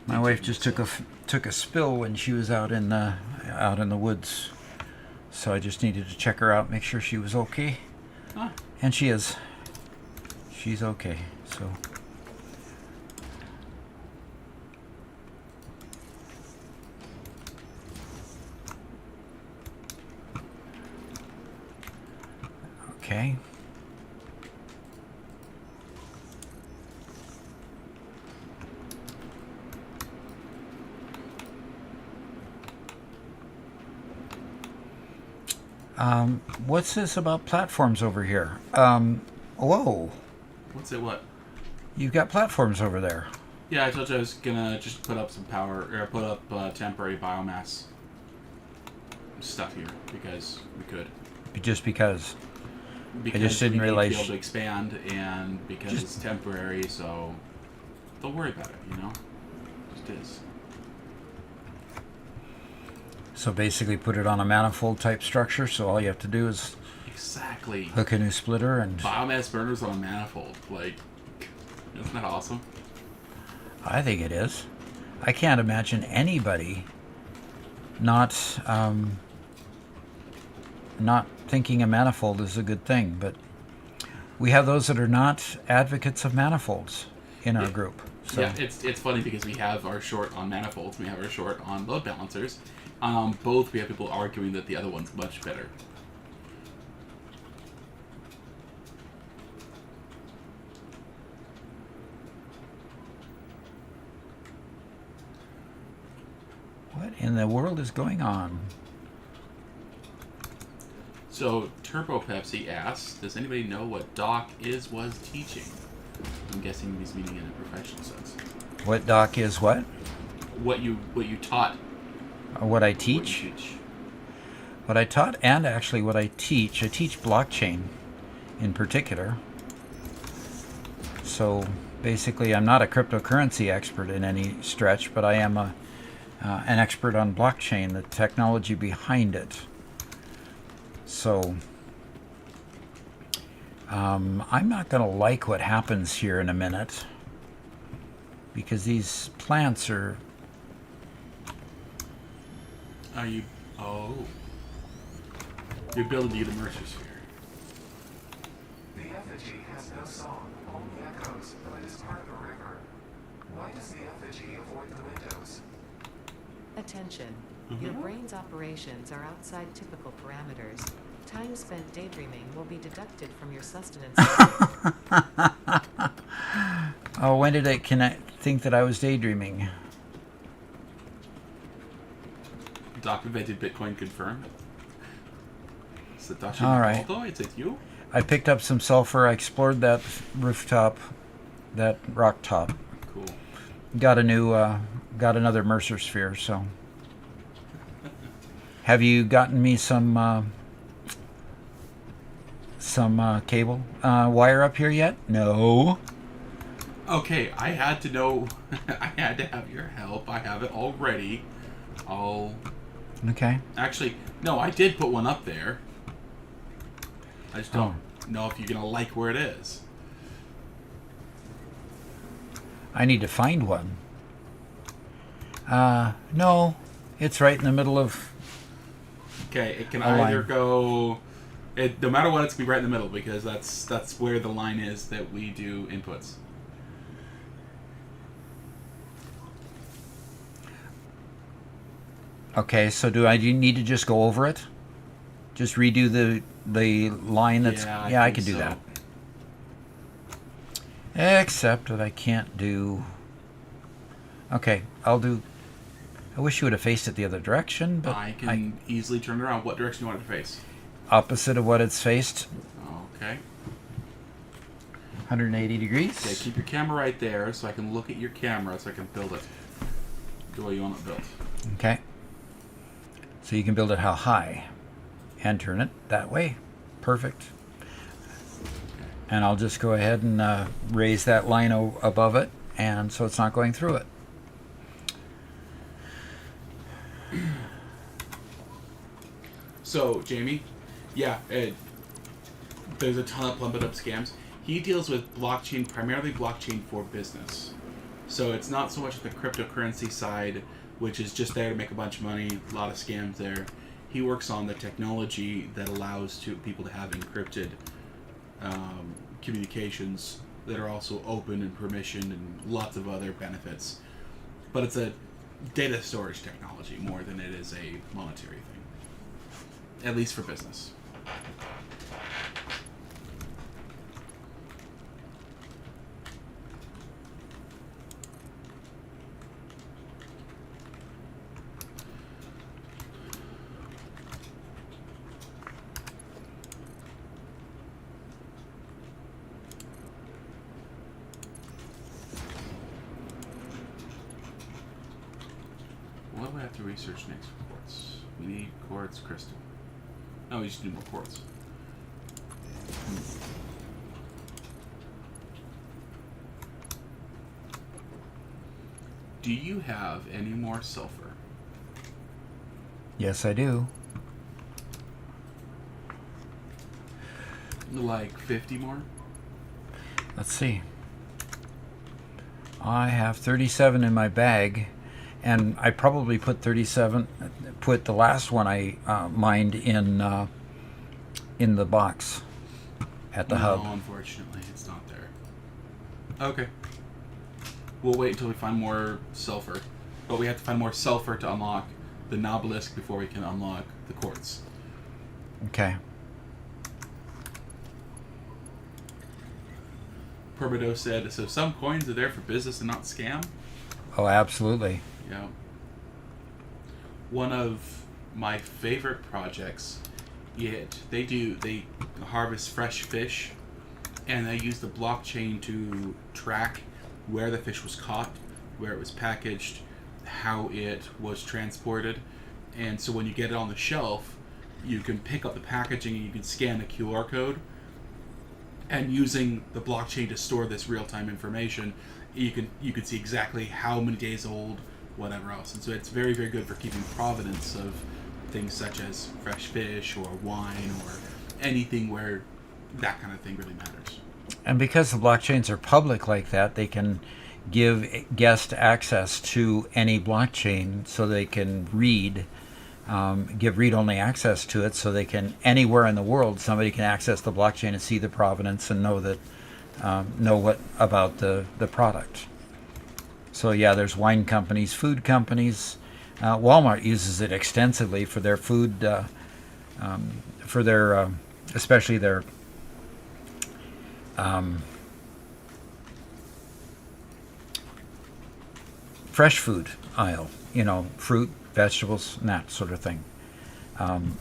my wife just took a spill when she was out in the woods, so I just needed to check her out, make sure she was okay, Huh. and she is. She's okay. So. Okay. What's this about platforms over here? Whoa. What's it? What? You've got platforms over there. Yeah, I told you I was gonna just put up some power, or put up temporary biomass stuff here because we could. Just because. Because just didn't we need realize- to be able to expand, and because it's temporary, so don't worry about it. You know, it just is. So basically put it on a manifold type structure, so all you have to do is Exactly. hook a new splitter and... Biomass burners on a manifold. Like, isn't that awesome? I think it is. I can't imagine anybody not thinking a manifold is a good thing, but we have those that are not advocates of manifolds in our group. So. Yeah, it's funny because we have our short on manifolds, we have our short on load balancers. Both we have people arguing that the other one's much better. What in the world is going on? So, Turbo Pepsi asks, does anybody know what Doc was teaching? I'm guessing he's meaning in a professional sense. What Doc is what? What you taught. Or what I What you teach? teach. What I taught and actually what I teach. I teach blockchain in particular. So basically I'm not a cryptocurrency expert in any stretch, but I am an expert on blockchain, the technology behind it. So I'm not going to like what happens here in a minute because these plants are... Are you... Oh. You're building the immersive sphere. The effigy has no song, only echoes, but it is part of a river. Why does the effigy avoid the windows? Attention. Your brain's operations are outside typical parameters. Time spent daydreaming will be deducted from your sustenance. Oh, when did I think that I was daydreaming? Doc invented Bitcoin confirmed. Satoshi All right. Nakamoto, it's it you? I picked up some sulfur. I explored that rooftop, that rock top. Cool. Got another Mercer sphere. So, have you gotten me some cable wire up here yet? No. Okay, I had to know. I had to have your help. I have it all ready. Okay. Actually, no, I did put one up there. I just don't know if you're going to like where it is. I need to find one. No, it's right in the middle of... Okay, it can A line. either go... no matter what, it's going to be right in the middle because that's where the line is that we do inputs. Okay, so do I need to just go over it? Just redo the line that's... Yeah, I think can do so. that. Except that I can't do... Okay, I'll do... I wish you would have faced it the other direction, but I can easily turn it around. What direction you want it to face? opposite of what it's faced, Okay. 180 degrees. Okay, keep your camera right there so I can look at your camera so I can build it the way you want it built. Okay. So you can build it how high and turn it that way. Perfect. And I'll just go ahead and raise that line above it, and so it's not going through it. So, Jamie, yeah, there's a ton of Plump It Up scams. He deals with blockchain, primarily blockchain for business. So it's not so much the cryptocurrency side, which is just there to make a bunch of money, a lot of scams there. He works on the technology that allows people to have encrypted communications that are also open and permissioned and lots of other benefits. But it's a data storage technology more than it is a monetary thing, at least for business. research next for quartz. We need quartz crystal. No, we just need more quartz. Do you have any more sulfur? Yes, I do. Like 50 more? Let's see. I have 37 in my bag, and I probably put 37. Put the last one I mined in the box at the hub. No, unfortunately, it's not there. Okay. We'll wait until we find more sulfur, but we have to find more sulfur to unlock the Nobelisk before we can unlock the quartz. Okay. Permido said, so some coins are there for business and not scam? Oh, absolutely. Yeah. One of my favorite projects, they harvest fresh fish, and they use the blockchain to track where the fish was caught, where it was packaged, how it was transported. And so when you get it on the shelf, you can pick up the packaging and you can scan the QR code. And using the blockchain to store this real-time information, you can see exactly how many days old, whatever else. And so it's very, very good for keeping provenance of things such as fresh fish or wine or anything where that kind of thing really matters. And because the blockchains are public like that, they can give guest access to any blockchain so they can give read-only access to it, so they can, anywhere in the world, somebody can access the blockchain and see the provenance and know what about the product. So yeah, there's wine companies, food companies. Walmart uses it extensively for their food, especially their fresh food aisle. You know, fruit, vegetables, and that sort of thing.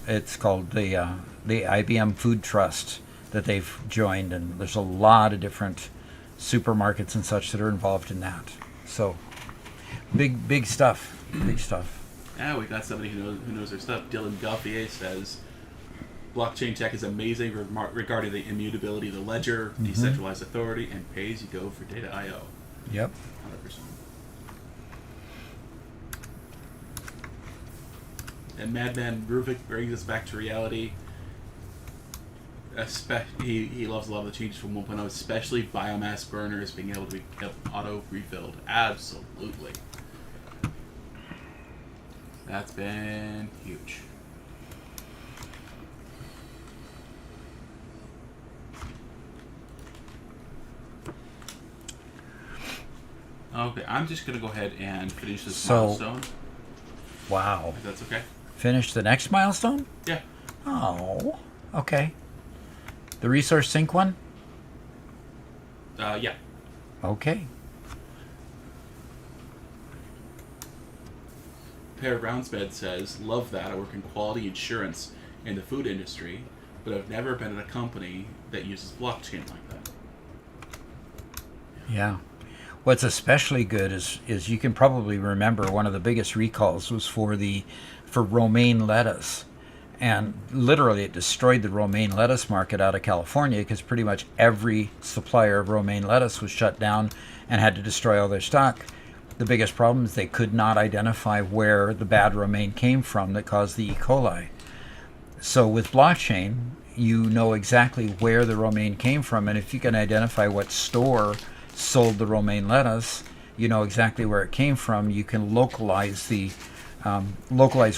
It's called the IBM Food Trust that they've joined, and there's a lot of different supermarkets and such that are involved in that. So big stuff. Big stuff. Yeah, we got somebody who knows their stuff. Dylan Guffier says, blockchain tech is amazing regarding the immutability of the ledger, decentralized authority, and pay-as-you-go for data I/O. Yep. 100%. And Madman Ruvik brings us back to reality. He loves a lot of the changes from 1.0, especially biomass burners being able to be kept auto refilled. Absolutely. That's been huge. Okay, I'm just going to go ahead and finish this milestone. Wow. If that's okay. Finish the next milestone? Yeah. Oh, okay. The resource sync one? Yeah. Okay. Pear Brownsbed says, love that. I work in quality assurance in the food industry, but I've never been at a company that uses blockchain like that. Yeah. What's especially good is you can probably remember one of the biggest recalls was for romaine lettuce. And literally it destroyed the romaine lettuce market out of California because pretty much every supplier of romaine lettuce was shut down and had to destroy all their stock. The biggest problem is they could not identify where the bad romaine came from that caused the E. coli. So with blockchain, you know exactly where the romaine came from, and if you can identify what store sold the romaine lettuce, you know exactly where it came from. You can localize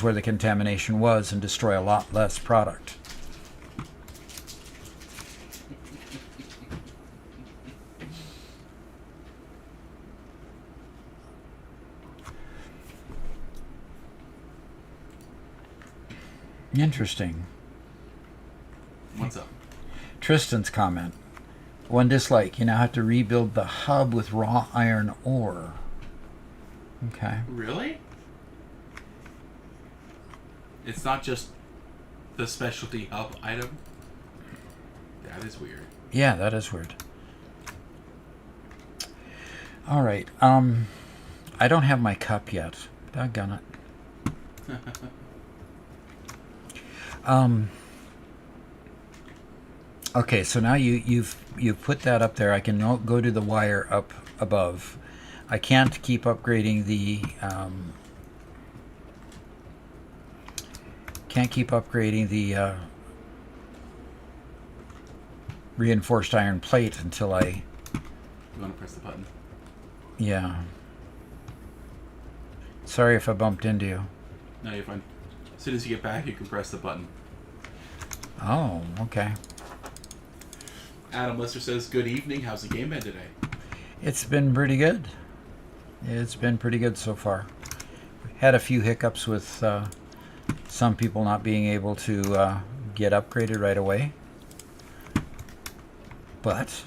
where the contamination was and destroy a lot less product. Interesting. What's up? Tristan's comment. One dislike, you now have to rebuild the hub with raw iron ore. Okay. Really? It's not just the specialty hub item? That is weird. Yeah, that is weird. All right. I don't have my cup yet. Doggone it. Okay, so now you've put that up there. I can go to the wire up above. I can't keep upgrading the reinforced iron plate until I. You want to press the button? Yeah. Sorry if I bumped into you. No, you're fine. As soon as you get back, you can press the button. Oh, okay. Adam Lister says, "Good evening. How's the game been today?" It's been pretty good. It's been pretty good so far. Had a few hiccups with some people not being able to get upgraded right away. But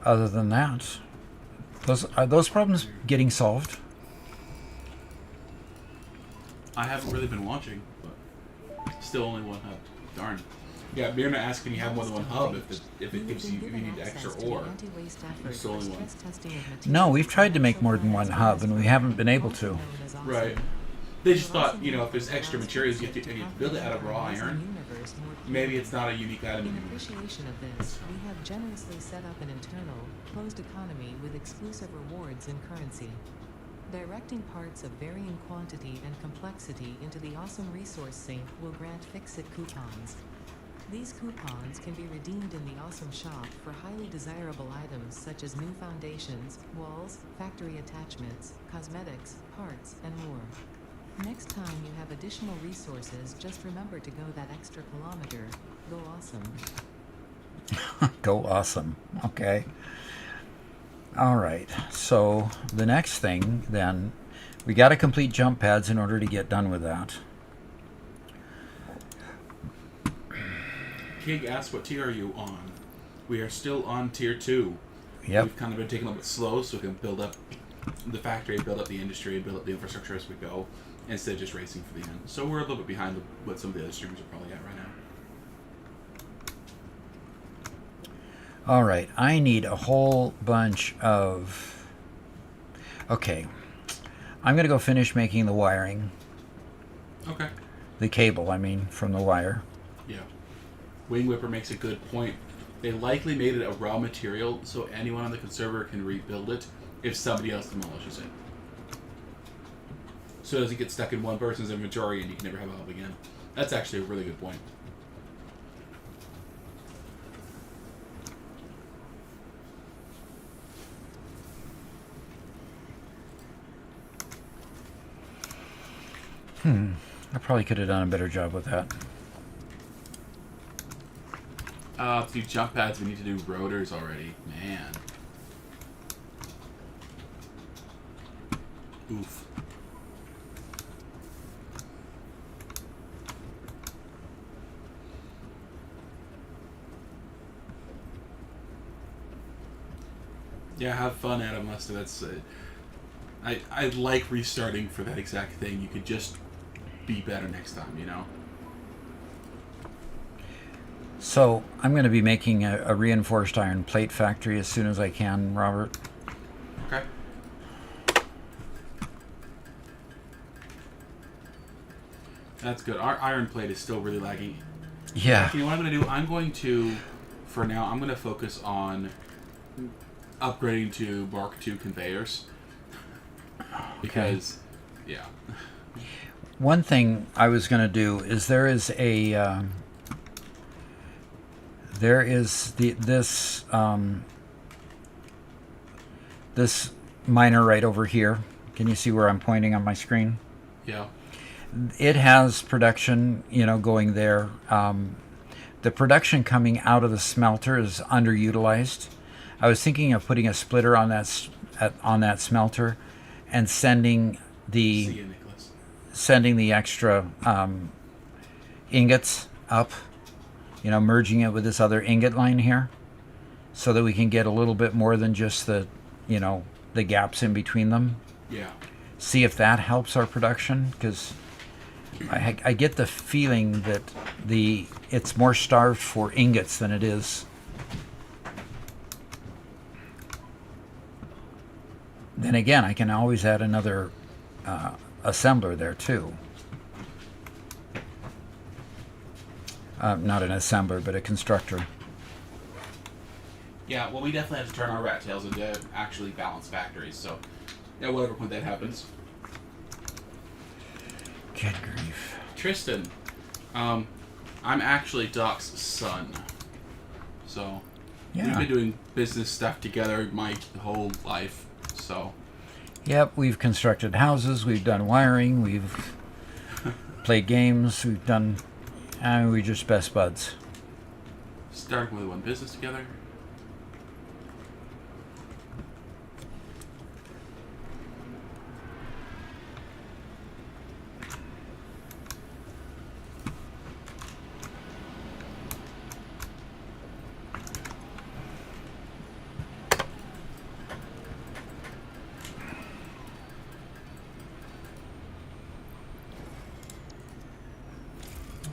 other than that, are those problems getting solved? I haven't really been watching, but still only one hub. Darn. Yeah, Mirna asked, can you have more than one hub if it gives you, if you need extra ore? It's only one. No, we've tried to make more than one hub, and we haven't been able to. Right. They just thought, you know, if there's extra materials, you have to build it out of raw iron. Maybe it's not a unique item In anymore. appreciation of this, we have generously set up an internal, closed economy with exclusive rewards in currency. Directing parts of varying quantity and complexity into the awesome resource sink will grant fix-it coupons. These coupons can be redeemed in the Awesome Shop for highly desirable items such as new foundations, walls, factory attachments, cosmetics, parts, and more. Next time you have additional resources, just remember to go that extra kilometer. Go awesome. Go awesome. Okay. All right. So the next thing then, we got to complete jump pads in order to get done with that. Kig asked, what tier are you on? We are still on tier 2. Yep. We've kind of been taking a little bit slow so we can build up the factory, build up the industry, build up the infrastructure as we go, instead of just racing for the end. So we're a little bit behind what some of the other streamers are probably at right now. All right. I need a whole bunch of... Okay. I'm going to go finish making the wiring. Okay. The cable, I mean, from the wire. Yeah. Wing Whipper makes a good point. They likely made it a raw material so anyone on the server can rebuild it if somebody else demolishes it. So it doesn't get stuck in one person's inventory and you can never have a hub again. That's actually a really good point. I probably could have done a better job with that. To do jump pads, we need to do rotors already. Man. Oof. Yeah, have fun, Adam Lester. That's I like restarting for that exact thing. You could just be better next time, you know? So I'm going to be making a reinforced iron plate factory as soon as I can, Robert. Okay. That's good. Our iron plate is still really laggy. Yeah. You know what I'm going to do? I'm going to, for now, I'm going to focus on upgrading to Mark II conveyors. Because, yeah. One thing I was going to do is this miner right over here. Can you see where I'm pointing on my screen? Yeah. It has production, going there. The production coming out of the smelter is underutilized. I was thinking of putting a splitter on that smelter and sending the extra ingots up, merging it with this other ingot line here, so that we can get a little bit more than just the gaps in between them. Yeah. See if that helps our production, because I get the feeling that it's more starved for ingots than it is. Then again, I can always add another assembler there too. Not an assembler, but a constructor. Yeah, well, we definitely have to turn our rat tails into actually balanced factories. So, yeah, whatever point that happens. Good grief. Tristan, I'm actually Doc's son. So, we've Yeah. been doing business stuff together my whole life. So, Yep, we've constructed houses, we've done wiring, we've played games, we've done. We're just best buds. starting with one business together.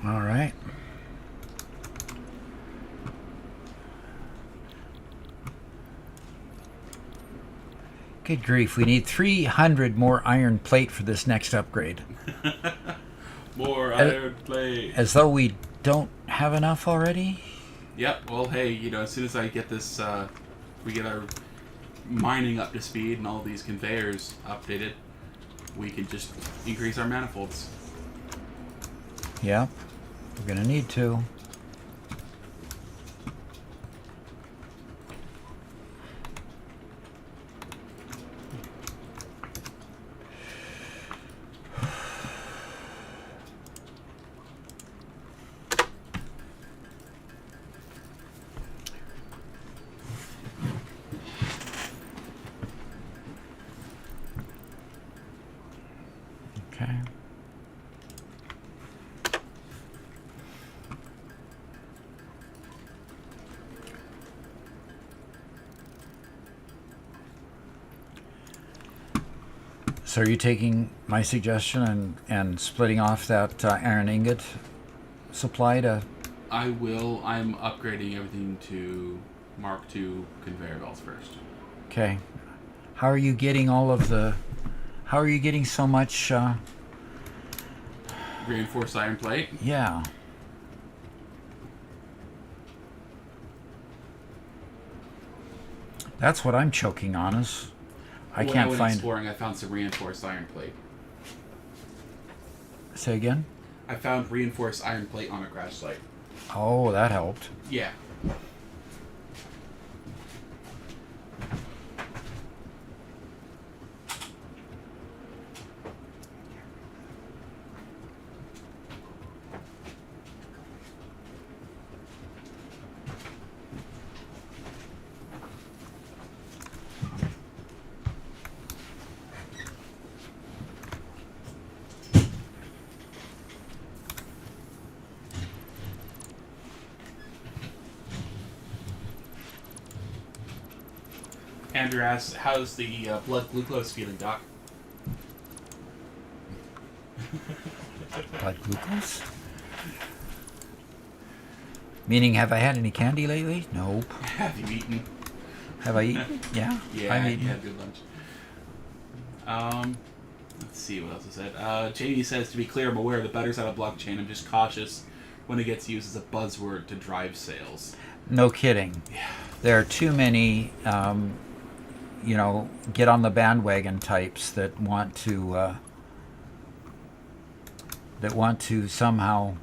All right. Good grief, we need 300 more iron plate for this next upgrade. More iron plate. As though we don't have enough already? Yep. Well, hey, as soon as I get this, we get our mining up to speed and all these conveyors updated, we can just increase our manifolds. Yep, we're gonna need to. Okay. So are you taking my suggestion and splitting off that iron ingot supply to... I will. I'm upgrading everything to Mark II conveyor belts first. Okay. How are you getting all of the... How are you getting so much... Reinforced iron plate. Yeah. That's what I'm choking on is... I When can't I went find... exploring, I found some reinforced iron plate. Say again? I found reinforced iron plate on a crash site. Oh, that helped. Yeah. Andrew asks, how's the blood glucose feeling, Doc? Blood glucose? Meaning, have I had any candy lately? Nope. Have you eaten? Have I eaten? Yeah. Yeah, I've you eaten. had a good lunch. Let's see what else I said. Jamie says, to be clear, I'm aware the better's out of blockchain. I'm just cautious when it gets used as a buzzword to drive sales. No kidding. Yeah. There are too many, get on the bandwagon types that want to somehow,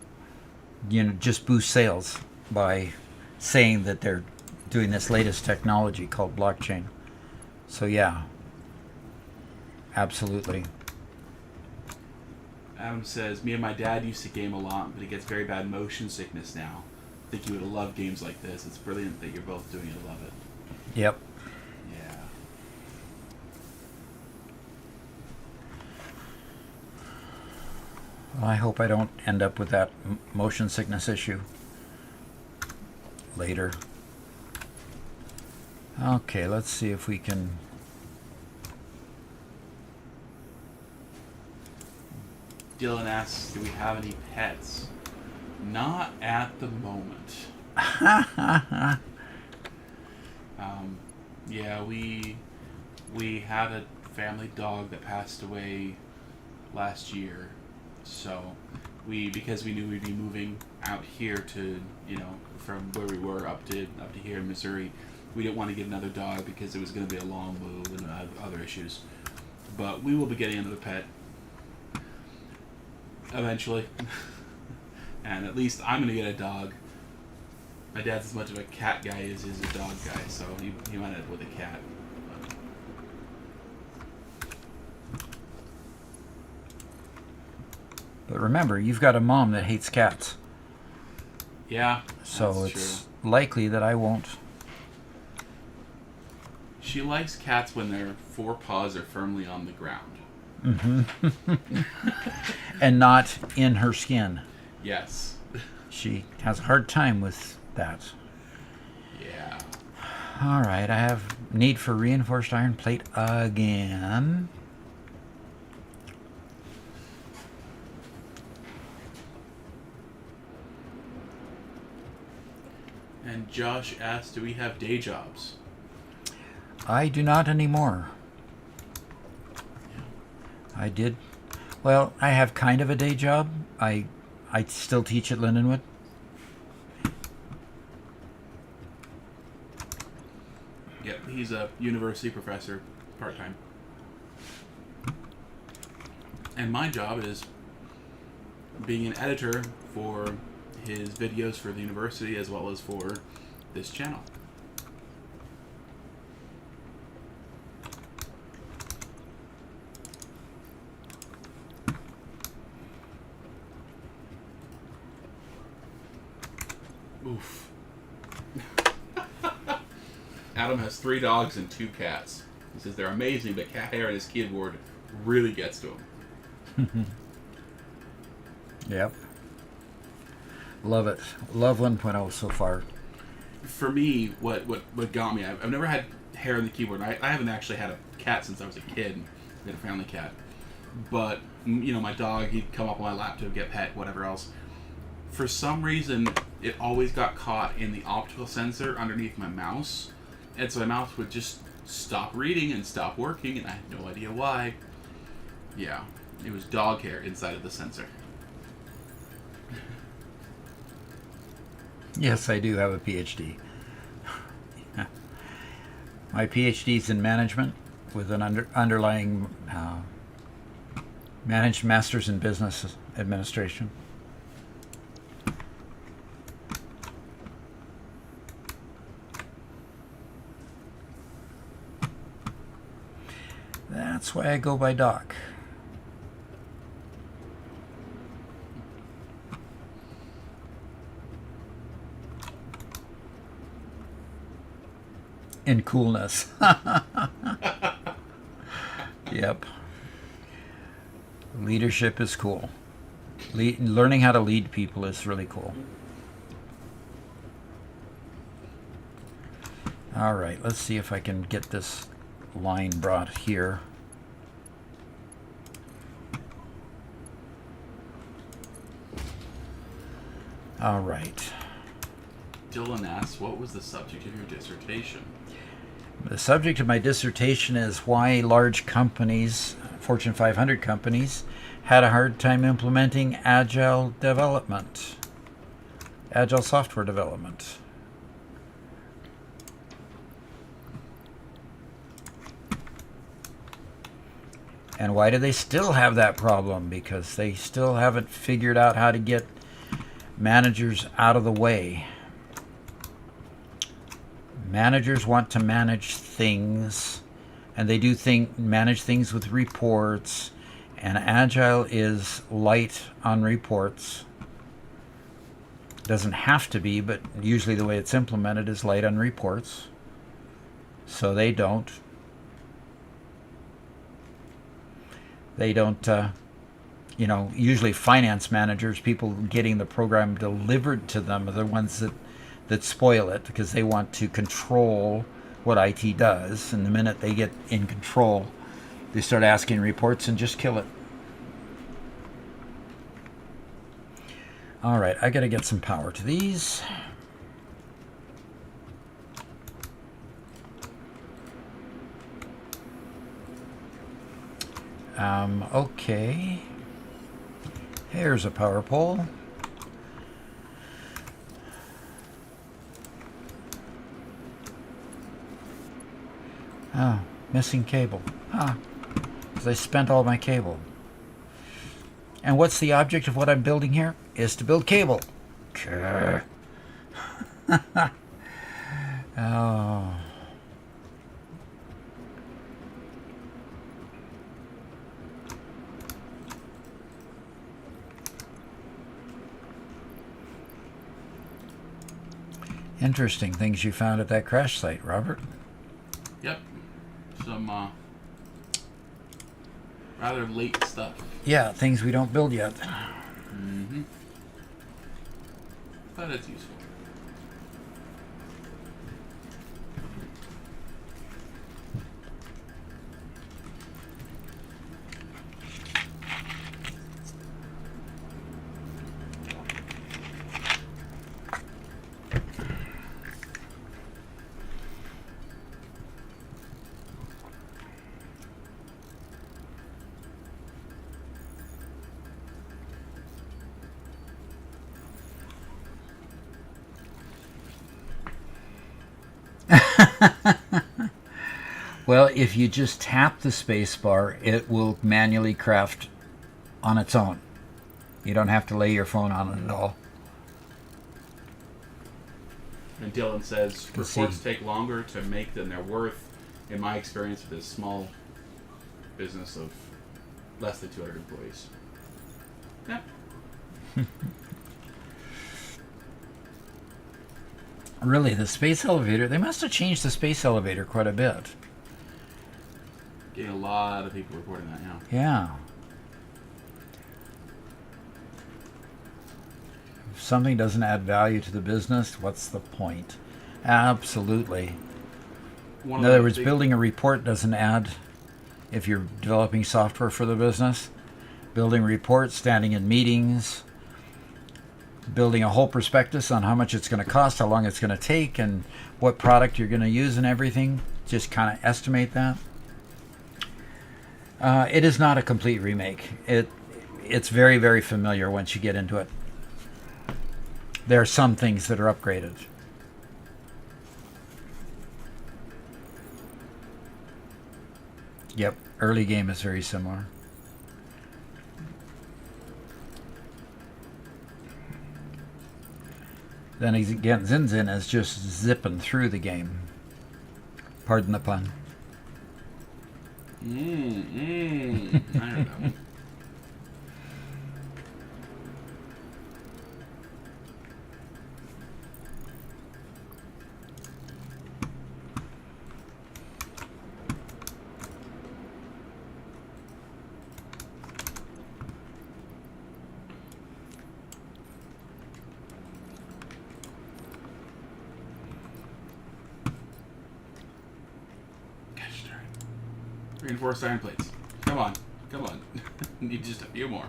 just boost sales by saying that they're doing this latest technology called blockchain. So yeah, absolutely. Adam says, me and my dad used to game a lot, but he gets very bad motion sickness now. I think you would love games like this. It's brilliant that you're both doing it. I love it. Yep. Yeah. Well, I hope I don't end up with that motion sickness issue later. Okay, let's see if we can... Dylan asks, do we have any pets? Not at the moment. Yeah, we had a family dog that passed away last year. So because we knew we'd be moving out here to, from where we were up to here in Missouri, we didn't want to get another dog because it was going to be a long move and other issues. But we will be getting another pet eventually. And at least I'm going to get a dog. My dad's as much of a cat guy as he is a dog guy, so he might end up with a cat. But remember, you've got a mom that hates cats. Yeah, so that's it's true. likely that I won't. She likes cats when their forepaws are firmly on the ground. Mm-hmm. And not in her skin. Yes. She has a hard time with that. Yeah. All right, I have need for reinforced iron plate again. And Josh asked, do we have day jobs? I do not anymore. I did. Well, I have kind of a day job. I still teach at Lindenwood. Yep, he's a university professor, part-time. And my job is being an editor for his videos for the university as well as for this channel. Oof. Adam has 3 dogs and 2 cats. He says they're amazing, but cat hair on his keyboard really gets to him. Yep. Love it. Love 1.0 so far. For me, what got me, I've never had hair on the keyboard. I haven't actually had a cat since I was a kid. I had a family cat. But, my dog, he'd come up on my lap to get pet, whatever else. For some reason, it always got caught in the optical sensor underneath my mouse. And so my mouse would just stop reading and stop working, and I had no idea why. Yeah, it was dog hair inside of the sensor. Yes, I do have a PhD. My PhD is in management with an underlying managed master's in business administration. That's why I go by Doc. In coolness. Yep. Leadership is cool. Learning how to lead people is really cool. All right, let's see if I can get this line brought here. All right. Dylan asks, what was the subject of your dissertation? The subject of my dissertation is why large companies, Fortune 500 companies, had a hard time implementing agile development, agile software development. And why do they still have that problem? Because they still haven't figured out how to get managers out of the way. Managers want to manage things, and they do manage things with reports, and Agile is light on reports. Doesn't have to be, but usually the way it's implemented is light on reports. So they don't usually finance managers, people getting the program delivered to them, are the ones that spoil it, because they want to control what IT does, and the minute they get in control, they start asking reports and just kill it. All right, I got to get some power to these. Okay. Here's a power pole. Oh, missing cable. Huh. 'Cause I spent all my cable. And what's the object of what I'm building here? Is to build cable. Grr. Oh. Interesting things you found at that crash site, Robert. Yep. Some rather late stuff. Yeah, things we don't build yet. Mm-hmm. But it's useful. Well, if you just tap the space bar, it will manually craft on its own. You don't have to lay your phone on it at all. And Dylan says Let's reports see. take longer to make than they're worth. In my experience with this small business of less than 200 employees. Yeah. Really, the space elevator, they must have changed the space elevator quite a bit. Getting a lot of people reporting that now. Yeah. If something doesn't add value to the business, what's the point? Absolutely. One In of other the words, big- building a report doesn't add if you're developing software for the business. Building reports, standing in meetings, building a whole prospectus on how much it's going to cost, how long it's going to take, and what product you're going to use and everything. Just kind of estimate that. It is not a complete remake. It's very, very familiar once you get into it. There are some things that are upgraded. Yep, early game is very similar. Then again, Zinzin is just zipping through the game. Pardon the pun. I don't know. Gosh darn it. Reinforced iron plates. Come on. Come on. Need just a few more.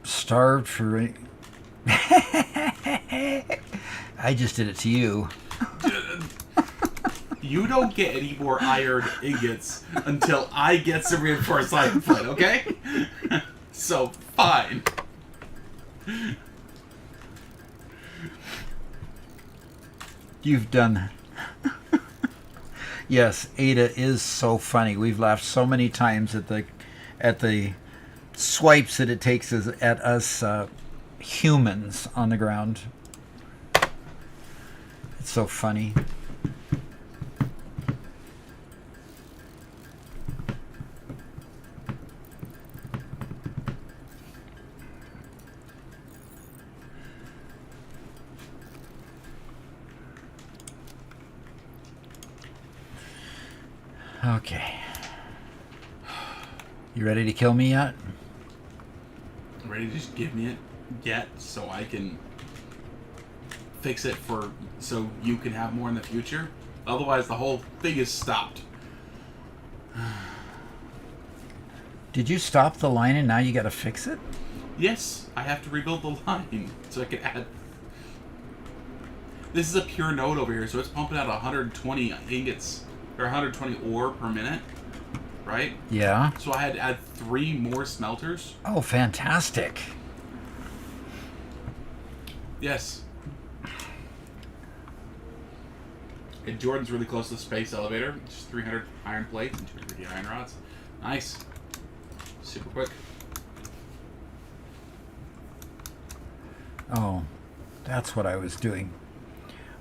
Starved for... I just did it to you. You don't get any more iron ingots until I get some reinforced iron plate, okay? So, fine. You've done... Yes, Ada is so funny. We've laughed so many times at the swipes that it takes at us humans on the ground. It's so funny. Okay. You ready to kill me yet? Ready to just give me it yet so I can fix it so you can have more in the future? Otherwise, the whole thing is stopped. Did you stop the line and now you gotta fix it? Yes, I have to rebuild the line so I can add. This is a pure node over here, so it's pumping out 120 ingots or 120 ore per minute, right? Yeah. So I had to add 3 more smelters. Oh, fantastic. Yes. And Jordan's really close to the space elevator. Just 300 iron plates and 250 iron rods. Nice. Super quick. Oh, that's what I was doing.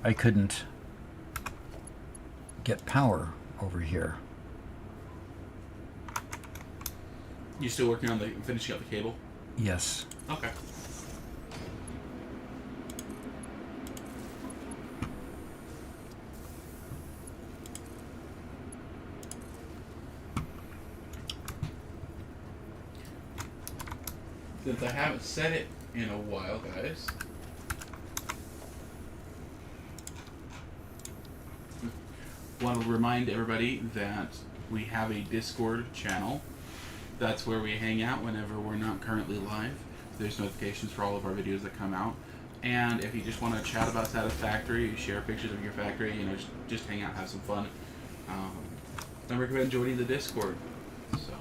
I couldn't get power over here. You still working on finishing up the cable? Yes. Okay. Since I haven't said it in a while, guys, want to remind everybody that we have a Discord channel. That's where we hang out whenever we're not currently live. There's notifications for all of our videos that come out. And if you just want to chat about Satisfactory, share pictures of your factory, you know, just hang out, have some fun, I recommend joining the Discord. So.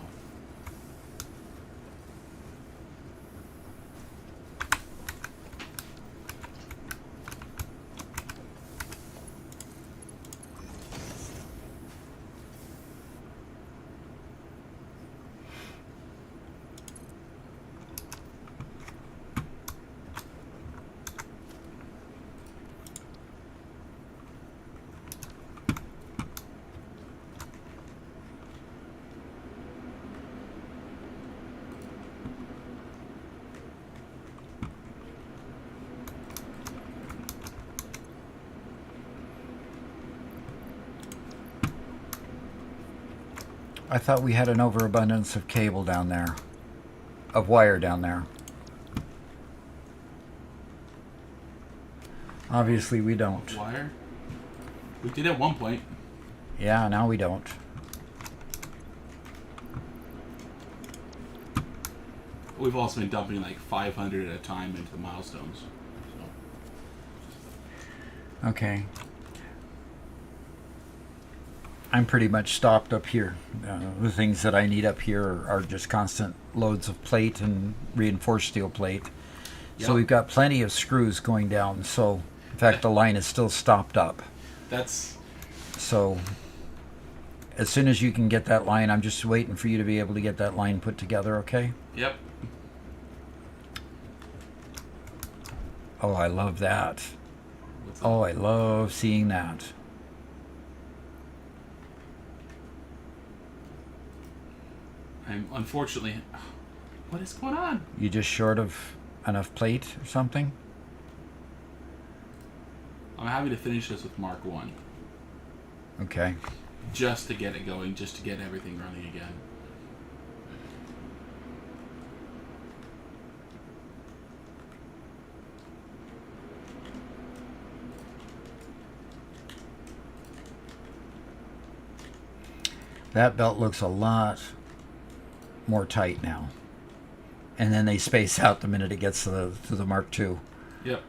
I thought we had an overabundance of cable down there, of wire down there. Obviously we don't. Wire? We did at one point. Yeah, now we don't. We've also been dumping like 500 at a time into the milestones. So. Okay. I'm pretty much stopped up here. The things that I need up here are just constant loads of plate and reinforced steel plate. Yep. So we've got plenty of screws going down. So, in fact, the line is still stopped up. That's... So, as soon as you can get that line, I'm just waiting for you to be able to get that line put together, okay? Yep. Oh, I love that. What's up? Oh, I love seeing that. I'm unfortunately... What is going on? You just short of enough plate or something? I'm happy to finish this with Mark 1. Okay. Just to get it going, just to get everything running again. That belt looks a lot more tight now. And then they space out the minute it gets to the Mark II. Yep.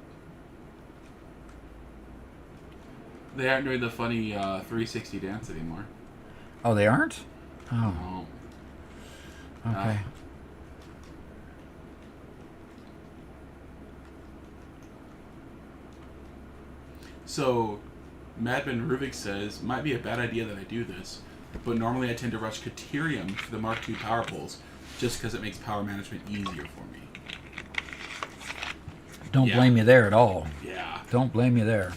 They aren't doing the funny 360 dance anymore. Oh, they aren't? Oh, No. okay. So, Madman Ruvik says, might be a bad idea that I do this, but normally I tend to rush Caterium for the Mark II power poles, just because it makes power management easier for me. Don't Yeah. blame you there at all. Yeah. Don't blame you there.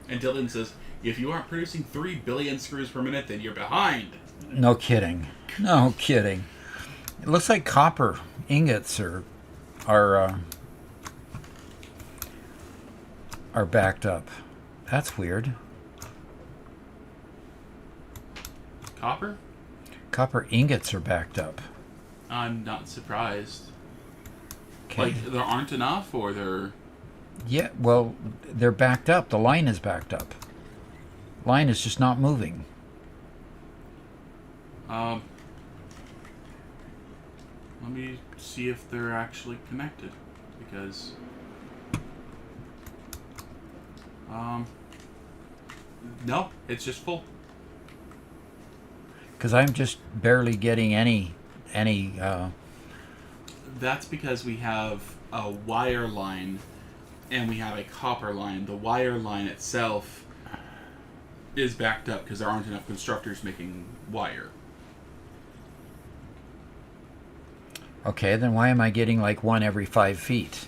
And Dylan says, if you aren't producing 3 billion screws per minute, then you're behind. No kidding. No kidding. It looks like copper ingots are backed up. That's weird. Copper? Copper ingots are backed up. I'm not surprised. Okay. Like, there aren't enough, or they're... Yeah, well, they're backed up. The line is backed up. Line is just not moving. Let me see if they're actually connected, because no, it's just full. Because I'm just barely getting any. That's because we have a wire line and we have a copper line. The wire line itself is backed up because there aren't enough constructors making wire. Okay, then why am I getting like one every 5 feet?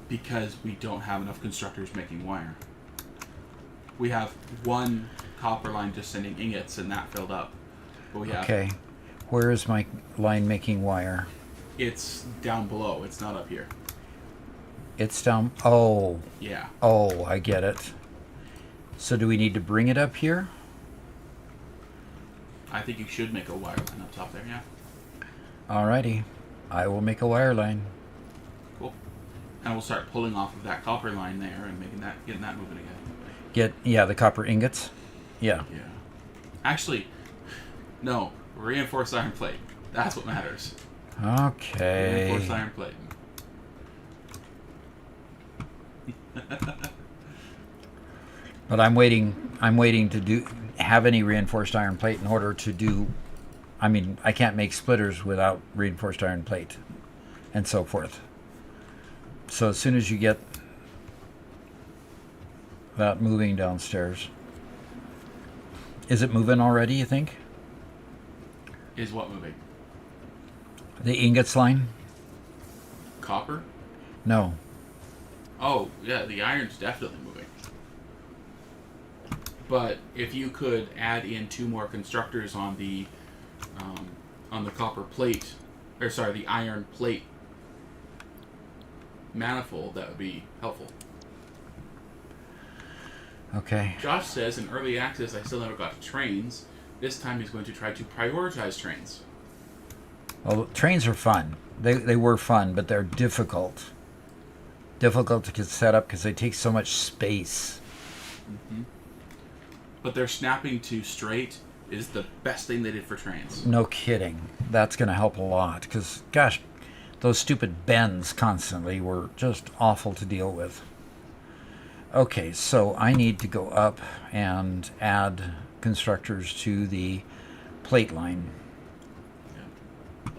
Because we don't have enough constructors making wire. We have one copper line just sending ingots and that filled up. But we have Okay, where is my line making wire? it's down below. It's not up here. It's down. Oh, Yeah. oh, I get it. So do we need to bring it up here? I think you should make a wire line up top there, yeah. Alrighty, I will make a wire line. Cool. And we'll start pulling off of that copper line there and getting that moving again. Yeah, the copper ingots. Yeah. Yeah. Actually, no. Reinforced iron plate. That's what matters. Okay. Reinforced iron plate. But I'm waiting to have any reinforced iron plate in order to do. I mean, I can't make splitters without reinforced iron plate, and so forth. So as soon as you get that moving downstairs, is it moving already? You think Is what moving? the ingots line? Copper? No. Oh, yeah, the iron's definitely moving. But if you could add in 2 more constructors on the copper plate, or sorry, the iron plate manifold, that would be helpful. Okay. Josh says, in early access, I still never got to trains. This time he's going to try to prioritize trains. Well, trains are fun. They were fun, but they're difficult. Difficult to get set up because they take so much space. Mm-hmm. But their snapping to straight is the best thing they did for trains. No kidding. That's going to help a lot because, gosh, those stupid bends constantly were just awful to deal with. Okay, so I need to go up and add constructors to the plate line. Yeah.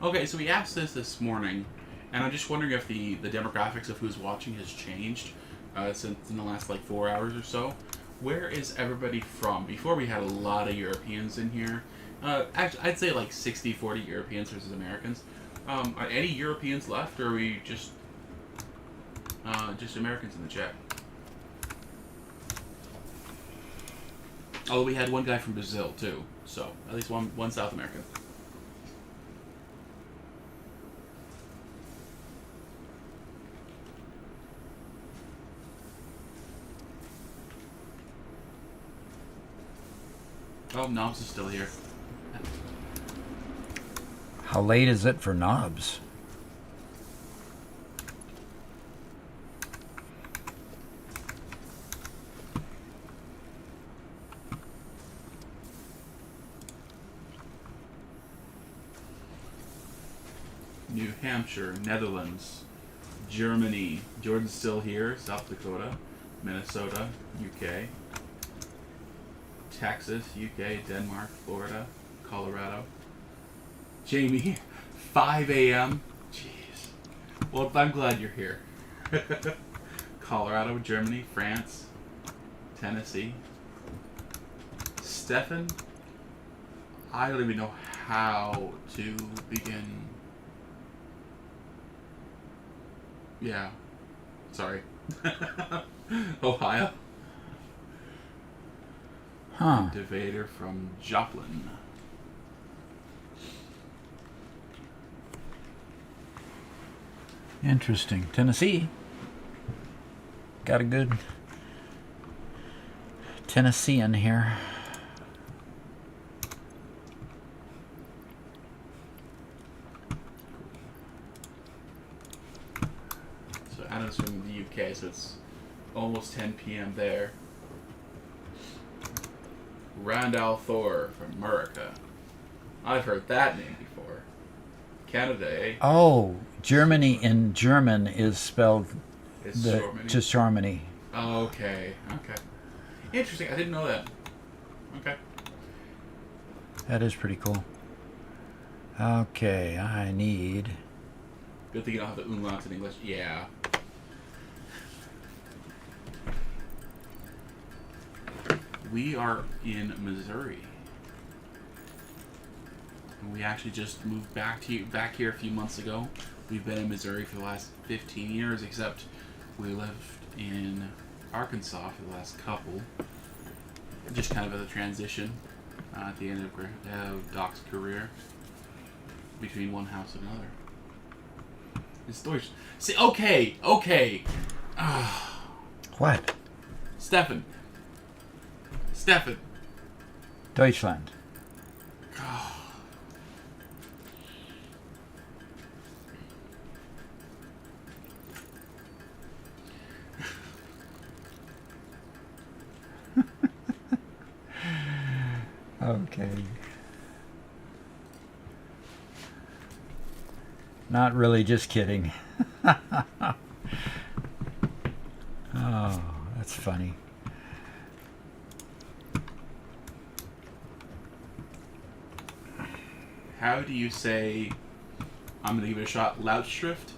Okay, so we asked this morning, and I'm just wondering if the demographics of who's watching has changed since in the last 4 hours or so. Where is everybody from? Before we had a lot of Europeans in here. Actually, I'd say 60-40 Europeans versus Americans. Are any Europeans left, or are we just Americans in the chat? Although we had one guy from Brazil too, so at least one South American. Oh, Knobs is still here. How late is it for Knobs? New Hampshire, Netherlands, Germany, Jordan's still here, South Dakota, Minnesota, UK, Texas, UK, Denmark, Florida, Colorado. Jamie, 5 a.m. Jeez. Well, I'm glad you're here. Colorado, Germany, France, Tennessee. Stefan, I don't even know how to begin. Yeah. Sorry. Ohio. Huh. Devader from Joplin. Interesting. Tennessee. Got a good Tennessean here. So Adam's from the UK, so it's almost 10 p.m. there. Randall Thor from America. I've heard that name before. Canada, eh? Oh, Germany in German is spelled It's Germany. just Germany. Okay. Interesting. I didn't know that. Okay. That is pretty cool. Okay, I need... Good thing you don't have the umlauts in English. Yeah. We are in Missouri. We actually just moved back here a few months ago. We've been in Missouri for the last 15 years, except we lived in Arkansas for the last couple. Just kind of as a transition at the end of Doc's career between one house and another. His stories. See, okay. What? Stefan. Deutschland. Okay. Not really, just kidding. Oh, that's funny. How do you say, I'm going to give it a shot, Lautschrift?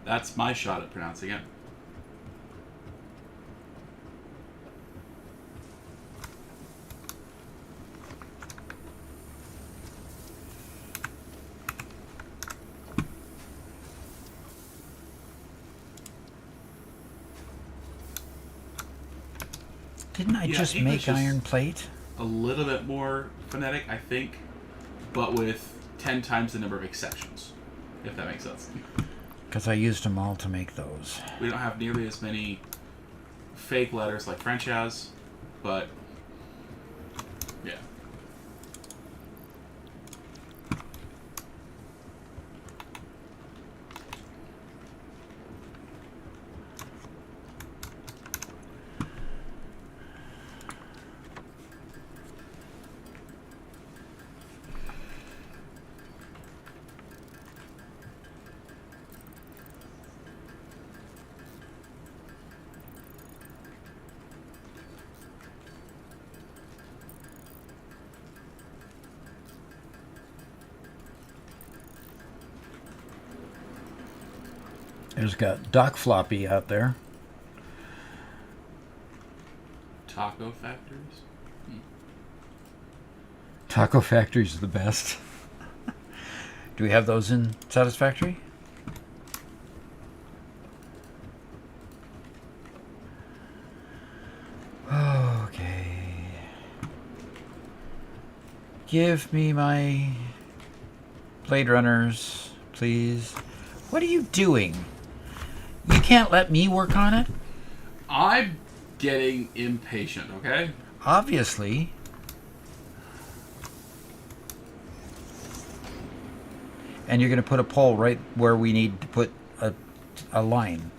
That's my shot at pronouncing it. Didn't I just English make is iron plate? a little bit more phonetic, I think, but with 10 times the number of exceptions, if that makes sense. Because I used them all to make those. We don't have nearly as many fake letters like French has, but yeah. There's got Doc Floppy out there. Taco factories? Taco Factory's the best. Do we have those in Satisfactory? Okay. Give me my Blade Runners, please. What are you doing? You can't let me work on it? I'm getting impatient, okay? Obviously. And you're going to put a pole right where we need to put a line.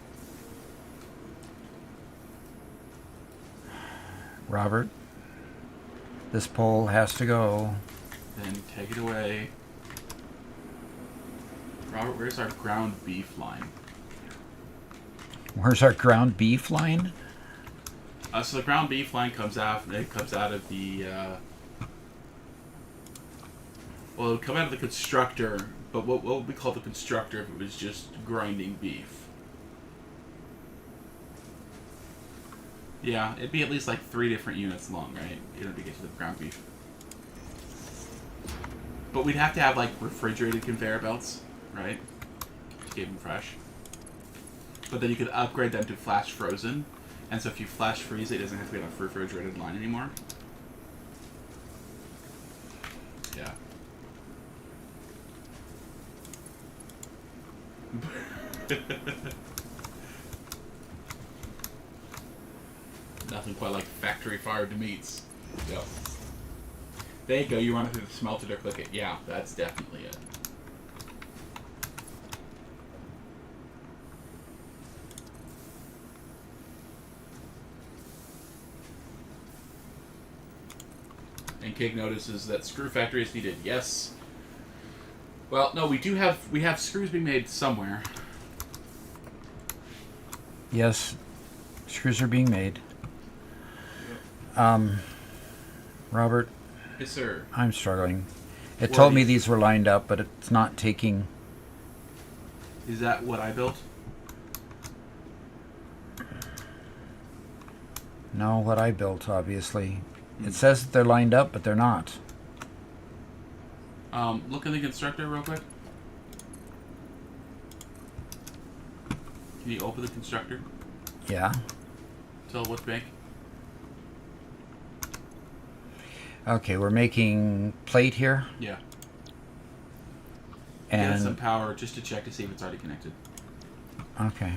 Robert, this pole has to go. Then take it away. Robert, where's our ground beef line? Where's our ground beef line? So the ground beef line comes out. It comes out of the. Well, it would come out of the constructor, but what would we call the constructor if it was just grinding beef? Yeah, it'd be at least like 3 different units long, right? You know, to get to the ground beef. But we'd have to have like refrigerated conveyor belts, right? To keep them fresh. But then you could upgrade them to flash frozen, and so if you flash freeze it, it doesn't have to be on a refrigerated line anymore. Yeah. Nothing quite like factory fired meats. Yep. There you go, you run it through the smelter to click it. Yeah, that's definitely it. Cake notices that screw factory is needed. Yes. Well, no, we have screws being made somewhere. Yes, screws are being made. Robert, Yes, sir. I'm struggling. It What told are me these? these were lined up, but it's not taking... Is that what I built? No, what I built, obviously. It says that they're lined up, but they're not. Look in the constructor real quick. Can you open the constructor? Yeah. Tell what to make. Okay, we're making plate here. Yeah. Get some And... power just to check to see if it's already connected. Okay.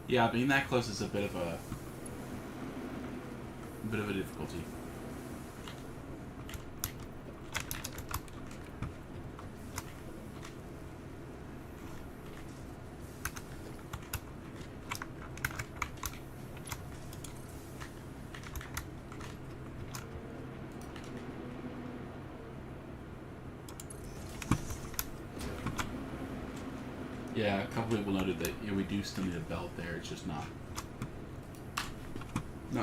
Yeah, being that close is a bit of a difficulty. Yeah, a couple people noted that we do still need a belt there. It's just not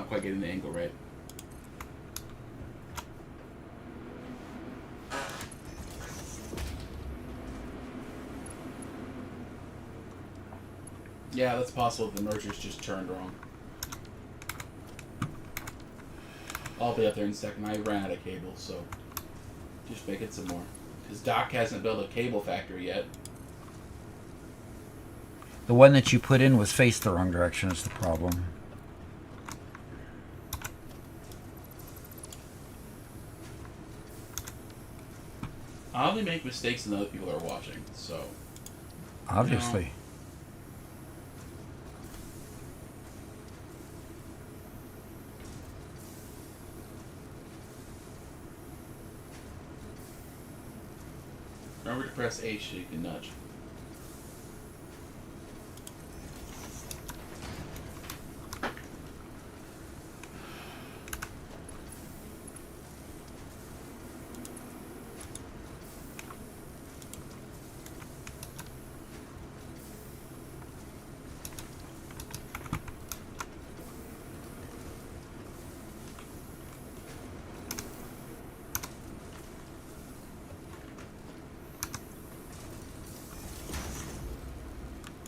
quite getting the angle right. Yeah, that's possible. The merger's just turned wrong. I'll be up there in a second. I ran out of cable, so just make it some more. Because Doc hasn't built a cable factory yet. The one that you put in was faced the wrong direction is the problem. I only make mistakes when other people are watching, so... Obviously. Remember to press H so you can nudge.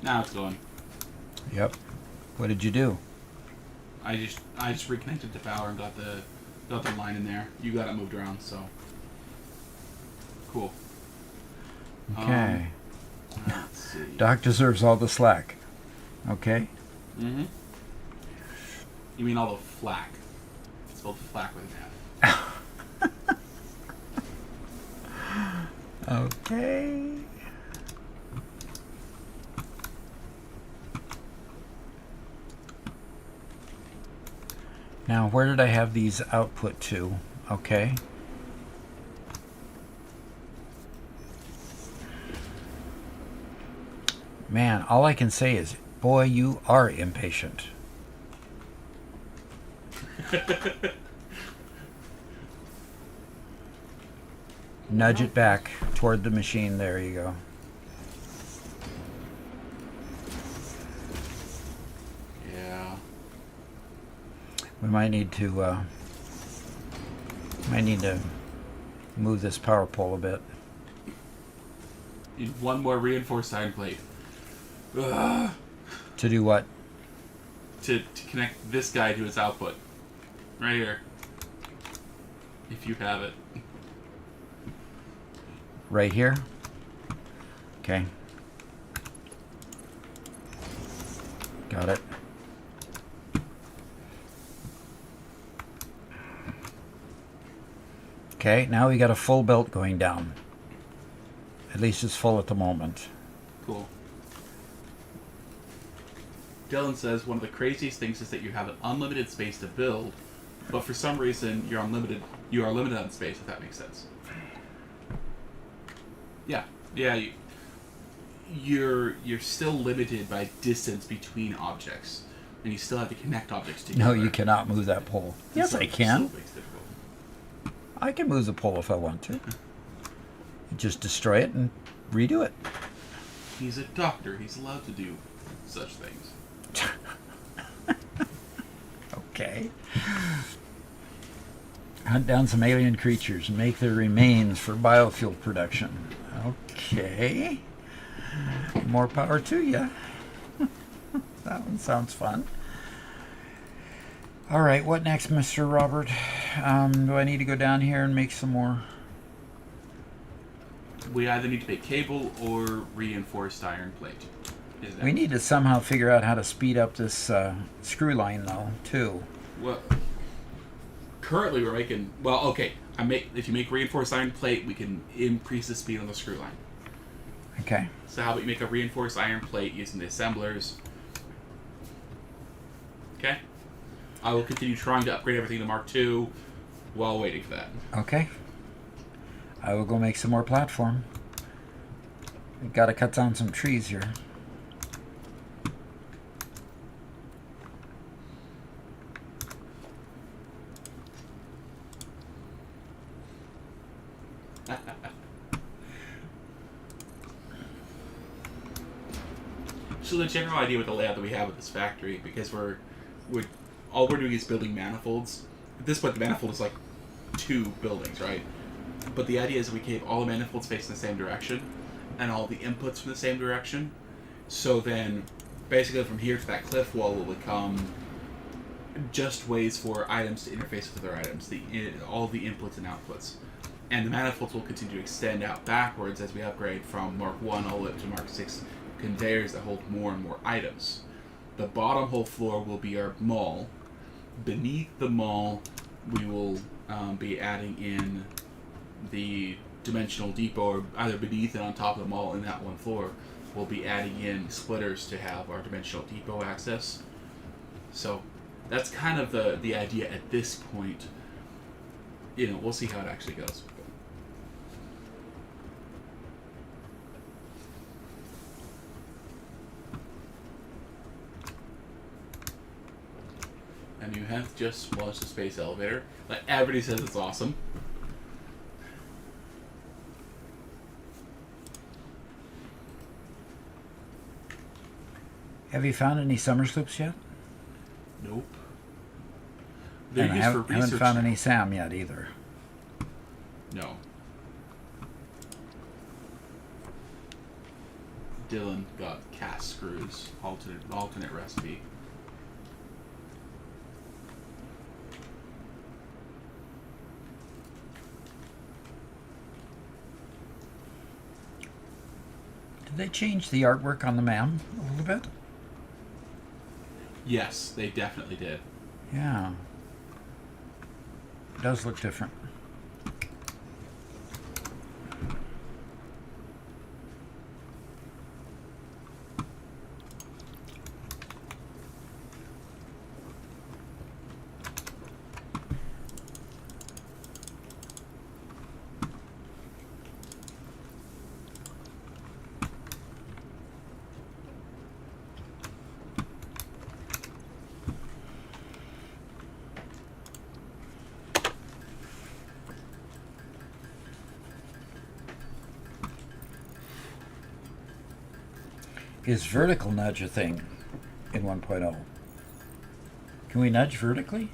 Now it's going. Yep. What did you do? I just reconnected to power and got the line in there. You got it moved around, so cool. Okay. Let's see. Doc deserves all the slack. Okay. Mm-hmm. You mean all the flack? It's spelled flack with an F. Okay. Now, where did I have these output to? Okay. Man, all I can say is, boy, you are impatient. Nudge it back toward the machine. There you go. Yeah. We might need to move this power pole a bit. Need one more reinforced side plate. Ugh. To do what? To connect this guy to his output. Right here. If you have it. Right here? Okay. Got it. Okay, now we got a full belt going down. At least it's full at the moment. Cool. Dylan says one of the craziest things is that you have an unlimited space to build, but for some reason you are limited on space, if that makes sense. Yeah, yeah. You're still limited by distance between objects, and you still have to connect objects together. No, you cannot move that pole. Yes, I can. Still makes it difficult. I can move the pole if I want to. Just destroy it and redo it. He's a doctor. He's allowed to do such things. Okay. Hunt down some alien creatures and make their remains for biofuel production. Okay. More power to you. That one sounds fun. All right, what next, Mr. Robert? Do I need to go down here and make some more? We either need to make cable or reinforced iron plate. We need to somehow figure out how to speed up this screw line, though, too. Well, currently we're making... Well, okay. If you make reinforced iron plate, we can increase the speed on the screw line. Okay. So how about you make a reinforced iron plate using the assemblers? Okay. I will continue trying to upgrade everything to Mark II while waiting for that. Okay. I will go make some more platform. We've got to cut down some trees here. So the general idea with the layout that we have with this factory, because all we're doing is building manifolds. At this point, the manifold is like 2 buildings, right? But the idea is we keep all the manifolds facing the same direction, and all the inputs from the same direction. So then, basically from here to that cliff wall will become just ways for items to interface with other items, all the inputs and outputs. And the manifolds will continue to extend out backwards as we upgrade from Mark 1 all the way up to Mark 6 conveyors that hold more and more items. The bottom whole floor will be our mall. Beneath the mall, we will be adding in the dimensional depot, or either beneath and on top of the mall in that one floor. We'll be adding in splitters to have our dimensional depot access. So that's kind of the idea at this point. We'll see how it actually goes. And you have just watched the space elevator. Like everybody says it's awesome. Have you found any summer sloops yet? Nope. They're And I used for haven't research found now. any SAM yet either. No. Dylan got cast screws, alternate recipe. Did they change the artwork on the MAM a little bit? Yes, they definitely did. Yeah. It does look different. Is vertical nudge a thing in 1.0? Can we nudge vertically?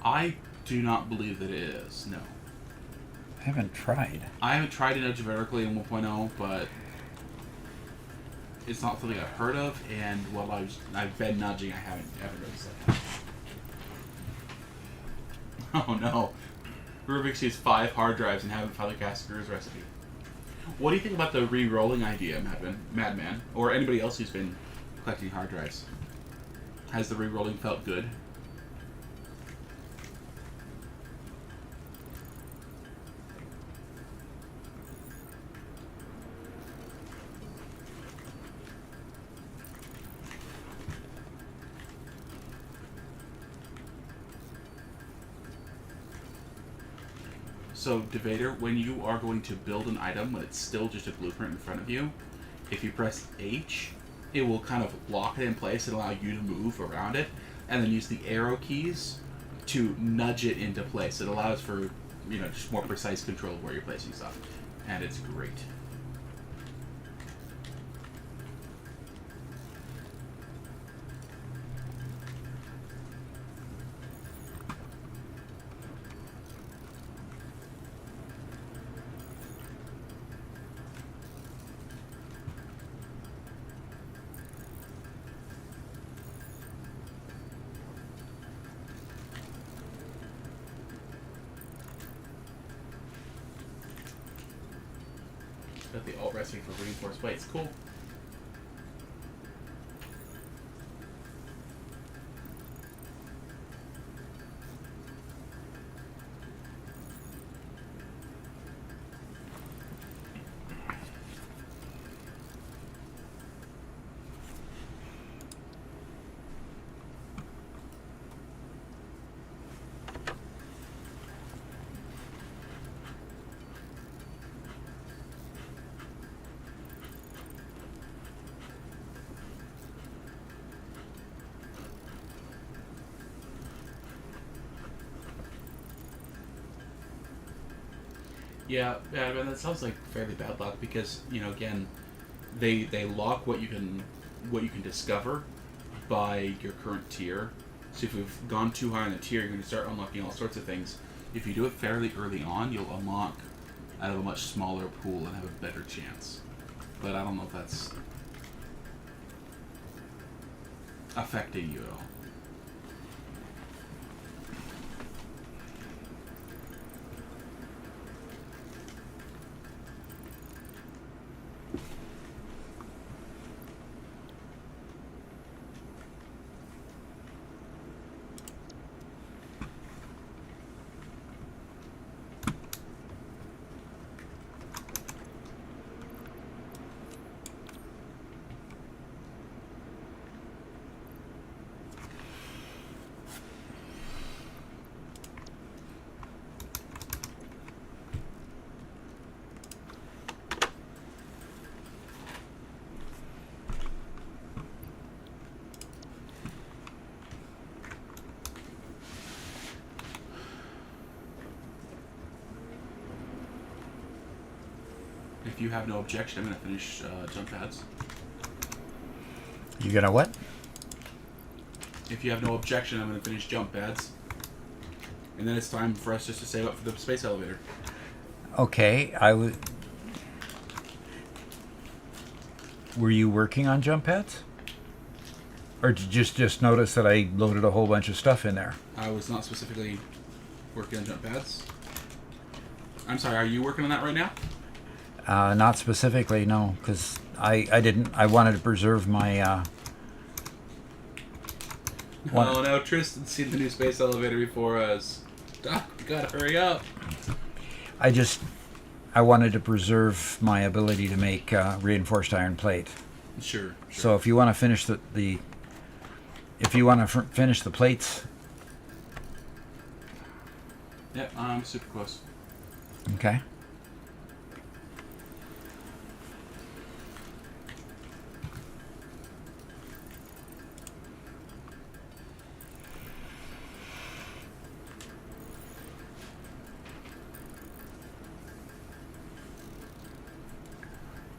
I do not believe that it is, no. I haven't tried. I haven't tried to nudge vertically in 1.0, but it's not something I've heard of, and while I've been nudging, I haven't noticed that. Oh no. Rubik's used 5 hard drives and haven't found the cast screws recipe. What do you think about the re-rolling idea, Madman? Or anybody else who's been collecting hard drives? Has the re-rolling felt good? So, Devader, when you are going to build an item, when it's still just a blueprint in front of you, if you press H, it will kind of lock it in place and allow you to move around it, and then use the arrow keys to nudge it into place. It allows for, just more precise control of where you're placing stuff, and it's great. Got the alt recipe for reinforced plates. Cool. Yeah, I mean, that sounds like fairly bad luck because again, they lock what you can discover by your current tier. So if you've gone too high in the tier, you're going to start unlocking all sorts of things. If you do it fairly early on, you'll unlock out of a much smaller pool and have a better chance. But I don't know if that's affecting you at all. If you have no objection, I'm going to finish jump pads. You gonna what? If you have no objection, I'm going to finish jump pads. And then it's time for us just to save up for the space elevator. Okay, Were you working on jump pads? Or did you just notice that I loaded a whole bunch of stuff in there? I was not specifically working on jump pads. I'm sorry, are you working on that right now? Not specifically, no, because I wanted to preserve my. Oh, now Tristan's seen the new space elevator before us. Doc, you gotta hurry up. I wanted to preserve my ability to make reinforced iron plate. Sure. So if you want to finish finish the plates. Yep, I'm super close. Okay.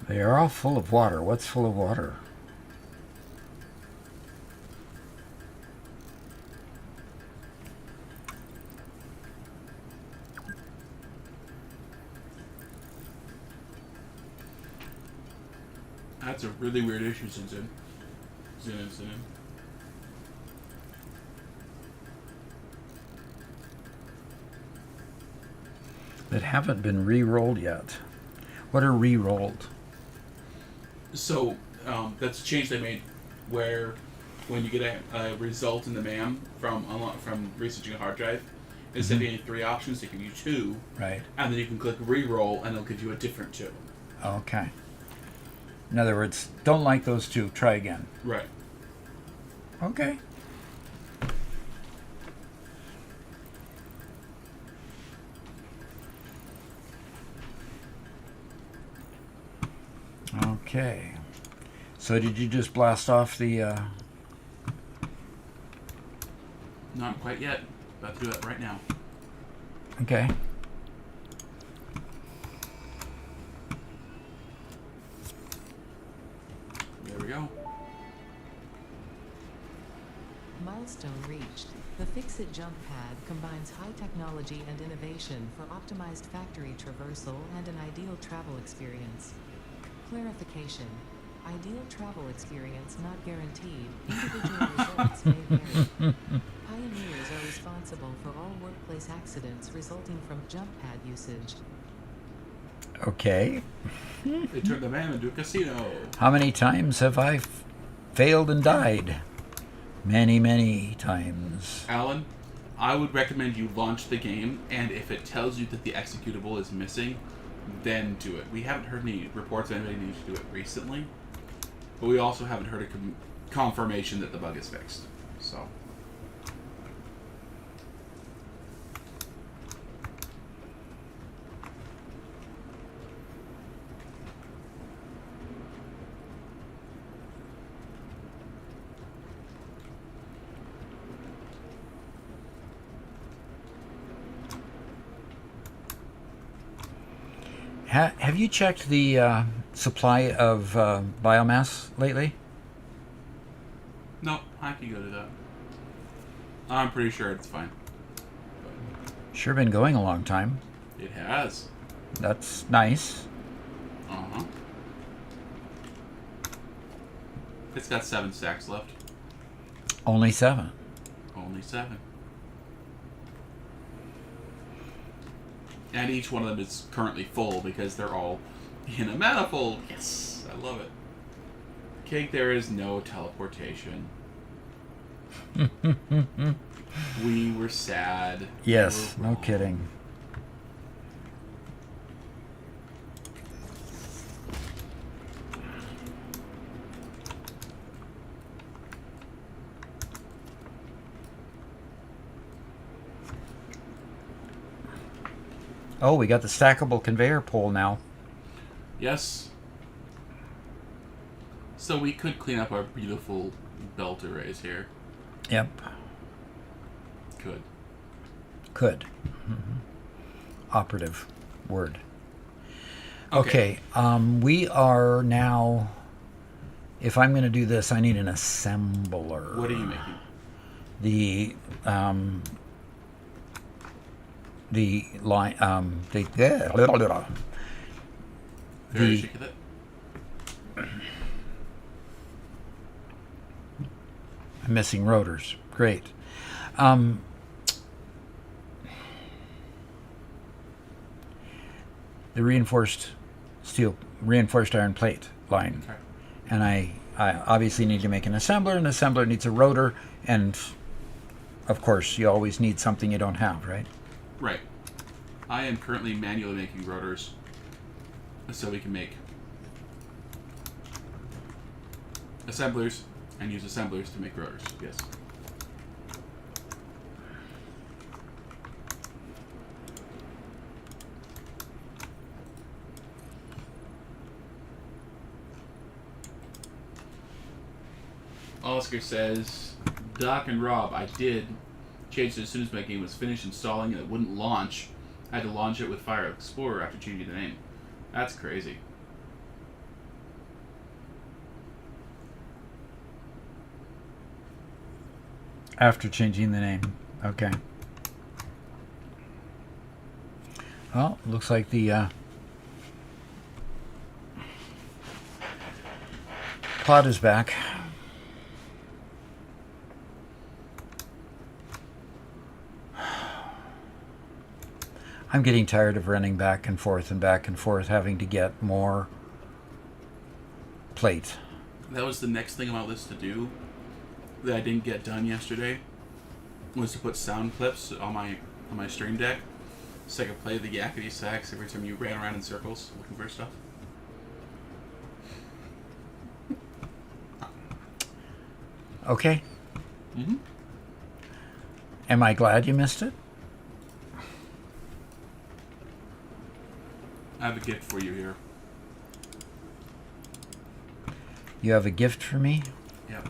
They are all full of water. What's full of water? That's a really weird issue, Zin. That haven't been re-rolled yet. What are re-rolled? So, that's a change they made where when you get a result in the MAM from researching a hard drive, instead of getting 3 options, they give you 2. Right. And then you can click re-roll and it'll give you a different 2. Okay. In other words, don't like those 2. Try again. Right. Okay. Okay. So did you just blast off the... Not quite yet. About to do that right now. Okay. There we go. Milestone reached. The Fix-It jump pad combines high technology and innovation for optimized factory traversal and an ideal travel experience. Clarification. Ideal travel experience not guaranteed. Individual results may vary. Pioneers are responsible for all workplace accidents resulting from jump pad usage. Okay. They turned the van into a casino. How many times have I failed and died? Many, many times. Alan, I would recommend you launch the game, and if it tells you that the executable is missing, then do it. We haven't heard any reports of anybody needing to do it recently, but we also haven't heard a confirmation that the bug is fixed. So. Have you checked the supply of biomass lately? No, I can go to that. I'm pretty sure it's fine. Sure been going a long time. It has. That's nice. Uh-huh. It's got 7 stacks left. Only 7. Only 7. And each one of them is currently full because they're all in a manifold. Yes, I love it. Cake, there is no teleportation. We were sad. Yes, We were no wrong. kidding. Oh, we got the stackable conveyor pole now. Yes. So we could clean up our beautiful belt arrays here. Yep. Could. Could. Operative word. Okay. We are now... If I'm going to do this, I need an assembler. What are you making? The line, Very sick of it. I'm missing rotors. Great. The reinforced iron plate line. Okay. And I obviously need to make an assembler. An assembler needs a rotor, and of course, you always need something you don't have, right? Right. I am currently manually making rotors so we can make assemblers and use assemblers to make rotors. Yes. Oscar says, Doc and Rob, I did change it as soon as my game was finished installing and it wouldn't launch. I had to launch it with Fire Explorer after changing the name. That's crazy. After changing the name. Okay. Well, looks like the pod is back. I'm getting tired of running back and forth, having to get more plate. That was the next thing on my list to do that I didn't get done yesterday, was to put sound clips on my stream deck so I could play the yakety sax every time you ran around in circles looking for stuff. Okay. Mm-hmm. Am I glad you missed it? I have a gift for you here. You have a gift for me? Yep.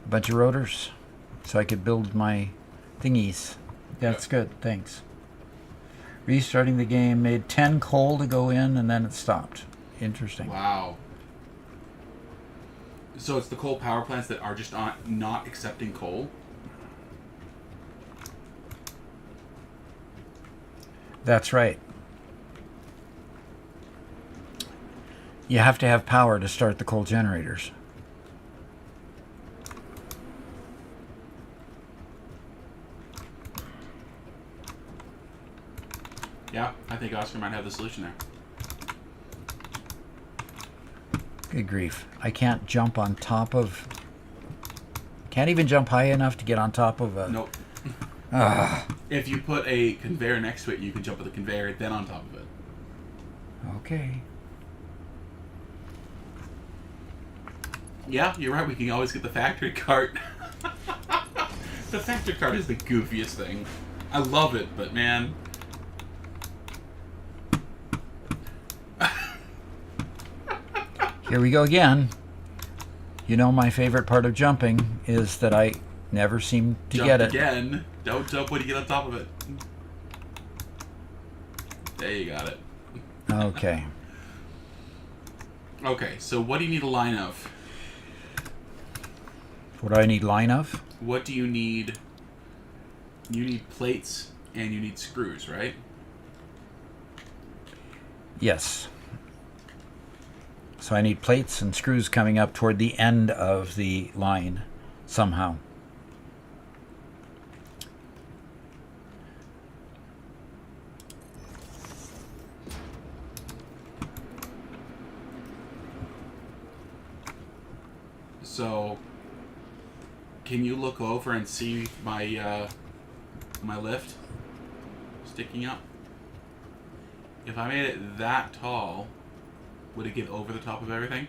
A bunch of rotors, so I could build my thingies. That's good, thanks. Restarting the game made 10 coal to go in, and then it stopped. Interesting. Wow. So it's the coal power plants that are just not accepting coal? That's right. You have to have power to start the coal generators. Yeah, I think Oscar might have the solution there. Good grief. I can't jump on top of... Can't even jump high enough to get on top of a... Nope. Ah, If you put a conveyor next to it, you can jump with the conveyor, then on top of it. okay. Yeah, you're right. We can always get the factory cart. The factory cart is the goofiest thing. I love it, but man... Here we go again. You know my favorite part of jumping is that I never seem to Jump get it. again. Don't jump when you get on top of it. There you got it. Okay. Okay, so what do you need a line of? What do I need line of? What do you need? You need plates and you need screws, right? Yes. So I need plates and screws coming up toward the end of the line somehow. So, can you look over and see my my lift sticking up? If I made it that tall, would it get over the top of everything?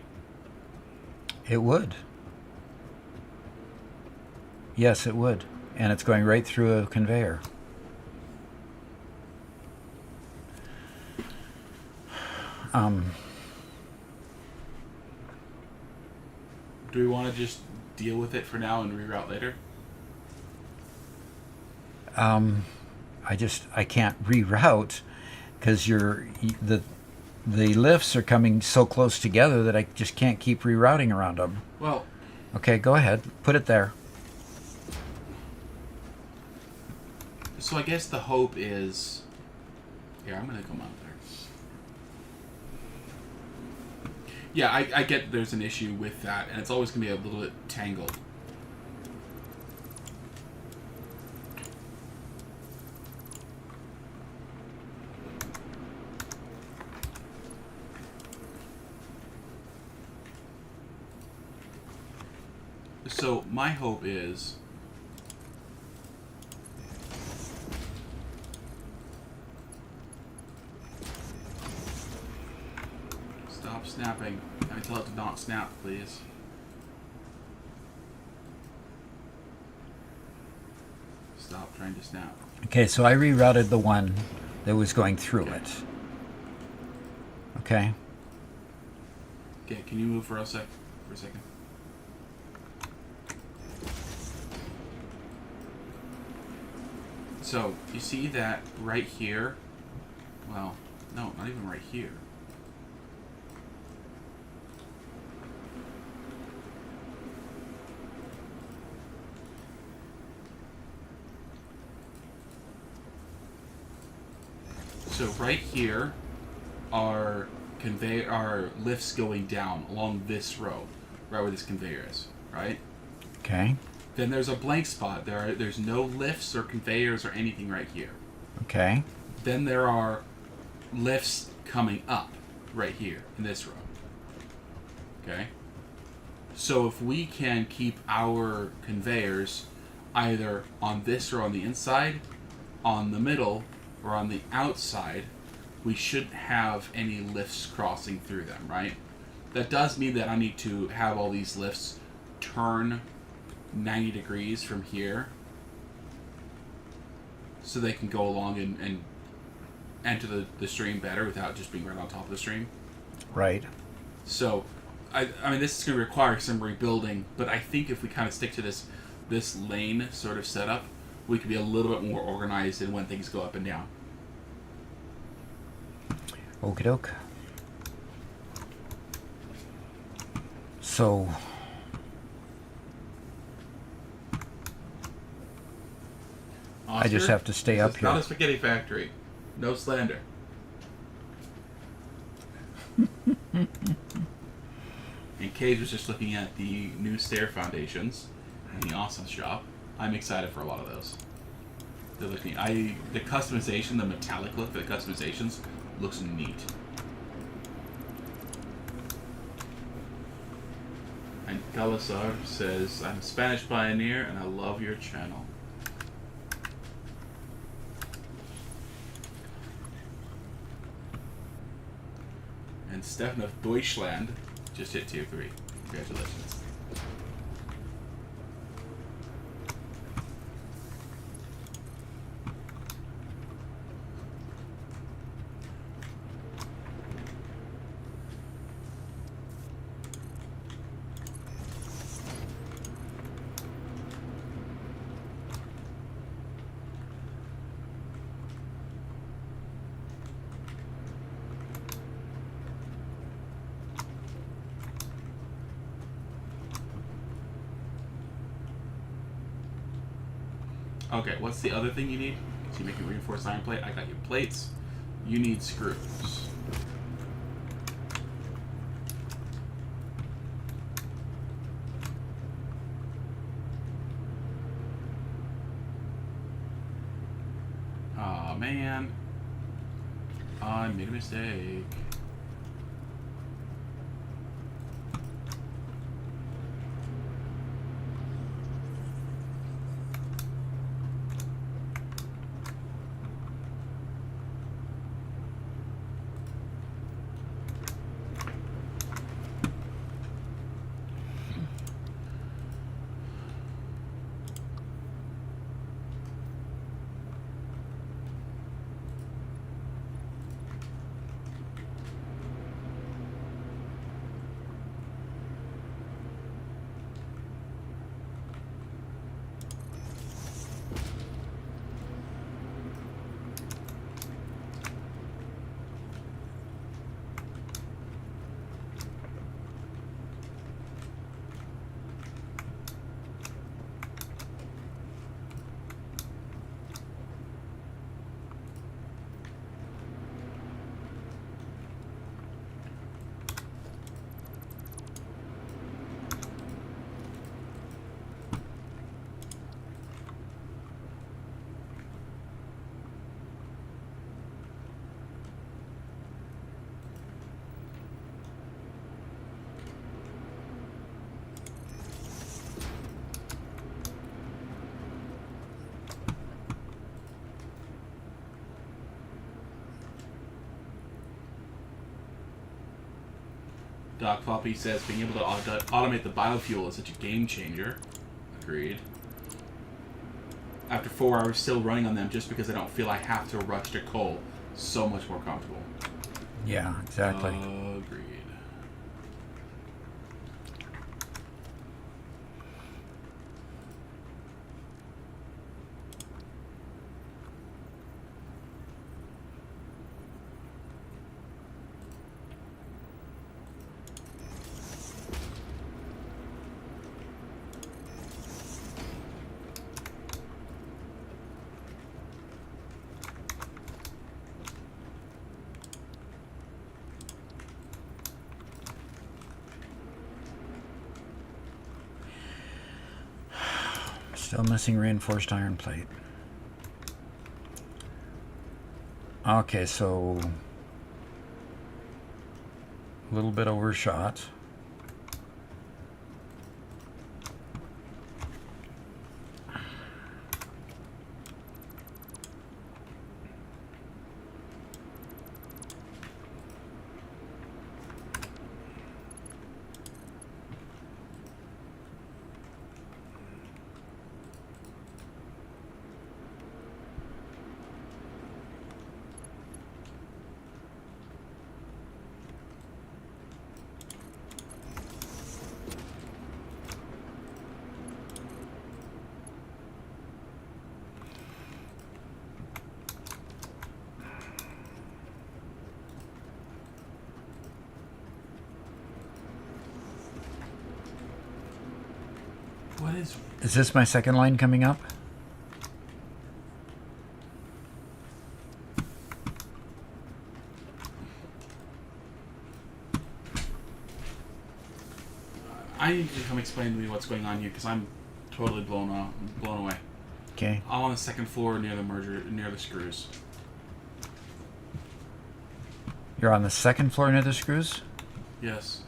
It would. Yes, it would. And it's going right through a conveyor. Do we want to just deal with it for now and reroute later? I can't reroute because the lifts are coming so close together that I just can't keep rerouting around them. Well, Okay, go ahead. Put it there. so I guess the hope is... Here, I'm going to come out there. Yeah, I get there's an issue with that, and it's always going to be a little bit tangled. So my hope is stop snapping. Can I tell it to not snap, please? Stop trying to snap. Okay, so I rerouted the one that was going through it. Okay. Okay, can you move for a second? So, you see that right here? Well, no, not even right here. So right here are lifts going down along this row, right where this conveyor is, right? Okay. Then there's a blank spot. There's no lifts or conveyors or anything right here. Okay. Then there are lifts coming up right here in this row. Okay? So if we can keep our conveyors either on this row on the inside, on the middle, or on the outside, we shouldn't have any lifts crossing through them, right? That does mean that I need to have all these lifts turn 90 degrees from here so they can go along and enter the stream better without just being right on top of the stream. Right. So, I mean, this is going to require some rebuilding, but I think if we kind of stick to this lane sort of setup, we could be a little bit more organized in when things go up and down. Okie doke. So, I just Oscar, have to stay this up is here. Not a spaghetti factory. No slander. And Cage was just looking at the new stair foundations in the Awesome Shop. I'm excited for a lot of those. They're looking. The customization, the metallic look, the customizations looks neat. And Galasar says, "I'm a Spanish pioneer and I love your channel." And Stefan of Deutschland just hit tier 3. Congratulations. Okay, what's the other thing you need? So you make a reinforced iron plate. I got you plates. You need screws. Aw, man. I made a mistake. Doc Poppy says being able to automate the biofuel is such a game changer. Agreed. After 4 hours still running on them just because I don't feel I have to rush to coal. So much more comfortable. Yeah, exactly. Agreed. Still missing reinforced iron plate. Okay, so a little bit overshot. What is... Is this my second line coming up? I need you to come explain to me what's going on here, because I'm totally blown away. Okay. I'm on the second floor near the merger, near the screws. You're on the second floor near the screws? Yes.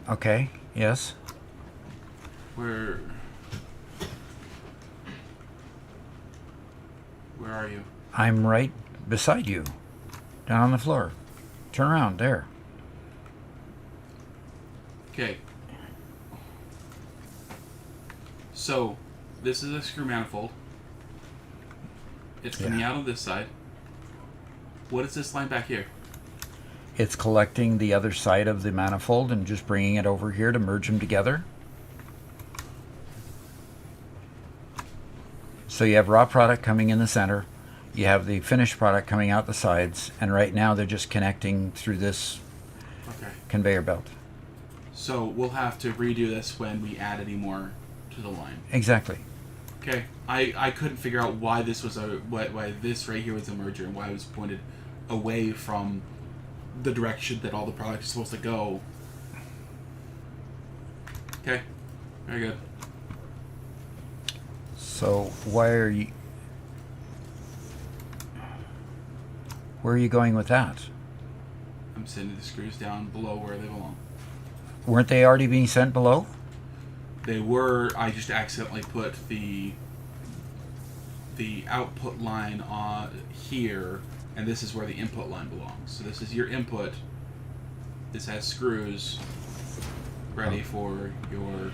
Okay. Yes. Where are you? I'm right beside you. Down on the floor. Turn around. There. Okay. So, this is a screw manifold. It's coming Yeah. out on this side. What is this line back here? It's collecting the other side of the manifold and just bringing it over here to merge them together. So you have raw product coming in the center. You have the finished product coming out the sides. And right now they're just connecting through this Okay. conveyor belt. So, we'll have to redo this when we add any more to the line. Exactly. Okay. I couldn't figure out why this was why this right here was a merger and why it was pointed away from the direction that all the products are supposed to go. Okay. Very good. So where are you going with that? I'm sending the screws down below where they belong. Weren't they already being sent below? They were. I just accidentally put the output line on here, and this is where the input line belongs. So this is your input. This has screws ready for your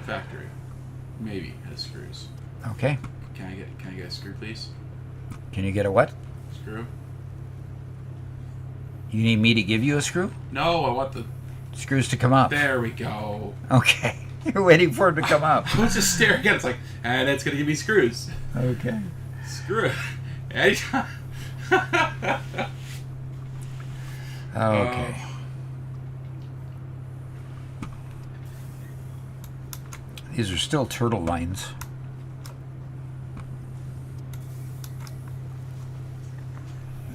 factory. Maybe has screws. Okay. Can I get a screw, please? Can you get a what? Screw? You need me to give you a screw? No, I want the... Screws to come up. There we go. Okay. You're waiting for it to come up. I was just staring at it. It's like, and it's going to give me screws. Okay. Screw it. Anytime. Okay. These are still turtle lines.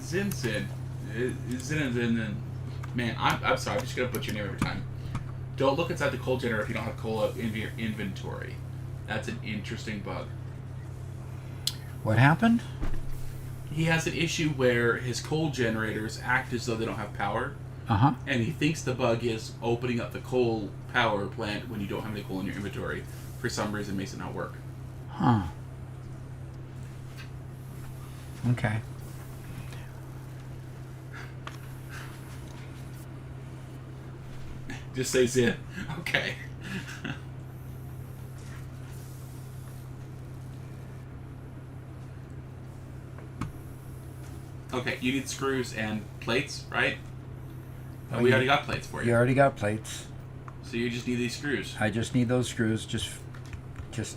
Zin. Man, I'm sorry. I'm just going to put your name every time. Don't look inside the coal generator if you don't have coal in your inventory. That's an interesting bug. What happened? He has an issue where his coal generators act as though they don't have power. Uh-huh. And he thinks the bug is opening up the coal power plant when you don't have any coal in your inventory. For some reason, makes it not work. Huh. Okay. Just say Zin. Okay. Okay, you need screws and plates, right? Oh, We you- already got plates for You you. already got plates. So you just need these screws. I just need those screws. Just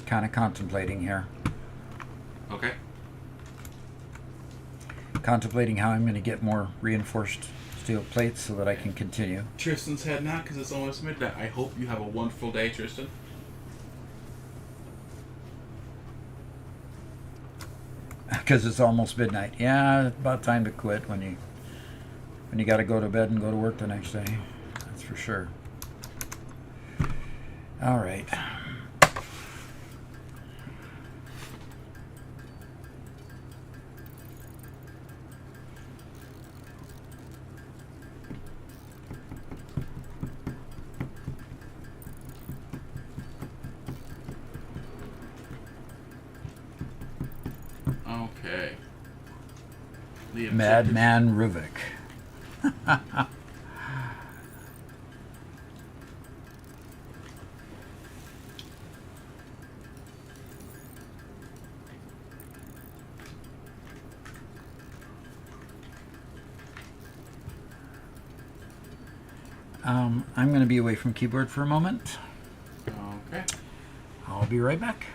kind of contemplating here. Okay. Contemplating how I'm going to get more reinforced steel plates so that I can continue. Tristan's heading out because it's almost midnight. I hope you have a wonderful day, Tristan. Because it's almost midnight. Yeah, it's about time to quit when you got to go to bed and go to work the next day. That's for sure. All right. Okay. The objective- Madman Ruvik. I'm going to be away from keyboard for a moment. Okay. I'll be right back.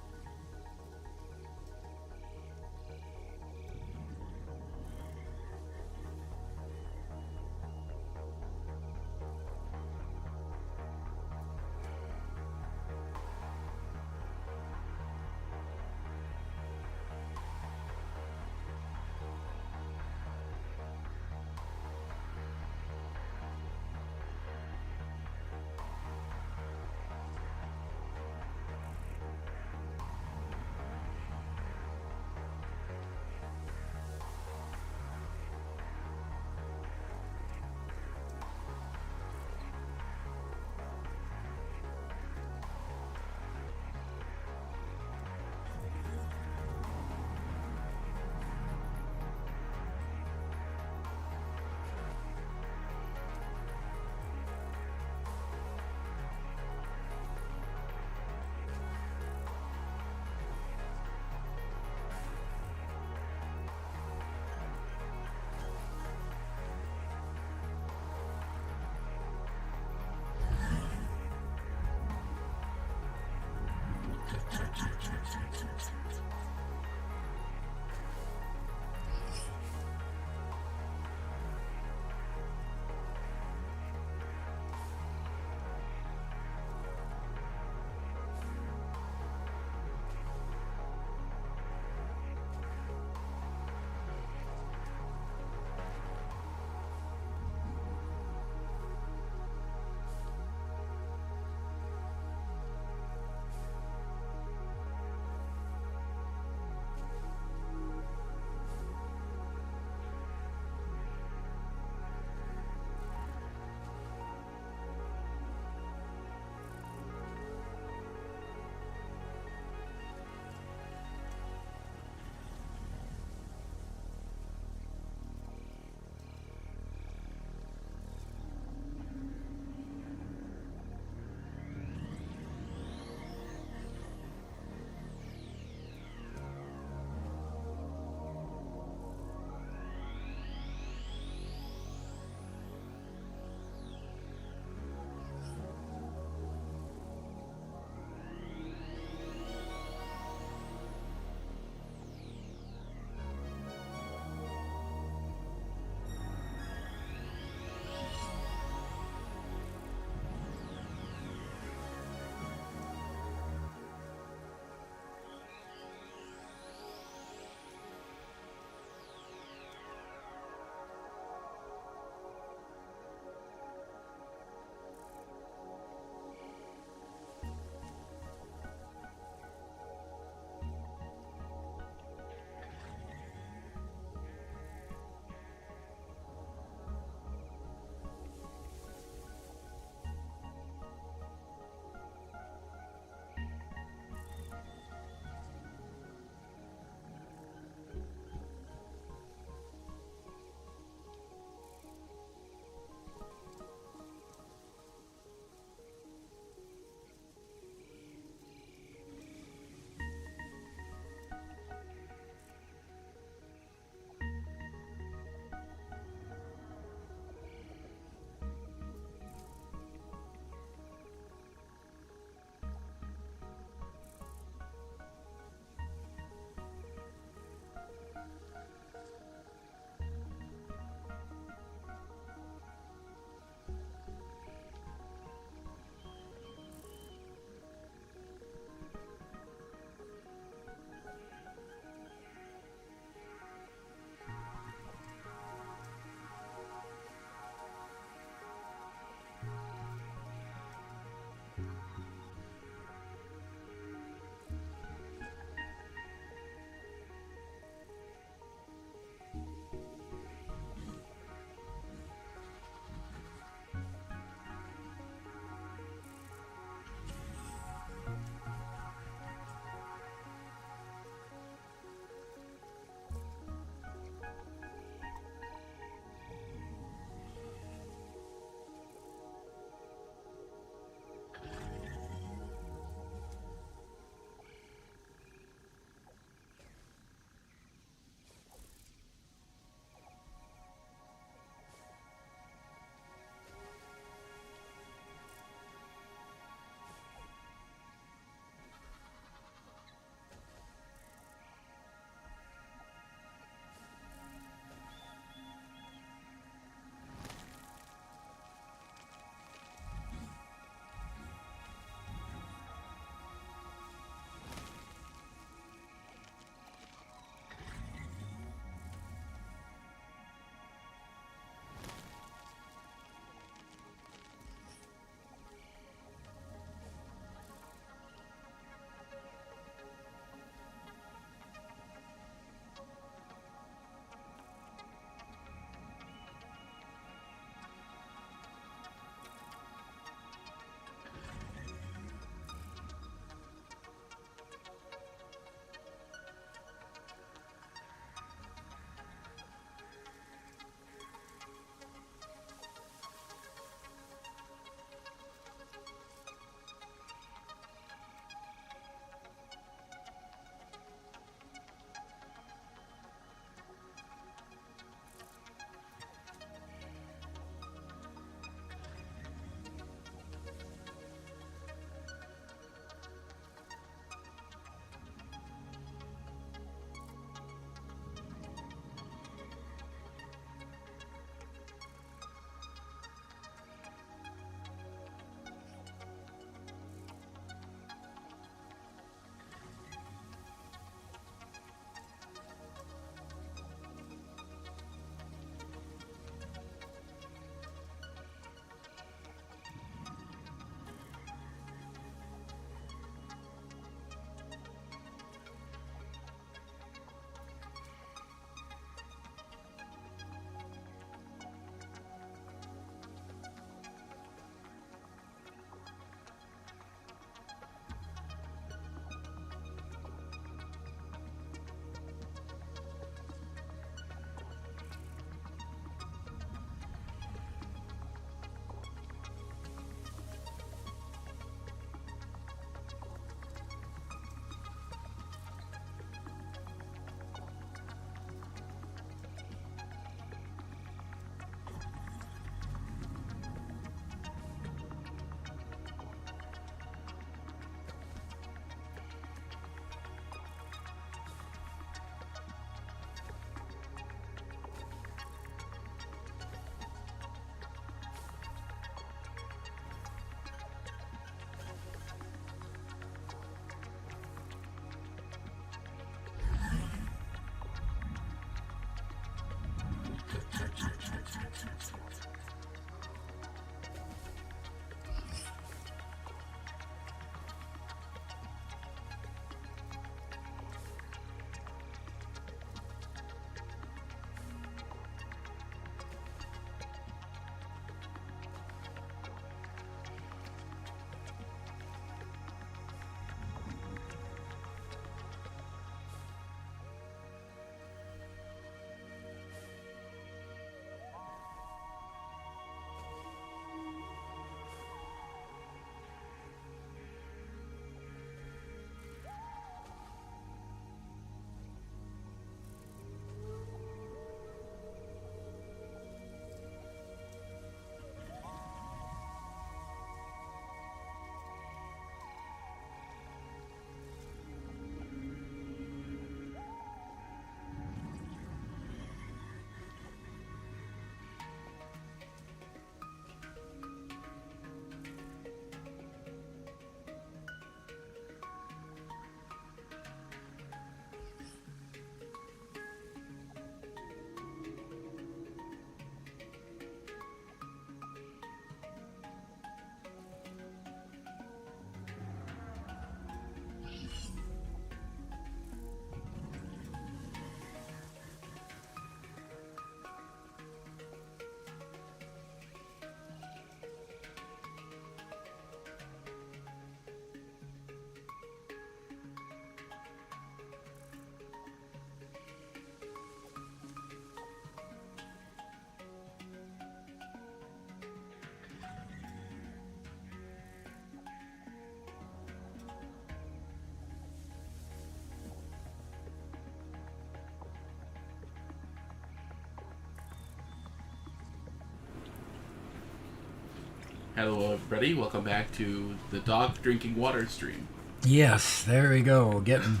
Hello, everybody. Welcome back to the dog drinking water stream. Yes, there we go. Getting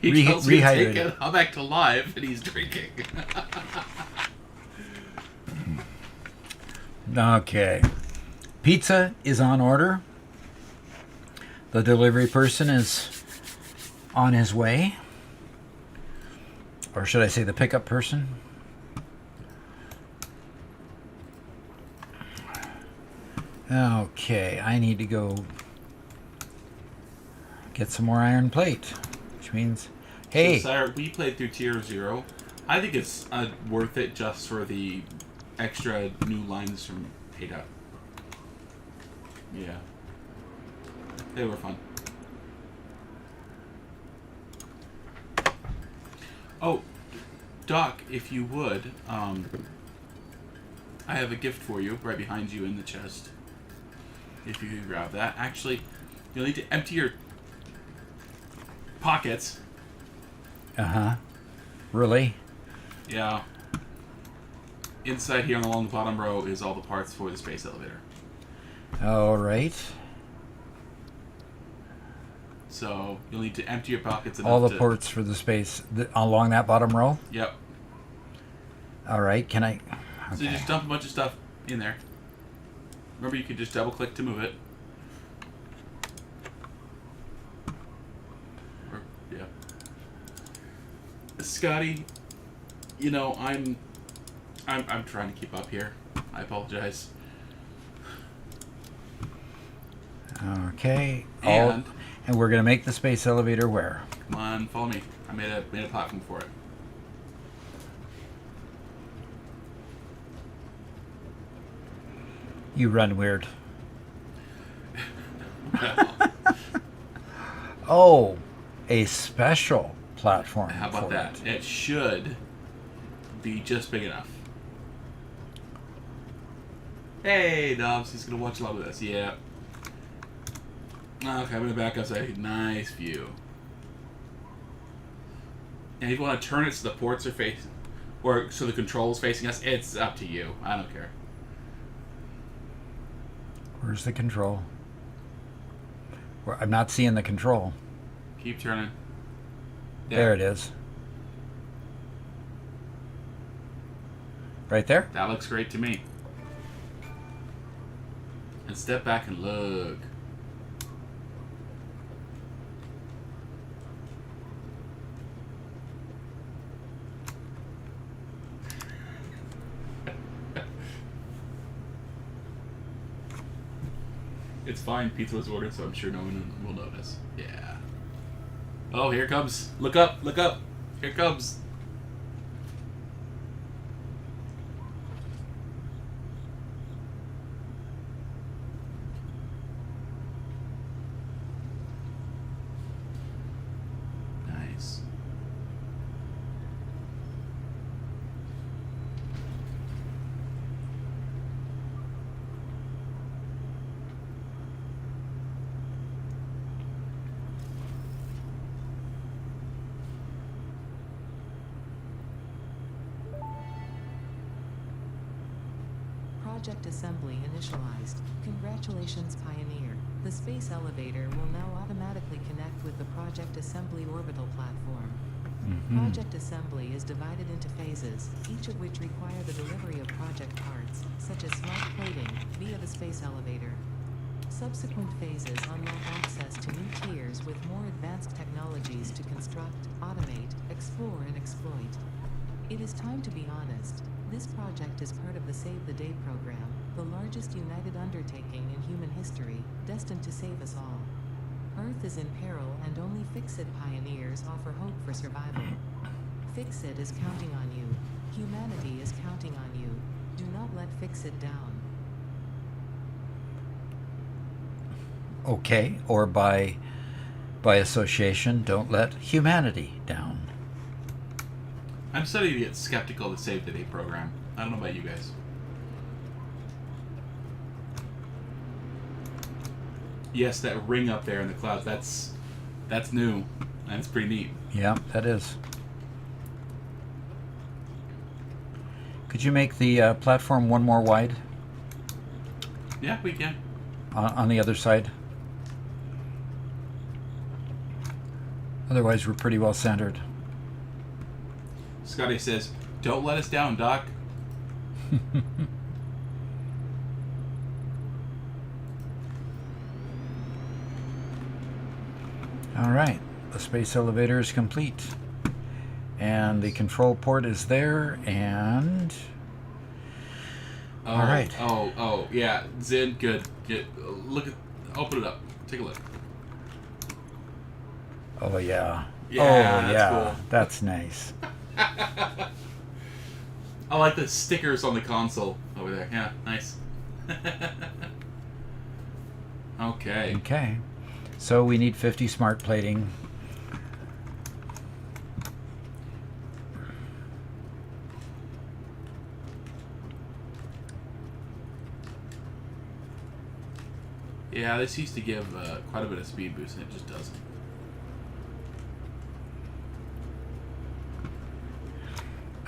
He tells me to take rehydrated. it. I'm back to live, and he's drinking. Okay. Pizza is on order. The delivery person is on his way. Or should I say the pickup person? Okay, I need to go get some more iron plate, which means, hey, So, Sire, we played through Tier 0. I think it's worth it just for the extra new lines from Ada. Yeah. They were fun. Oh, Doc, if you would, I have a gift for you right behind you in the chest. If you could grab that. Actually, you'll need to empty your pockets. really? Yeah. Inside here along the bottom row is all the parts for the space elevator. All right. So you'll need to empty your pockets enough All the to... ports for the space along that bottom row? Yep. All right, can I... So you Okay. just dump a bunch of stuff in there. Remember, you can just double click to move it. Or, yeah. Scotty, you know, I'm trying to keep up here. I apologize. Okay. And And we're going to make the space elevator where? come on, follow me. I made a platform for it. You run weird. Oh, a special platform. How about for that? it. It should be just big enough. Hey, Dobbs, he's gonna watch a lot of this. Yeah. Okay, I'm gonna back up so I get a nice view. And if you want to turn it so the ports are facing, or so the controls facing us, it's up to you. I don't care. Where's the control? I'm not seeing the control. Keep turning. There it is. Right there? That looks great to me. And step back and look. It's fine. Pizza was ordered, so I'm sure no one will notice. Yeah. Oh, here it comes. Look up. Look up. Here it comes. Nice. Project assembly initialized. Congratulations, Pioneer. The space elevator will now automatically connect with the Project Assembly orbital platform. Project assembly is divided into phases, each of which require the delivery of project parts, such as smart plating, via the space elevator. Subsequent phases unlock access to new tiers with more advanced technologies to construct, automate, explore, and exploit. It is time to be honest. This project is part of the Save the Day program, the largest united undertaking in human history, destined to save us all. Earth is in peril and only Fix-It pioneers offer hope for survival. Fix-It is counting on you. Humanity is counting on you. Do not let Fix-It down. Okay, or by association, don't let humanity down. I'm starting to get skeptical of the Save the Day program. I don't know about you guys. Yes, that ring up there in the clouds, that's new. That's pretty neat. Yeah, that is. Could you make the platform one more wide? Yeah, we can. On the other side. Otherwise, we're pretty well centered. Scotty says, "Don't let us down, Doc." All right, the space elevator is complete. And the control port is there, and... Oh, all right. Oh, yeah. Zin, good. Look at... Open it up. Take a look. Oh, yeah. Yeah, oh, that's yeah. cool. That's nice. I like the stickers on the console over there. Yeah, nice. Okay. Okay. So we need 50 smart plating. Yeah, this used to give quite a bit of speed boost, and it just doesn't.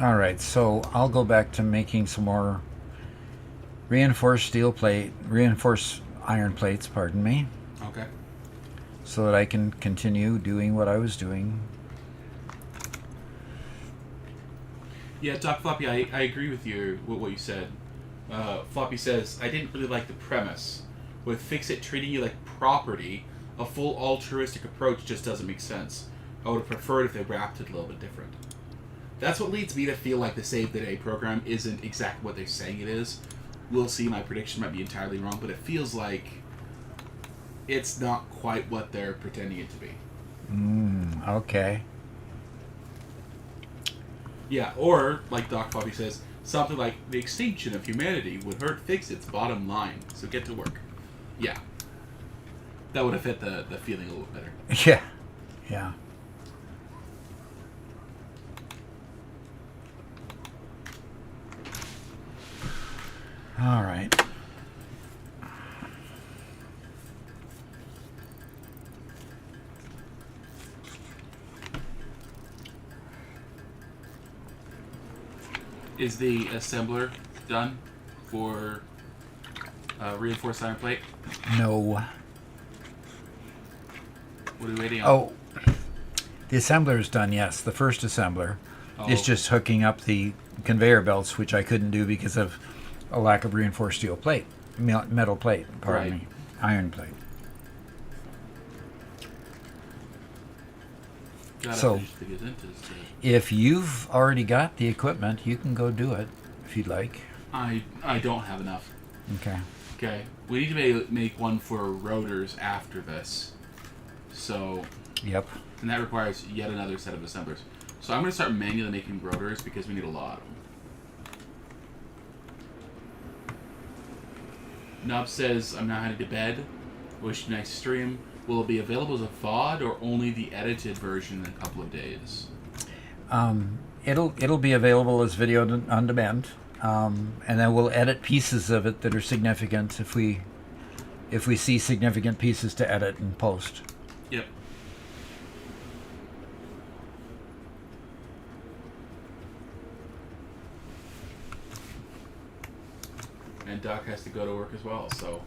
All right, so I'll go back to making some more reinforced iron plates, pardon me, Okay. so that I can continue doing what I was doing. Yeah, Doc Floppy, I agree with you with what you said. Floppy says, I didn't really like the premise. With Fix-It treating you like property, a full altruistic approach just doesn't make sense. I would have preferred if they wrapped it a little bit different. That's what leads me to feel like the Save the Day program isn't exactly what they're saying it is. We'll see, my prediction might be entirely wrong, but it feels like it's not quite what they're pretending it to be. Okay. Yeah, or, like Doc Floppy says, something like the extinction of humanity would hurt Fix-It's bottom line, so get to work. Yeah. That would have fit the feeling a little better. Yeah. Yeah. All right. Is the assembler done for reinforced iron plate? No. What are we waiting on? Oh, the assembler is done, yes. The first assembler is just hooking up the conveyor belts, which I couldn't do because of a lack of reinforced steel plate. Metal plate, pardon Right. me. Iron plate. Gotta so- finish the Gazintas to... If you've already got the equipment, you can go do it if you'd like. I don't have enough. Okay. Okay. We need to make one for rotors after this. So... Yep. And that requires yet another set of assemblers. So I'm going to start manually making rotors because we need a lot of them. Nub says, I'm now heading to bed. Wish you a nice stream. Will it be available as a VOD or only the edited version in a couple of days? It'll be available as video on demand, and then we'll edit pieces of it that are significant if we see significant pieces to edit and post. Yep. And Doc has to go to work as well, so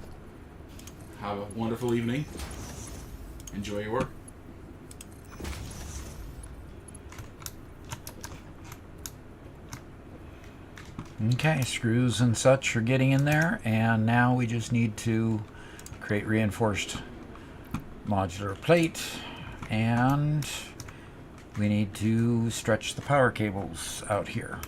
have a wonderful evening. Enjoy your work. Okay, screws and such are getting in there, and now we just need to create reinforced modular plate, and we need to stretch the power cables out here.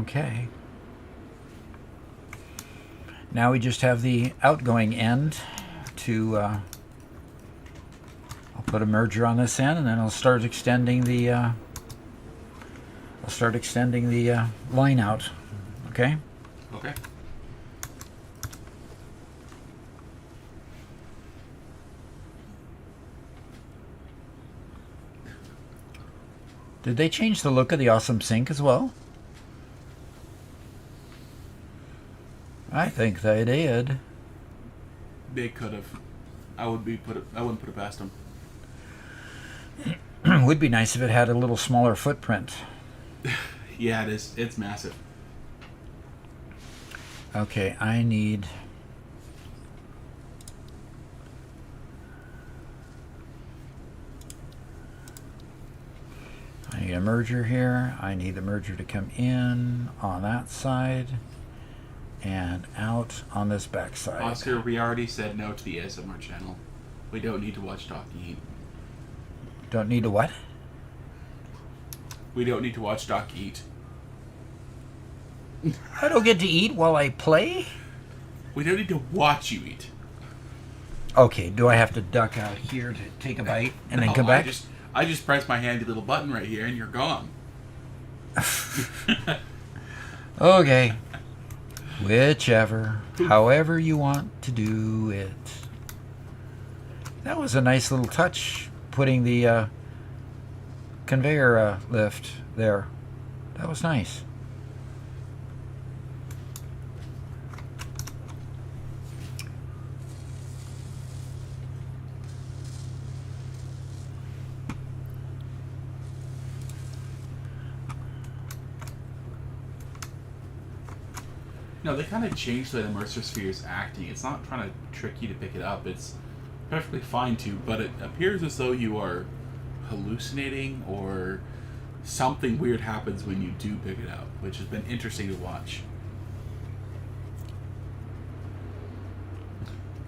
Okay. Now we just have the outgoing end to I'll put a merger on this end, and then I'll start extending the line out. Okay? Okay. Did they change the look of the awesome sink as well? I think they did. They could have. I wouldn't put it past them. Would be nice if it had a little smaller footprint. Yeah, it is. It's massive. Okay, I need... I need a merger here. I need the merger to come in on that side and out on this back side. Oscar, we already said no to the ASMR channel. We don't need to watch Doc eat. Don't need to what? We don't need to watch Doc eat. I don't get to eat while I play? We don't need to watch you eat. Okay, do I have to duck out here to take a bite and then No, come back? I just press my handy little button right here and you're gone. Okay. Whichever. However you want to do it. That was a nice little touch, putting the conveyor lift there. That was nice. No, they kind of changed the way the immersive sphere is acting. It's not trying to trick you to pick it up. It's perfectly fine to, but it appears as though you are hallucinating or something weird happens when you do pick it up, which has been interesting to watch.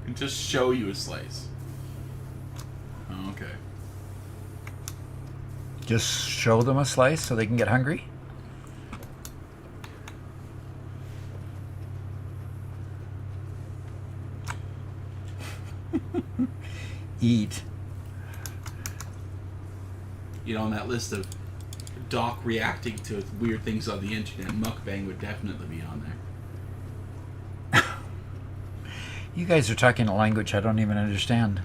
And just show you a slice. Oh, okay. Just show them a slice so they can get hungry? Eat. You know, on that list of Doc reacting to weird things on the internet, mukbang would definitely be on there. You guys are talking a language I don't even understand.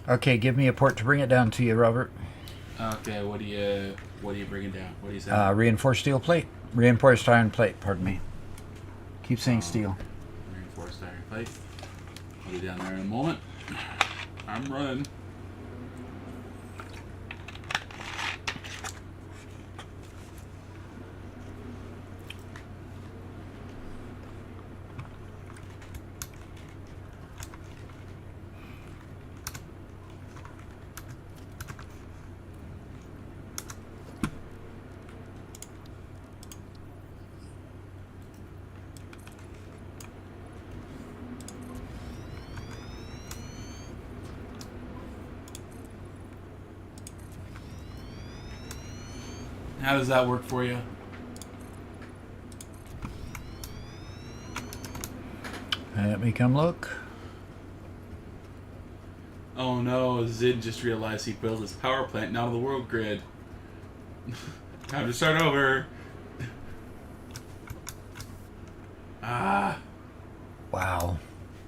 Okay, give me a port to bring it down to you, Robert. Okay, what are you bringing down? What do you say? Reinforced steel plate. Reinforced iron plate, pardon me. Keep saying steel. Reinforced iron plate. Put it down there in a moment. I'm running. How does that work for you? Let me come look. Oh no, Zid just realized he built his power plant not on the world grid. Time to start over. Ah. Wow.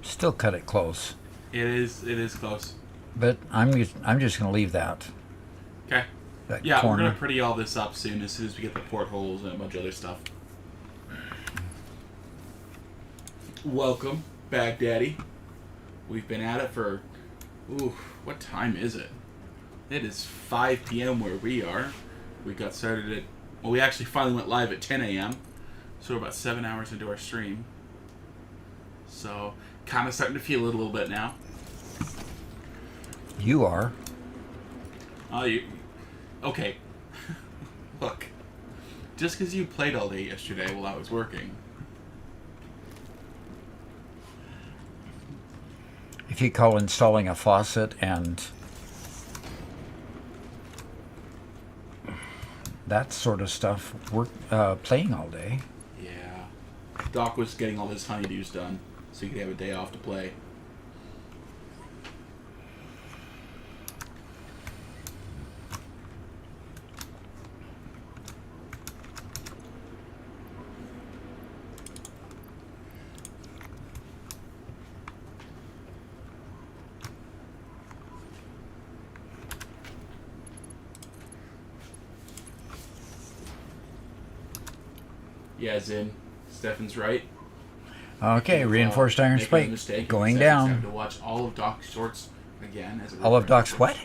Still cut it close. It is close. But I'm just going to leave that. Okay. That Yeah, corner. we're gonna pretty all this up soon as we get the portholes and a bunch of other stuff. Welcome, Baghdaddy. We've been at it for, what time is it? It is 5 p.m. where we are. We got started at, well, we actually finally went live at 10 a.m. So we're about 7 hours into our stream. So, kind of starting to feel it a little bit now. You are. Okay. Look. Just because you played all day yesterday while I was working. If you call installing a faucet and that sort of stuff playing all day. Yeah. Doc was getting all his honeydews done, so he could have a day off to play. Yeah, Zin. Stefan's right. Okay, reinforced iron Making a spike mistake. going Stefan's down. having to watch all of Doc's shorts again. As a All of refresher Doc's course. what?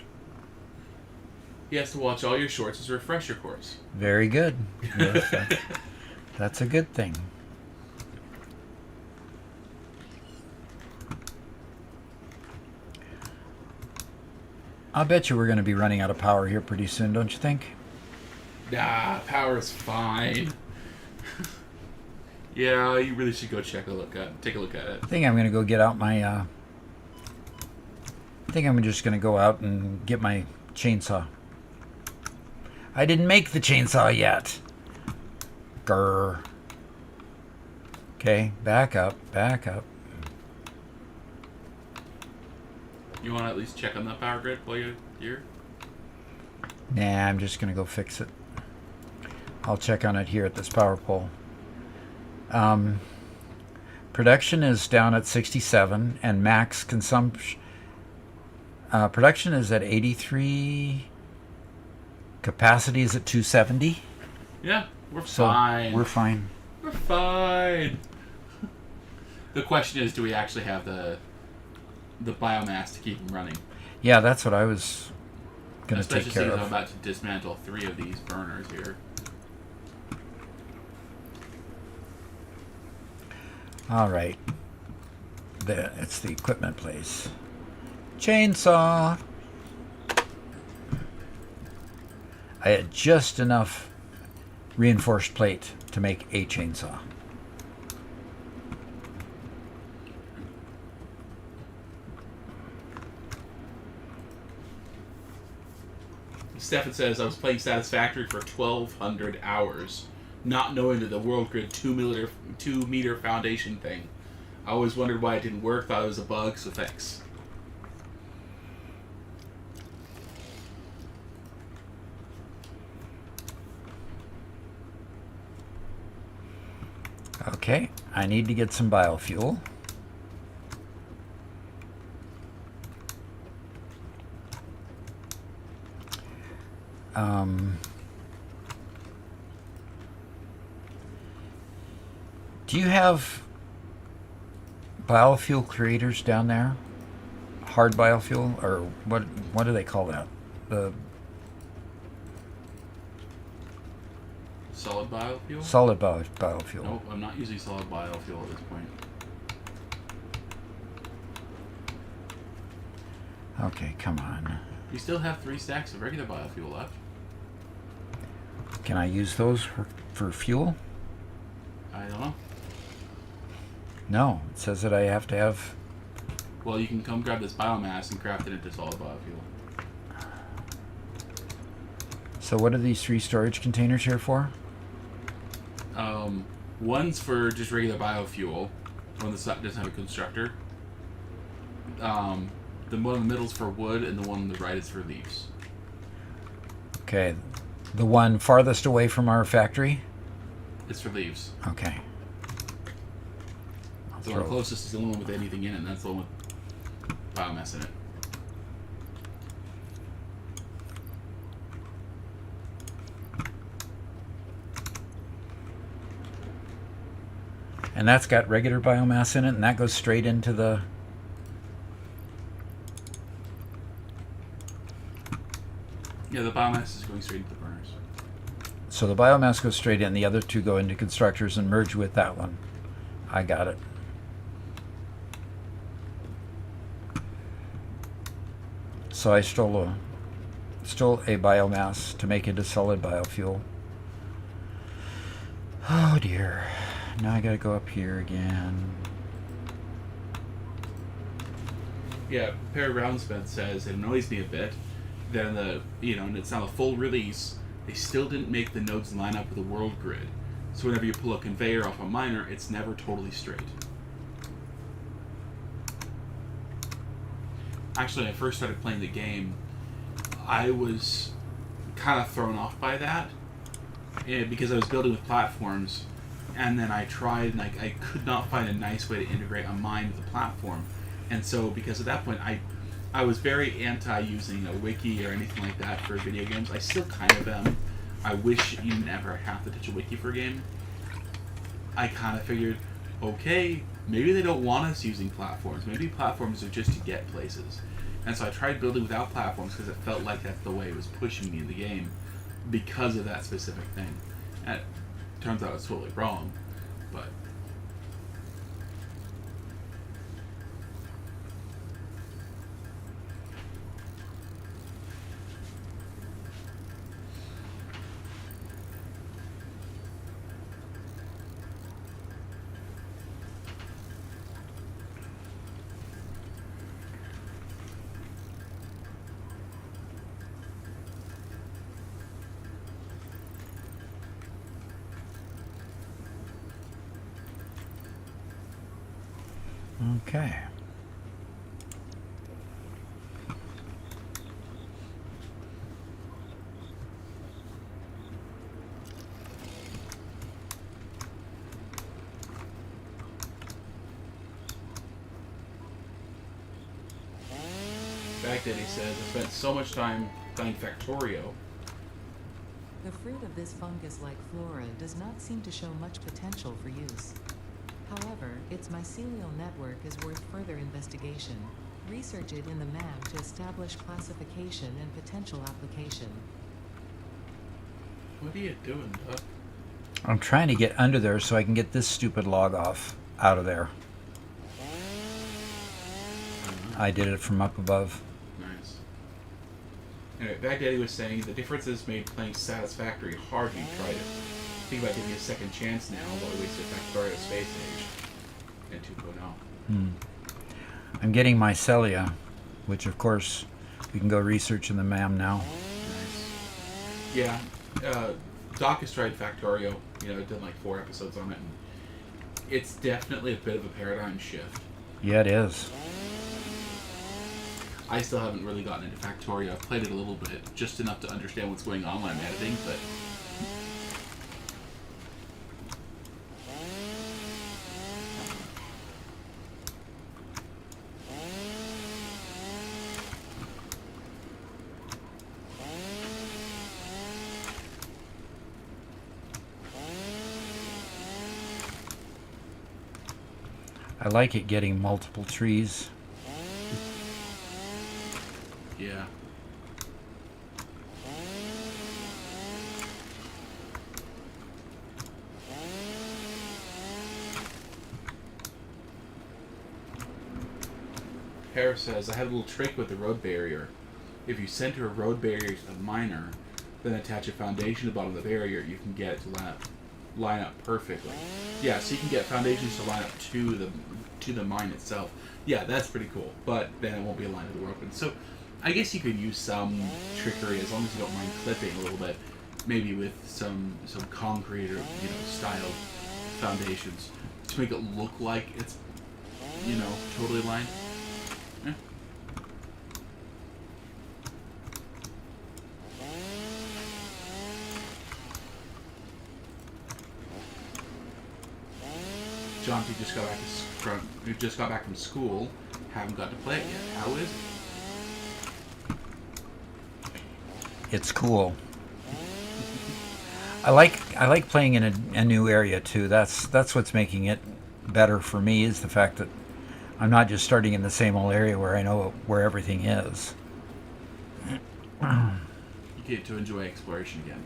He has to watch all your shorts as a refresher course. Very good. Yes, that's a good thing. I'll bet you we're going to be running out of power here pretty soon, don't you think? Nah, power's fine. Yeah, you really should go take a look at it. I think I'm going to go get out my... I think I'm just going to go out and get my chainsaw. I didn't make the chainsaw yet. Grr. Okay, back up, back up. You want to at least check on that power grid while you're here? Nah, I'm just going to go fix it. I'll check on it here at this power pole. Production is down at 67 and max consumption. Production is at 83. Capacity is at 270. Yeah, we're So fine. we're fine. We're fine. The question is, do we actually have the biomass to keep them running? Yeah, that's what I was going to take Especially care since I'm of. about to dismantle 3 of these burners here. All right. It's the equipment place. Chainsaw. I had just enough reinforced plate to make a chainsaw. Stefan says, I was playing Satisfactory for 1,200 hours, not knowing that the world grid 2-meter foundation thing. I always wondered why it didn't work, thought it was a bug, so thanks. Okay, I need to get some biofuel. Do you have biofuel creators down there? Hard biofuel, or what do they call that? The Solid biofuel? solid biofuel. Nope, I'm not using solid biofuel at this point. Okay, come on. We still have 3 stacks of regular biofuel left. Can I use those for fuel? I don't know. No, it says that I have to have... Well, you can come grab this biomass and craft it into solid biofuel. So what are these 3 storage containers here for? One's for just regular biofuel, one that doesn't have a constructor. The one in the middle is for wood, and the one on the right is for leaves. Okay, the one farthest away from our factory? It's for leaves. Okay. The one closest is the only one with anything in it, and that's the one with biomass in it. And that's got regular biomass in it, and that goes straight into the... Yeah, the biomass is going straight into the burners. So the biomass goes straight in, the other 2 go into constructors and merge with that one. I got it. So I stole a biomass to make it a solid biofuel. Oh dear. Now I gotta go up here again. Yeah, Perry Roundsmith says it annoys me a bit that and it's not a full release they still didn't make the nodes line up with the world grid. So whenever you pull a conveyor off a miner, it's never totally straight. Actually, when I first started playing the game, I was kind of thrown off by that because I was building with platforms, and then I tried and I could not find a nice way to integrate a mine with a platform. And so because at that point I was very anti using a wiki or anything like that for video games. I still kind of am. I wish you never have to touch a wiki for a game. I kind of figured, okay, maybe they don't want us using platforms. Maybe platforms are just to get places. And so I tried building without platforms because it felt like that's the way it was pushing me in the game because of that specific thing. And it turns out it's totally wrong, but... Okay. Baghdadi says, I spent so much time playing Factorio. The fruit of this fungus-like flora does not seem to show much potential for use. However, its mycelial network is worth further investigation. Research it in the MAM to establish classification and potential application. What are you doing, Doc? I'm trying to get under there so I can get this stupid log off out of there. I did it from up above. Nice. Anyway, Baghdadi was saying the difference is made playing Satisfactory hard when you tried it. Think about giving it a second chance now, while we wasted Factorio Space Age and 2.0. I'm getting mycelia, which of course we can go research in the MAM now. Nice. Yeah, Doc has tried Factorio. You know, done like 4 episodes on it, and it's definitely a bit of a paradigm shift. Yeah, it is. I still haven't really gotten into Factorio. I've played it a little bit, just enough to understand what's going on when I'm editing, but... I like it getting multiple trees. Yeah. Harris says, I had a little trick with the road barrier. If you center a road barrier to the miner, then attach a foundation to the bottom of the barrier, you can get it to line up perfectly. Yeah, so you can get foundations to line up to the mine itself. Yeah, that's pretty cool, but then it won't be aligned to the road. So I guess you could use some trickery as long as you don't mind clipping a little bit, maybe with some concrete or styled foundations to make it look like it's totally aligned. Yeah. John T just got back from school. Haven't got to play it yet. How is it? It's cool. I like playing in a new area too. That's what's making it better for me, is the fact that I'm not just starting in the same old area where I know where everything is. You get to enjoy exploration again.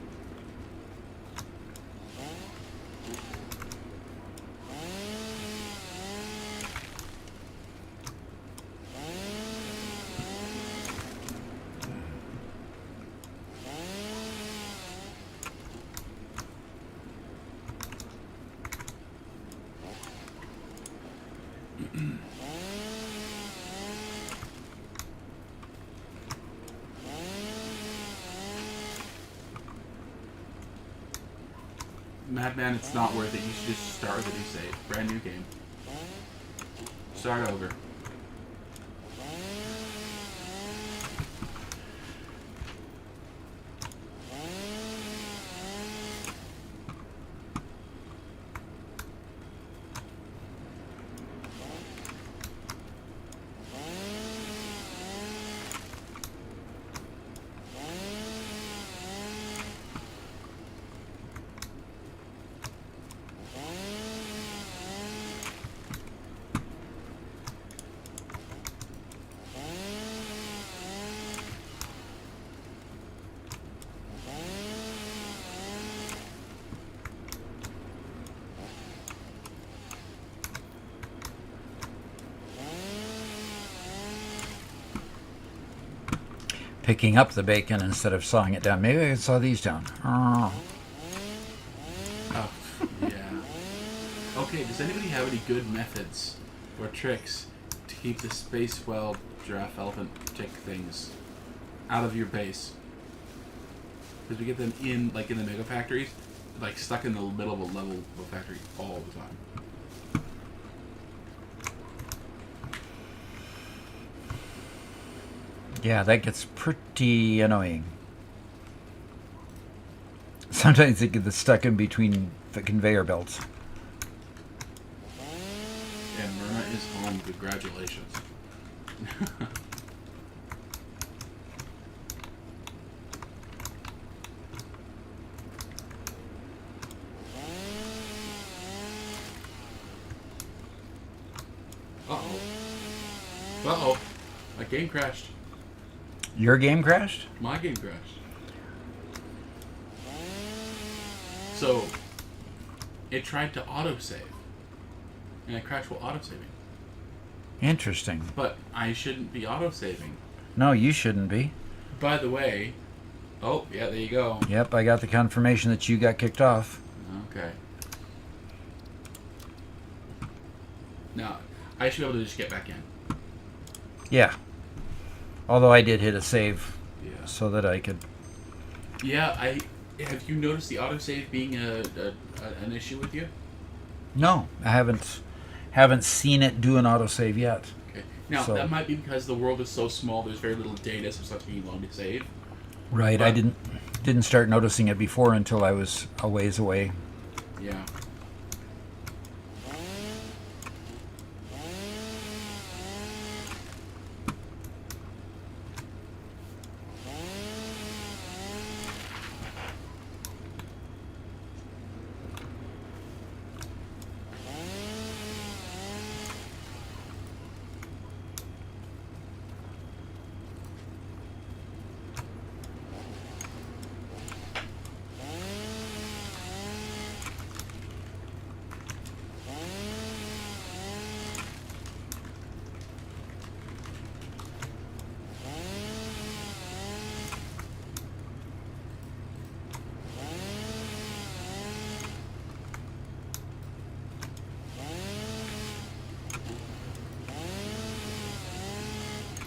Madman, it's not worth it. You should just start with a new save. Brand new game. Start over. Picking up the bacon instead of sawing it down. Maybe I could saw these down. Oh. Oh, yeah. Okay, does anybody have any good methods or tricks to keep the space weld giraffe elephant tick things out of your base? Because we get them in, like in the mega factories, like stuck in the middle of a level of a factory all the time. Yeah, that gets pretty annoying. Sometimes they get stuck in between the conveyor belts. And Myrna is home. Congratulations. Uh-oh. Uh-oh. My game crashed. Your game crashed? My game crashed. So, it tried to autosave. And it crashed while autosaving. Interesting. But I shouldn't be autosaving. No, you shouldn't be. By the way... Oh, yeah, there you go. Yep, I got the confirmation that you got kicked off. Okay. Now, I should be able to just get back in. Yeah. Although I did hit a save Yeah. so that I could... Yeah, have you noticed the autosave being an issue with you? No, I haven't seen it do an autosave yet. Okay. Now, So- that might be because the world is so small, there's very little data, so it's not taking long to save. Right, I didn't start noticing it before until I was a ways away. Yeah.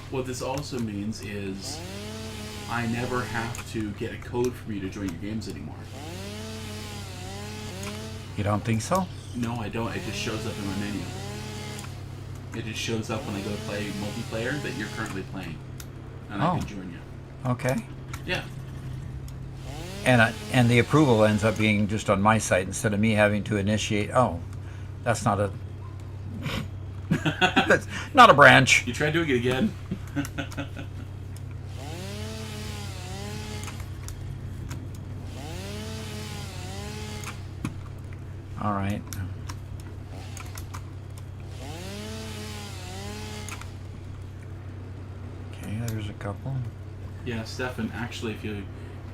What this also means is I never have to get a code for you to join your games anymore. You don't think so? No, I don't. It just shows up in my menu. It just shows up when I go to play multiplayer that you're currently playing. And I Oh. can join you. Okay. Yeah. And the approval ends up being just on my side instead of me having to initiate. Oh, that's not a... that's not a branch. You try doing it again. All right. Okay, there's a couple. Yeah, Stefan, actually,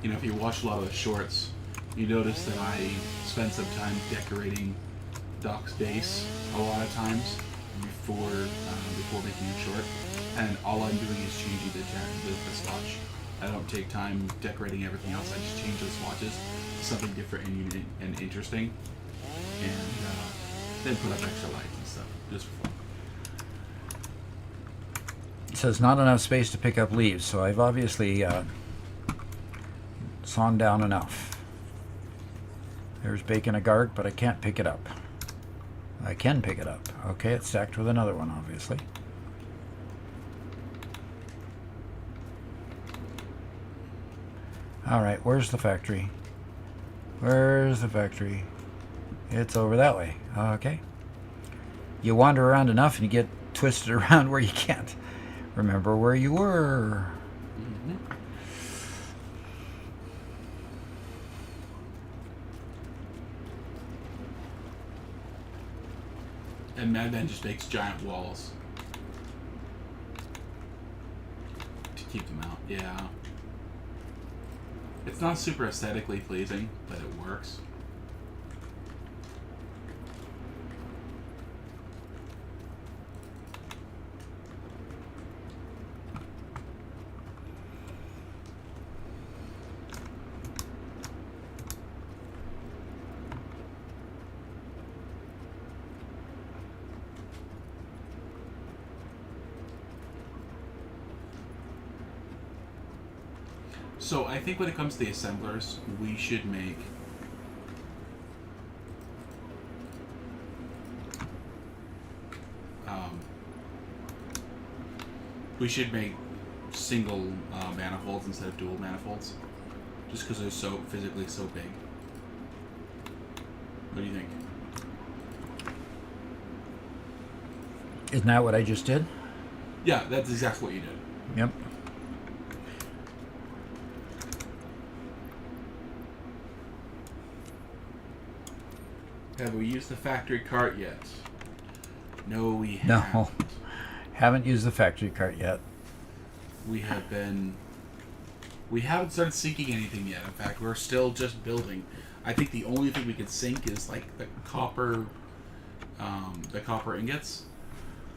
if you watch a lot of the shorts, you notice that I spend some time decorating Doc's base a lot of times before making a short, and all I'm doing is changing the swatch. I don't take time decorating everything else. I just change the swatches to something different and unique and interesting, and then put up extra lights and stuff just for fun. It says not enough space to pick up leaves, so I've obviously sawn down enough. There's bacon agark, but I can't pick it up. I can pick it up. Okay, it's stacked with another one, obviously. Alright, where's the factory? Where's the factory? It's over that way. Okay. You wander around enough and you get twisted around where you can't remember where you were. Mm-hmm. And Madman just makes giant walls to keep them out. Yeah. It's not super aesthetically pleasing, but it works. So I think when it comes to the assemblers, we should make single manifolds instead of dual manifolds, just because they're so physically so big. What do you think? Isn't that what I just did? Yeah, that's exactly what you did. Yep. Have we used the factory cart yet? No, we No. haven't. Haven't used the factory cart yet. We haven't started sinking anything yet. In fact, we're still just building. I think the only thing we could sink is like the copper ingots.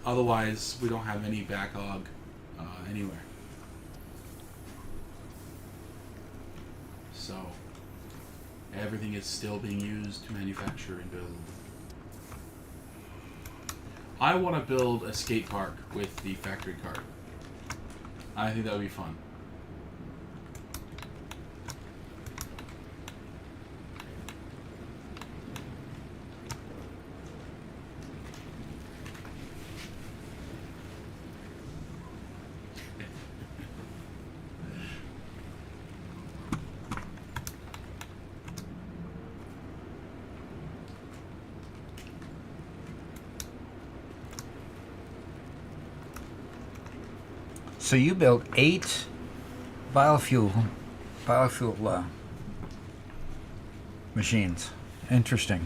Otherwise, we don't have any backlog anywhere. So everything is still being used to manufacture and build. I want to build a skate park with the factory cart. I think that would be fun. So you built 8 biofuel machines. Interesting.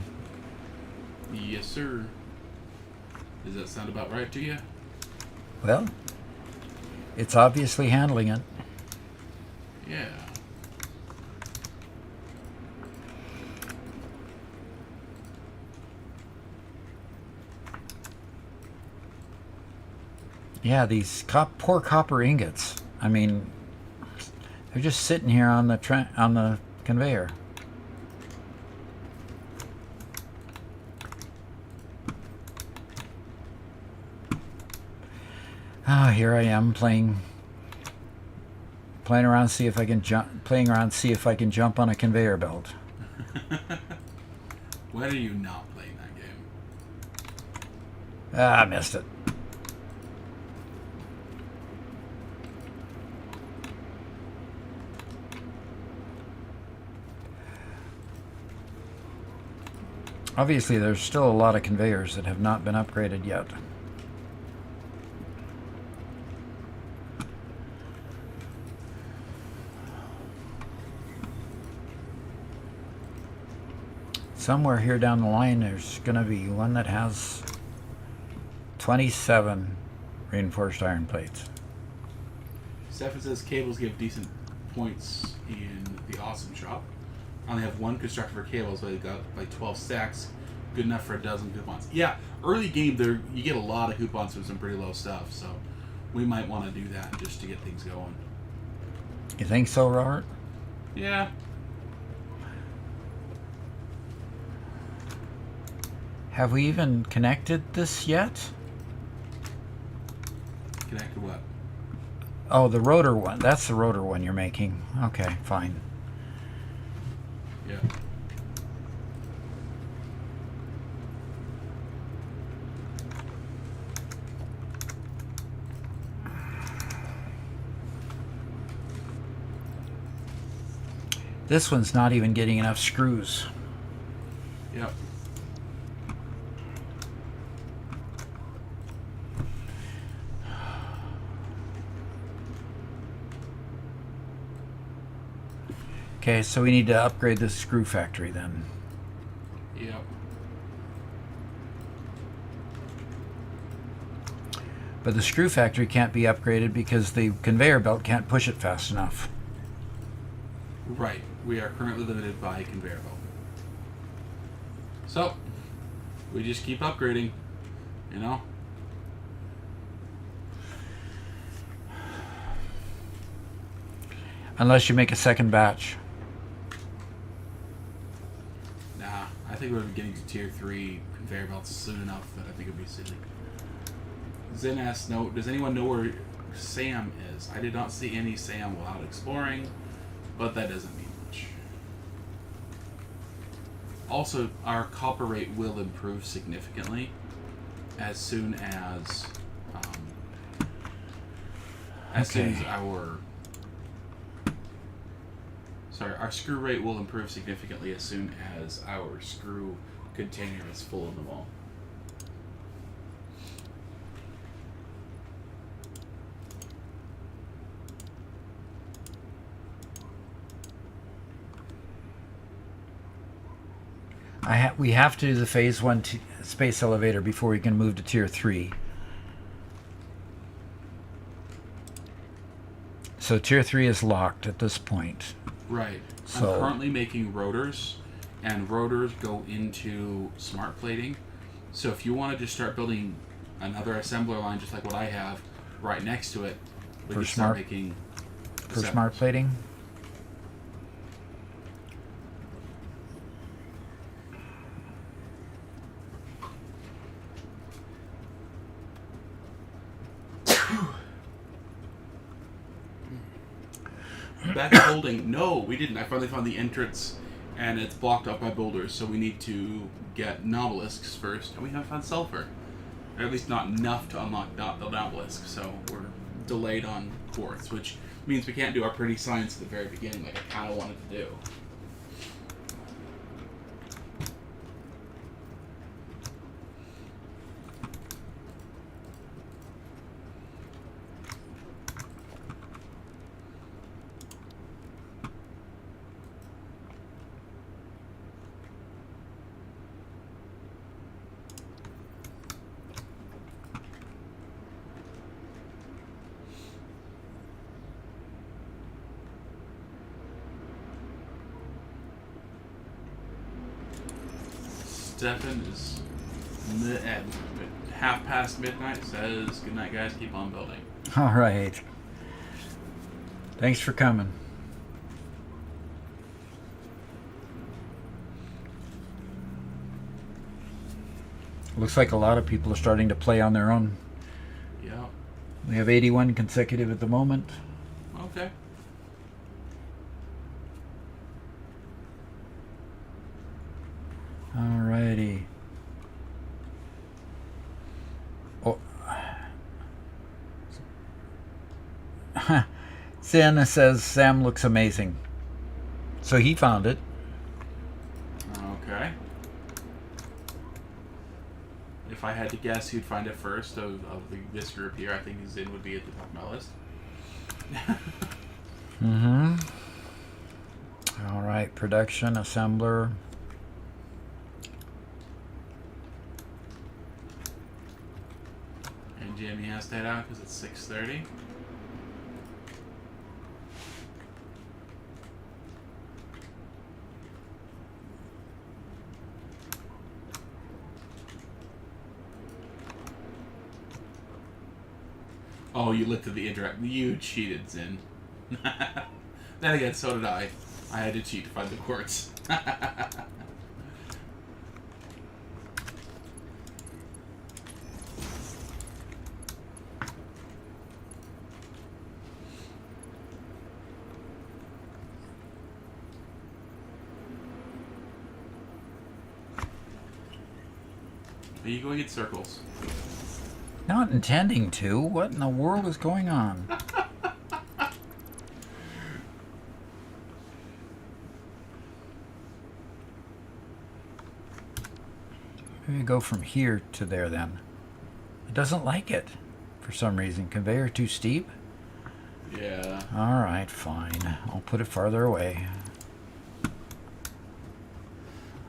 Yes, sir. Does that sound about right to you? Well, it's obviously handling it. Yeah. Yeah, these poor copper ingots. I mean, they're just sitting here on the conveyor. Ah, here I am playing around, see if I can jump on a conveyor belt. When are you not playing that game? Ah, I missed it. Obviously, there's still a lot of conveyors that have not been upgraded yet. Somewhere here down the line, there's going to be one that has 27 reinforced iron plates. Stefan says cables give decent points in the awesome shop. I only have one constructor for cables, but I got like 12 stacks, good enough for a dozen coupons. Yeah, early game there you get a lot of coupons for some pretty low stuff, so we might want to do that just to get things going. You think so, Robert? Yeah. Have we even connected this yet? Connected what? Oh, the rotor one. That's the rotor one you're making. Okay, fine. Yeah. This one's not even getting enough screws. Yep. Okay, so we need to upgrade this screw factory then. Yep. But the screw factory can't be upgraded because the conveyor belt can't push it fast enough. Right. We are currently limited by conveyor belt. So, we just keep upgrading, you know? Unless you make a second batch. Nah, I think we're getting to tier 3 conveyor belts soon enough that I think it'd be silly. Zen asks, does anyone know where Sam is? I did not see any Sam while out exploring, but that doesn't mean much. Also, our copper rate will improve significantly as soon as our screw rate will improve significantly as soon as our screw container is full in the wall. We have to do the phase 1 space elevator before we can move to tier 3. So tier 3 is locked at this point. Right. So, I'm currently making rotors, and rotors go into smart plating. So if you want to just start building another assembler line just like what I have right next to it, we can start making for smart plating. Back to holding. No, we didn't. I finally found the entrance, and it's blocked up by boulders, so we need to get nobelisks first, and we haven't found sulfur. Or at least not enough to unlock the nobelisk, so we're delayed on quartz, which means we can't do our pretty science at the very beginning like I kind of wanted to do. Stefan is at midnight, says, good night guys, keep on building. All right. Thanks for coming. Looks like a lot of people are starting to play on their own. Yeah. We have 81 consecutive at the moment. Okay. Alrighty. Oh. Sienna says Sam looks amazing. So he found it. Okay. If I had to guess who'd find it first this group here, I think Zin would be at the top of my list. Mm-hmm. Alright, production, assembler. And Jamie has to head out because it's 6:30. Oh, you looked at the interact. You cheated, Zin. Then again, so did I. I had to cheat to find the quartz. Are you going in circles? Not intending to. What in the world is going on? Maybe go from here to there then. It doesn't like it for some reason. Conveyor too steep? Yeah. Alright, fine. I'll put it farther away.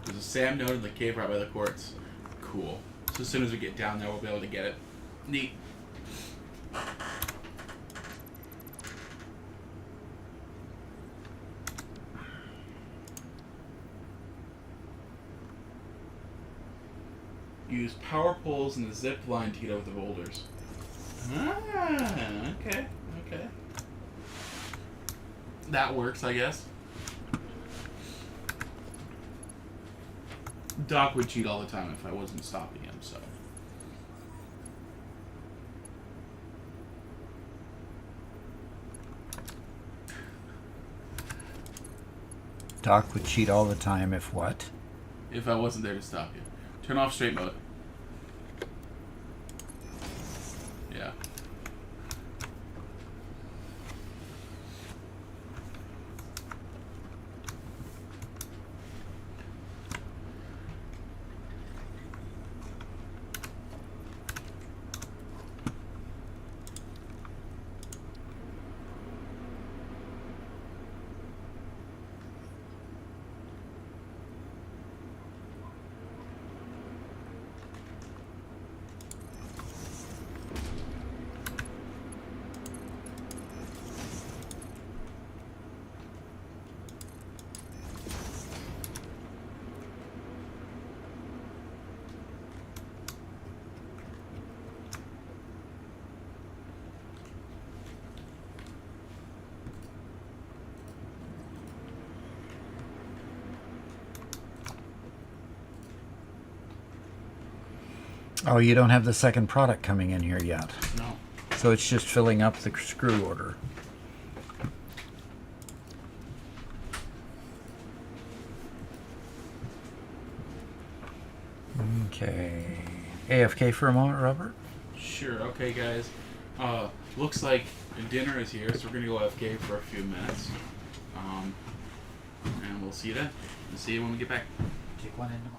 There's a Sam node in the cave right by the quartz. Cool. So as soon as we get down there, we'll be able to get it. Neat. Use power poles and the zip line to get over the boulders. Ah, okay, okay. That works, I guess. Doc would cheat all the time if I wasn't stopping him, so. Doc would cheat all the time if what? If I wasn't there to stop you. Turn off straight mode. Yeah. Oh, you don't have the second product coming in here yet. No. So it's just filling up the screw order. Okay. AFK for a moment, Robert? Sure, okay guys. Looks like dinner is here, so we're gonna go AFK for a few minutes. And we'll see you then. We'll see you when we get back. Take one in tomorrow.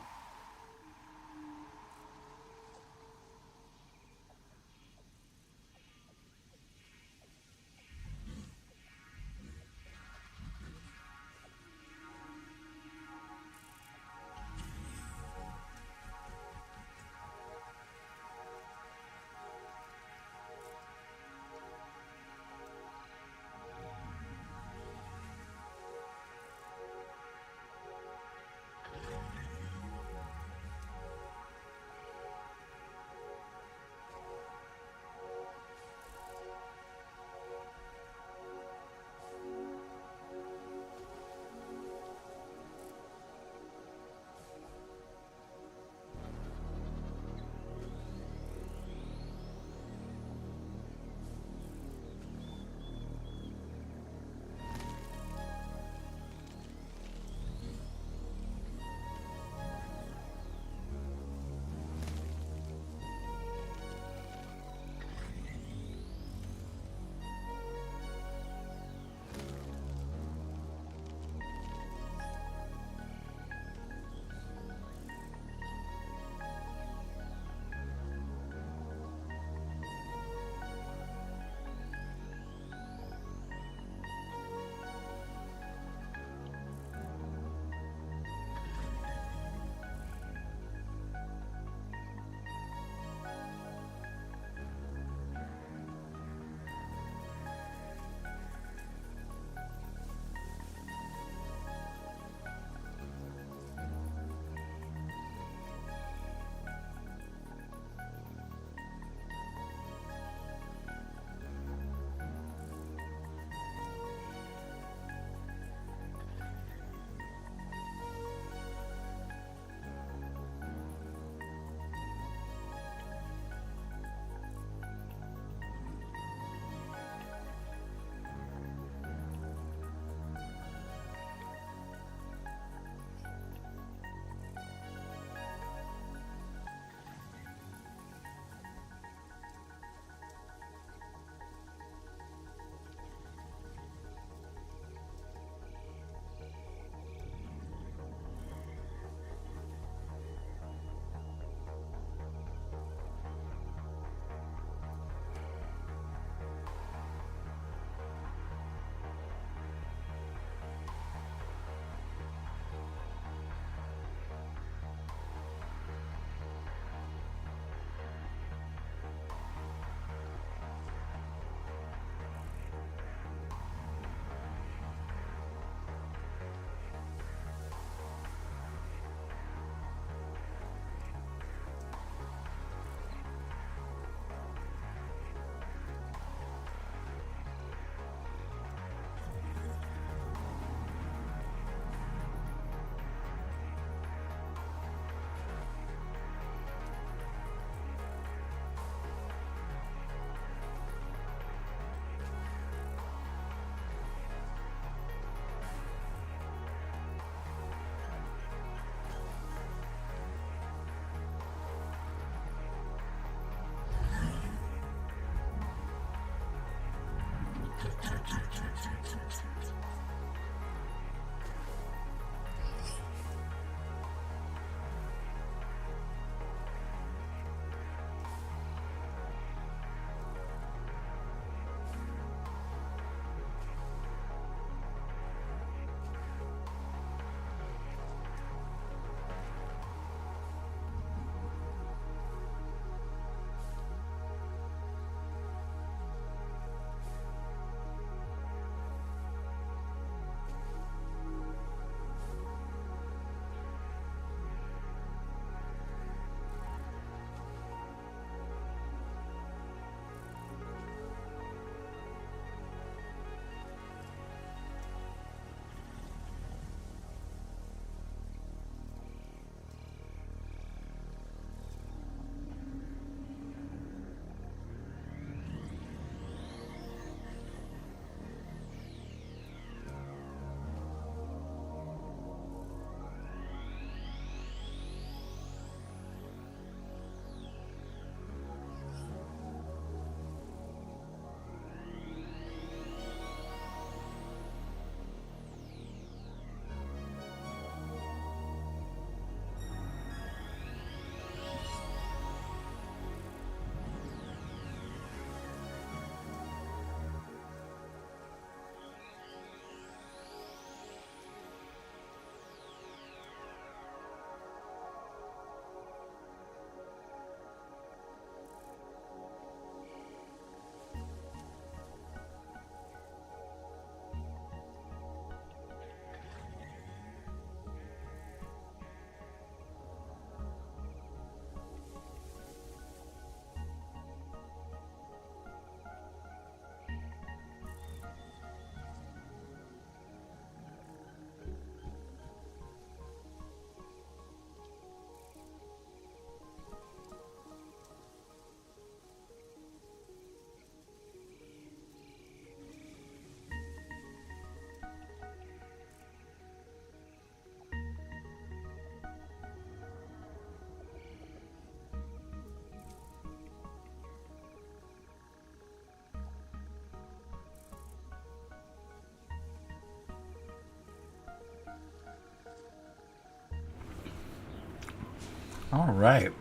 All right.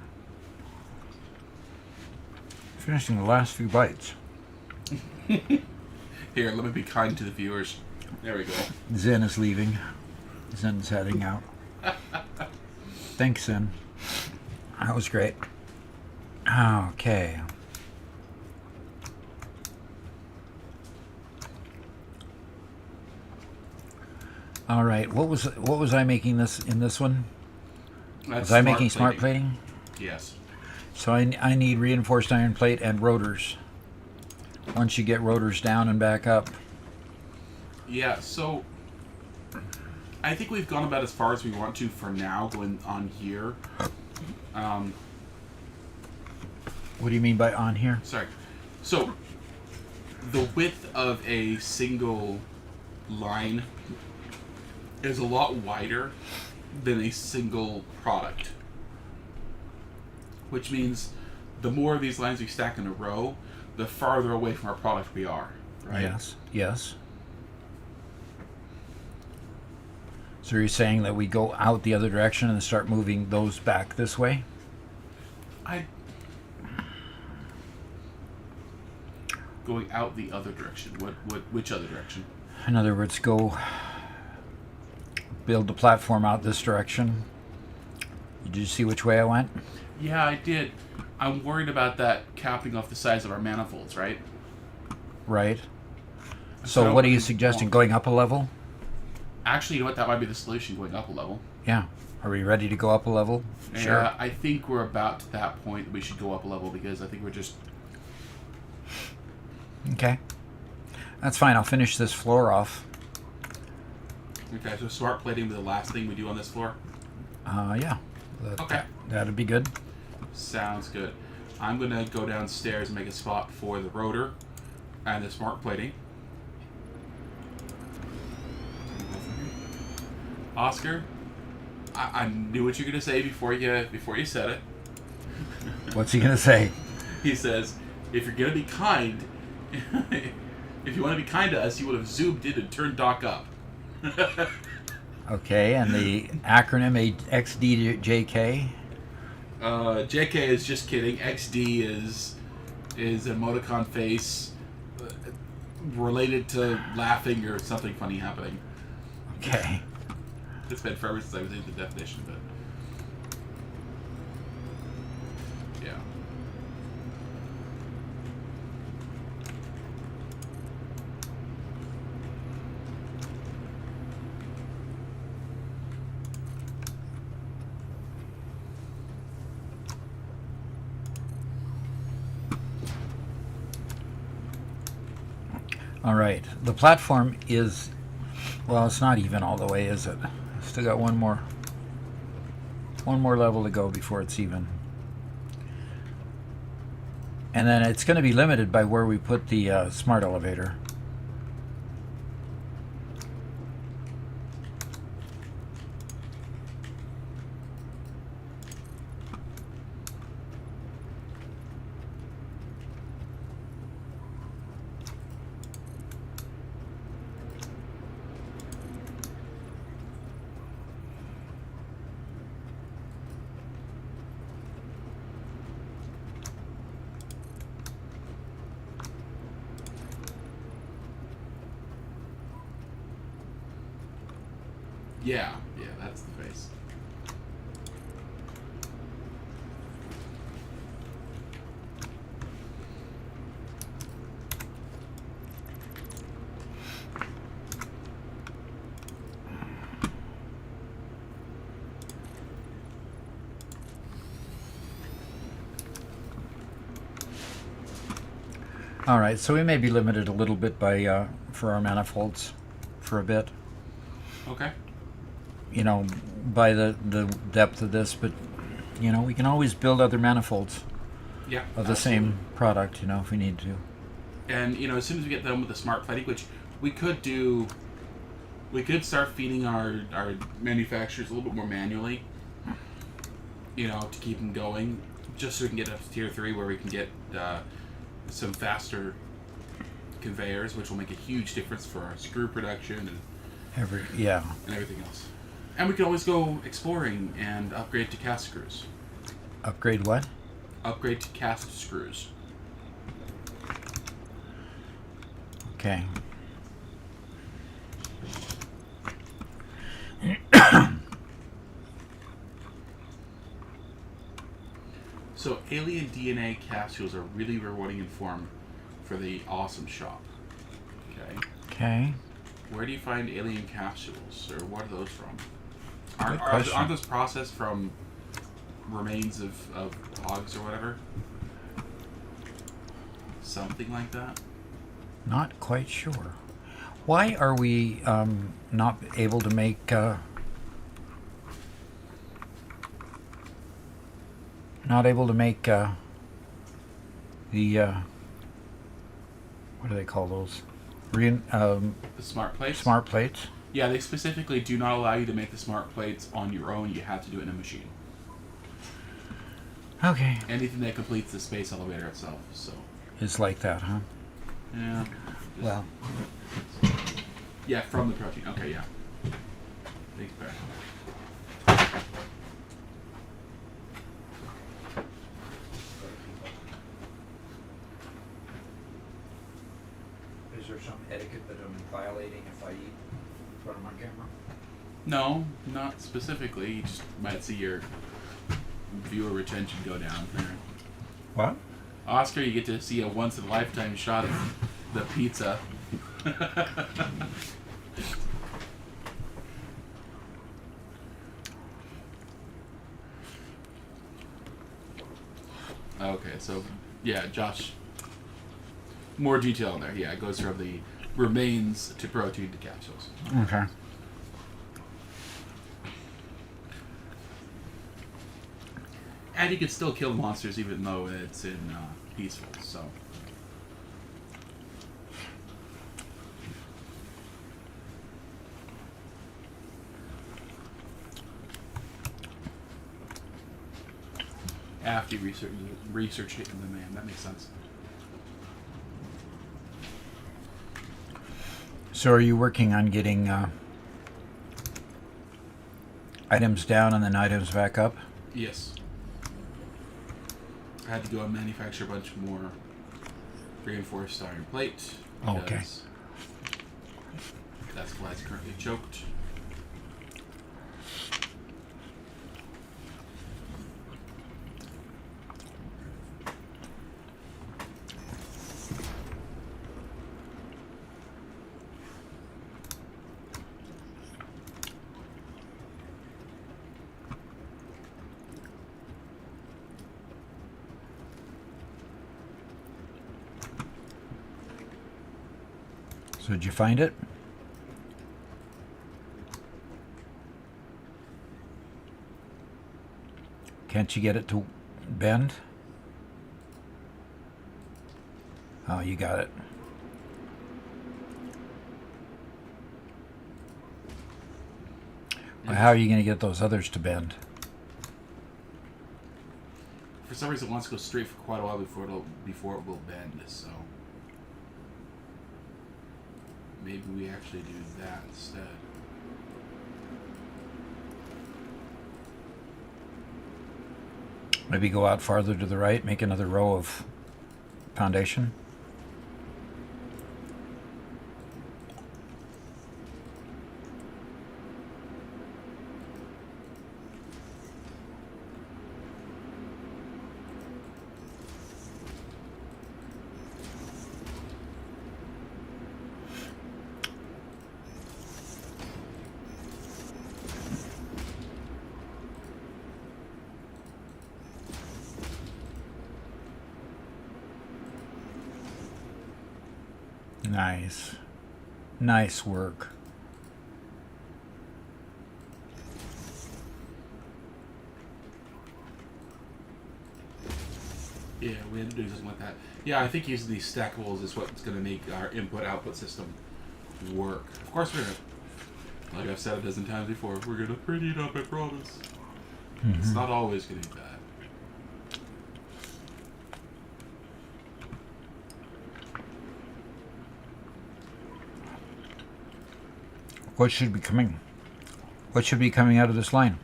Finishing the last few bites. Here, let me be kind to the viewers. There we go. Zen is leaving. Zen's heading out. Thanks, Zen. That was great. Okay. All right. What was I making this in this one? That's Was I making smart plating? Yes. So I need reinforced iron plate and rotors. Once you get rotors down and back up. Yeah, so I think we've gone about as far as we want to for now going on here. What do you mean by on here? Sorry. So the width of a single line is a lot wider than a single product. Which means the more of these lines we stack in a row, the farther away from our product we are, right? Yes. Yes. So you're saying that we go out the other direction and start moving those back this way? Going out the other direction. Which other direction? In other words, go build the platform out this direction. Did you see which way I went? Yeah, I did. I'm worried about that capping off the size of our manifolds, right? Right. So So what are you suggesting? Going up a level? Actually, you know what? That might be the solution, going up a level. Yeah. Are we ready to go up a level? Sure. I think we're about to that point that we should go up a level because I think we're just... Okay. That's fine. I'll finish this floor off. Okay, so smart plating will be the last thing we do on this floor? Yeah. Okay. That'd be good. Sounds good. I'm going to go downstairs and make a spot for the rotor and the smart plating. Oscar, I knew what you were going to say before you said it. What's he gonna say? He says, if you're going to be kind, if you want to be kind to us, you would have zoomed in and turned Doc up. Okay, and the acronym XDJK. JK is just kidding. XD is emoticon face related to laughing or something funny happening. Okay. It's been forever since I was in the definition, but yeah. All right. The platform is, well, it's not even all the way, is it? Still got one more level to go before it's even. And then it's going to be limited by where we put the smart elevator. Yeah, that's the face. All right, so we may be limited a little bit by for our manifolds for a bit. Okay. You know, by the depth of this, but you know, we can always build other manifolds Yeah. of the same product, you know, if we need to. And you know, as soon as we get done with the smart plating, which we could do, we could start feeding our manufacturers a little bit more manually. You know, to keep them going, just so we can get up to tier 3 where we can get some faster conveyors, which will make a huge difference for our screw production and Yeah. everything else. And we can always go exploring and upgrade to cast screws. Upgrade what? Upgrade to cast screws. Okay. So alien DNA capsules are really rewarding in form for the awesome shop. Okay. Okay. Where do you find alien capsules, or what are those from? Good question. Aren't those processed from remains of hogs or whatever? Something like that? Not quite sure. Why are we not able to make the what do they call those? The smart plates? Smart plates? Yeah, they specifically do not allow you to make the smart plates on your own. You have to do it in a machine. Okay. Anything that completes the space elevator itself. So. It's like that, huh? Yeah. Well. Yeah, from the protein. Okay, yeah. Thanks, Bear. Is there some etiquette that I'm violating if I eat in front of my camera? No, not specifically. You just might see your viewer retention go down. What? Oscar, you get to see a once-in-a-lifetime shot of the pizza. Okay, so, yeah, Josh, more detail in there. Yeah, it goes from the remains to protein to capsules. Okay. And you can still kill monsters even though it's in peaceful, so. After you research it in the man, that makes sense. So are you working on getting items down and then items back up? Yes. I had to go and manufacture a bunch more reinforced iron plate. Okay. because That's why it's currently choked. So did you find it? Can't you get it to bend? Oh, you got it. Well, how are you going to get those others to bend? For some reason, it wants to go straight for quite a while before it will bend. So maybe we actually do that instead. Maybe go out farther to the right, make another row of foundation. Nice. Nice work. Yeah, we had to do something like that. Yeah, I think using these stackables is what's going to make our input-output system work. Of course, we're going to, like I've said a dozen times before, we're going to pretty it up, I promise. Mm-hmm. It's not always going to be bad. What should be coming? What should be coming out of this line?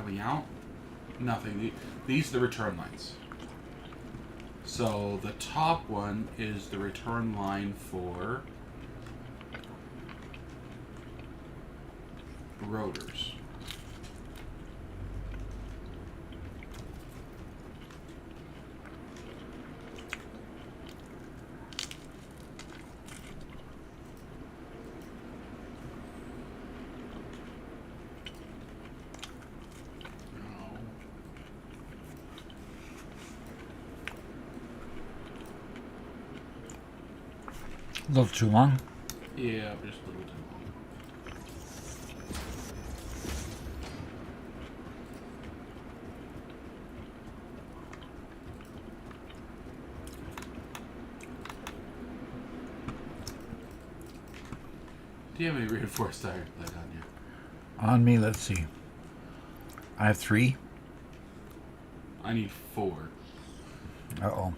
coming out. Nothing. These are the return lines. So the top one is the return line for rotors. A little too long. Yeah, just a little too long. Do you have any reinforced iron plate on you? On me, let's see. I have 3. I need 4. Uh-oh.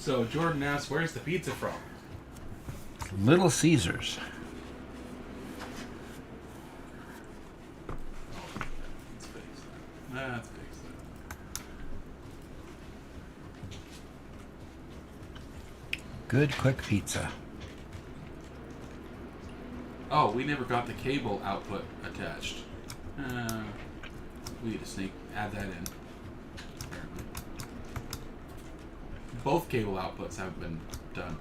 So Jordan asks, where's the pizza from? Little Caesars. Let's fix that. Let's fix that. Good, quick pizza. Oh, we never got the cable output attached. We need to add that in. Apparently. Both cable outputs haven't been done.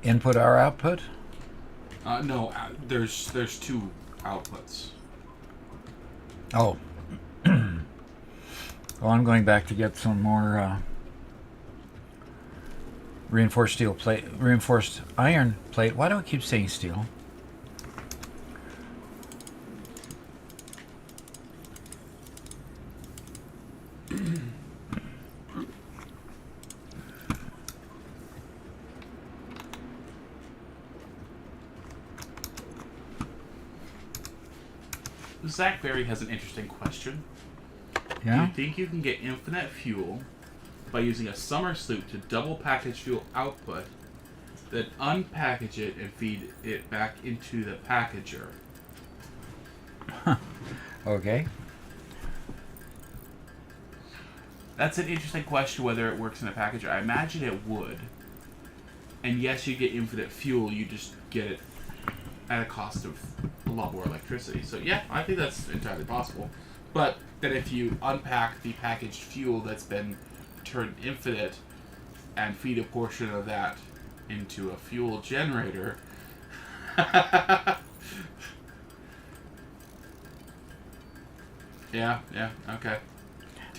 Input our output? No, there's 2 outputs. Oh. Well, I'm going back to get some more reinforced steel plate, reinforced iron plate. Why do I keep saying steel? Zach Berry has an interesting question. Yeah? Do you think you can get infinite fuel by using a summer sloop to double package fuel output, then unpackage it and feed it back into the packager? Okay. That's an interesting question whether it works in a packager. I imagine it would. And yes, you get infinite fuel, you just get it at a cost of a lot more electricity. So yeah, I think that's entirely possible. But then if you unpack the packaged fuel that's been turned infinite and feed a portion of that into a fuel generator, yeah, okay.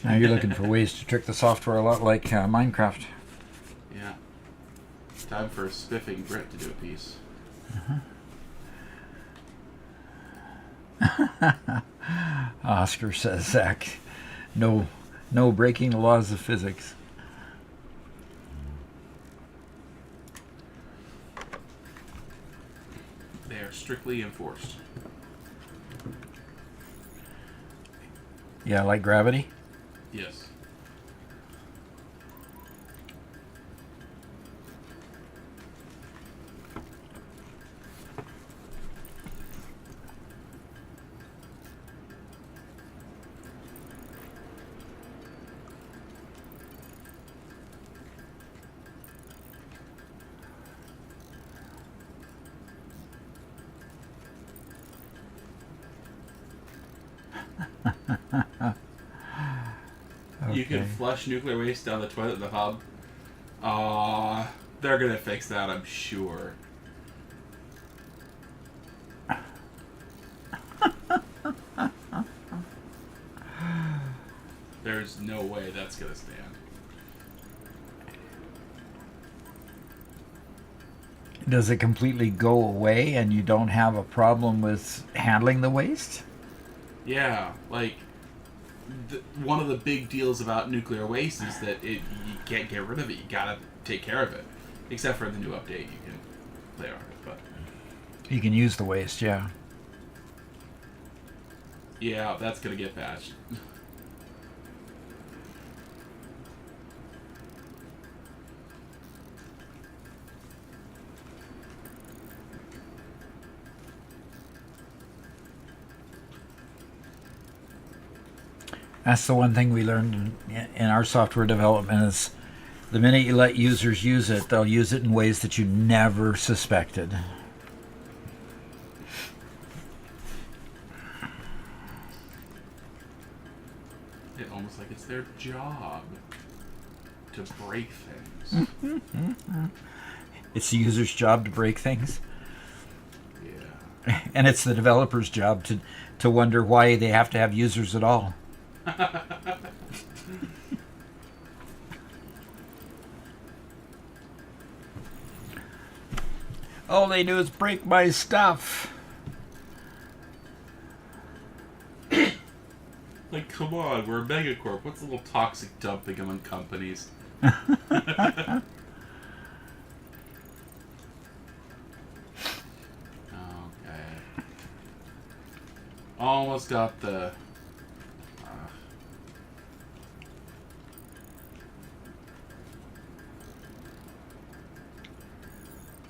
Now you're looking for ways to trick the software a lot like Minecraft. Yeah. Time for spiffing Brett to do a piece. Oscar says, Zach, no breaking the laws of physics. They are strictly enforced. Yeah, like gravity? Yes. You can flush nuclear waste down the toilet in the hub. They're gonna fix that, I'm sure. There's no way that's gonna stand. Does it completely go away and you don't have a problem with handling the waste? Yeah, like one of the big deals about nuclear waste is that you can't get rid of it. You gotta take care of it. Except for the new update, you can play around it. But You can use the waste, yeah. yeah, that's gonna get patched. That's the one thing we learned in our software development is the minute you let users use it, they'll use it in ways that you never suspected. It's almost like it's their job to break things. It's the user's job to break things. Yeah. And it's the developer's job to wonder why they have to have users at all. All they do is break my stuff. Like, come on, we're a megacorp. What's a little toxic dumping among companies? Okay. Almost got the...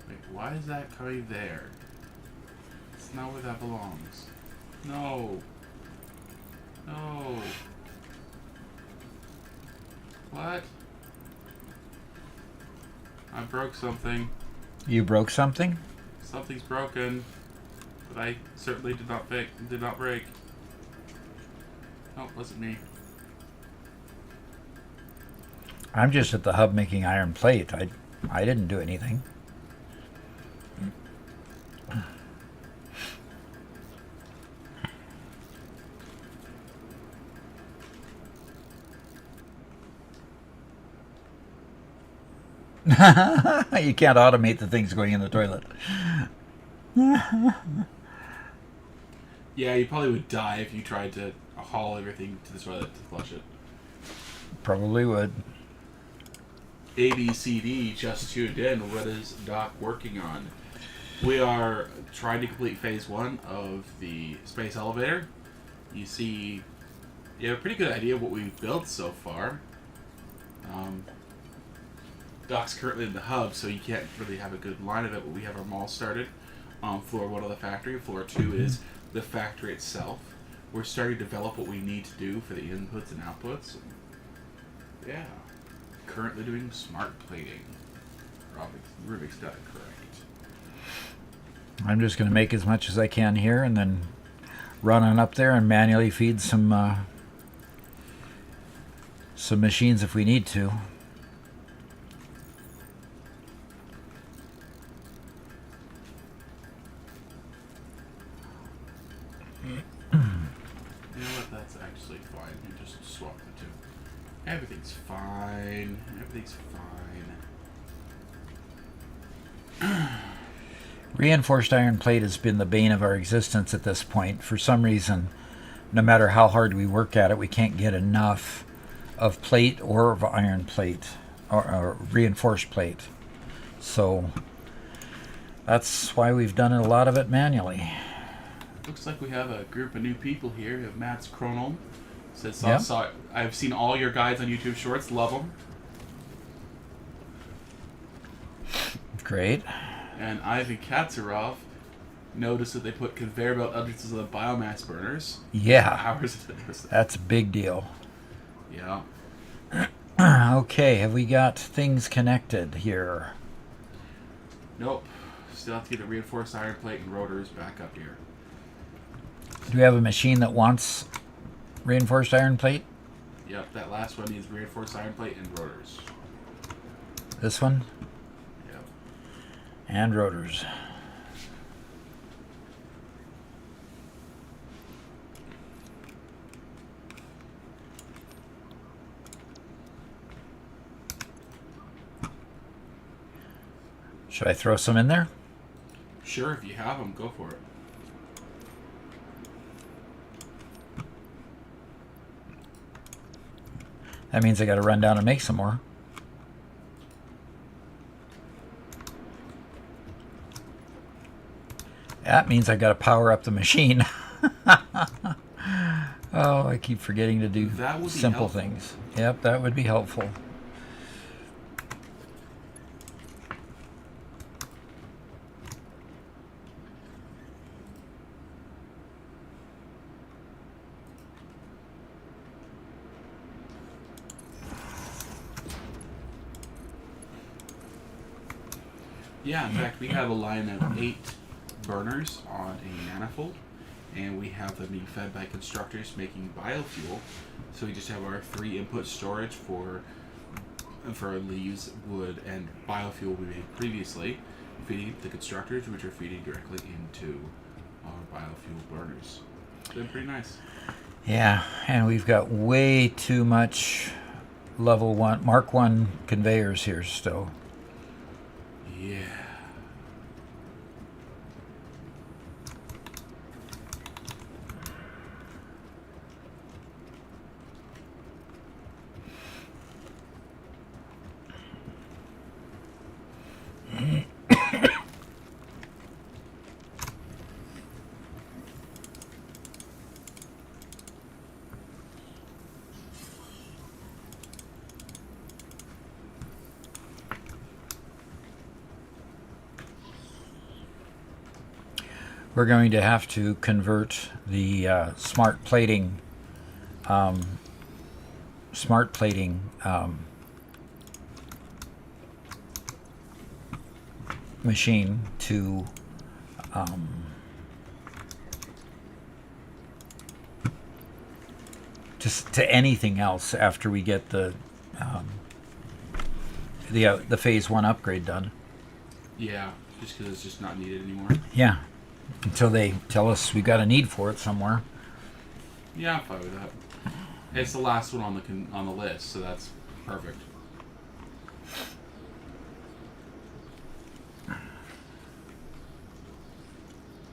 Wait, why is that coming there? It's not where that belongs. No. No. What? I broke something. You broke something? Something's broken. But I certainly did not break. No, it wasn't me. I'm just at the hub making iron plate. I didn't do anything. You can't automate the things going in the toilet. Yeah, you probably would die if you tried to haul everything to the toilet to flush it. Probably would. ABCD just tuned in. What is Doc working on? We are trying to complete phase 1 of the space elevator. You see, you have a pretty good idea of what we've built so far. Doc's currently in the hub, so you can't really have a good line of it, but we have our mall started on floor 1 of the factory. Floor 2 is the factory itself. We're starting to develop what we need to do for the inputs and outputs. Yeah. Currently doing smart plating. Rubik's done it correct. I'm just going to make as much as I can here and then run on up there and manually feed some machines if we need to. You know what? That's actually fine. You just swap the two. Everything's fine. Everything's fine. Reinforced iron plate has been the bane of our existence at this point. For some reason, no matter how hard we work at it, we can't get enough of plate or of iron plate or reinforced plate. So that's why we've done a lot of it manually. Looks like we have a group of new people here. We have Matt's Chronome. Says, Yep. I've seen all your guides on YouTube Shorts. Love them. Great. And Ivan Katsarov noticed that they put conveyor belt entrances on the biomass burners. Yeah, Hours of this. that's a big deal. Yeah. Okay, have we got things connected here? Nope. Still have to get the reinforced iron plate and rotors back up here. Do we have a machine that wants reinforced iron plate? Yep, that last one needs reinforced iron plate and rotors. This one? Yep. And rotors. Should I throw some in there? Sure, if you have them, go for it. That means I got to run down and make some more. That means I got to power up the machine. Oh, I keep forgetting to do That would be simple helpful. things. Yep, that would be helpful. Yeah, in fact, we have a line of 8 burners on a manifold, and we have them being fed by constructors making biofuel. So we just have our 3 input storage for leaves, wood, and biofuel we made previously, feeding the constructors, which are feeding directly into our biofuel burners. It's been pretty nice. Yeah, and we've got way too much level 1, Mark 1 conveyors here still. Yeah. We're going to have to convert the smart plating machine to just to anything else after we get the phase 1 upgrade done. Yeah, just because it's just not needed anymore. Yeah, until they tell us we've got a need for it somewhere. Yeah, I'm fine with that. It's the last one on the list, so that's perfect.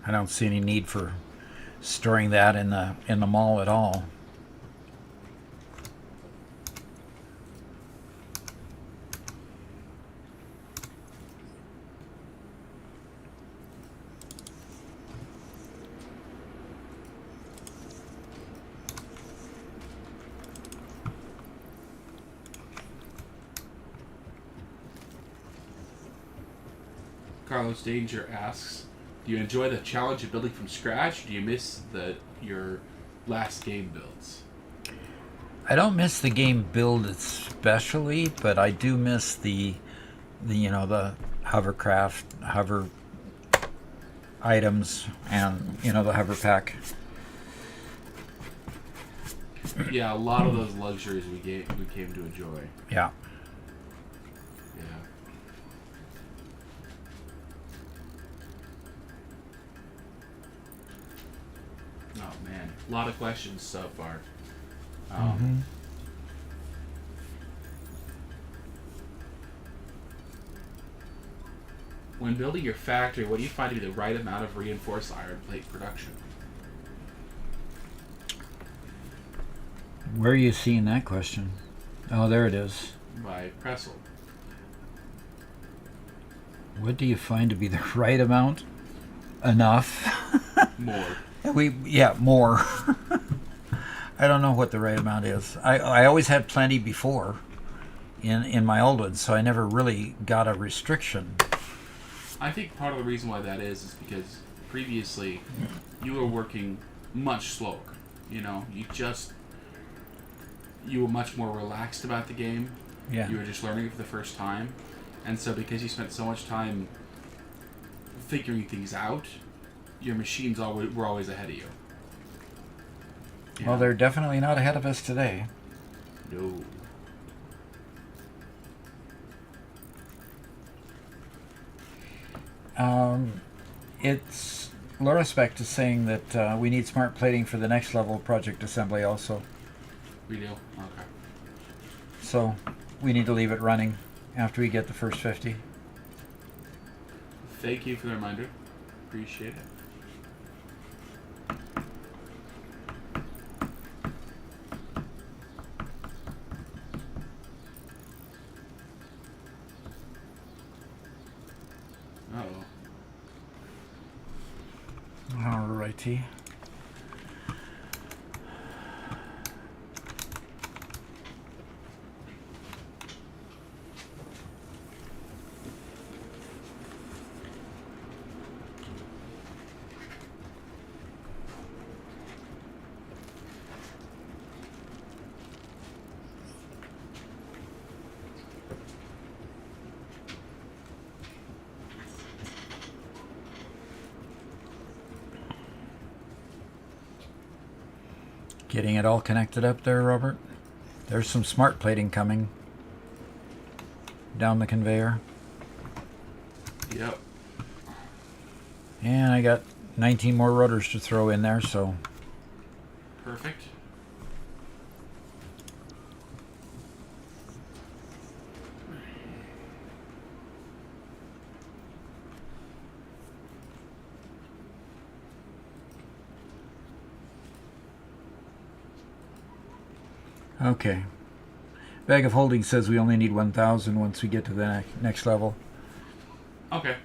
I don't see any need for storing that in the mall at all. Carlos Danger asks, do you enjoy the challenge of building from scratch? Do you miss your last game builds? I don't miss the game build especially, but I do miss the hovercraft, hover items, and the hover pack. Yeah, a lot of those luxuries we came to enjoy. Yeah. Yeah. Oh man, a lot of questions so far. When building your factory, what do you find to be the right amount of reinforced iron plate production? Where are you seeing that question? Oh, there it is. By Pressel. What do you find to be the right amount? Enough. More. More. I don't know what the right amount is. I always had plenty before in my old ones, so I never really got a restriction. I think part of the reason why that is because previously you were working much slower. You were much more relaxed about the game. Yeah. You were just learning it for the first time. And so because you spent so much time figuring things out, your machines were always ahead of you. Well, they're definitely not ahead of us today. No. It's Luraspect is saying that we need smart plating for the next level of project assembly also. We do? Okay. So we need to leave it running after we get the first 50. Thank you for the reminder. Appreciate it. IT. Getting it all connected up there, Robert. There's some smart plating coming down the conveyor. Yep. And I got 19 more rotors to throw in there, so Perfect. okay. Bag of holding says we only need 1,000 once we get to the next level. Okay.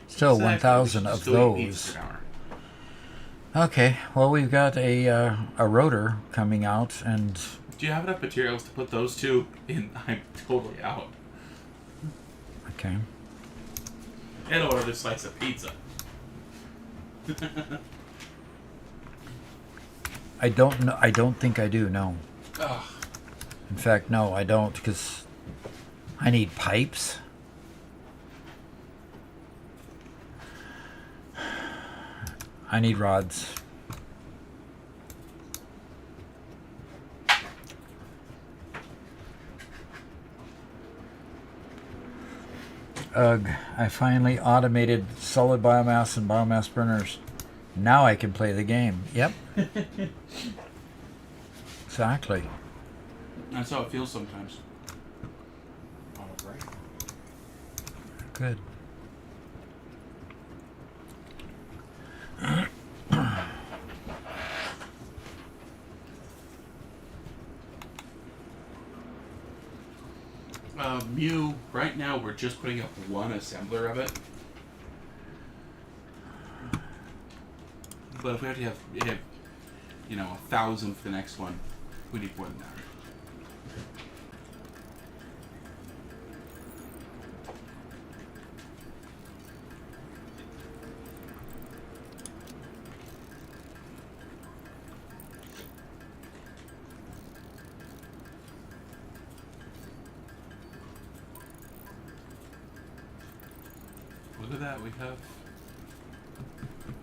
Still Exactly. 1,000 We should of still eat pizza those. for an hour. Okay, well we've got a rotor coming out, and Do you have enough materials to put those two in? I'm totally out. okay. And another slice of pizza. I don't know. I don't think I do. No. Ugh. In fact, no, I don't, because I need pipes. I need rods. Ugh, I finally automated solid biomass and biomass burners. Now I can play the game. Yep. Exactly. That's how it feels sometimes. Oh, right. Good. Mew, right now we're just putting up one assembler of it. But if we have to have 1,000 for the next one, we need more than that. Look at that, we have...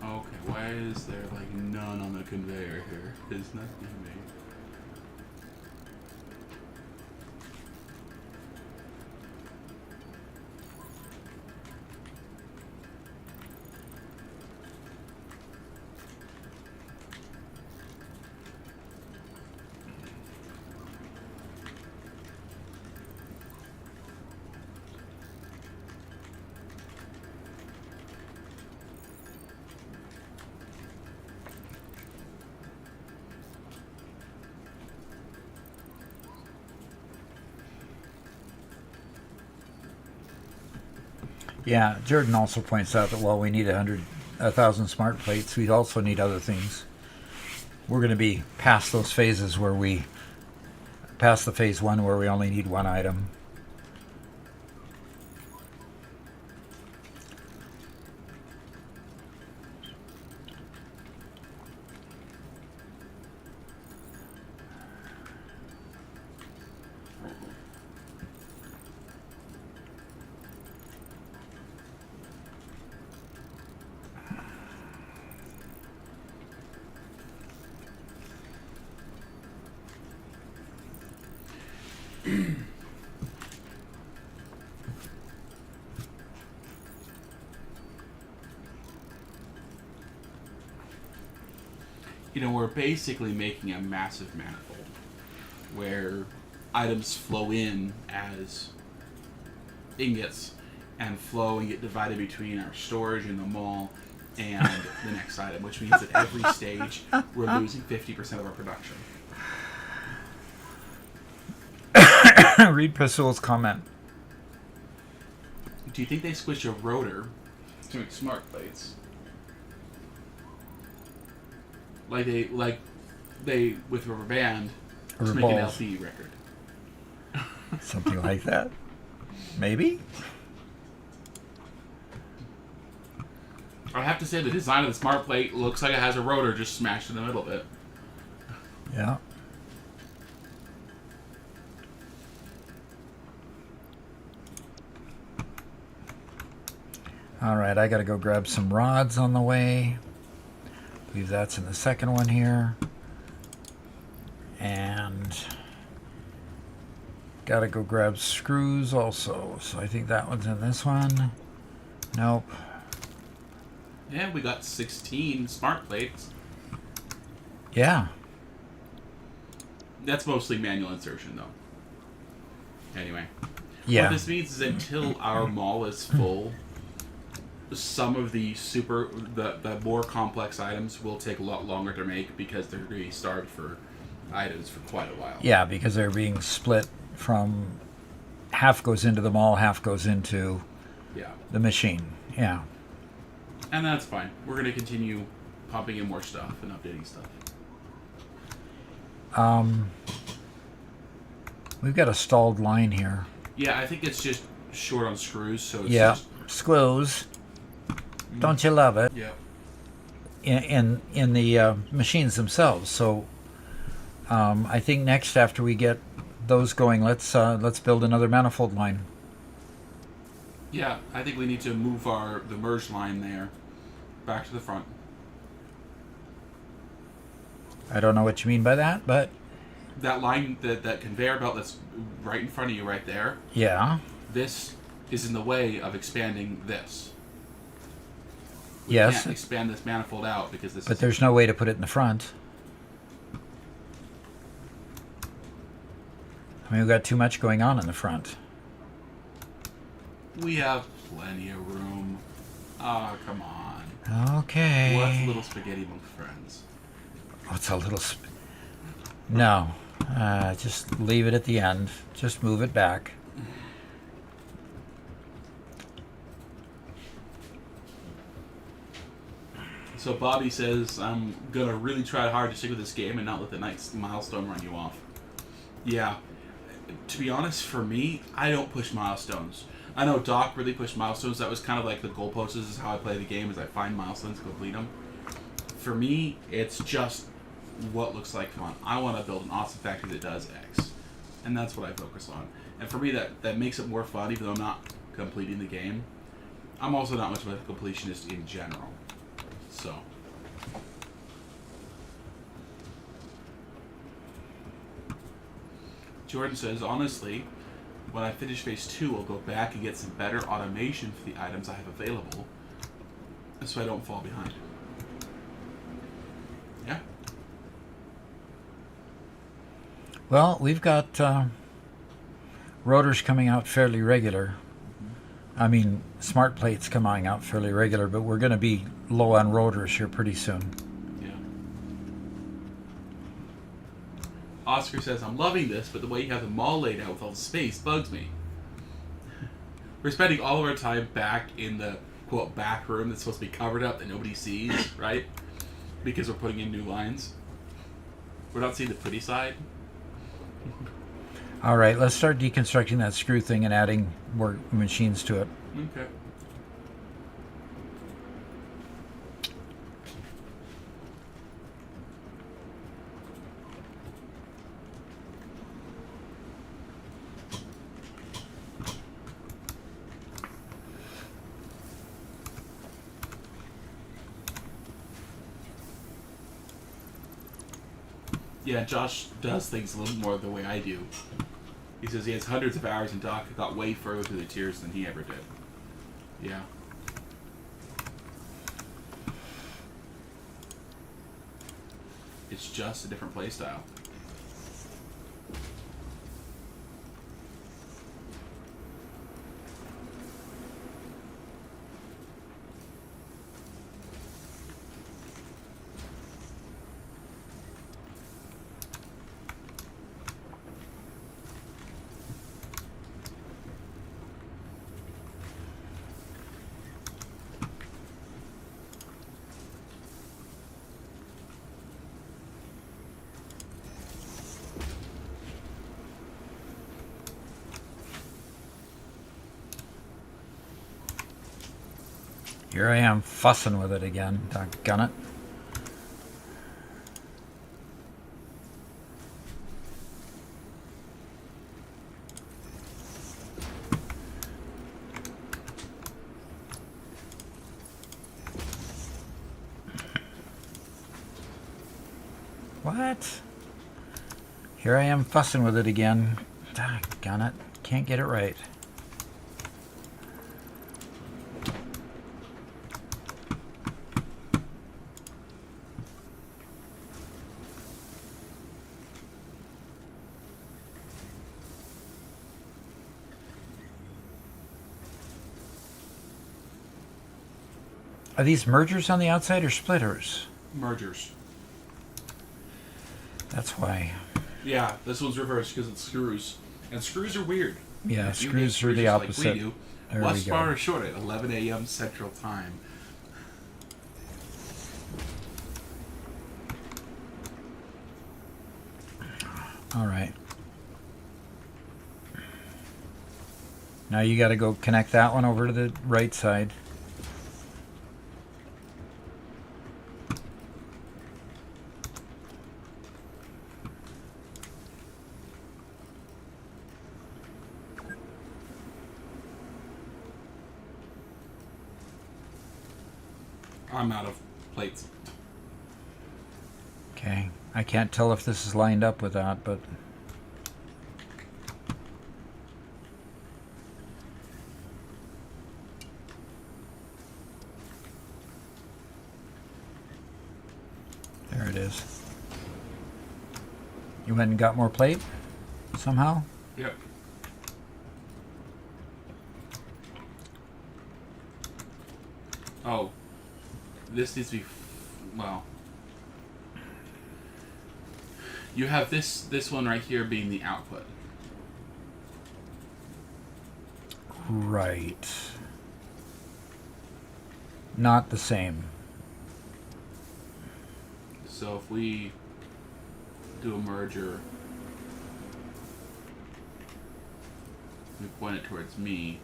Okay, why is there like none on the conveyor here? Is nothing me. Yeah, Jordan also points out that while we need 1,000 smart plates, we also need other things. We're going to be past those phases where past the phase one where we only need one item. We're basically making a massive manifold where items flow in as ingots and flow and get divided between our storage in the mall and the next item, which means at every stage we're losing 50% of our production. Read Priscilla's comment. Do you think they switch a rotor to make smart plates. Like they with rubber band to Rubber make an balls. LP record. Something like that. Maybe? I have to say the design of the smart plate looks like it has a rotor just smashed in the middle of it. Yeah. Alright, I gotta go grab some rods on the way. I believe that's in the second one here. And gotta go grab screws also. So I think that one's in this one. Nope. Yeah, we got 16 smart plates. Yeah. That's mostly manual insertion, though. Anyway. Yeah. What this means is until our mall is full, some of the the more complex items will take a lot longer to make because they're going to be starved for items for quite a while. Yeah, because they're being split from half goes into the mall, half goes into Yeah. the machine. Yeah. And that's fine. We're going to continue pumping in more stuff and updating stuff. We've got a stalled line here. Yeah, I think it's just short on screws, so it's Yeah. just... Screws. Don't you love it? Yeah. In the machines themselves. So I think next, after we get those going, let's build another manifold line. Yeah, I think we need to move the merge line there back to the front. I don't know what you mean by that, but That line, that conveyor belt that's right in front of you right there, yeah. this is in the way of expanding this. We Yes. can't expand this manifold out because this But is... there's no way to put it in the front. I mean, we've got too much going on in the front. We have plenty of room. Oh, come on. Okay. What's little spaghetti among friends? What's a little... No. Just leave it at the end. Just move it back. So Bobby says, I'm going to really try hard to stick with this game and not let the next milestone run you off. Yeah. To be honest, for me, I don't push milestones. I know Doc really pushed milestones. That was kind of like the goalposts. This is how I play the game, is I find milestones, complete them. For me, it's just what looks like fun. I want to build an awesome factory that does X. And that's what I focus on. And for me, that makes it more fun, even though I'm not completing the game. I'm also not much of a completionist in general. So... Jordan says, honestly, when I finish phase 2, I'll go back and get some better automation for the items I have available, so I don't fall behind. Yeah? Well, we've got rotors coming out fairly regular. I mean, smart plates coming out fairly regular, but we're going to be low on rotors here pretty soon. Yeah. Oscar says, I'm loving this, but the way you have the mall laid out with all the space bugs me. We're spending all of our time back in the, quote, back room that's supposed to be covered up that nobody sees, right? Because we're putting in new lines. We're not seeing the pretty side. All right, let's start deconstructing that screw thing and adding more machines to it. Okay. Yeah, Josh does things a little more the way I do. He says he has hundreds of hours in Doc got way further through the tiers than he ever did. Yeah. It's just a different play style. Here I am fussing with it again. Doggone it. What? Here I am fussing with it again. Doggone it. Can't get it right. Are these mergers on the outside or splitters? Mergers. That's why. Yeah, this one's reversed because it's screws. And screws are weird. Yeah, If you screws get are the just opposite. Like we do, There West we Bar go. is short at 11 a.m. Central Time. All right. Now you got to go connect that one over to the right side. I'm out of plates. Okay. I can't tell if this is lined up with that, but there it is. You went and got more plate somehow? Yep. Oh. This needs to be... Well... You have this one right here being the output. Right. Not the same. So if we do a merger, we point it towards me.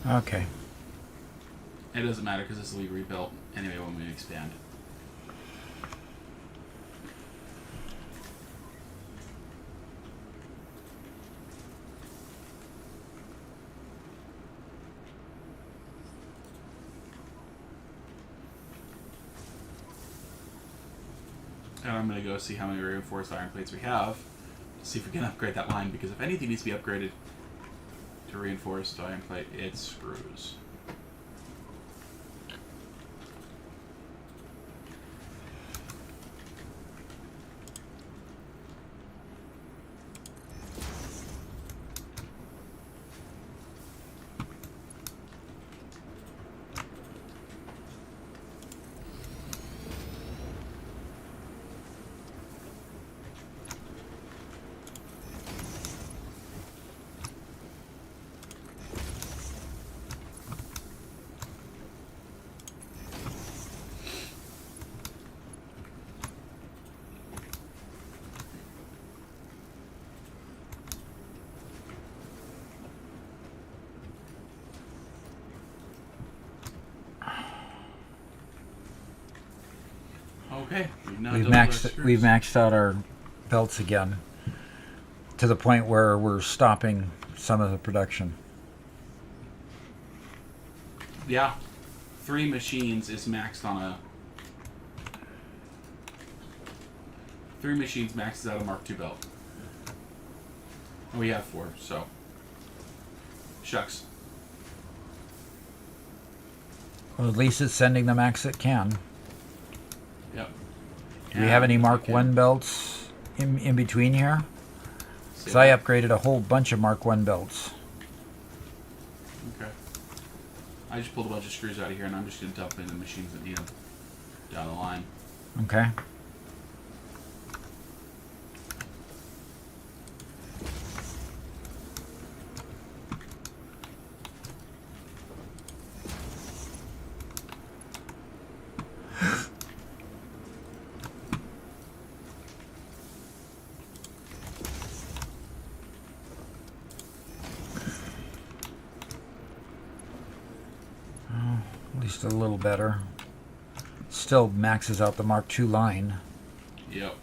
Okay. It doesn't matter because this will be rebuilt anyway when we expand. And I'm going to go see how many reinforced iron plates we have to see if we can upgrade that line, because if anything needs to be upgraded to reinforced iron plate, it's screws. Okay, We've maxed out our belts again to the point where we're stopping some of the production. Yeah, 3 machines is maxed on a... 3 machines maxes out a Mark II belt. And we have 4, so... Shucks. Well, at least it's sending the max it can. Yep. Do we have any Mark 1 belts in between here? Because I upgraded a whole bunch of Mark 1 belts. Okay. I just pulled a bunch of screws out of here, and I'm just going to dump in the machines that need them down the line. Okay. a little better. Still maxes out the Mark II line. Yep.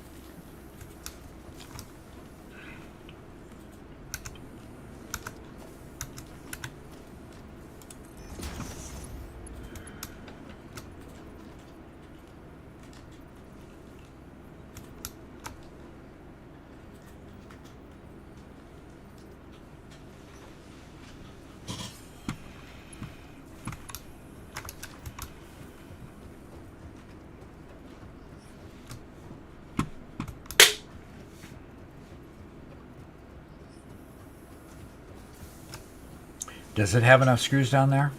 Does it have enough screws down there?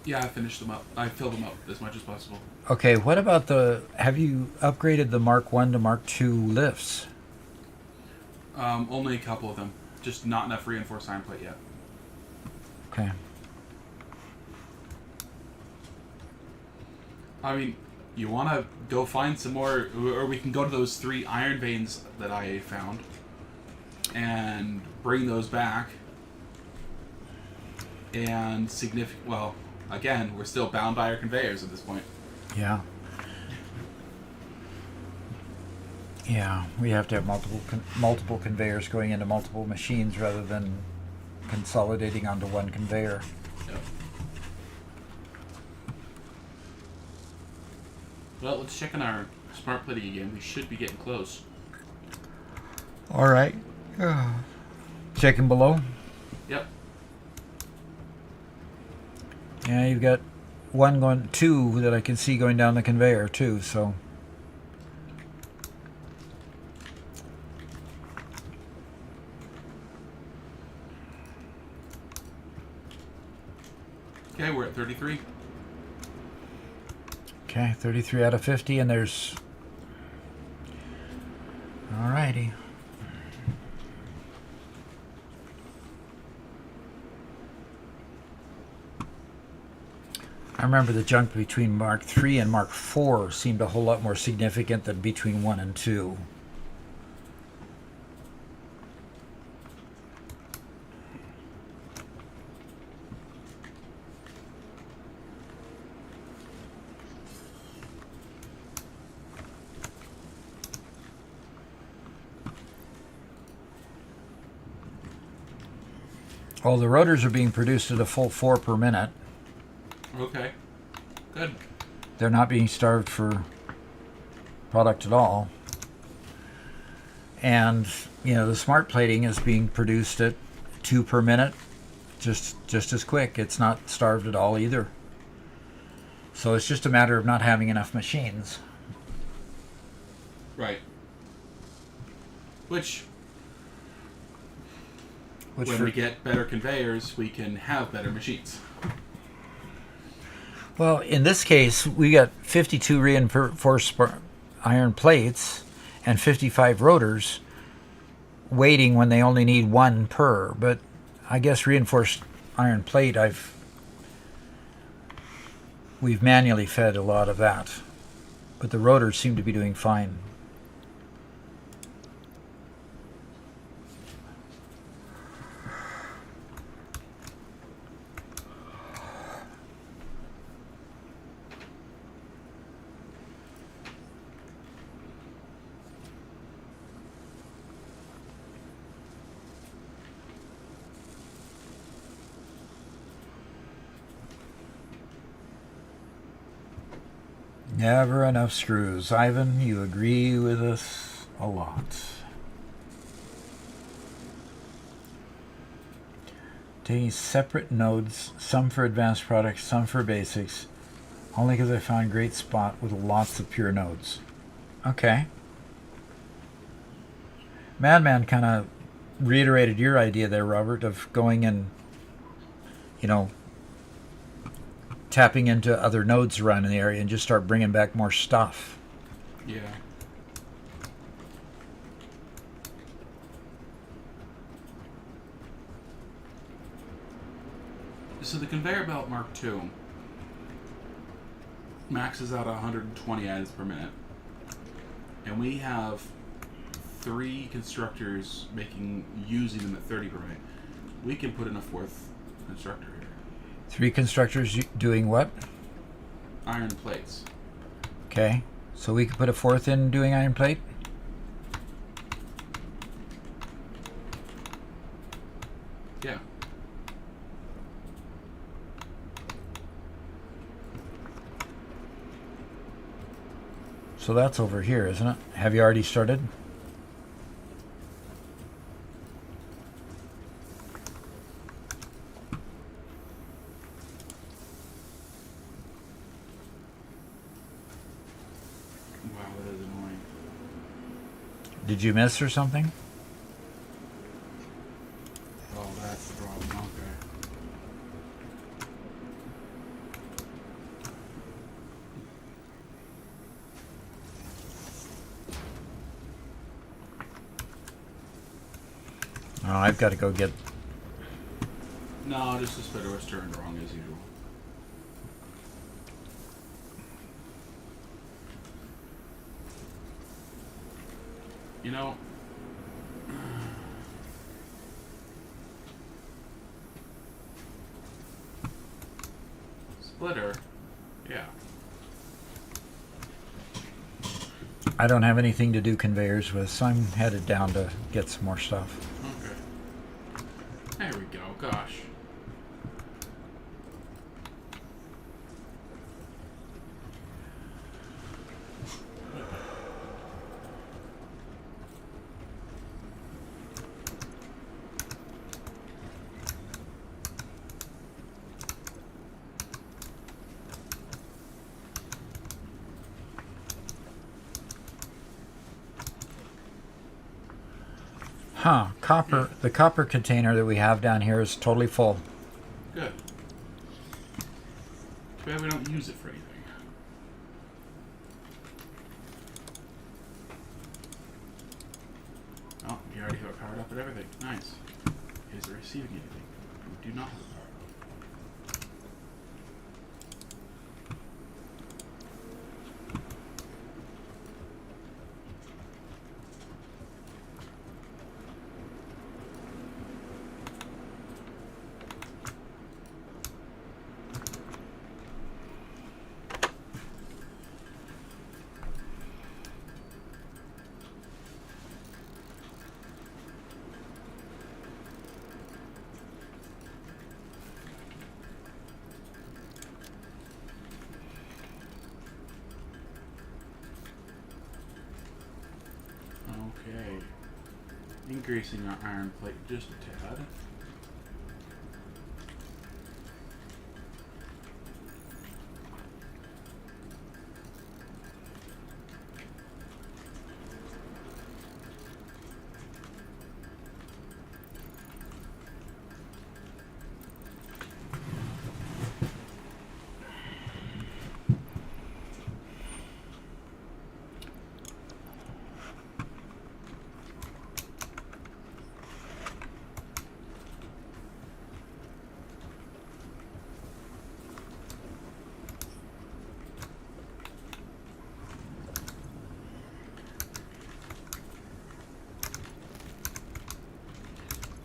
Yeah, I finished them up. I filled them up as much as possible. Okay, what about have you upgraded the Mark I to Mark II lifts? Only a couple of them. Just not enough reinforced iron plate yet. Okay. I mean, you want to go find some more, or we can go to those 3 iron veins that I found and bring those back. And well, again, we're still bound by our conveyors at this point. Yeah. Yeah, we have to have multiple conveyors going into multiple machines rather than consolidating onto one conveyor. Yep. Well, let's check on our smart plating again. We should be getting close. All right. Checking below. Yep. Yeah, you've got two that I can see going down the conveyor too, so. Okay, we're at 33. Okay, 33 out of 50, and there's... Alrighty. I remember the jump between Mark III and Mark IV seemed a whole lot more significant than between 1 and 2. Well, the rotors are being produced at a full 4 per minute. Okay. Good. They're not being starved for product at all. And, the smart plating is being produced at 2 per minute, just as quick. It's not starved at all either. So it's just a matter of not having enough machines. Right. Which when we get better conveyors, we can have better machines. Well, in this case, we got 52 reinforced iron plates and 55 rotors waiting when they only need 1 per. But I guess reinforced iron plate, we've manually fed a lot of that. But the rotors seem to be doing fine. Never enough screws. Ivan, you agree with us a lot. Taking separate nodes, some for advanced products, some for basics, only because I found a great spot with lots of pure nodes. Okay. Madman kind of reiterated your idea there, Robert, of going and, tapping into other nodes around in the area and just start bringing back more stuff. Yeah. So the conveyor belt Mark II maxes out 120 items per minute. And we have 3 constructors using them at 30 per minute. We can put in a 4th constructor here. 3 constructors doing what? Iron plates. Okay. So we could put a 4th in doing iron plate? Yeah. So that's over here, isn't it? Have you already started? Wow, that is annoying. Did you miss or something? Oh, that's the problem. Okay. Oh, I've got to go get... No, just the splitter was turned wrong as usual. You know, splitter, yeah. I don't have anything to do conveyors with, so I'm headed down to get some more stuff. Okay. There we go. Gosh. Huh, copper. The copper container that we have down here is totally full. Good. Too bad we don't use it for anything. Oh, you already have it powered up and everything. Nice. Is it receiving anything? We do not have it powered up. Okay. Increasing our iron plate just a tad.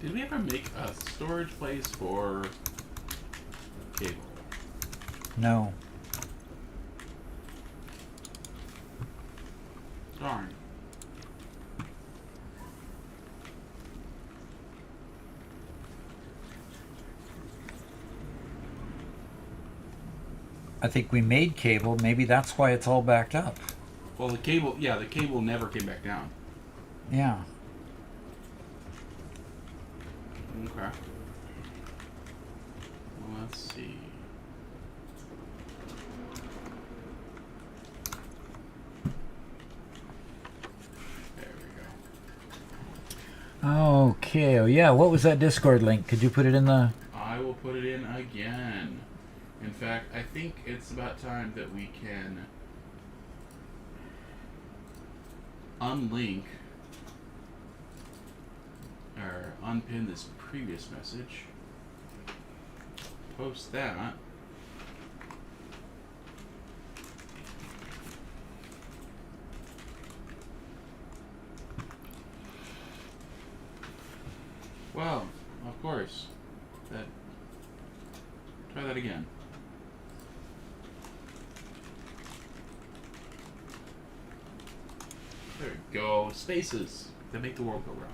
Did we ever make a storage place for cable? No. Darn. I think we made cable. Maybe that's why it's all backed up. Well, the cable never came back down. Yeah. Okay. Well, let's see. There we go. Okay. Oh, yeah. What was that Discord link? Could you put it in the... I will put it in again. In fact, I think it's about time that we can unlink or unpin this previous message. Post that. Well, of course. Try that again. There we go. Spaces that make the world go round.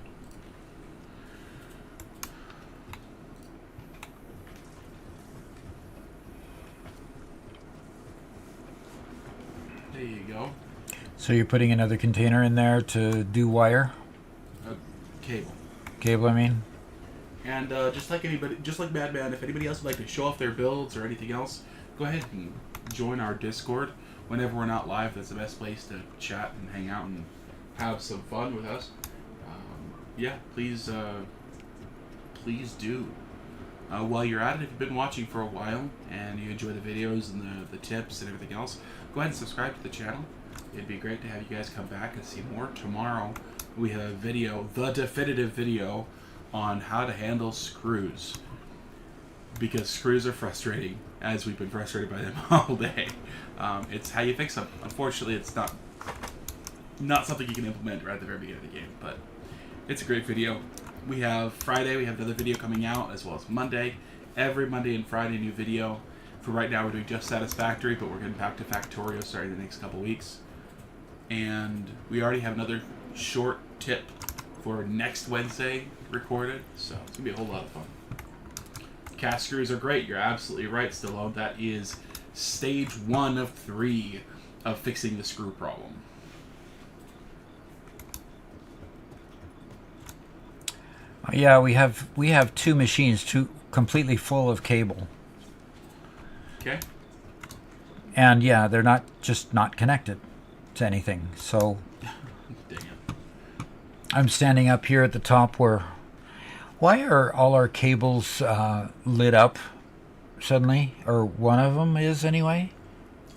There you go. So you're putting another container in there to do wire? Cable. Cable, I mean? And just like Madman, if anybody else would like to show off their builds or anything else, go ahead and join our Discord. Whenever we're not live, that's the best place to chat and hang out and have some fun with us. Yeah, please do. While you're at it, if you've been watching for a while and you enjoy the videos and the tips and everything else, go ahead and subscribe to the channel. It'd be great to have you guys come back and see more. Tomorrow we have a video, the definitive video, on how to handle screws. Because screws are frustrating, as we've been frustrated by them all day. It's how you fix them. Unfortunately, it's not something you can implement right at the very beginning of the game, but it's a great video. We have Friday, we have another video coming out, as well as Monday. Every Monday and Friday, new video. For right now, we're doing just Satisfactory, but we're getting back to Factorio starting the next couple weeks. And we already have another short tip for next Wednesday recorded, so it's gonna be a whole lot of fun. Cast screws are great, you're absolutely right, Stallone. That is stage 1 of 3 of fixing the screw problem. Yeah, we have two machines, two completely full of cable. Okay. And yeah, they're not connected to anything. So Dang it. I'm standing up here at the top where... Why are all our cables lit up suddenly? Or one of them is anyway?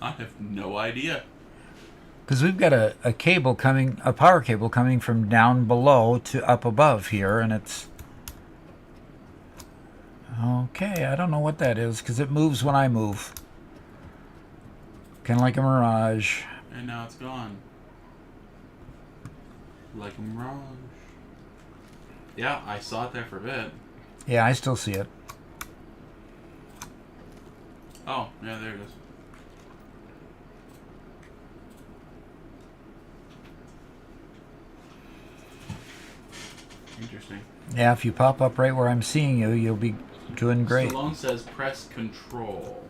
I have no idea. Because we've got a power cable coming from down below to up above here, and it's... Okay, I don't know what that is, because it moves when I move. Kind of like a mirage. And now it's gone. Like a mirage. Yeah, I saw it there for a bit. Yeah, I still see it. Oh, yeah, there it is. Interesting. Yeah, if you pop up right where I'm seeing you, you'll be doing great. Stallone says press control.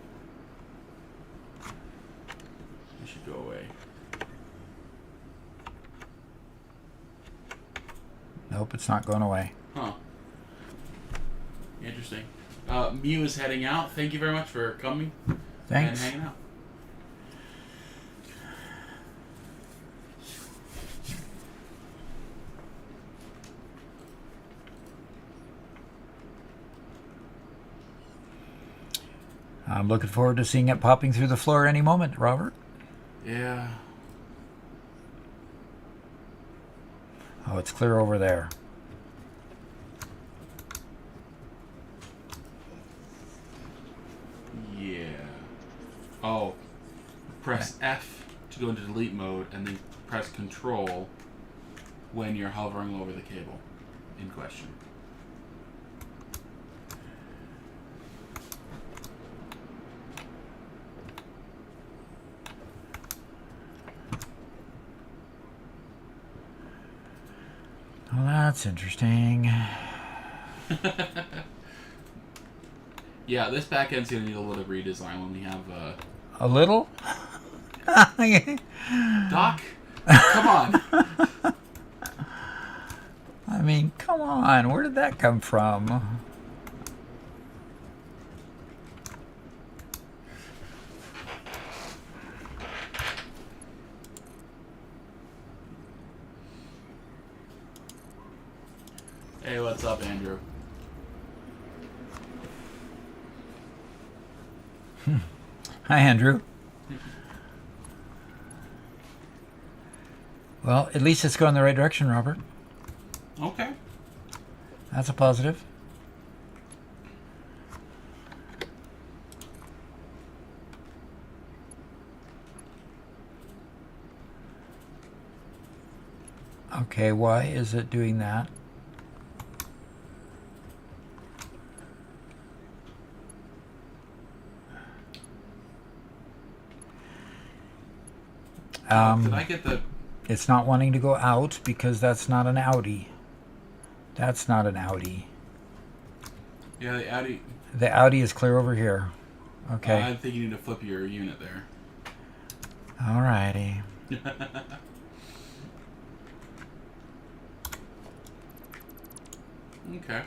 It should go away. Nope, it's not going away. Huh. Interesting. Mew is heading out. Thank you very much for coming Thanks. and hanging out. I'm looking forward to seeing it popping through the floor any moment, Robert. Yeah. Oh, it's clear over there. Yeah. Oh. Press F to go into delete mode, and then press control when you're hovering over the cable in question. Well, that's interesting. Yeah, this back end's gonna need a little redesign when we have A little? Doc, come on. I mean, come on. Where did that come from? Hey, what's up, Andrew? Hi, Andrew. Well, at least it's going in the right direction, Robert. Okay. That's a positive. Okay, why is it doing that? Did I get the... It's not wanting to go out because that's not an Audi. That's not an Audi. Yeah, the Audi... The Audi is clear over here. Okay. I think you need to flip your unit there. Alrighty. Okay.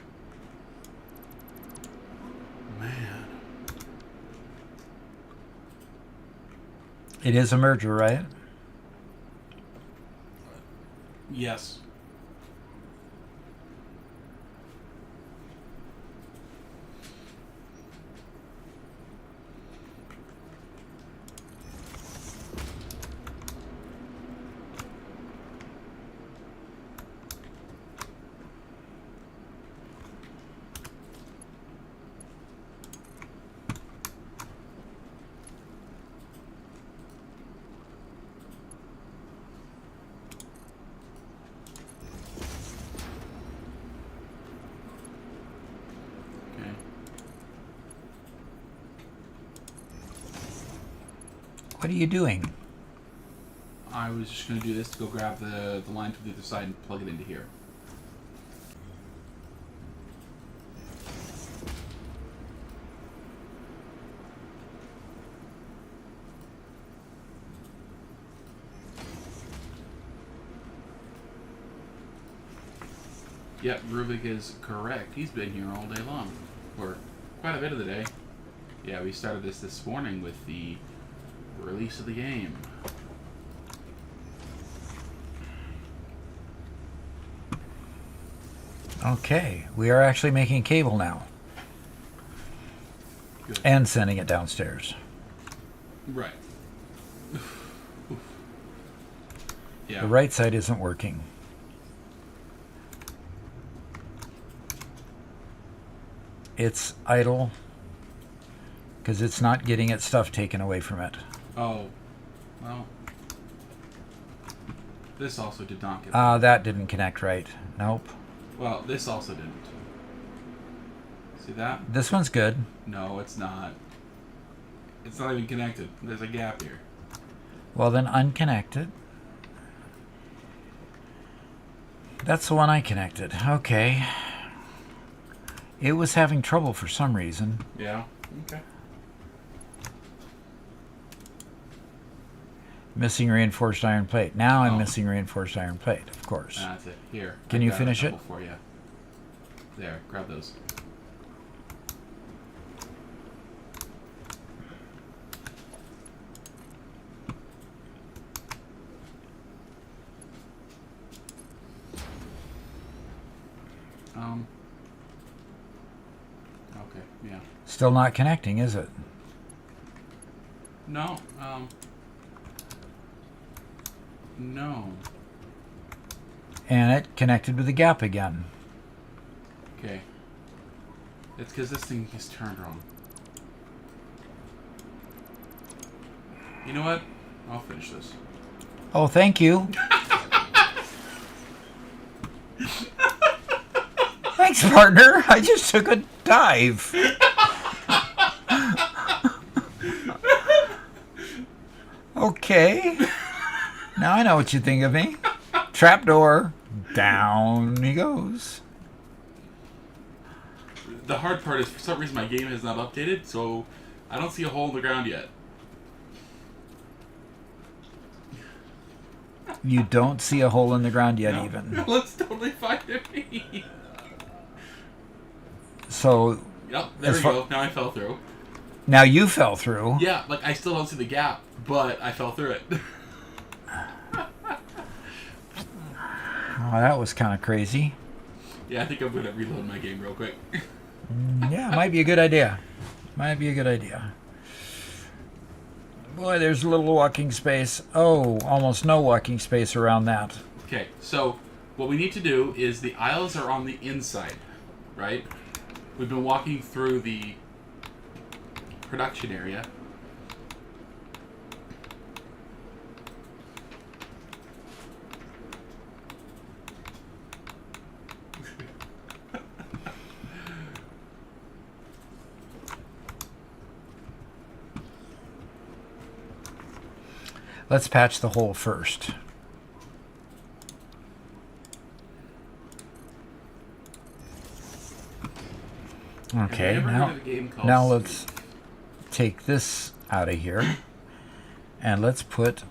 Man. It is a merger, right? Yes. What are you doing? I was just going to do this to go grab the line from the other side and plug it into here. Yep, Rubik is correct. He's been here all day long. Or quite a bit of the day. Yeah, we started this morning with the release of the game. Okay, we are actually making cable now. Good. And sending it downstairs. Right. Yeah. The right side isn't working. It's idle because it's not getting its stuff taken away from it. Oh, well. This also did not get... That didn't connect right. Nope. Well, this also didn't. See that? This one's good. No, it's not. It's not even connected. There's a gap here. Well, then unconnect it. That's the one I connected. Okay. It was having trouble for some reason. Yeah? Okay. Missing reinforced iron plate. Now I'm Oh. missing reinforced iron plate, of course. That's it. Here. Can I you got a finish it? couple for you. There, grab those. Okay, yeah. Still not connecting, is it? No, no. And it connected with the gap again. Okay. It's because this thing is turned wrong. You know what? I'll finish this. Oh, thank you. Thanks, partner. I just took a dive. Okay. Now I know what you think of me. Trapdoor. Down he goes. The hard part is, for some reason, my game has not updated, so I don't see a hole in the ground yet. You don't see a hole in the ground yet, No, even. no, that's totally fine to me. So Yep, there As we far- go. Now I fell through. now you fell through. Yeah, like I still don't see the gap, but I fell through it. Oh, that was kind of crazy. Yeah, I think I'm gonna reload my game real quick. Yeah, might be a good idea. Might be a good idea. Boy, there's a little walking space. Oh, almost no walking space around that. Okay, so what we need to do is the aisles are on the inside, right? We've been walking through the production area. Let's patch the hole first. Okay, Have you ever now, heard of a game called now Snoop? let's take this out of here. And let's put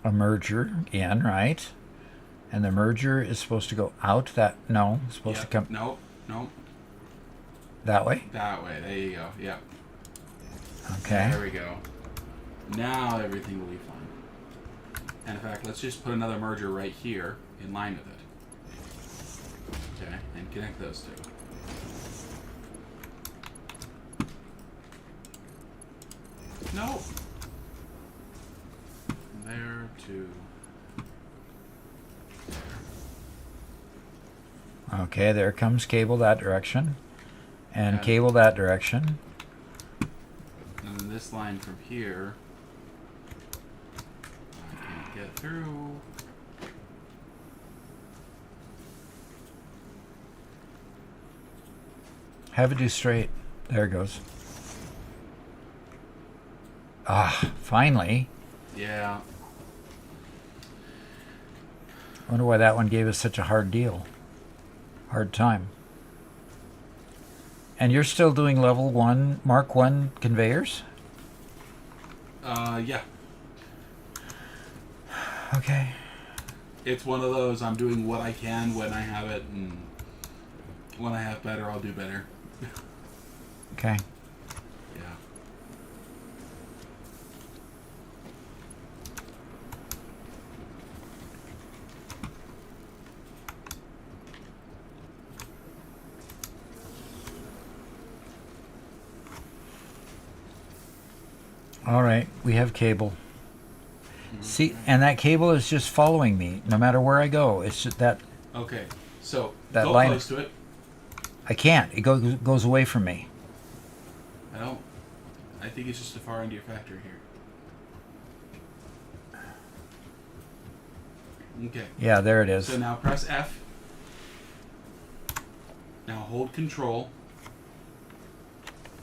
a merger in, right? And the merger is supposed to go out that, no, it's supposed to come No, no, that way. that way. There you go. Yep. Okay. There we go. Now everything will be fine. And in fact, let's just put another merger right here in line with it. Okay, and connect those two. No. There to there. Okay, there comes cable that direction. And Okay. cable that direction. And then this line from here, I can't get through. Have it do straight. There it goes. Ah, finally. Yeah. I wonder why that one gave us such a hard deal. Hard time. And you're still doing level 1, Mark 1 conveyors? Yeah. Okay. It's one of those, I'm doing what I can when I have it, and when I have better, I'll do better. Okay. Yeah. All right. We have cable. See, and that cable is just following me no matter where I go. It's just that Okay, so That go line- close to it. I can't. It goes away from me. I think it's just the far end of your factory here. Okay. Yeah, there it is. So now press F. Now hold Control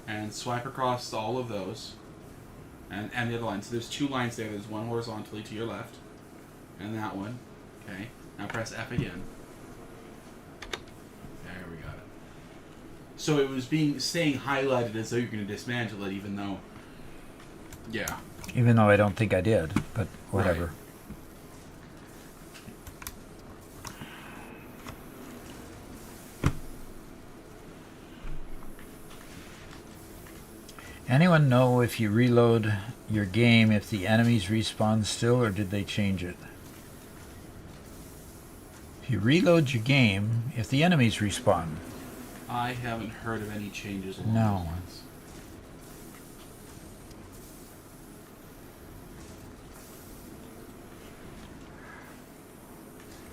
and swipe across all of those and the other line. So there's two lines there. There's one horizontally to your left and that one. Okay. Now press F again. There we got it. So it was staying highlighted as though you're going to dismantle it, even though. Yeah. Even though I don't think I did, but whatever. Right. Anyone know if you reload your game if the enemies respawn still, or did they change it? If you reload your game, if the enemies respawn. I haven't heard of any changes along No. those lines.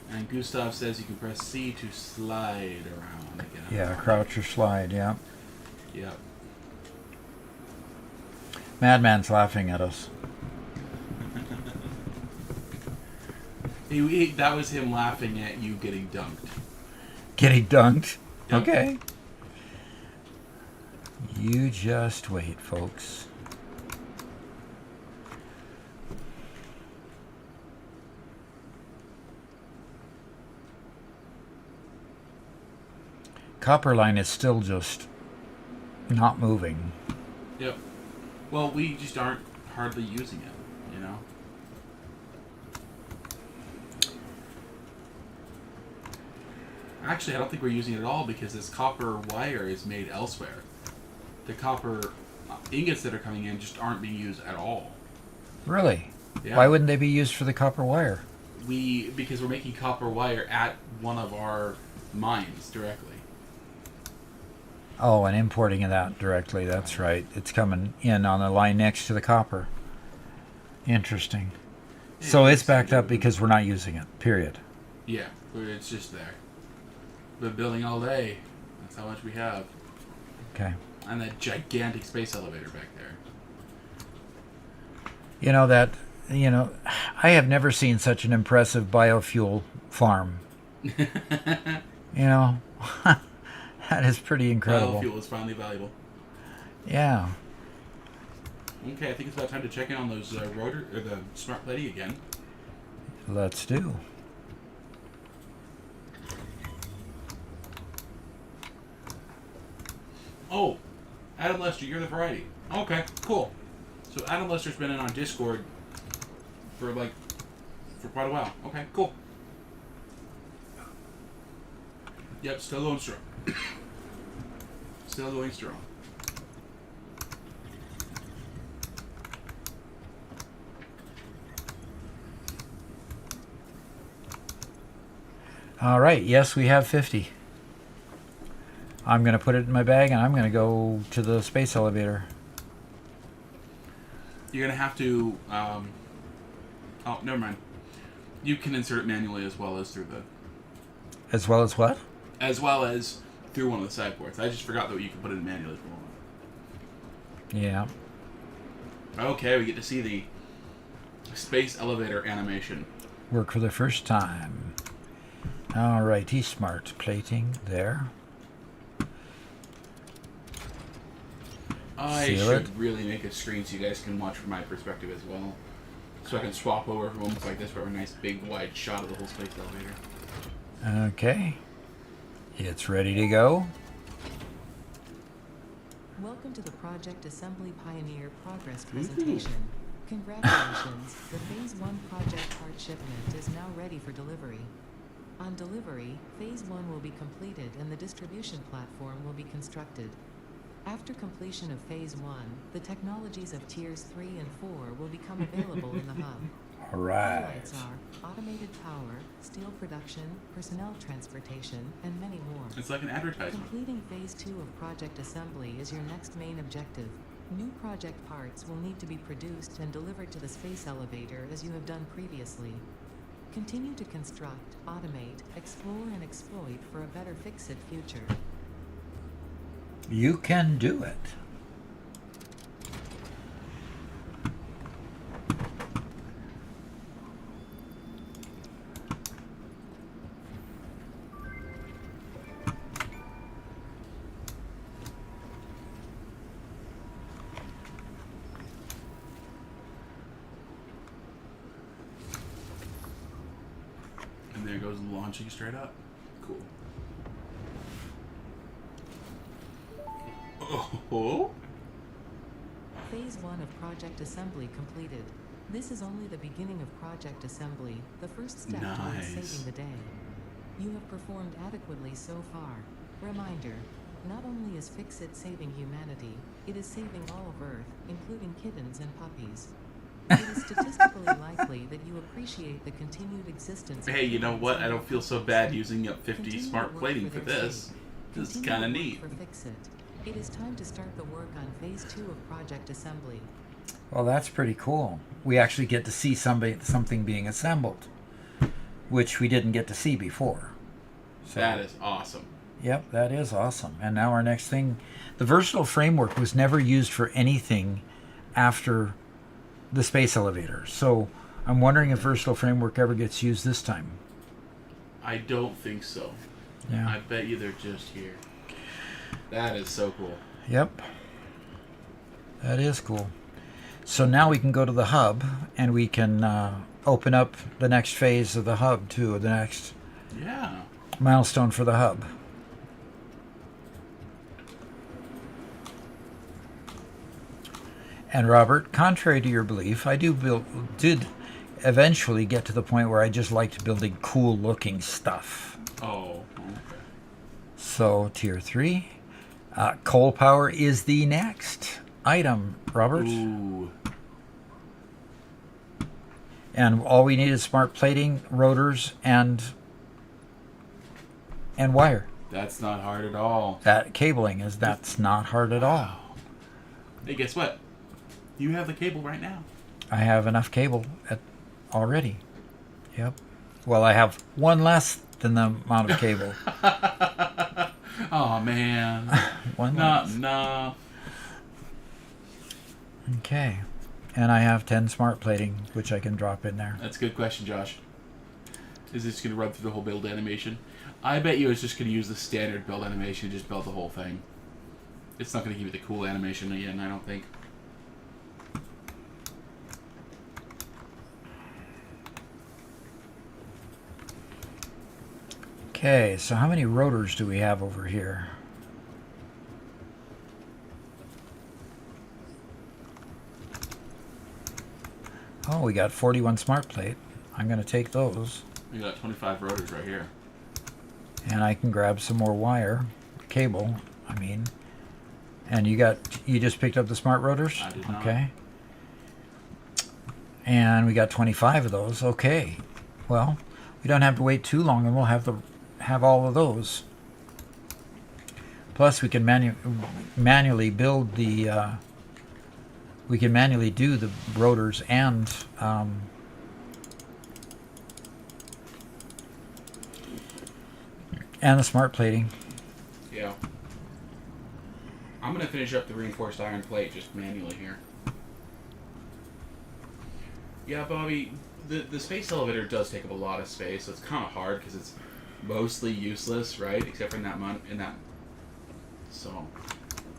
And Gustav says you can press C to slide around again. Yeah, crouch or slide, yeah. Yep. Madman's laughing at us. That was him laughing at you getting dunked. Getting dunked? Yep. Okay. You just wait, folks. Copper line is still just not moving. Yep. Well, we just aren't hardly using it, you know? Actually, I don't think we're using it at all because this copper wire is made elsewhere. The copper ingots that are coming in just aren't being used at all. Really? Yeah. Why wouldn't they be used for the copper wire? Because we're making copper wire at one of our mines directly. Oh, and importing that directly. That's right. It's coming in on the line next to the copper. Interesting. So Yeah, it's backed up because we're not using it. Period. Yeah, it's just there. Been building all day. That's how much we have. Okay. And that gigantic space elevator back there. I have never seen such an impressive biofuel farm. That is pretty incredible. Biofuel is finally valuable. Yeah. Okay, I think it's about time to check in on those rotor or the smart plating again. Let's do. Oh, Adam Lester, you're the variety. Okay, cool. So Adam Lester's been in on Discord for quite a while. Okay, cool. Yep, still going strong. Still going strong. All right. Yes, we have 50. I'm going to put it in my bag, and I'm going to go to the space elevator. You're going to have to... oh, never mind. You can insert it manually as well as through the... As well as what? As well as through one of the side ports. I just forgot that you can put it in manually for one. Yeah. Okay, we get to see the space elevator animation. Work for the first time. All righty, smart plating there. I Seal should it. really make a screen so you guys can watch from my perspective as well. So I can swap over for moments like this for a nice big wide shot of the whole space elevator. Okay. It's ready to go. Welcome to the Project Assembly Pioneer Progress presentation. Congratulations, the Phase 1 project part shipment is now ready for delivery. On delivery, Phase 1 will be completed and the distribution platform will be constructed. After completion of Phase 1, the technologies of Tiers 3 and 4 will become available in the hub. All right. Highlights are automated power, steel production, personnel transportation, and many more. It's like an advertisement. Completing Phase 2 of Project Assembly is your next main objective. New project parts will need to be produced and delivered to the space elevator as you have done previously. Continue to construct, automate, explore, and exploit for a better Fix-It future. You can do it. And there goes launching straight up. Cool. Oh. Phase 1 of Project Assembly completed. This is only the beginning of Project Assembly, the first step towards Nice. saving the day. You have performed adequately so far. Reminder, not only is Fix-It saving humanity, it is saving all of Earth, including kittens and puppies. It is statistically likely that you appreciate the continued existence of Hey, you know humans what? and I their don't feel so Fix-It. bad using up 50 Continue smart to work plating for their this. sake. This is Continue kind of to work neat. for Fix-It. It is time to start the work on Phase 2 of Project Assembly. Well, that's pretty cool. We actually get to see something being assembled, which we didn't get to see before. So, That is awesome. Yep, that is awesome. And now our next thing, the versatile framework was never used for anything after the space elevator. So I'm wondering if versatile framework ever gets used this time. I don't think so. Yeah. I bet you they're just here. That is so cool. Yep. That is cool. So now we can go to the hub and we can open up the next phase of the hub too, the next Yeah. milestone for the hub. And Robert, contrary to your belief, I did eventually get to the point where I just liked building cool looking stuff. Oh, okay. So tier 3, coal power is the next item, Robert. Ooh. And all we need is smart plating, rotors, and wire. That's not hard at all. That cabling that's not hard at all. Hey, guess what? You have the cable right now. I have enough cable already. Yep. Well, I have one less than the amount of cable. Oh, man. One Not less. enough. Okay. And I have 10 smart plating, which I can drop in there. That's a good question, Josh. Is this going to run through the whole build animation? I bet you it's just going to use the standard build animation and just build the whole thing. It's not going to give you the cool animation again, I don't think. Okay, so how many rotors do we have over here? Oh, we got 41 smart plate. I'm going to take those. We got 25 rotors right here. And I can grab some more wire, cable, I mean. And you just picked up the smart rotors? I did not. Okay. And we got 25 of those. Okay. Well, we don't have to wait too long and we'll have all of those. Plus we can manually build the we can manually do the rotors and the smart plating. Yeah. I'm going to finish up the reinforced iron plate just manually here. Yeah, Bobby, the space elevator does take up a lot of space, so it's kind of hard because it's mostly useless, right? Except for in that. So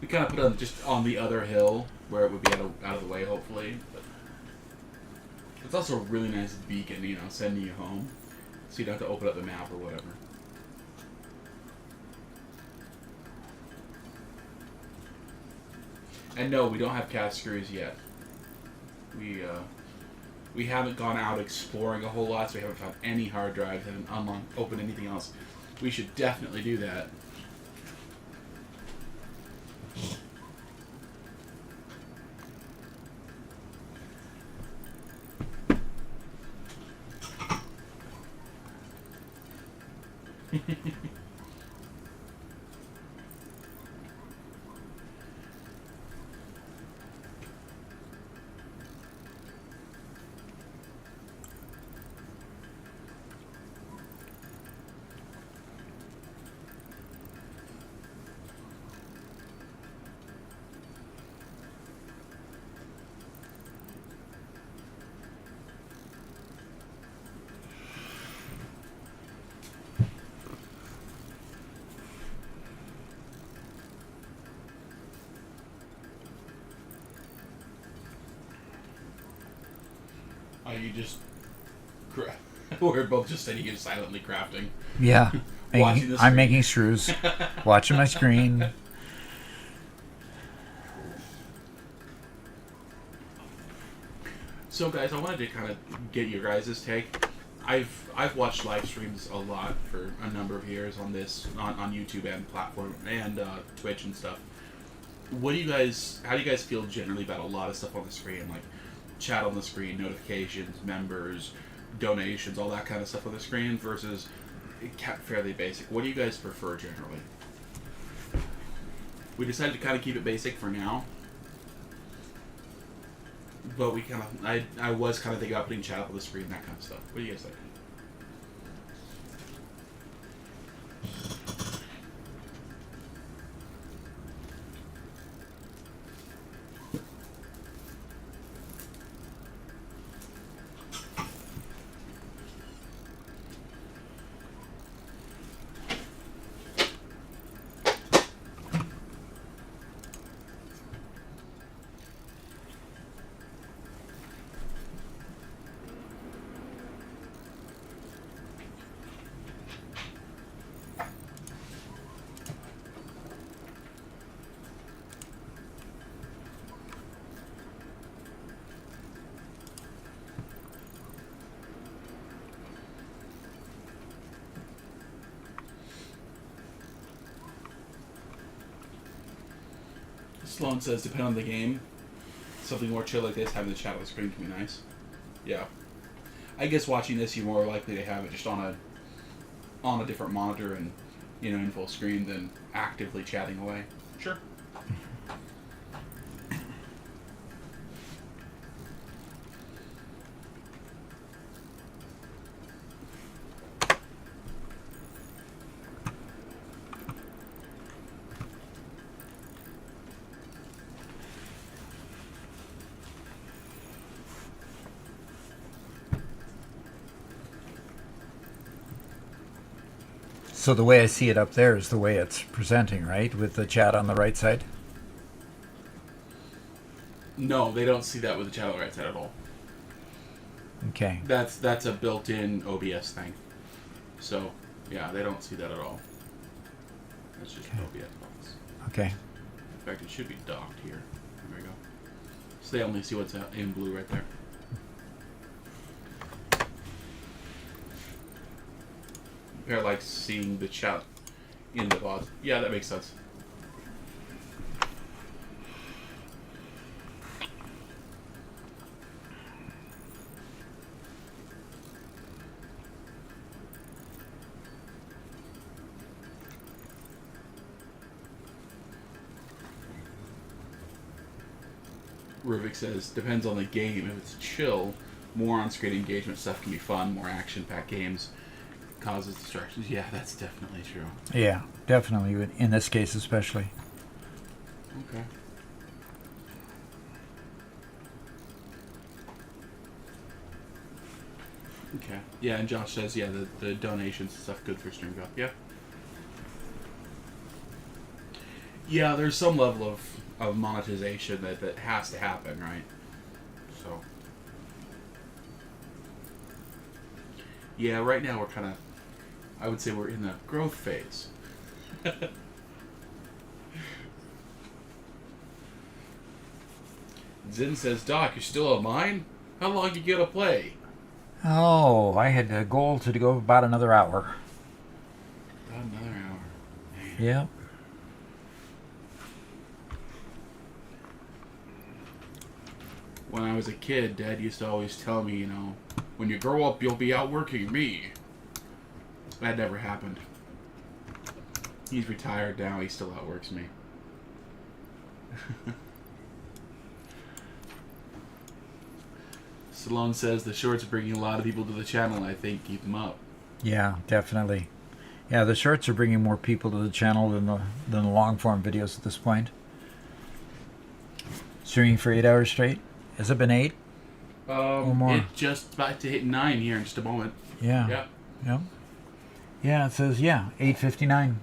we kind of put it just on the other hill where it would be out of the way, hopefully. But it's also a really nice beacon, you know, sending you home, so you don't have to open up the map or whatever. And no, we don't have cast screws yet. We haven't gone out exploring a whole lot, so we haven't found any hard drives, haven't opened anything else. We should definitely do that. Are you just... We're both just sitting here silently crafting. Yeah. Watching the I'm screen. making screws. Watching my screen. So guys, I wanted to kind of get your guys' take. I've watched live streams a lot for a number of years on YouTube and platform and Twitch and stuff. How do you guys feel generally about a lot of stuff on the screen, like chat on the screen, notifications, members, donations, all that kind of stuff on the screen versus it kept fairly basic? What do you guys prefer generally? We decided to kind of keep it basic for now. But we kind of, I was kind of thinking about putting chat up on the screen, that kind of stuff. What do you guys think? Sloan says, depending on the game, something more chill like this, having the chat on the screen can be nice. Yeah. I guess watching this, you're more likely to have it just on a different monitor and, in full screen than actively chatting away. Sure. So the way I see it up there is the way it's presenting, right? With the chat on the right side? No, they don't see that with the channel right side at all. Okay. That's a built-in OBS thing. So, yeah, they don't see that at all. That's just an OBS box. Okay. In fact, it should be docked here. There we go. So they only see what's out in blue right there. They're like seeing the chat in the VOD. Yeah, that makes sense. Ruvik says, depends on the game. If it's chill, more on-screen engagement stuff can be fun. More action-packed games causes distractions. Yeah, that's definitely true. Yeah, definitely. In this case, especially. Okay. Okay. Yeah, and Josh says, yeah, the donations and stuff good for stream go. Yeah. Yeah, there's some level of monetization that has to happen, right? So. Yeah, right now we're kind of, I would say we're in the growth phase. Zin says, Doc, you're still on mine? How long you gonna play? Oh, I had a goal to go about another hour. About another hour. Man. Yeah. When I was a kid, Dad used to always tell me, you know, when you grow up, you'll be outworking me. That never happened. He's retired now, he still outworks me. Stallone says the shorts are bringing a lot of people to the channel, I think. Keep them up. Yeah, definitely. Yeah, the shorts are bringing more people to the channel than the long form videos at this point. Streaming for 8 hours straight. Has it been 8? Or more? It's just about to hit 9 here in just a moment. Yeah. Yeah. Yep. Yeah, it says, 8:59.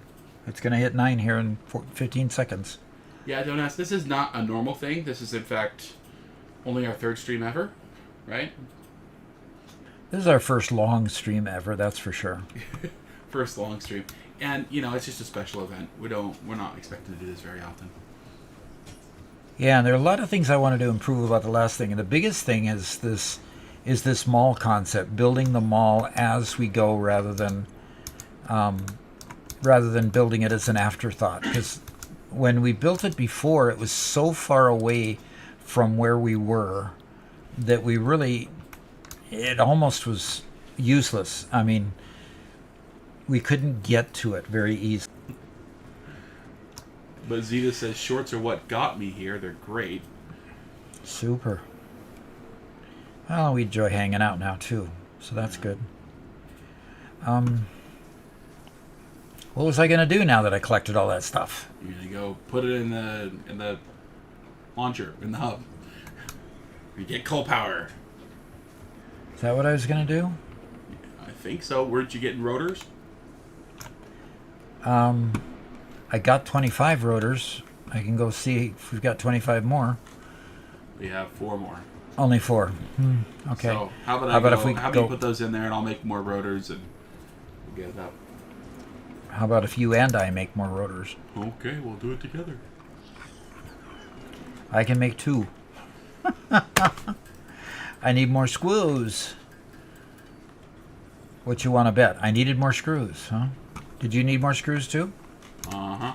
It's going to hit 9 here in 15 seconds. Yeah, don't ask. This is not a normal thing. This is, in fact, only our 3rd stream ever, right? This is our first long stream ever, that's for sure. First long stream. And, you know, it's just a special event. We're not expecting to do this very often. Yeah, and there are a lot of things I wanted to improve about the last thing. And the biggest thing is this mall concept, building the mall as we go rather than building it as an afterthought. Because when we built it before, it was so far away from where we were that it almost was useless. I mean, we couldn't get to it very easily. But Zeta says shorts are what got me here. They're great. Super. Well, we enjoy hanging out now too, so that's good. What was I gonna do now that I collected all that stuff? You're gonna go put it in the launcher, in the hub. You get coal power. Is that what I was gonna do? I think so. Weren't you getting rotors? I got 25 rotors. I can go see if we've got 25 more. We have 4 more. Only 4. Okay. So how about you put those in there and I'll make more rotors and we'll get it up. How about if you and I make more rotors? Okay, we'll do it together. I can make 2. I need more screws. What you want to bet? I needed more screws, huh? Did you need more screws too? Uh-huh.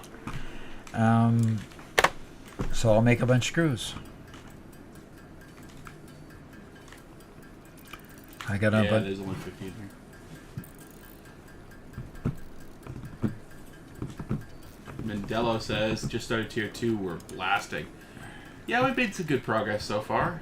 So I'll make a bunch of screws. I got a there's only 50 in here. Mandela says, just started tier 2, we're blasting. Yeah, we've made some good progress so far.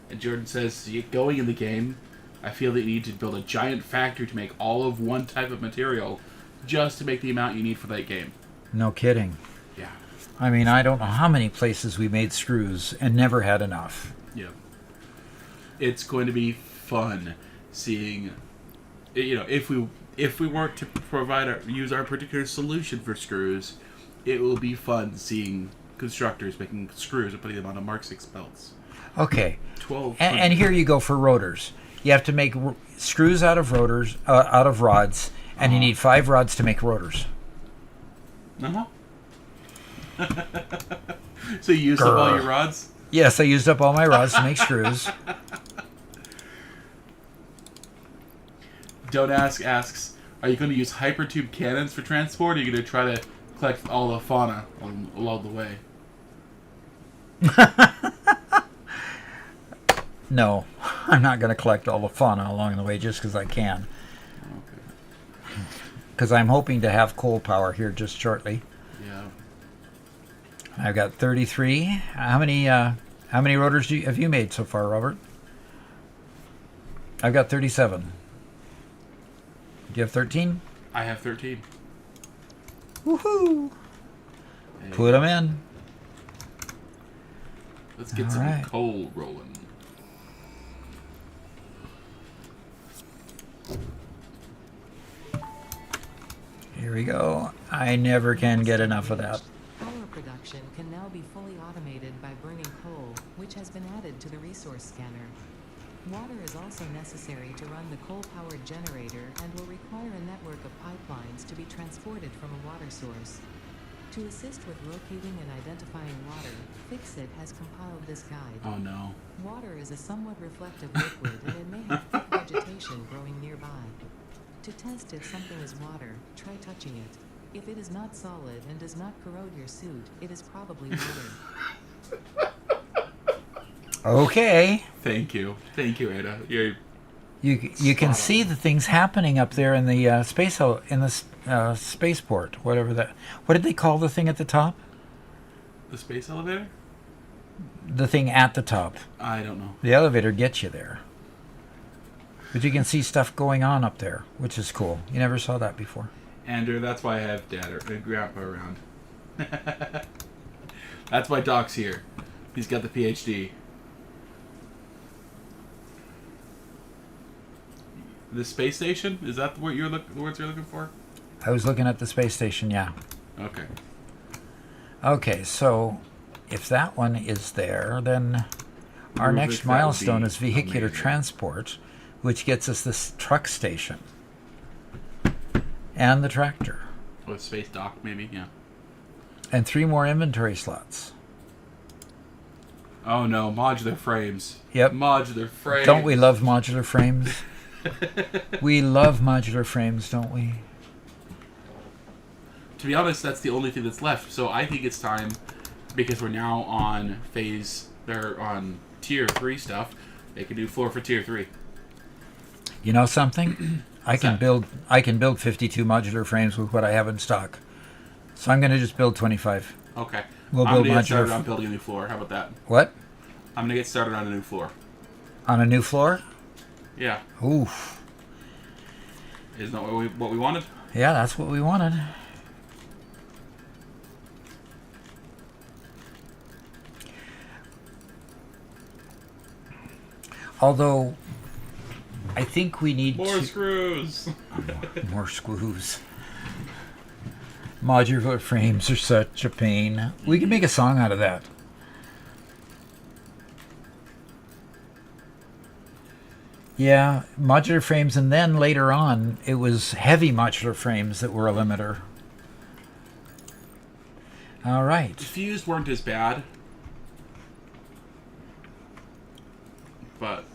And Jordan says, to get going in the game, I feel that you need to build a giant factory to make all of one type of material just to make the amount you need for that game. No kidding. Yeah. I mean, I don't know how many places we made screws and never had enough. Yeah. It's going to be fun seeing, if we weren't to use our particular solution for screws, it will be fun seeing constructors making screws and putting them on a Mark 6 belts. Okay. 12. And here you go for rotors. You have to make screws out of rotors, out of rods, and you need 5 rods to make rotors. Uh-huh. So you used up all your rods? Yes, I used up all my rods to make screws. Don't Ask asks, are you going to use hypertube cannons for transport, or are you going to try to collect all the fauna along the way? No, I'm not going to collect all the fauna along the way just because I can. Okay. Because I'm hoping to have coal power here just shortly. Yeah. I've got 33. How many rotors have you made so far, Robert? I've got 37. Do you have 13? I have 13. Woohoo! Hey, Put them in. let's get all some right. coal rolling. Here we go. I never can get enough of that. Power production can now be fully automated by burning coal, which has been added to the resource scanner. Water is also necessary to run the coal-powered generator and will require a network of pipelines to be transported from a water source. To assist with locating and identifying water, Fixit has compiled this guide. Oh no. Water is a somewhat reflective liquid and it may have thick vegetation growing nearby. To test if something is water, try touching it. If it is not solid and does not corrode your suit, it is probably water. Okay. Thank you, Ada. You can see the things happening up there in the spaceport, whatever that. What did they call the thing at the top? The space elevator? The thing at the top. I don't know. The elevator gets you there. But you can see stuff going on up there, which is cool. You never saw that before. Andrew, that's why I have Dad and Grandpa around. That's why Doc's here. He's got the PhD. The space station? Is that the words you're looking for? I was looking at the space station, yeah. Okay. Okay, so if that one is there, then our Rubik, next that would milestone be is vehicular amazing. transport, which gets us this truck station. And the tractor. Oh, space dock, maybe? Yeah. And 3 more inventory slots. Oh no, modular frames. Yep. Modular frames. Don't we love modular frames? We love modular frames, don't we? To be honest, that's the only thing that's left. So I think it's time, because we're now on on tier 3 stuff. They can do floor for tier 3. You know something? I can build 52 modular frames with what I have in stock. So I'm going to just build 25. Okay. We'll I'm build gonna get started modular. on building a new floor. How about that? What? I'm gonna get started on a new floor. On a new floor? Yeah. Oof. Isn't that what we wanted? Yeah, that's what we wanted. Although, I think we need More screws. more screws. Modular frames are such a pain. We can make a song out of that. Yeah, modular frames, and then later on, it was heavy modular frames that were a limiter. All right. Fused weren't as bad, but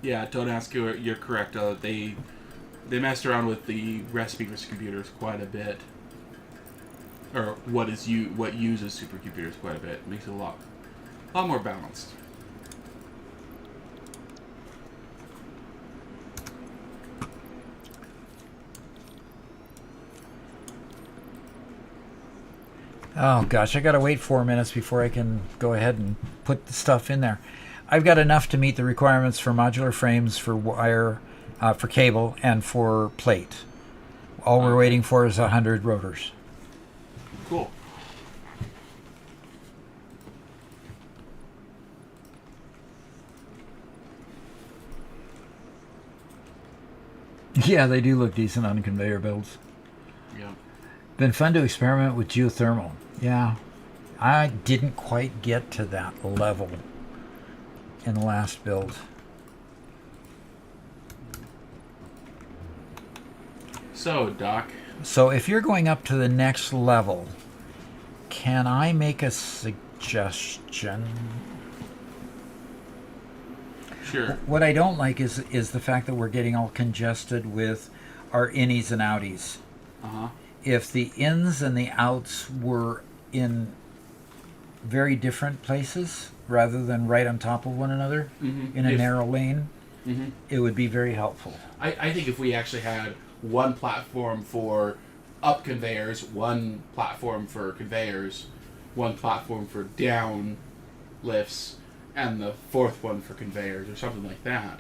yeah, don't ask you. You're correct. They messed around with the recipe for computers quite a bit, or what uses supercomputers quite a bit. Makes it a lot more balanced. Oh gosh, I gotta wait 4 minutes before I can go ahead and put the stuff in there. I've got enough to meet the requirements for modular frames, for wire, for cable, and for plate. All we're waiting for is 100 rotors. Cool. Yeah, they do look decent on conveyor belts. Yeah. Been fun to experiment with geothermal. Yeah, I didn't quite get to that level in the last build. So, Doc. So if you're going up to the next level, can I make a suggestion? Sure. What I don't like is the fact that we're getting all congested with our innies and outies. Uh-huh. If the ins and the outs were in very different places rather than right on top of one another in a narrow lane, it would be very helpful. I think if we actually had one platform for up conveyors, one platform for conveyors, one platform for down lifts, and the fourth one for conveyors or something like that.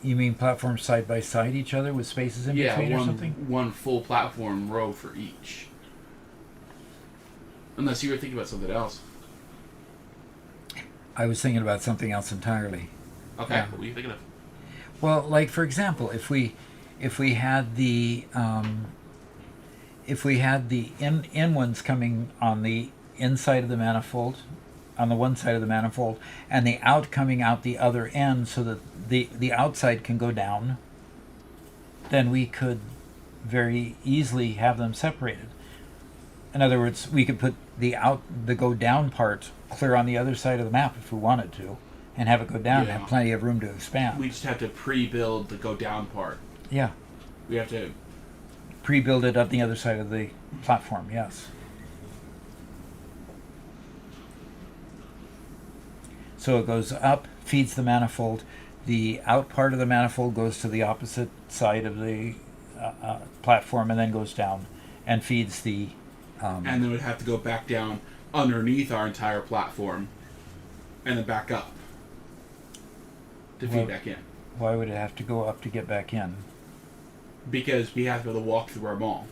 You mean platforms side by side each other with spaces in between or something? One full platform row for each. Unless you were thinking about something else. I was thinking about something else entirely. Okay, Yeah. what were you thinking of? Well, like for example, if we had the in ones coming on the inside of the manifold, on the one side of the manifold, and the out coming out the other end, so that the outside can go down, then we could very easily have them separated. In other words, we could put the go down part clear on the other side of the map if we wanted to, and have it go down and Yeah. have plenty of room to expand. We just have to pre-build the go down part. Yeah. We have to... Pre-build it on the other side of the platform, yes. So it goes up, feeds the manifold. The out part of the manifold goes to the opposite side of the platform and then goes down and feeds the... and then we'd have to go back down underneath our entire platform and then back up to feed back in. Why would it have to go up to get back in? Because we have to be able to walk through our mall.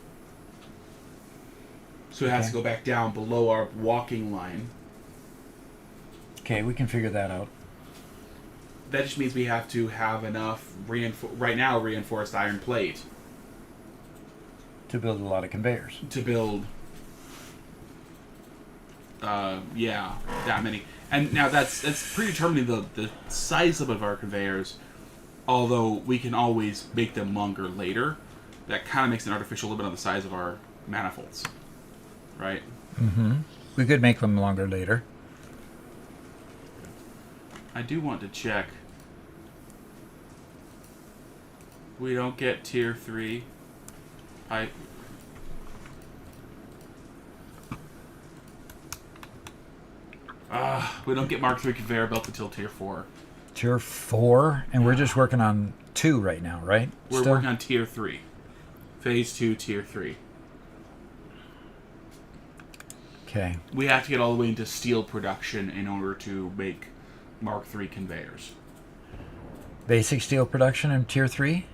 So it has to go back down below our walking line. Okay, we can figure that out. That just means we have to have enough reinforced iron plate To build a lot of conveyors. to build that many. And now that's predetermining the size of our conveyors, although we can always make them longer later. That kind of makes an artificial limit on the size of our manifolds, right? Mm-hmm. We could make them longer later. I do want to check. We don't get tier 3 pipe. We don't get Mark 3 conveyor belt until tier 4. Tier 4? And we're just working on 2 right now, right? We're Still? working on tier 3. Phase 2, tier 3. Okay. We have to get all the way into steel production in order to make Mark 3 conveyors. Basic steel production in tier 3?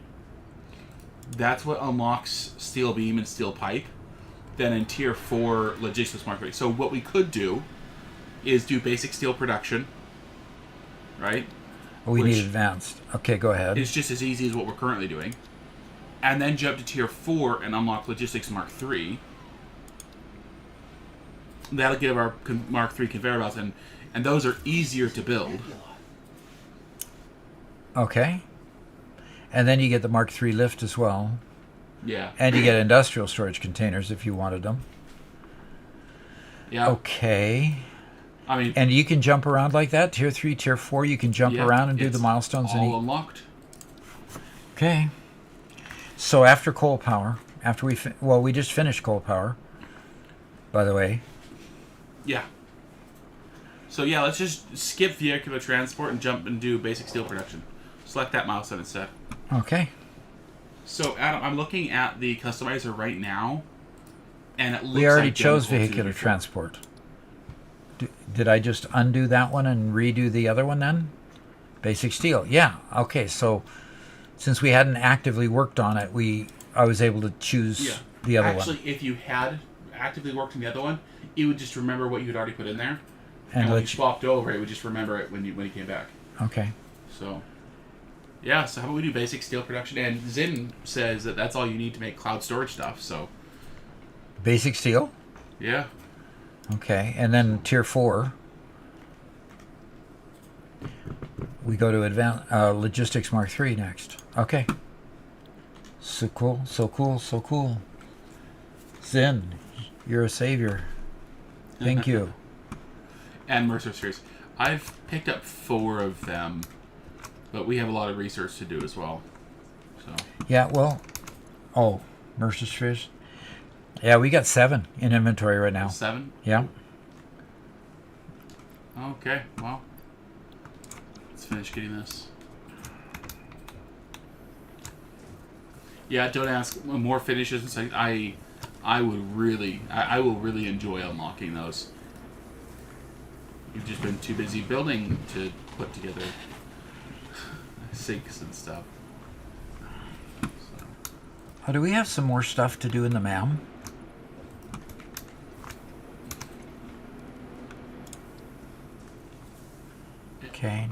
That's what unlocks steel beam and steel pipe. Then in tier 4, logistics Mark 3. So what we could do is do basic steel production, right? We Which need advanced. Okay, go ahead. It's just as easy as what we're currently doing. And then jump to tier 4 and unlock logistics Mark 3. That'll give our Mark 3 conveyor belts, and those are easier to build. Okay. And then you get the Mark III lift as well. Yeah. And you get industrial storage containers if you wanted them. Yeah. Okay. I mean, And you can jump around like that? Tier 3, Tier 4, you can jump yeah, around and do it's the milestones? all unlocked. Okay. So after coal power, after we just finished coal power, by the way. Yeah. So yeah, let's just skip vehicular transport and jump and do basic steel production. Select that milestone instead. Okay. So Adam, I'm looking at the customizer right now, And it looks We already identical chose to vehicular before. transport. We already Looks chose identical to vehicular before. transport. Did I just undo that one and redo the other one then? Basic steel. Yeah. Okay. So since we hadn't actively worked on it, I was able to choose Yeah. the other Actually, one. if you had actively worked on the other one, it would just remember what you had already put in there. And And when you let you, swapped over, it would just remember it when you came back. okay. So, yeah. So how about we do basic steel production? And Zin says that that's all you need to make cloud storage stuff. So, Basic steel. yeah. Okay. And then tier 4. We go to advanced logistics Mark 3 next. Okay. So cool. So cool. So cool. Zen, you're a savior. Thank you. And Mercer Series. I've picked up 4 of them, but we have a lot of research to do as well. So Yeah, well, Mercer's Fish. Yeah, we got 7 in inventory right now. 7. Yeah. Okay. Well, let's finish getting this. Yeah, don't ask. More finishes and stuff. I will really enjoy unlocking those. You've just been too busy building to put together sinks and stuff. So. Oh, do we have some more stuff to do in the MAM? Okay.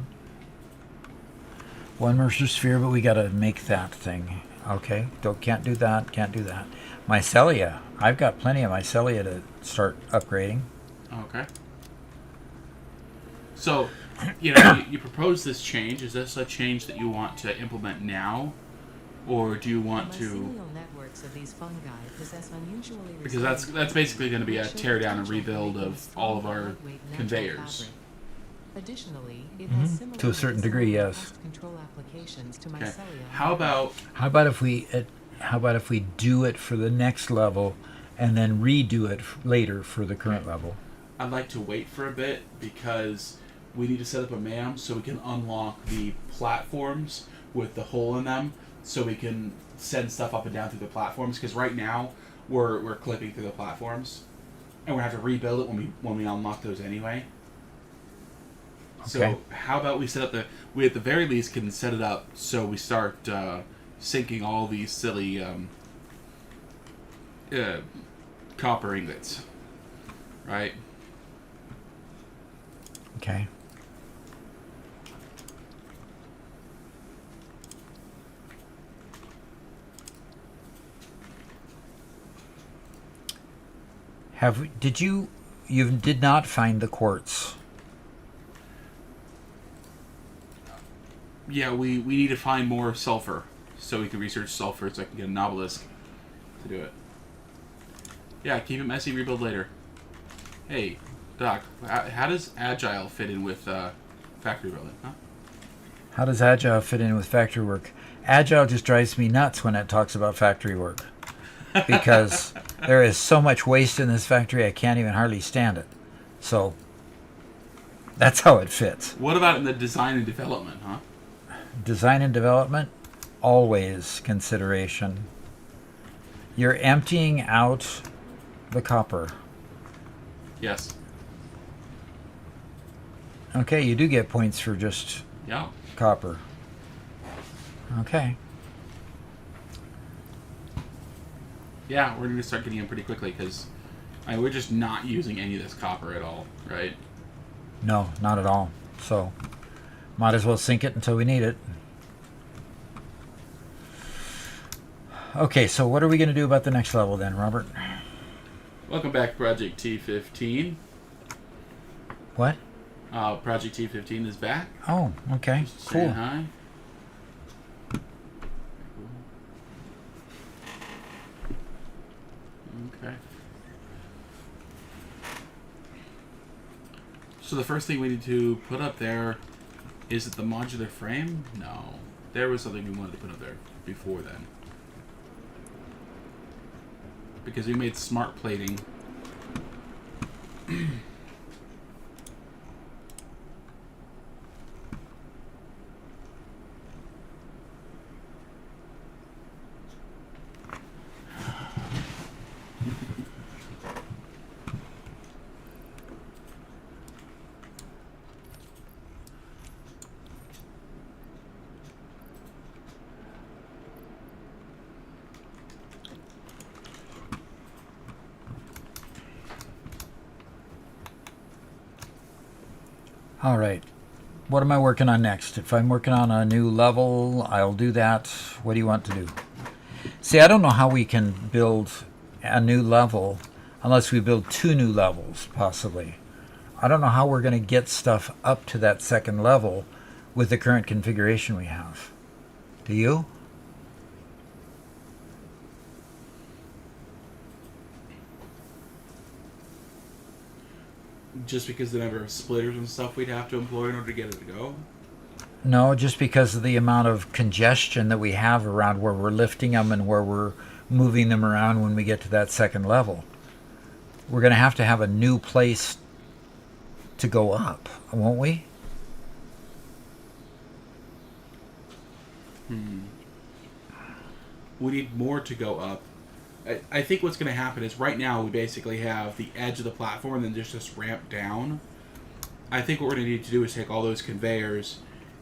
1 Mercer Sphere, but we gotta make that thing. Okay. Can't do that. Can't do that. Mycelia. I've got plenty of mycelia to start upgrading. Okay. So, you propose this change. Is this a change that you want to implement now, or do you want to? Mycelial networks of these fungi possess unusually Because that's basically going to be a tear down and rebuild of all of our conveyors. Additionally, it has similar To a certain degree, medicinal yes. pest control applications to Okay. mycelia. How about How about if we do it for the next level, and then redo it later for the current level? I'd like to wait for a bit because we need to set up a MAM so we can unlock the platforms with the hole in them, so we can send stuff up and down through the platforms. Because right now we're clipping through the platforms, and we're gonna have to rebuild it when we unlock those anyway. Okay. So how about we set up we at the very least can set it up so we start sinking all these silly copper ingots, right? Okay. You did not find the quartz? Yeah, we need to find more sulfur so we can research sulfur so I can get an obelisk to do it. Yeah, keep it messy, rebuild later. Hey, Doc, how does Agile fit in with factory building, huh? How does Agile fit in with factory work? Agile just drives me nuts when it talks about factory work. Because there is so much waste in this factory, I can't even hardly stand it. So, that's how it fits. What about in the design and development, huh? Design and development, always consideration. You're emptying out the copper. Yes. Okay, you do get points for just Yeah. copper. Okay. Yeah, we're going to start getting them pretty quickly because we're just not using any of this copper at all, right? No, not at all. So, might as well sink it until we need it. Okay, so what are we going to do about the next level then, Robert? Welcome back, Project T15. What? Project T15 is back. Oh, okay. Just saying Cool. hi. Okay. So the first thing we need to put up there is it the modular frame? No. There was something we wanted to put up there before then. Because we made smart plating. All right. What am I working on next? If I'm working on a new level, I'll do that. What do you want to do? See, I don't know how we can build a new level unless we build 2 new levels, possibly. I don't know how we're going to get stuff up to that second level with the current configuration we have. Do you? Just because the number of splitters and stuff we'd have to employ in order to get it to go? No, just because of the amount of congestion that we have around where we're lifting them and where we're moving them around when we get to that second level. We're going to have a new place to go up, won't we? We need more to go up. I think what's going to happen is right now we basically have the edge of the platform and then just this ramp down. I think what we're going to need to do is take all those conveyors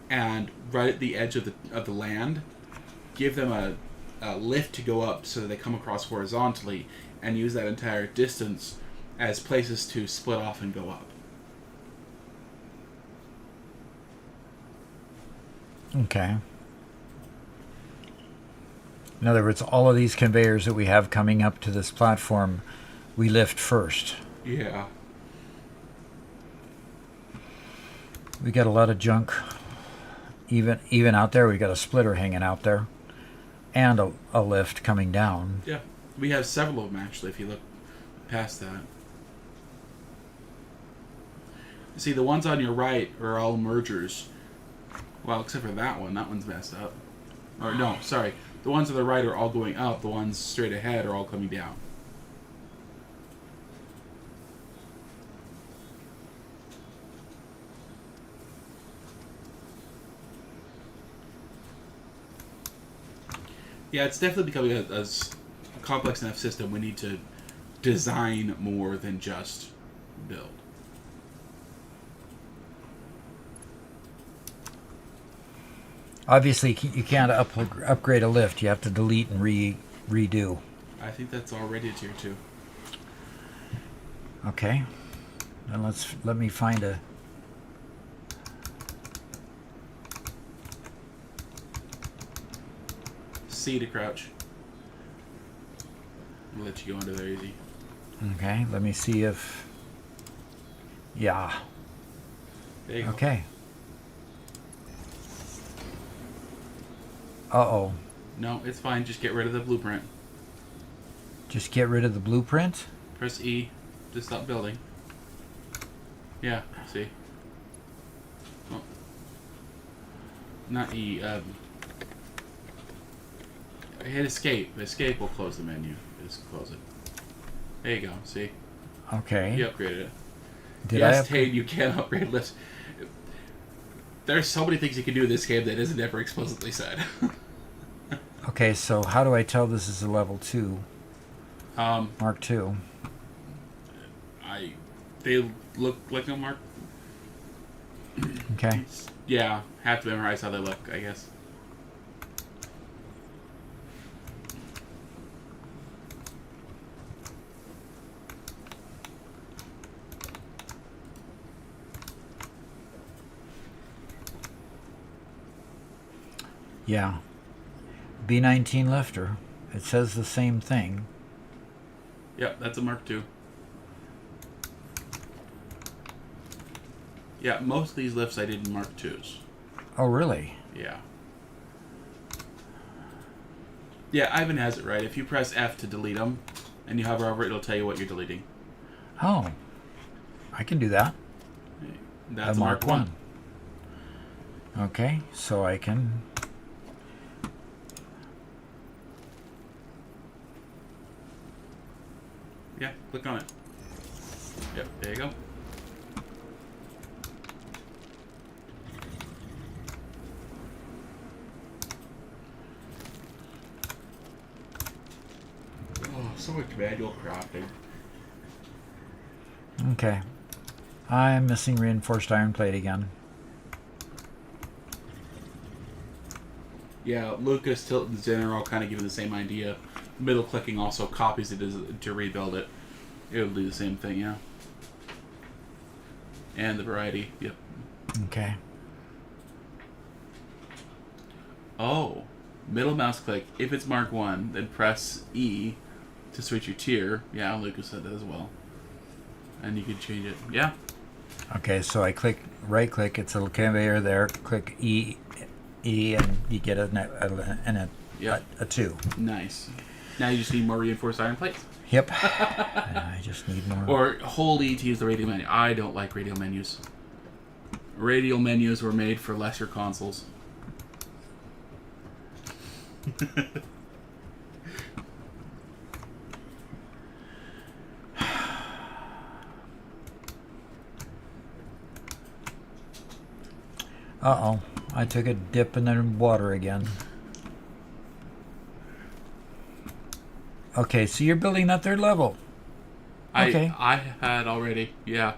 and right at the edge of the land, give them a lift to go up so that they come across horizontally and use that entire distance as places to split off and go up. Okay. In other words, all of these conveyors that we have coming up to this platform, we lift first. Yeah. We got a lot of junk. Even out there, we got a splitter hanging out there. And a lift coming down. Yeah. We have several of them, actually, if you look past that. See, the ones on your right are all mergers. Well, except for that one. That one's messed up. Or, no, sorry. The ones on the right are all going up. The ones straight ahead are all coming down. Yeah, it's definitely becoming a complex enough system. We need to design more than just build. Obviously, you can't upgrade a lift. You have to delete and redo. I think that's already a tier 2. Okay. Then let me find a... C to crouch. I'll let you go under there easy. Okay, let me see if... Yeah. There you go. Okay. Uh-oh. No, it's fine. Just get rid of the blueprint. Just get rid of the blueprint? Press E to stop building. Yeah, see? Oh. Not E, hit escape. Escape will close the menu. Just close it. There you go, see? Okay. You upgraded it. Did yes, I Tate, you can upgrade lifts. There's so many things you can do in this game that isn't ever explicitly said. Okay, so how do I tell this is a level 2? Mark 2. They look like a Mark. Okay. Yeah, have to memorize how they look, I guess. Yeah. B19 lifter. It says the same thing. Yep, that's a Mark II. Yeah, most of these lifts I did in Mark IIs. Oh, really? Yeah. Yeah, Ivan has it right. If you press F to delete them, and you hover over it, it'll tell you what you're deleting. Oh. I can do that. That's a Mark I. Okay, so I can... Yeah, click on it. Yep, there you go. Oh, so much manual crafting. Okay. I'm missing reinforced iron plate again. Yeah, Lucas, Tilt, and Zen are all kind of giving the same idea. Middle clicking also copies it to rebuild it. It'll do the same thing, yeah. And the variety, yep. Okay. Oh, middle mouse click. If it's Mark 1, then press E to switch your tier. Yeah, Lucas said that as well. And you can change it. Yeah. Okay, so I right click, it's a little conveyor there, click E, and you get a 2. Nice. Now you just need more reinforced iron plates. Yep. I just need more. Or hold E to use the radial menu. I don't like radial menus. Radial menus were made for lesser consoles. Uh-oh. I took a dip in the water again. Okay, so you're building that 3rd level. Okay. I had already, yeah.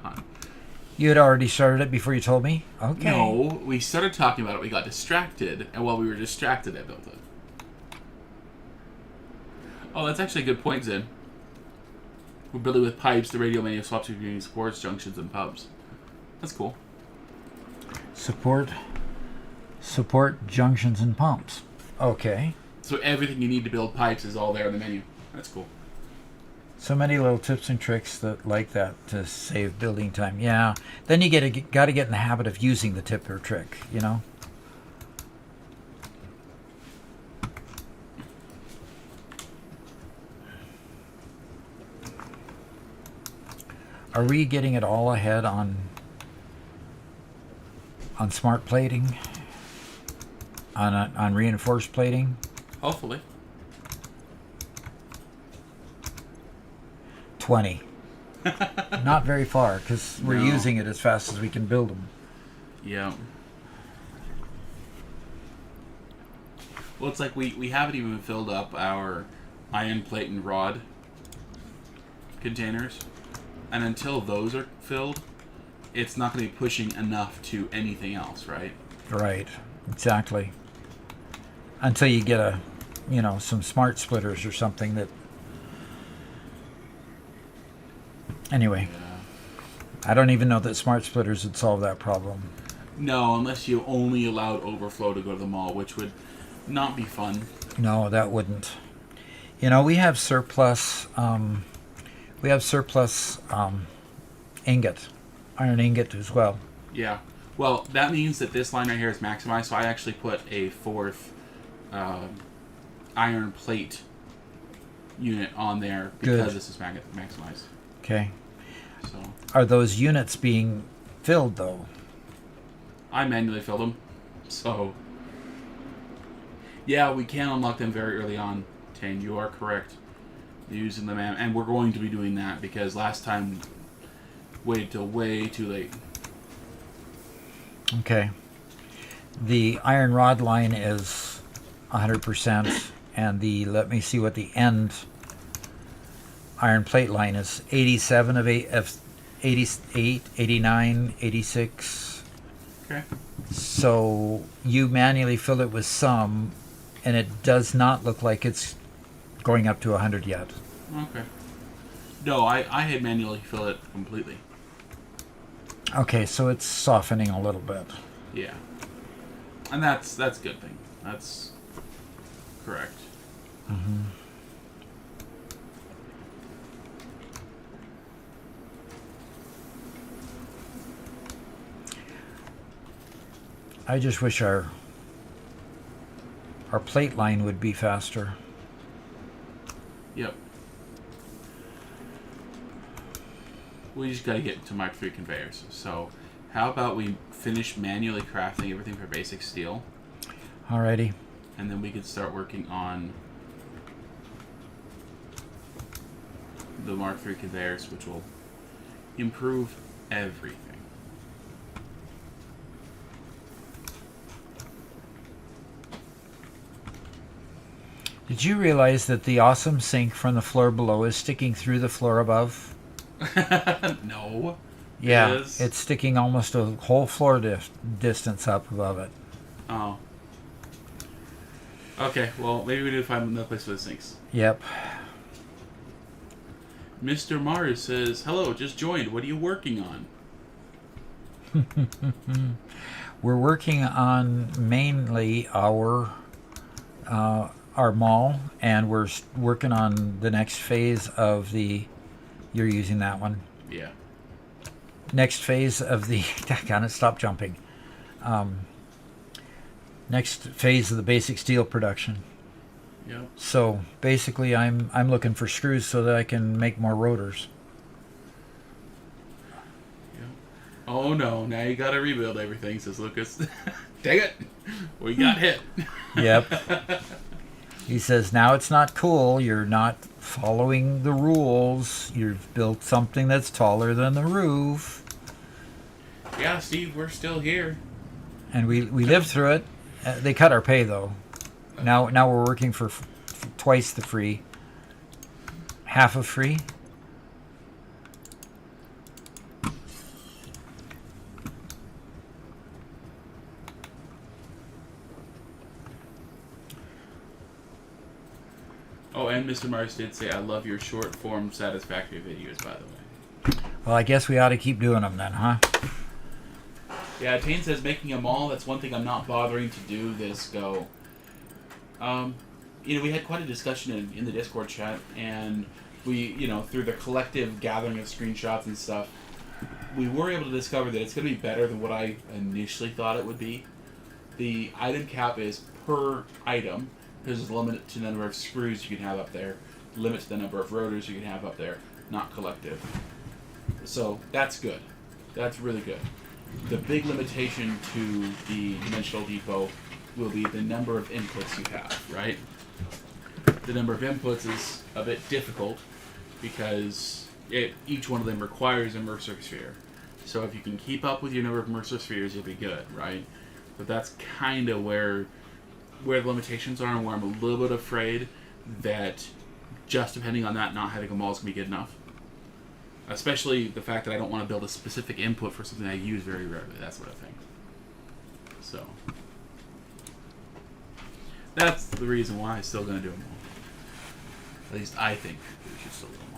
You had already started it before you told me? Okay. No, we started talking about it, we got distracted, and while we were distracted, I built it. Oh, that's actually a good point, Zen. We're building with pipes, the radial menu swaps between sports, junctions, and pubs. That's cool. Support junctions and pumps. Okay. So everything you need to build pipes is all there in the menu. That's cool. So many little tips and tricks like that to save building time. Yeah. Then you got to get in the habit of using the tip or trick, you know? Are we getting it all ahead on smart plating? On reinforced plating? Hopefully. 20. Not very far, because we're No. using it as fast as we can build them. Yeah. Well, it's like we haven't even filled up our iron plate and rod containers. And until those are filled, it's not going to be pushing enough to anything else, right? Right. Exactly. Until you get some smart splitters or something that... Anyway. Yeah. I don't even know that smart splitters would solve that problem. No, unless you only allowed overflow to go to the mall, which would not be fun. No, that wouldn't. We have surplus... ingot. Iron ingot as well. Yeah. Well, that means that this line right here is maximized, so I actually put a 4th iron plate unit on there because Good. this is maximized. Okay. So Are those units being filled, though? I manually filled them. So yeah, we can unlock them very early on. Tane, you are correct. Using them, and we're going to be doing that because last time waited till way too late. Okay. The iron rod line is 100%, and let me see what the end iron plate line is. 87 of 88, 89, 86. Okay. So you manually fill it with some, and it does not look like it's going up to 100 yet. Okay. No, I had manually filled it completely. Okay, so it's softening a little bit. Yeah. And that's a good thing. That's correct. Mm-hmm. I just wish our plate line would be faster. Yep. We just gotta get to Mark 3 conveyors. So, how about we finish manually crafting everything for basic steel, Alrighty. and then we can start working on the Mark 3 conveyors, which will improve everything. Did you realize that the awesome sink from the floor below is sticking through the floor above? No. Yeah, It is? it's sticking almost a whole floor distance up above it. Oh. Okay, well, maybe we need to find another place for the sinks. Yep. Mr. Mars says, "Hello, just joined. What are you working on?" We're working on mainly our mall, and we're working on the next phase of the. You're using that one. Yeah. Next phase of the. Can it stop jumping? Next phase of the basic steel production. Yep. So basically, I'm looking for screws so that I can make more rotors. Yep. Oh no! Now you gotta rebuild everything, says Lucas. Dang it! We got hit. Yep. He says, now it's not cool. You're not following the rules. You've built something that's taller than the roof. Yeah, Steve, we're still here. And we lived through it. They cut our pay, though. Now we're working for twice the free. Half of free. Oh, and Mr. Mars did say, I love your short form Satisfactory videos, by the way. Well, I guess we ought to keep doing them then, huh? Yeah, Tane says, making a mall, that's one thing I'm not bothering to do this go. We had quite a discussion in the Discord chat, and we, through the collective gathering of screenshots and stuff, we were able to discover that it's going to be better than what I initially thought it would be. The item cap is per item. There's a limit to the number of screws you can have up there, limit to the number of rotors you can have up there, not collective. So that's good. That's really good. The big limitation to the Dimensional Depot will be the number of inputs you have, right? The number of inputs is a bit difficult because each one of them requires a Mercer sphere. So if you can keep up with your number of Mercer spheres, you'll be good, right? But that's kind of where the limitations are, and where I'm a little bit afraid that just depending on that, not having a mall is going to be good enough. Especially the fact that I don't want to build a specific input for something I use very rarely, that sort of thing. So that's the reason why I'm still going to do a mall. At least I think we should still do a mall.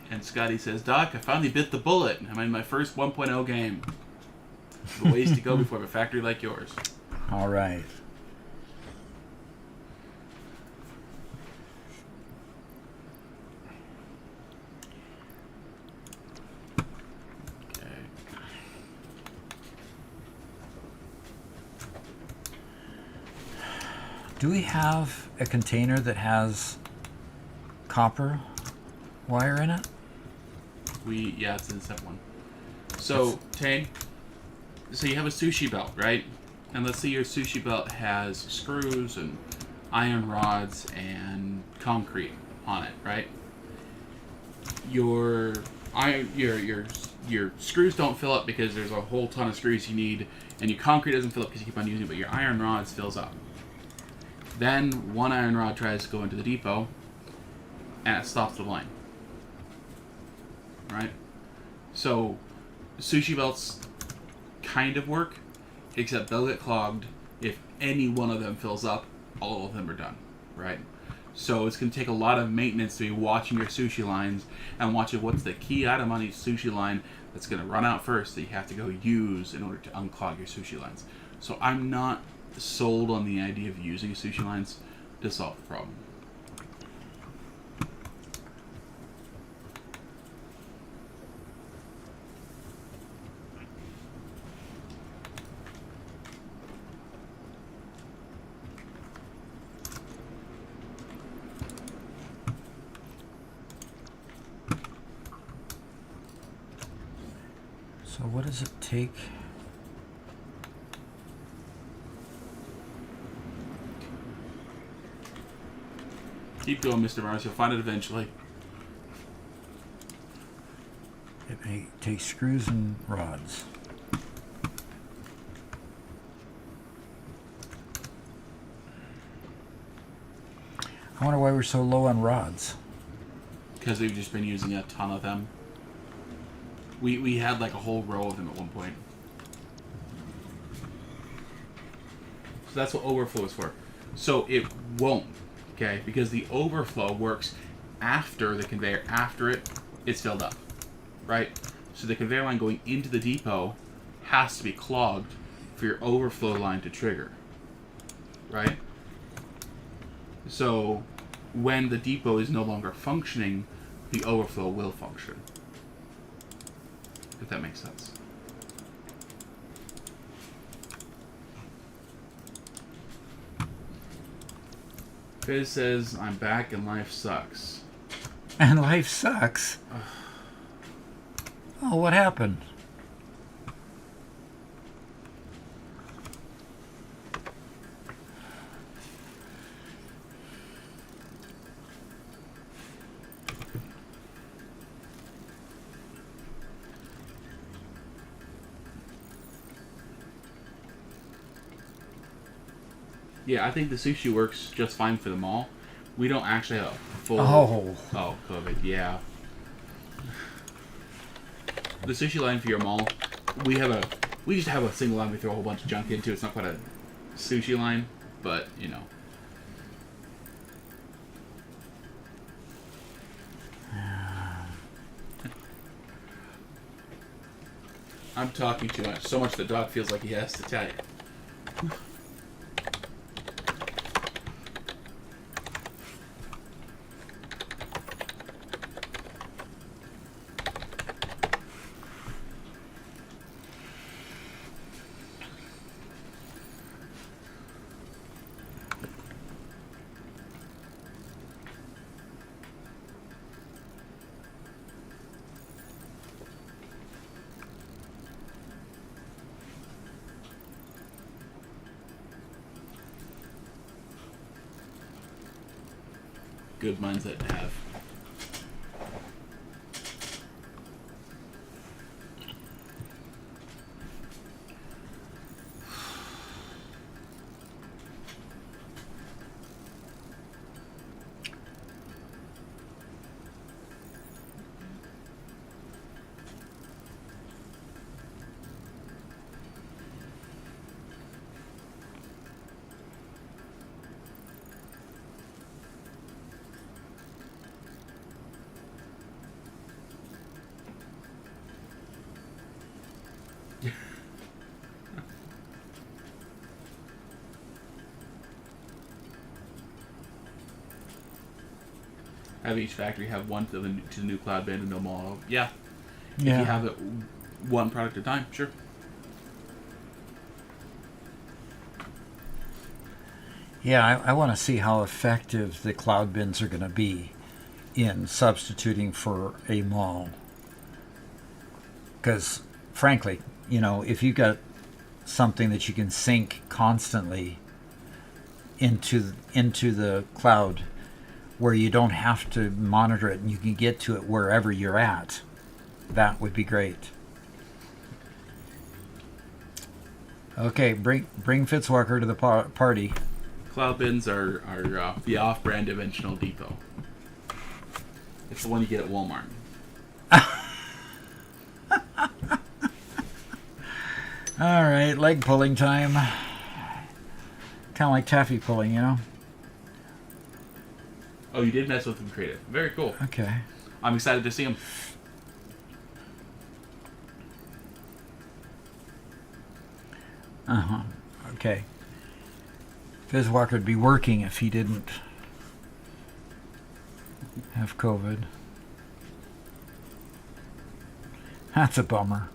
And Scotty says, Doc, I finally bit the bullet. I'm in my first 1.0 game. The ways to go before I have a factory like yours. All right. Okay. Do we have a container that has copper wire in it? Yeah, it's in step one. So, Tane, so you have a sushi belt, right? And let's say your sushi belt has screws and iron rods and concrete on it, right? Your screws don't fill up because there's a whole ton of screws you need, and your concrete doesn't fill up because you keep on using it, but your iron rods fills up. Then one iron rod tries to go into the depot, and it stops the line. Right? So, sushi belts kind of work, except they'll get clogged. If any one of them fills up, all of them are done. Right? So, it's going to take a lot of maintenance to be watching your sushi lines and watching what's the key item on each sushi line that's going to run out first that you have to go use in order to unclog your sushi lines. So, I'm not sold on the idea of using sushi lines to solve the problem. So what does it take? Keep going, Mr. Mars. You'll find it eventually. It may take screws and rods. I wonder why we're so low on rods. Because we've just been using a ton of them. We had like a whole row of them at one point. So that's what overflow is for. So it won't, okay? Because the overflow works after the conveyor, after it's filled up, right? So the conveyor line going into the depot has to be clogged for your overflow line to trigger, right? So when the depot is no longer functioning, the overflow will function. If that makes sense. Fizz says, I'm back and life sucks. And life sucks. Oh, what happened? Yeah, I think the sushi works just fine for the mall. We don't actually have a full... Oh, COVID, yeah. The sushi line for your mall, we just have a single line we throw a whole bunch of junk into. It's not quite a sushi line, but, you know. I'm talking too much. So much the dog feels like he has to tell you. Good mindset to have. Have each factory have one to the new cloud bin and no more. Yeah. If you have it one product at a time, sure. Yeah, I want to see how effective the cloud bins are going to be in substituting for a mall. Because, frankly, you know, if you've got something that you can sync constantly into the cloud, where you don't have to monitor it and you can get to it wherever you're at, that would be great. Okay, bring Fitzwalker to the party. Cloud bins are the off-brand Dimensional Depot. It's the one you get at Walmart. All right, leg pulling time. Kind of like taffy pulling, you know? Oh, you did mess with them creative. Very cool. Okay. I'm excited to see them. Uh-huh. Okay. Fizzwalker would be working if he didn't have COVID. That's a bummer.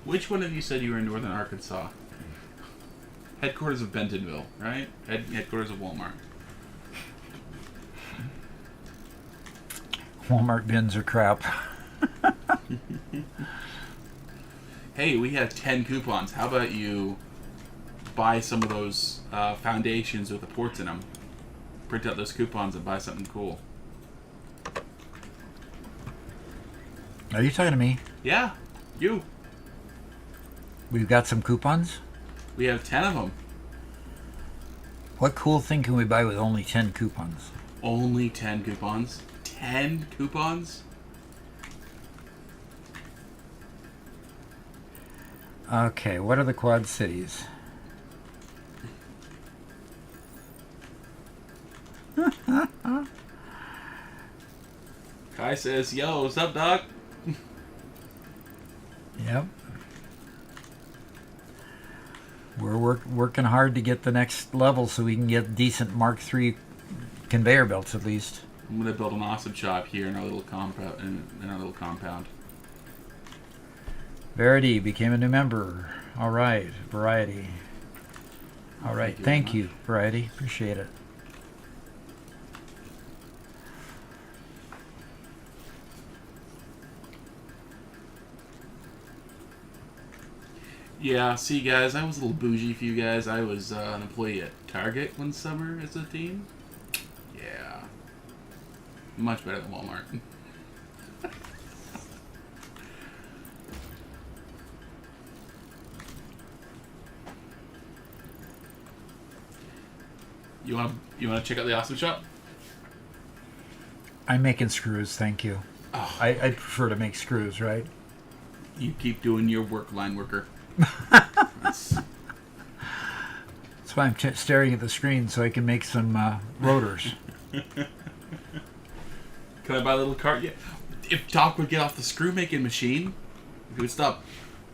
Which one of you said you were in northern Arkansas? Headquarters of Bentonville, right? Headquarters of Walmart. Walmart bins are crap. Hey, we have 10 coupons. How about you buy some of those foundations with the ports in them? Print out those coupons and buy something cool. Are you talking to me? Yeah, you. We've got some coupons. We have 10 of them. What cool thing can we buy with only 10 coupons? Only 10 coupons. 10 coupons? Okay, what are the Quad Cities? Kai says, yo, what's up, Doc? Yep. We're working hard to get the next level so we can get decent Mark III conveyor belts at least. I'm gonna build an awesome shop here in our little compound. In our little compound. Verity became a new member. All right, Variety. All right, thank you, Variety. Appreciate it. Yeah, see, guys, I was a little bougie for you guys. I was an employee at Target one summer as a teen. Yeah. Much better than Walmart. You want to check out the awesome shop? I'm making screws, thank you. Oh. I prefer to make screws, right? You keep doing your work, line worker. That's why I'm staring at the screen so I can make some rotors. Can I buy a little cart? Yeah. If Doc would get off the screw making machine, he would stop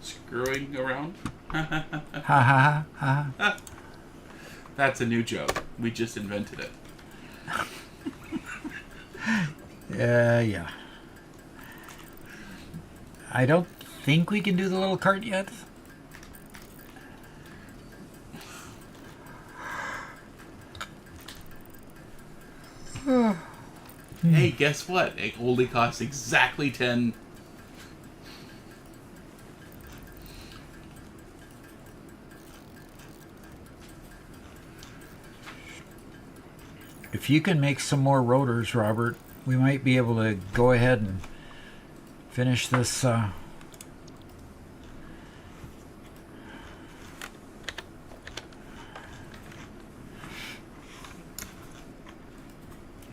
screwing around. Ha ha ha ha. That's a new joke. We just invented it. Yeah. I don't think we can do the little cart yet. Hey, guess what? It only costs exactly 10. If you can make some more rotors, Robert, we might be able to go ahead and finish this.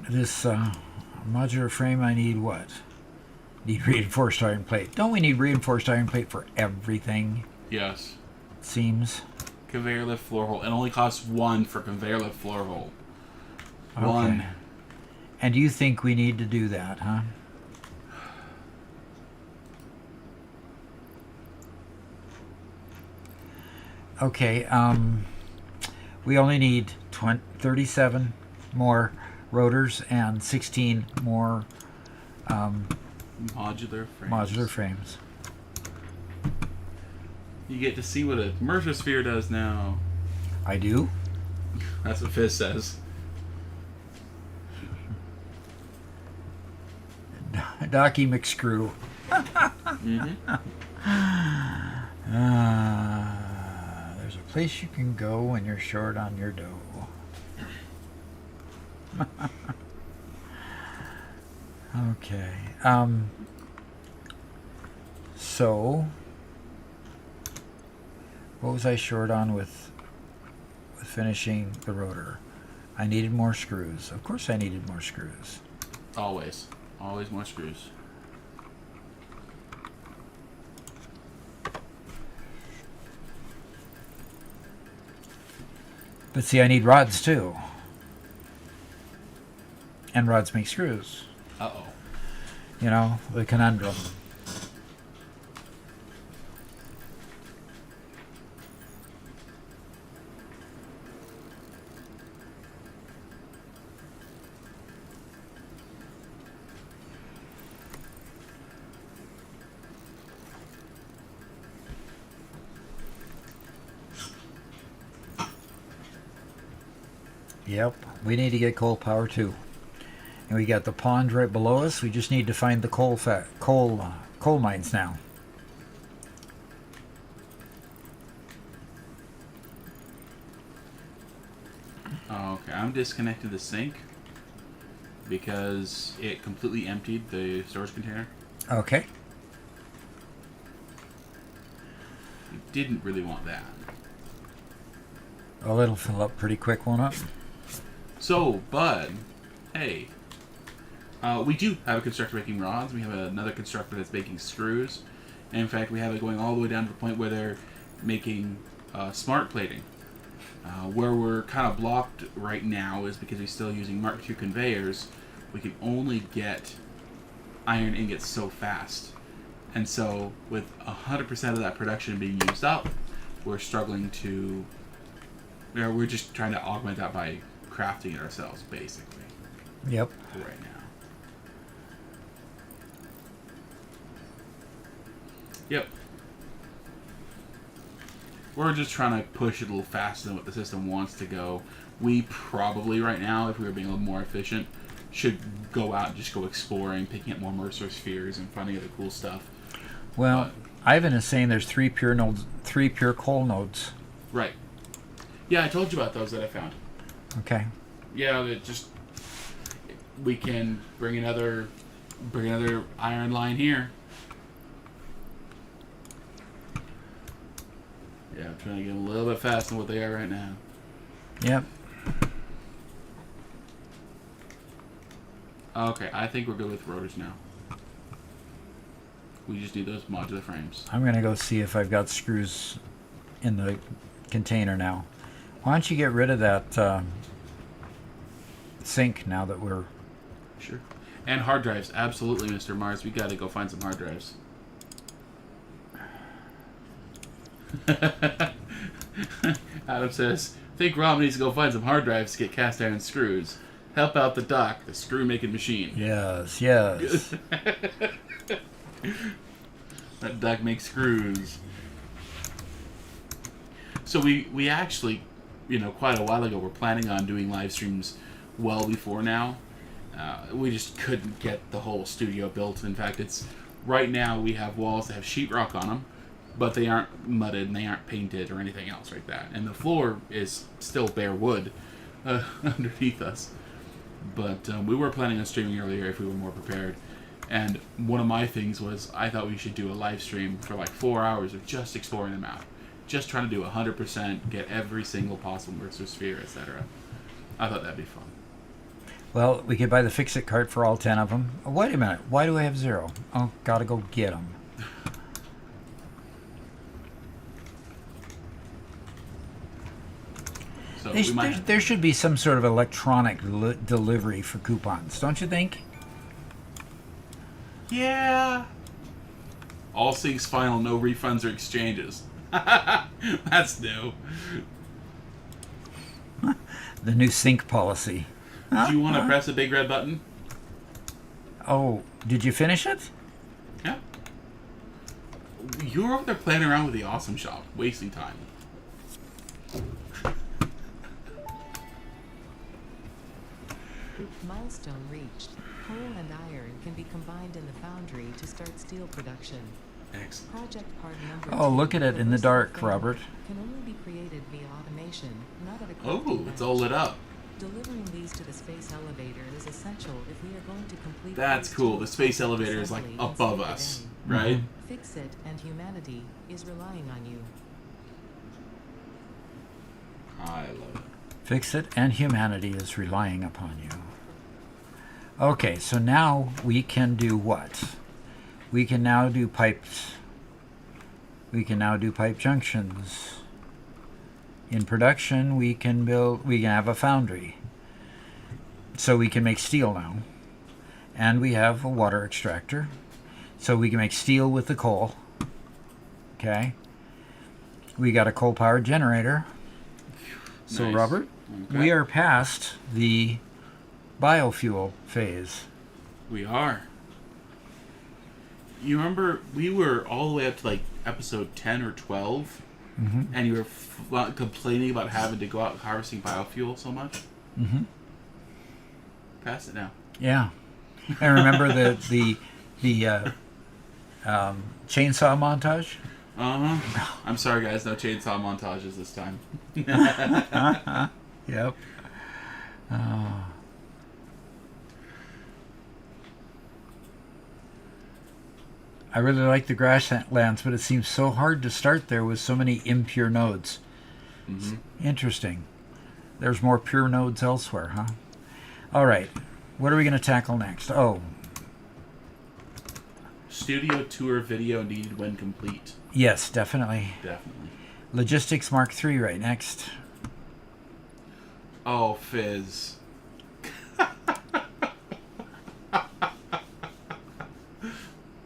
This modular frame. I need what? Need reinforced iron plate. Don't we need reinforced iron plate for everything? Yes. It seems. Conveyor lift floor hole. It only costs 1 for conveyor lift floor hole. Okay. 1. And you think we need to do that, huh? Okay, we only need 37 more rotors and 16 more Modular frames. modular frames. You get to see what a Mercer sphere does now. I do? That's what Fizz says. Docky McScrew. There's a place you can go when you're short on your dough. Okay. So, what was I short on with finishing the rotor? I needed more screws. Of course I needed more screws. Always. Always more screws. But see, I need rods too. And rods make screws. Uh-oh. You know, the conundrum. Yep, we need to get coal power too. And we got the pond right below us. We just need to find the coal mines now. Okay, I'm disconnecting the sink because it completely emptied the storage container. Okay. didn't really want that. Well, it'll fill up pretty quick, won't it? So, Bud, hey, we do have a constructor making rods. We have another constructor that's making screws. And in fact, we have it going all the way down to the point where they're making smart plating. Where we're kind of blocked right now is because we're still using Mark II conveyors. We can only get iron ingots so fast. And so, with 100% of that production being used up, we're struggling to... we're just trying to augment that by crafting it ourselves, basically. Yep. Right now. Yep. We're just trying to push it a little faster than what the system wants to go. We probably, right now, if we were being a little more efficient, should go out and just go exploring, picking up more Mercer spheres and finding other cool stuff. Well, Ivan is saying there's 3 pure nodes, 3 pure coal nodes. Right. Yeah, I told you about those that I found. Okay. Yeah, it just... we can bring another iron line here. Yeah, I'm trying to get them a little bit faster than what they are right now. Yep. Okay, I think we're good with rotors now. We just need those modular frames. I'm going to go see if I've got screws in the container now. Why don't you get rid of that sink now that we're... Sure. And hard drives. Absolutely, Mr. Mars. We got to go find some hard drives. Adam says, I think Rob needs to go find some hard drives to get cast iron screws. Help out the doc, the screw making machine. Yes, yes. That duck makes screws. So we actually, quite a while ago, were planning on doing live streams well before now. We just couldn't get the whole studio built. In fact, right now we have walls that have sheetrock on them, but they aren't mudded and they aren't painted or anything else like that. And the floor is still bare wood underneath us. But we were planning on streaming earlier if we were more prepared. And one of my things was I thought we should do a live stream for like 4 hours of just exploring the map. Just trying to do 100%, get every single possible Mercer sphere, etc. I thought that'd be fun. Well, we could buy the fix-it cart for all 10 of them. Oh, wait a minute. Why do I have 0? Oh, gotta go get them. So There should be some sort of electronic delivery for coupons, don't you think? Yeah. All things final, no refunds or exchanges. That's new. The new sync policy. Do you want to press a big red button? Oh, did you finish it? Yeah. You were over there playing around with the awesome shop, wasting time. Milestone reached. Coal and iron can be combined in the foundry to start steel production. Excellent. Project part number Oh, 2, look at it in the dark, Robert. Can only be created via automation, not at a Oh, crafting it's bench. all lit up. Delivering these to the space elevator is essential if we are going to complete. That's phase cool. 2 The space of elevator is like assembly and above save the us, day. right? Fix It and humanity is relying on you. I love it. Fix it, and humanity is relying upon you. Okay, so now we can do what? We can now do pipes. We can now do pipe junctions. In production, we can have a foundry. So we can make steel now. And we have a water extractor. So we can make steel with the coal. Okay. We got a coal-powered generator. So, Nice. Robert, Okay. we are past the biofuel phase. We are. You remember we were all the way up to like episode 10 or 12, and you were complaining about having to go out harvesting biofuel so much? Mm-hmm. Pass it now. Yeah. And remember the chainsaw montage? Uh-huh. I'm sorry, guys. No chainsaw montages this time. Yep. I really like the grasslands, but it seems so hard to start there with so many impure nodes. Interesting. There's more pure nodes elsewhere, huh? All right. What are we going to tackle next? Oh, Studio tour video needed when complete. yes, definitely. Definitely. Logistics Mark III right next. Oh, Fizz.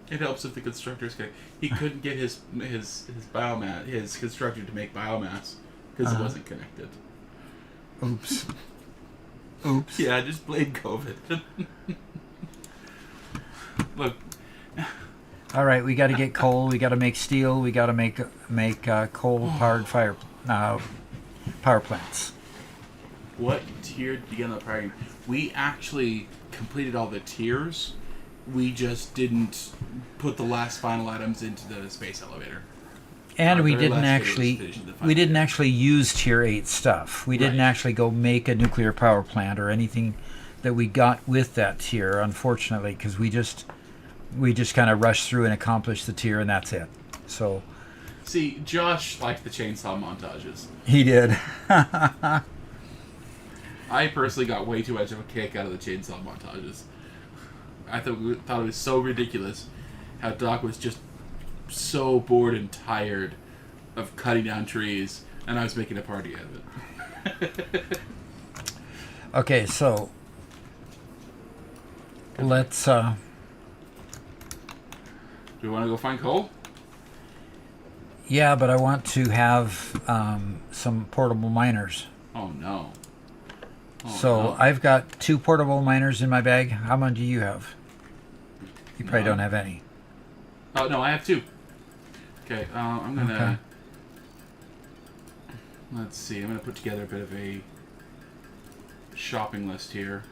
It helps if the constructor's guy. He couldn't get his biomass, his constructor to make biomass because it wasn't connected. Oops. Oops. Yeah, just blame COVID. Look. All right, we got to get coal. We got to make steel. We got to make coal-powered power plants. What tier did you get on the prior game? We actually completed all the tiers. We just didn't put the last final items into the space elevator. And Our we very didn't last video was actually finishing the final we didn't tier. actually use tier 8 stuff. We didn't Right. actually go make a nuclear power plant or anything that we got with that tier, unfortunately, because we just kind of rushed through and accomplished the tier, and that's it. So See, Josh liked the chainsaw montages. he did. I personally got way too much of a kick out of the chainsaw montages. I thought it was so ridiculous how Doc was just so bored and tired of cutting down trees, and I was making a party out of it. Okay, so let's. Do we want to go find coal? Yeah, but I want to have some portable miners. Oh no. Oh, So no. I've got 2 portable miners in my bag. How many do you have? You probably No. don't have any. Oh no, I have 2. Okay, I'm gonna. Okay. Let's see. I'm gonna put together a bit of a shopping list here.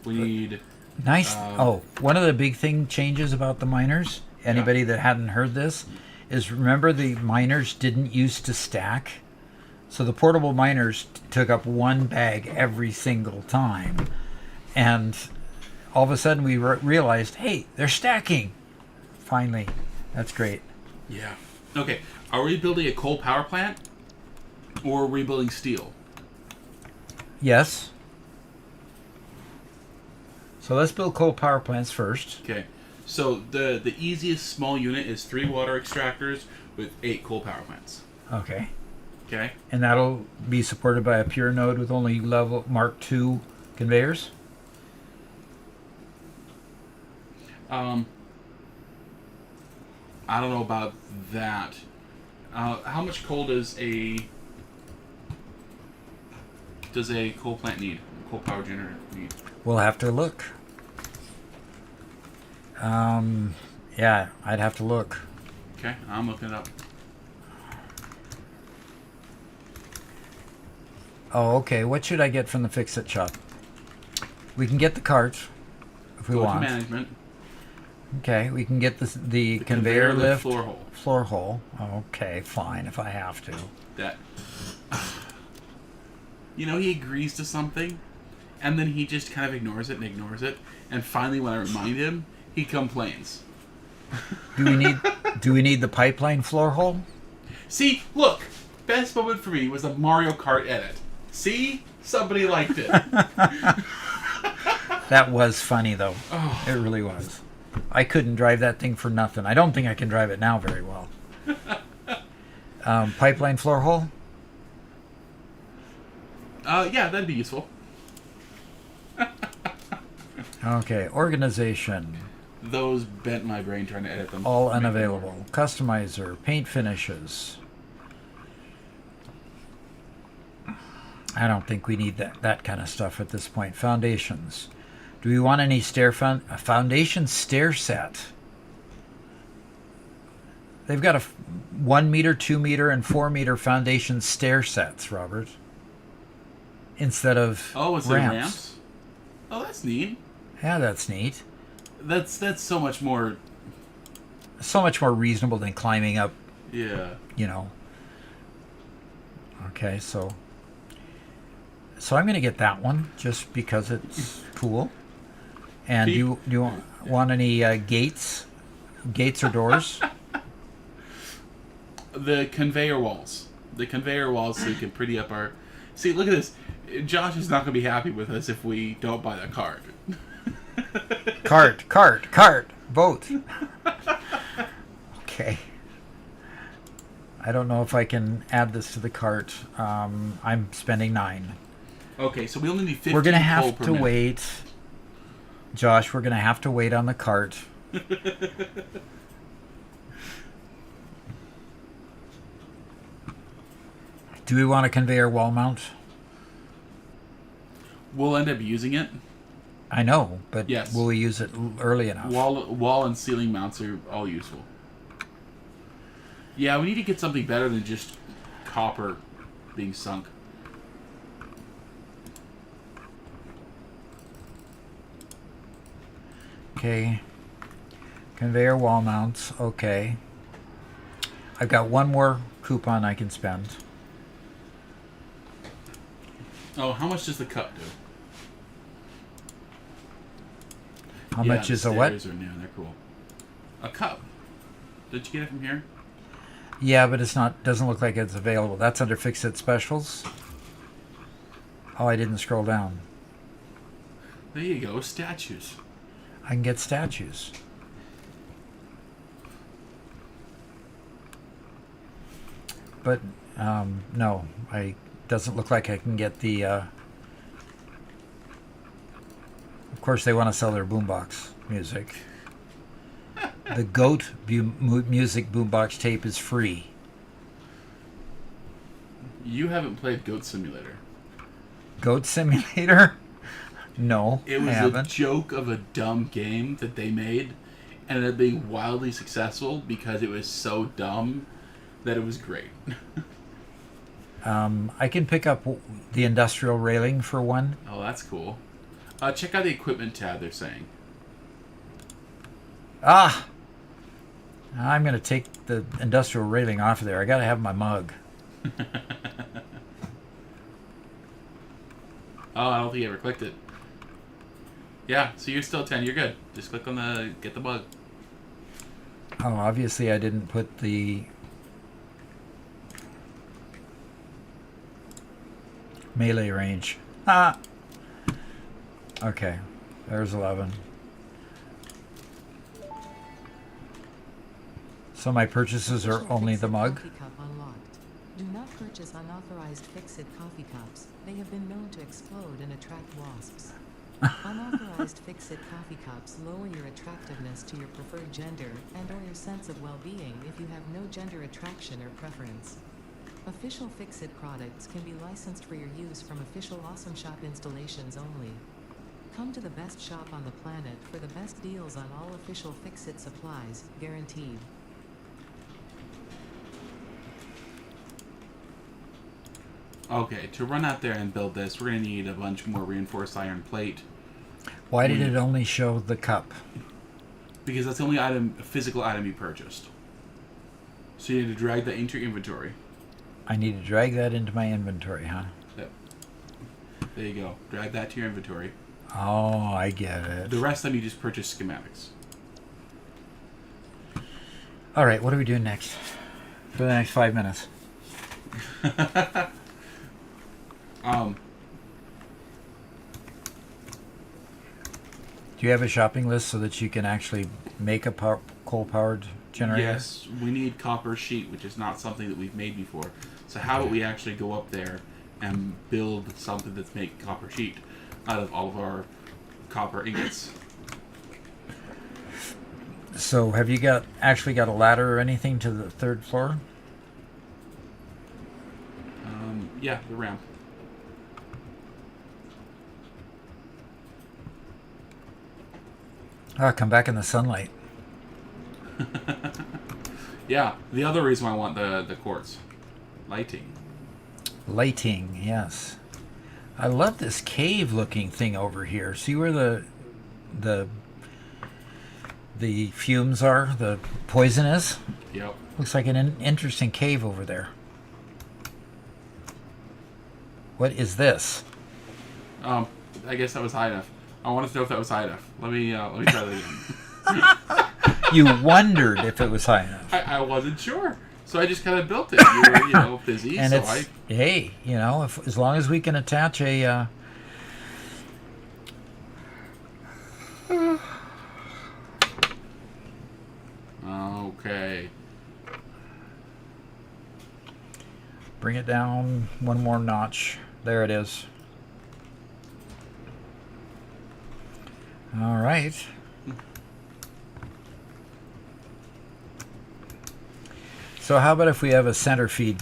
We need. Nice. One of the big changes about the miners, anybody that hadn't heard this, is remember the miners didn't used to stack? So the portable miners took up 1 bag every single time. And all of a sudden we realized, hey, they're stacking. Finally. That's great. Yeah. Okay. Are we building a coal power plant, or are we building steel? Yes. So let's build coal power plants first. Okay. So the easiest small unit is 3 water extractors with 8 coal power plants. Okay. Okay. And that'll be supported by a pure node with only level Mark II conveyors? I don't know about that. How much coal does a coal plant need? Coal power generator need? We'll have to look. Yeah, I'd have to look. Okay, I'm looking it up. Oh, okay. What should I get from the fix-it shop? We can get the cart if we Go to want. management. Okay, we can get the The conveyor lift floor hole. floor hole. Okay, fine if I have to. That. You know, he agrees to something, and then he just kind of ignores it, and finally, when I remind him, he complains. Do we need the pipeline floor hole? See, look, best moment for me was the Mario Kart edit. See, somebody liked it. That was funny though. Oh. It really was. I couldn't drive that thing for nothing. I don't think I can drive it now very well. Pipeline floor hole? Yeah, that'd be useful. Okay, organization. Those bent my brain trying to edit them. All unavailable. Customizer, paint finishes. I don't think we need that kind of stuff at this point. Foundations. Do we want any foundation stair set? They've got a 1 meter, 2 meter, and 4 meter foundation stair sets, Robert. Instead of Oh, it's ramps? Oh, that's neat. Yeah, that's neat. That's so much more. So much more reasonable than climbing up, Yeah. you know. Okay, so I'm going to get that one just because it's cool. And do you want any gates gates or doors? The conveyor walls. The conveyor walls so we can pretty up our... See, look at this. Josh is not going to be happy with us if we don't buy that cart. Cart. Boat. Okay. I don't know if I can add this to the cart. I'm spending 9. Okay, so we only need 15 We're going to coal have per to minute. wait. Josh, we're going to have to wait on the cart. Do we want a conveyor wall mount? We'll end up using it. I know, but Yes. will we use it early enough? Wall and ceiling mounts are all useful. Yeah, we need to get something better than just copper being sunk. Okay. Conveyor wall mounts. Okay. I've got one more coupon I can spend. Oh, how much does the cup do? How Yeah, much the is a what? stairs are new. They're cool. A cup. Did you get it from here? Yeah, but it's not. Doesn't look like it's available. That's under Fix It Specials. Oh, I didn't scroll down. There you go. Statues. I can get statues. But no, I doesn't look like I can get the. Of course, they want to sell their boombox music. The Goat music boombox tape is free. You haven't played Goat Simulator. Goat Simulator? No, It was I a haven't. joke of a dumb game that they made, and ended up being wildly successful because it was so dumb that it was great. I can pick up the industrial railing for one. Oh, that's cool. Check out the equipment tab, they're saying. Ah! I'm going to take the industrial railing off of there. I got to have my mug. Oh, I don't think you ever clicked it. Yeah, so you're still 10. You're good. Just click on the get the bug. Oh, obviously I didn't put the melee range. Ah! Okay, there's 11. So my purchases are Official only the Fix-It mug? Coffee cup unlocked. Do not purchase unauthorized Fix-It coffee cups. They have been known to explode and attract wasps. Unauthorized Fix-It coffee cups lower your attractiveness to your preferred gender and/or your sense of well-being if you have no gender attraction or preference. Official Fix-It products can be licensed for your use from official Awesome Shop installations only. Come to the best shop on the planet for the best deals on all official Fix-It supplies, guaranteed. Okay, to run out there and build this, we're going to need a bunch more reinforced iron plate. Why did it only show the cup? Because that's the only physical item you purchased. So you need to drag that into your inventory. I need to drag that into my inventory, huh? Yep. There you go. Drag that to your inventory. Oh, I get it. The rest of them you just purchase schematics. All right, what are we doing next? For the next 5 minutes. Do you have a shopping list so that you can actually make a coal-powered generator? Yes, we need copper sheet, which is not something that we've made before. So how about we actually go up there and build something that's make copper sheet out of all of our copper ingots? So have you actually got a ladder or anything to the 3rd floor? Yeah, the ramp. Ah, come back in the sunlight. Yeah, the other reason why I want the quartz. Lighting. Lighting, yes. I love this cave-looking thing over here. See where the fumes are, the poison is? Yep. Looks like an interesting cave over there. What is this? I guess that was high enough. I wanted to know if that was high enough. Let me try that again. You wondered if it was high enough. I wasn't sure, so I just kind of built it. You were, busy, And so it's hey, if as long as we can attach a. Okay. Bring it down one more notch. There it is. All right. So how about if we have a center feed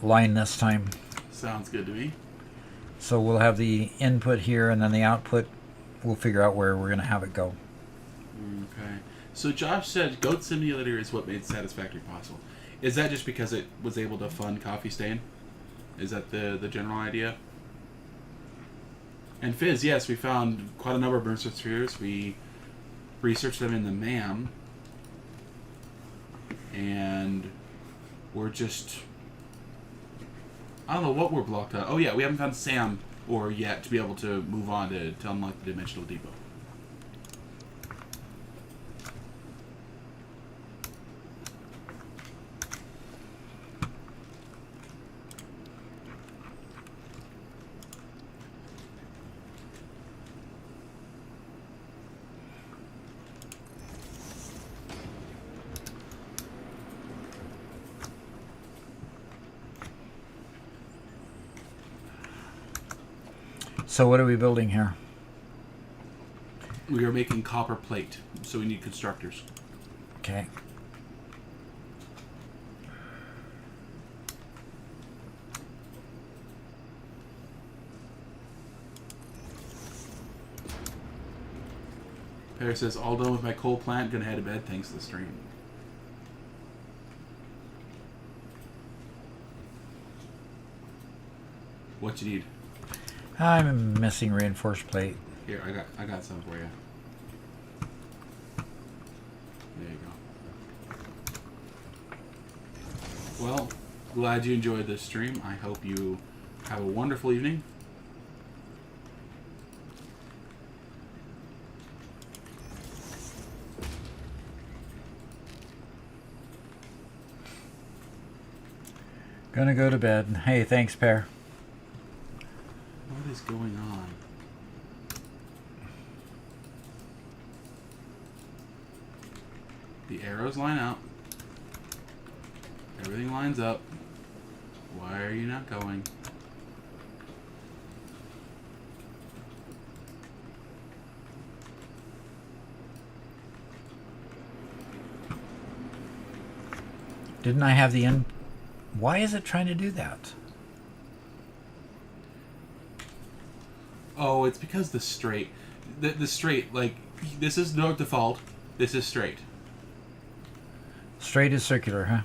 line this time? Sounds good to me. So we'll have the input here, and then the output, we'll figure out where we're going to have it go. Okay. So Josh said Goat Simulator is what made Satisfactory possible. Is that just because it was able to fund Coffee Stain? Is that the general idea? And Fizz, yes, we found quite a number of Burnster spheres. We researched them in the MAM. And we're just... I don't know what we're blocked on. Oh yeah, we haven't found Sam or yet to be able to move on to unlock the Dimensional Depot. So what are we building here? We are making copper plate, so we need constructors. Okay. Pear says, all done with my coal plant, gonna head to bed thanks to the stream. What you need? I'm missing reinforced plate. Here, I got some for you. There you go. Well, glad you enjoyed this stream. I hope you have a wonderful evening. Gonna go to bed. Hey, thanks, Pear. What is going on? The arrows line out. Everything lines up. Why are you not going? Didn't I have the end? Why is it trying to do that? Oh, it's because the straight. The straight, like, this is no default. This is straight. Straight is circular, huh?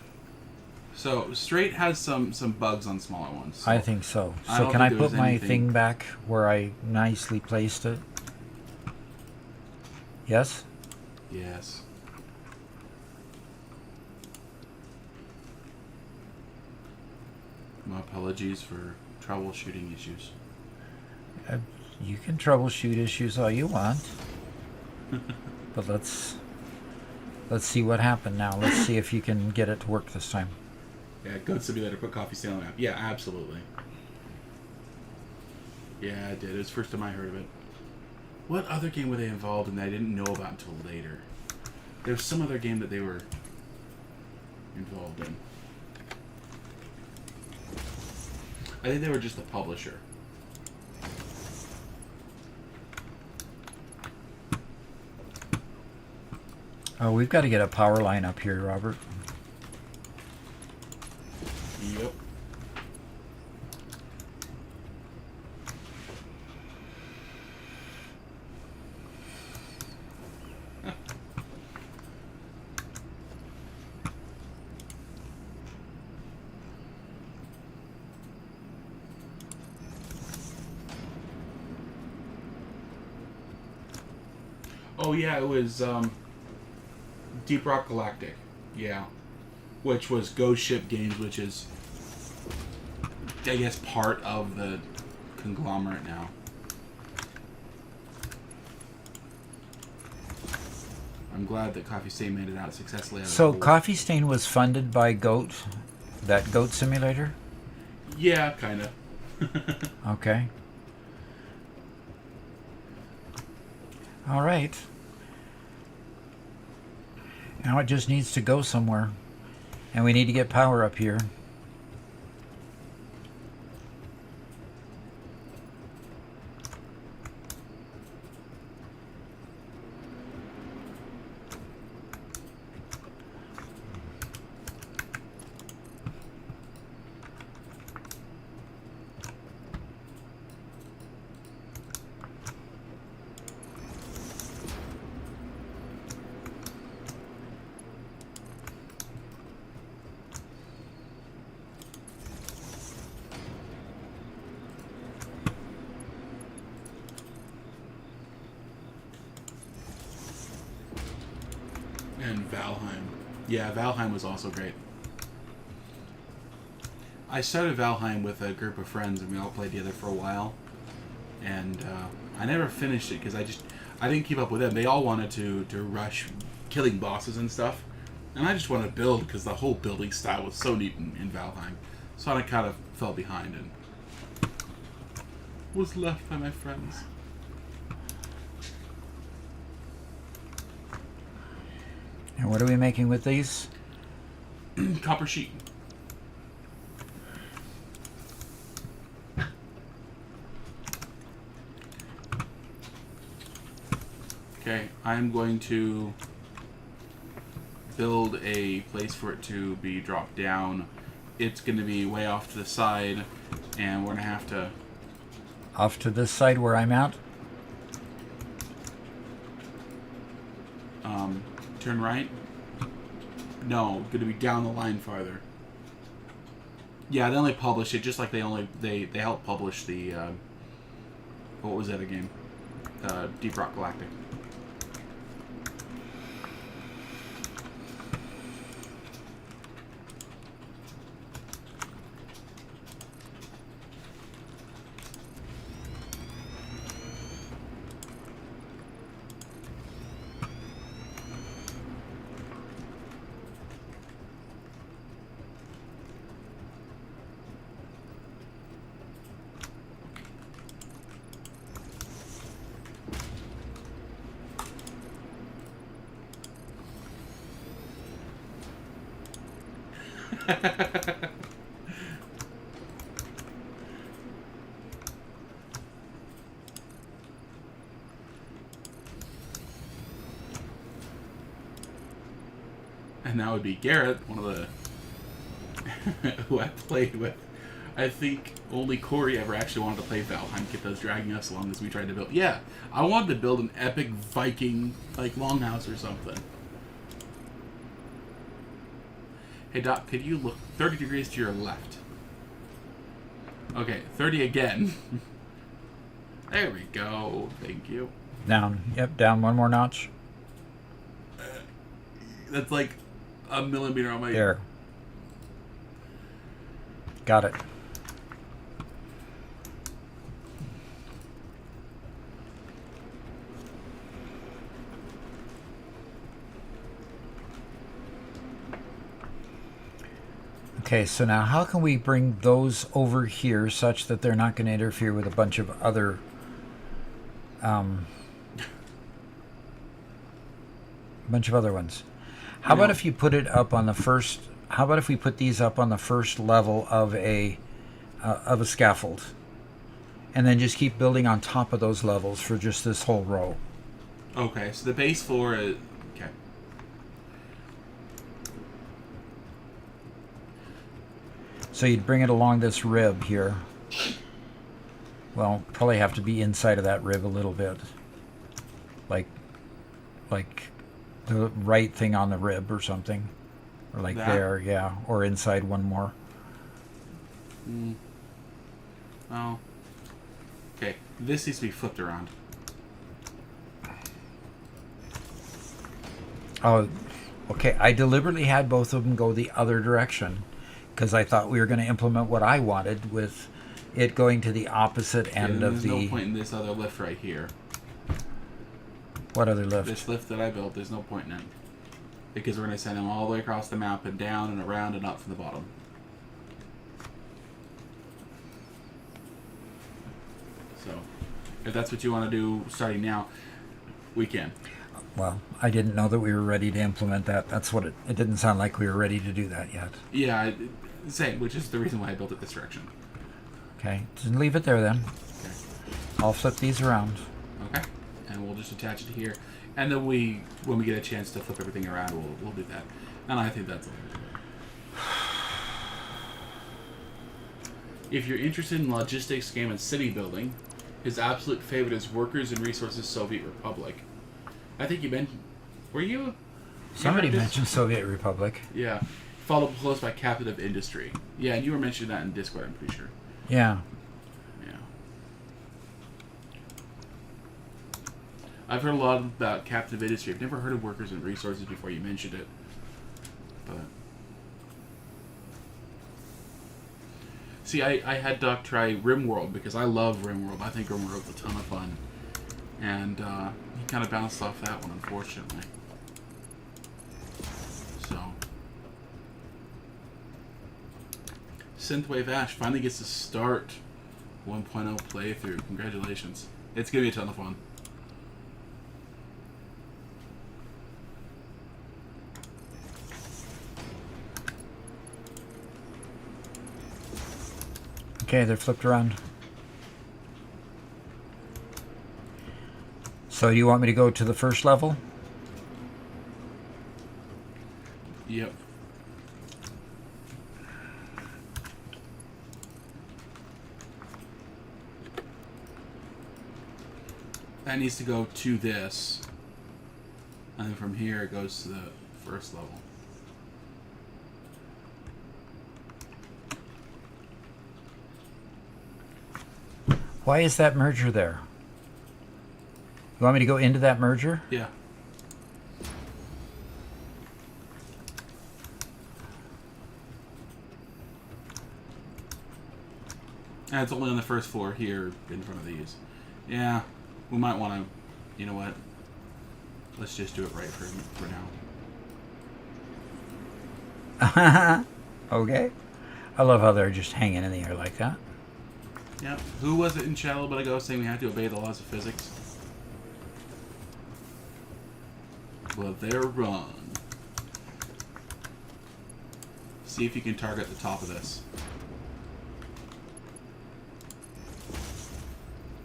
So, straight has some bugs on smaller ones. So I think so. I So don't can I think there put was my anything- thing back where I nicely placed it? Yes? Yes. My apologies for troubleshooting issues. You can troubleshoot issues all you want. But let's see what happened now. Let's see if you can get it to work this time. Yeah, Goat Simulator put Coffee Stain on the map. Yeah, absolutely. Yeah, I did. It was the first time I heard of it. What other game were they involved in that I didn't know about until later? There was some other game that they were involved in. I think they were just the publisher. Oh, we've got to get a power line up here, Robert. Yep. Oh yeah, it was Deep Rock Galactic. Yeah. Which was Ghost Ship Games, which is, I guess, part of the conglomerate now. I'm glad that Coffee Stain made it out successfully. Out of So the hole. Coffee Stain was funded by Goat, that Goat Simulator? Yeah, kind of. Okay. All right. Now it just needs to go somewhere. And we need to get power up here. And Valheim. Yeah, Valheim was also great. I started Valheim with a group of friends, and we all played together for a while. And I never finished it because I didn't keep up with them. They all wanted to rush killing bosses and stuff, and I just wanted to build because the whole building style was so neat in Valheim. So I kind of fell behind and was left by my friends. And what are we making with these? Copper sheet. Okay, I'm going to build a place for it to be dropped down. It's going to be way off to the side, and we're going to have to... Off to this side where I'm at? Turn right? No, going to be down the line farther. Yeah, they only published it, just like they helped publish the... what was that again? Deep Rock Galactic. And that would be Garrett, one of the who I played with. I think only Corey ever actually wanted to play Valheim, kept us dragging us along as we tried to build. Yeah, I wanted to build an epic Viking like longhouse or something. Hey Doc, could you look 30 degrees to your left? Okay, 30 again. There we go. Thank you. Down. Yep, down one more notch. That's like a millimeter on my... There. Got it. Okay, so now how can we bring those over here such that they're not going to interfere with a bunch of other ones? How about if you put it up on the first? How about if we put these up on the first level of a scaffold, and then just keep building on top of those levels for just this whole row? Okay, so the base floor is... Okay. So you'd bring it along this rib here. Well, probably have to be inside of that rib a little bit. Like the right thing on the rib or something. Or like that? there, yeah. Or inside one more. Oh. Okay, this needs to be flipped around. Oh, okay. I deliberately had both of them go the other direction because I thought we were going to implement what I wanted with it going to the opposite end of the... There's no point in this other lift right here. What other lift? This lift that I built, there's no point in it. Because we're going to send them all the way across the map and down and around and up from the bottom. So, if that's what you want to do starting now, we can. Well, I didn't know that we were ready to implement that. That's what it didn't sound like we were ready to do that yet. Yeah, same, which is the reason why I built it this direction. Okay, just leave it there then. Okay. I'll flip these around. Okay. And we'll just attach it here. And then when we get a chance to flip everything around, we'll do that. And I think that's all. If you're interested in logistics, game, and city building, his absolute favorite is Workers and Resources Soviet Republic. I think you mentioned... Were you... Somebody mentioned Soviet Republic. Yeah. Followed close by Captive Industry. Yeah, and you were mentioning that in Discord, I'm pretty sure. Yeah. Yeah. I've heard a lot about Captive Industry. I've never heard of Workers and Resources before you mentioned it. But... See, I had Doc try RimWorld because I love RimWorld. I think RimWorld's a ton of fun. And he kind of bounced off that one, unfortunately. So... Synthwave Ash finally gets to start 1.0 playthrough. Congratulations. It's going to be a ton of fun. Okay, they're flipped around. So you want me to go to the first level? Yep. That needs to go to this. And then from here it goes to the first level. Why is that merger there? You want me to go into that merger? Yeah. And it's only on the first floor here in front of these. Yeah, we might want to, you know what? Let's just do it right for now. Okay. I love how they're just hanging in the air like that. Yeah. Who was it in chat a little bit ago saying we have to obey the laws of physics? Well, they're wrong. See if you can target the top of this.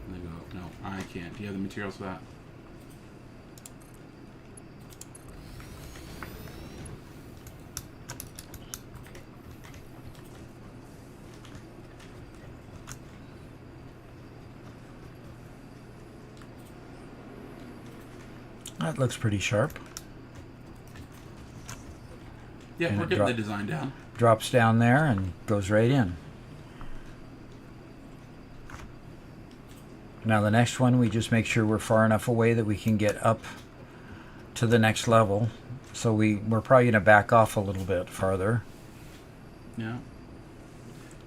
There you go. No, I can't. Do you have the materials for that? That looks pretty sharp. Yeah, And we're it getting the design down. Drops down there and goes right in. Now the next one, we just make sure we're far enough away that we can get up to the next level. So we're probably going to back off a little bit farther. Yeah.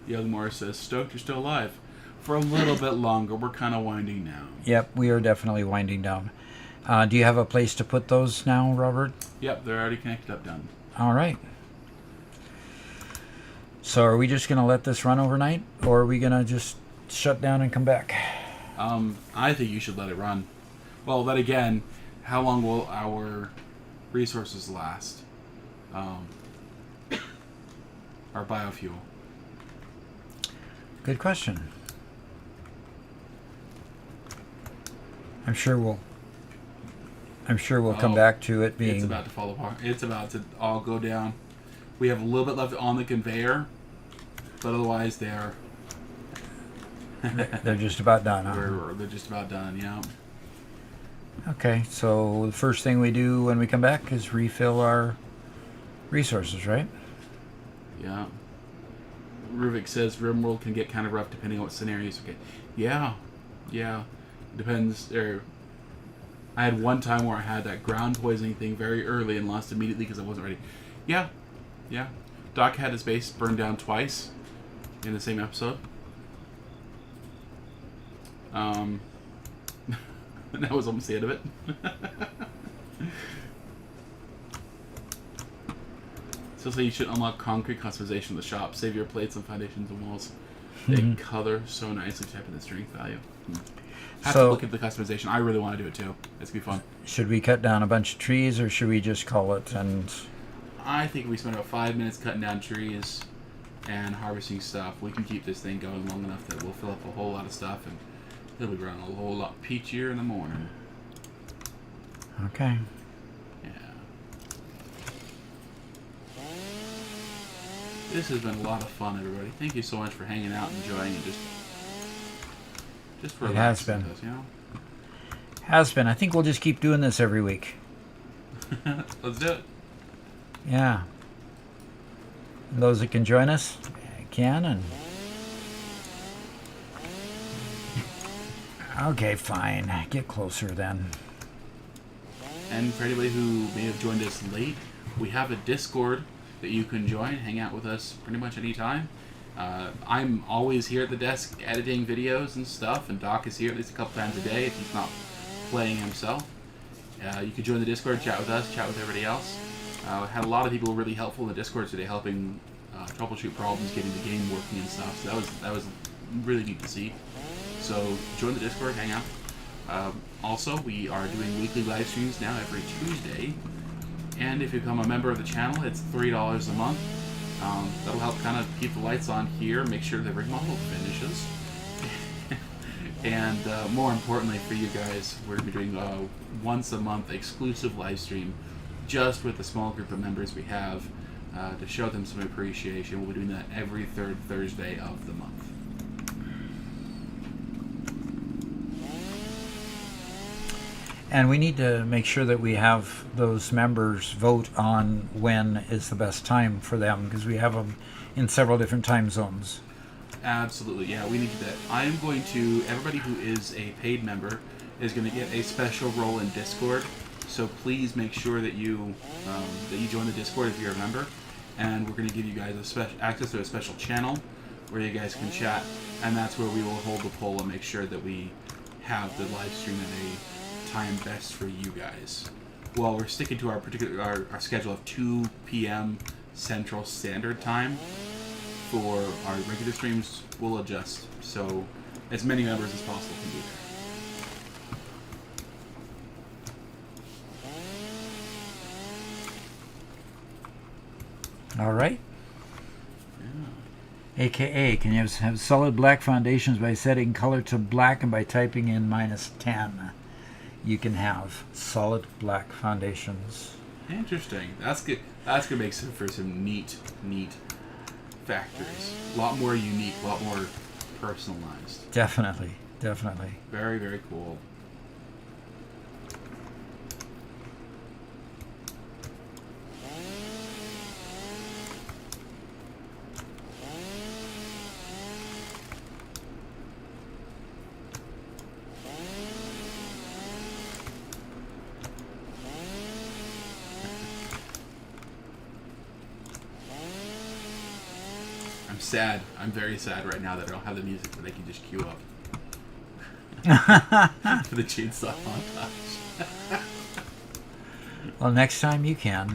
Young Morris says, stoked you're still alive. For a little bit longer, we're kind of winding down. Yep, we are definitely winding down. Do you have a place to put those now, Robert? Yep, they're already connected up, done. All right. So are we just going to let this run overnight? Or are we going to just shut down and come back? I think you should let it run. Well, then again, how long will our resources last? Our biofuel. Good question. I'm sure we'll come back to it being... It's about to fall apart. It's about to all go down. We have a little bit left on the conveyor, but otherwise they're just about done, huh? They're just about done, yeah. Okay, so the first thing we do when we come back is refill our resources, right? Yeah. Ruvik says RimWorld can get kind of rough depending on what scenarios. Okay. Yeah. Depends. I had one time where I had that ground poisoning thing very early and lost immediately because I wasn't ready. Yeah. Doc had his base burned down twice in the same episode. That was almost the end of it. So say you should unlock concrete customization in the shop. Save your plates and foundations and walls. They color so nicely, type in the strength value. Have to So- look at the customization. I really want to do it too. It's gonna be fun. Should we cut down a bunch of trees, or should we just call it? And I think if we spend about 5 minutes cutting down trees and harvesting stuff, we can keep this thing going long enough that we'll fill up a whole lot of stuff, and it'll be running a whole lot peachier in the morning. okay. Yeah. This has been a lot of fun, everybody. Thank you so much for hanging out, enjoying, and just It has relaxing been. with us, you know? Has been. I think we'll just keep doing this every week. Let's do it. Yeah. And those that can join us can. And okay, fine. Get closer then. And for anybody who may have joined us late, we have a Discord that you can join, hang out with us pretty much any time. I'm always here at the desk editing videos and stuff, and Doc is here at least a couple times a day if he's not playing himself. You can join the Discord, chat with us, chat with everybody else. Had a lot of people really helpful in the Discord today, helping troubleshoot problems, getting the game working and stuff. So that was really neat to see. So join the Discord, hang out. Also, we are doing weekly live streams now every Tuesday. And if you become a member of the channel, it's $3 a month. That'll help kind of keep the lights on here, make sure the remodel finishes. And more importantly for you guys, we're going to be doing a once a month exclusive live stream just with the small group of members we have to show them some appreciation. We'll be doing that every third Thursday of the month. And we need to make sure that we have those members vote on when is the best time for them, because we have them in several different time zones. Absolutely, yeah, we need to do that. I am going to, everybody who is a paid member is going to get a special role in Discord, so please make sure that you join the Discord if you're a member, and we're going to give you guys access to a special channel where you guys can chat, and that's where we will hold the poll and make sure that we have the live stream at a time best for you guys. Well, we're sticking to our schedule of 2 p.m. Central Standard Time. For our regular streams, we'll adjust, so as many members as possible can be there. All right. AKA, can you have solid black foundations by setting color to black and by typing in -10? You can have solid black foundations. Interesting. That's good. That's gonna make for some neat factories. A lot more unique, a lot more personalized. Definitely. Very, very cool. I'm sad. I'm very sad right now that I don't have the music that I can just queue up for the chainsaw montage. Well, next time you can.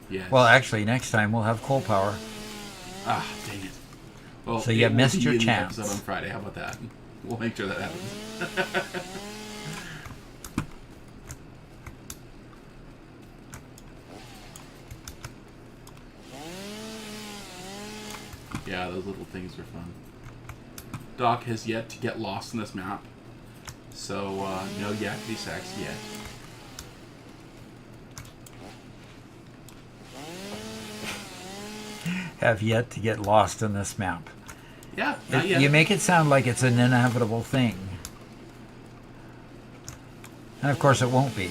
Yes. Well, actually, next time we'll have coal power. Ah, dang it. Well, So you it will missed be your in the chance. episode on Friday. How about that? We'll make sure that happens. Yeah, those little things are fun. Doc has yet to get lost in this map, so no yakety sax yet. Have yet to get lost in this map. Yeah, not yet. You make it sound like it's an inevitable thing. And of course it won't be.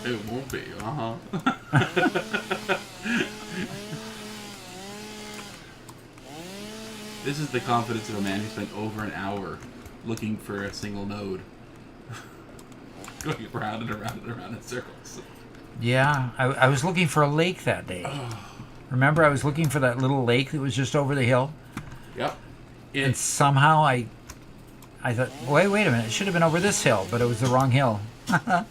It won't be, This is the confidence of a man who spent over an hour looking for a single node. Going around and around and around in circles. Yeah, I was looking for a lake that day. Remember, I was looking for that little lake that was just over the hill? Yep. And somehow I I thought, wait a minute, it should have been over this hill, but it was the wrong hill. Yep.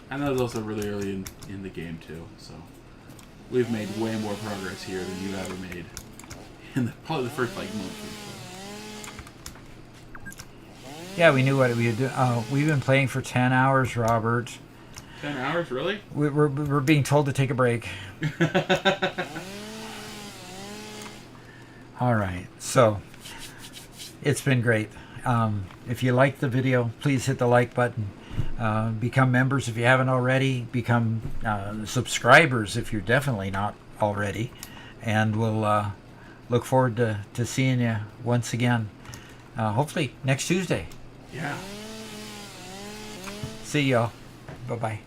And that was also really early in the game too, so we've made way more progress here than you've ever made in probably the first like month or so. Yeah, we knew what we would do. We've been playing for 10 hours, Robert. 10 hours, really? We're being told to take a break. All right, so it's been great. If you liked the video, please hit the like button. Become members if you haven't already. Become subscribers if you're definitely not already. And we'll look forward to seeing you once again. Hopefully next Tuesday. Yeah. See y'all. Bye-bye.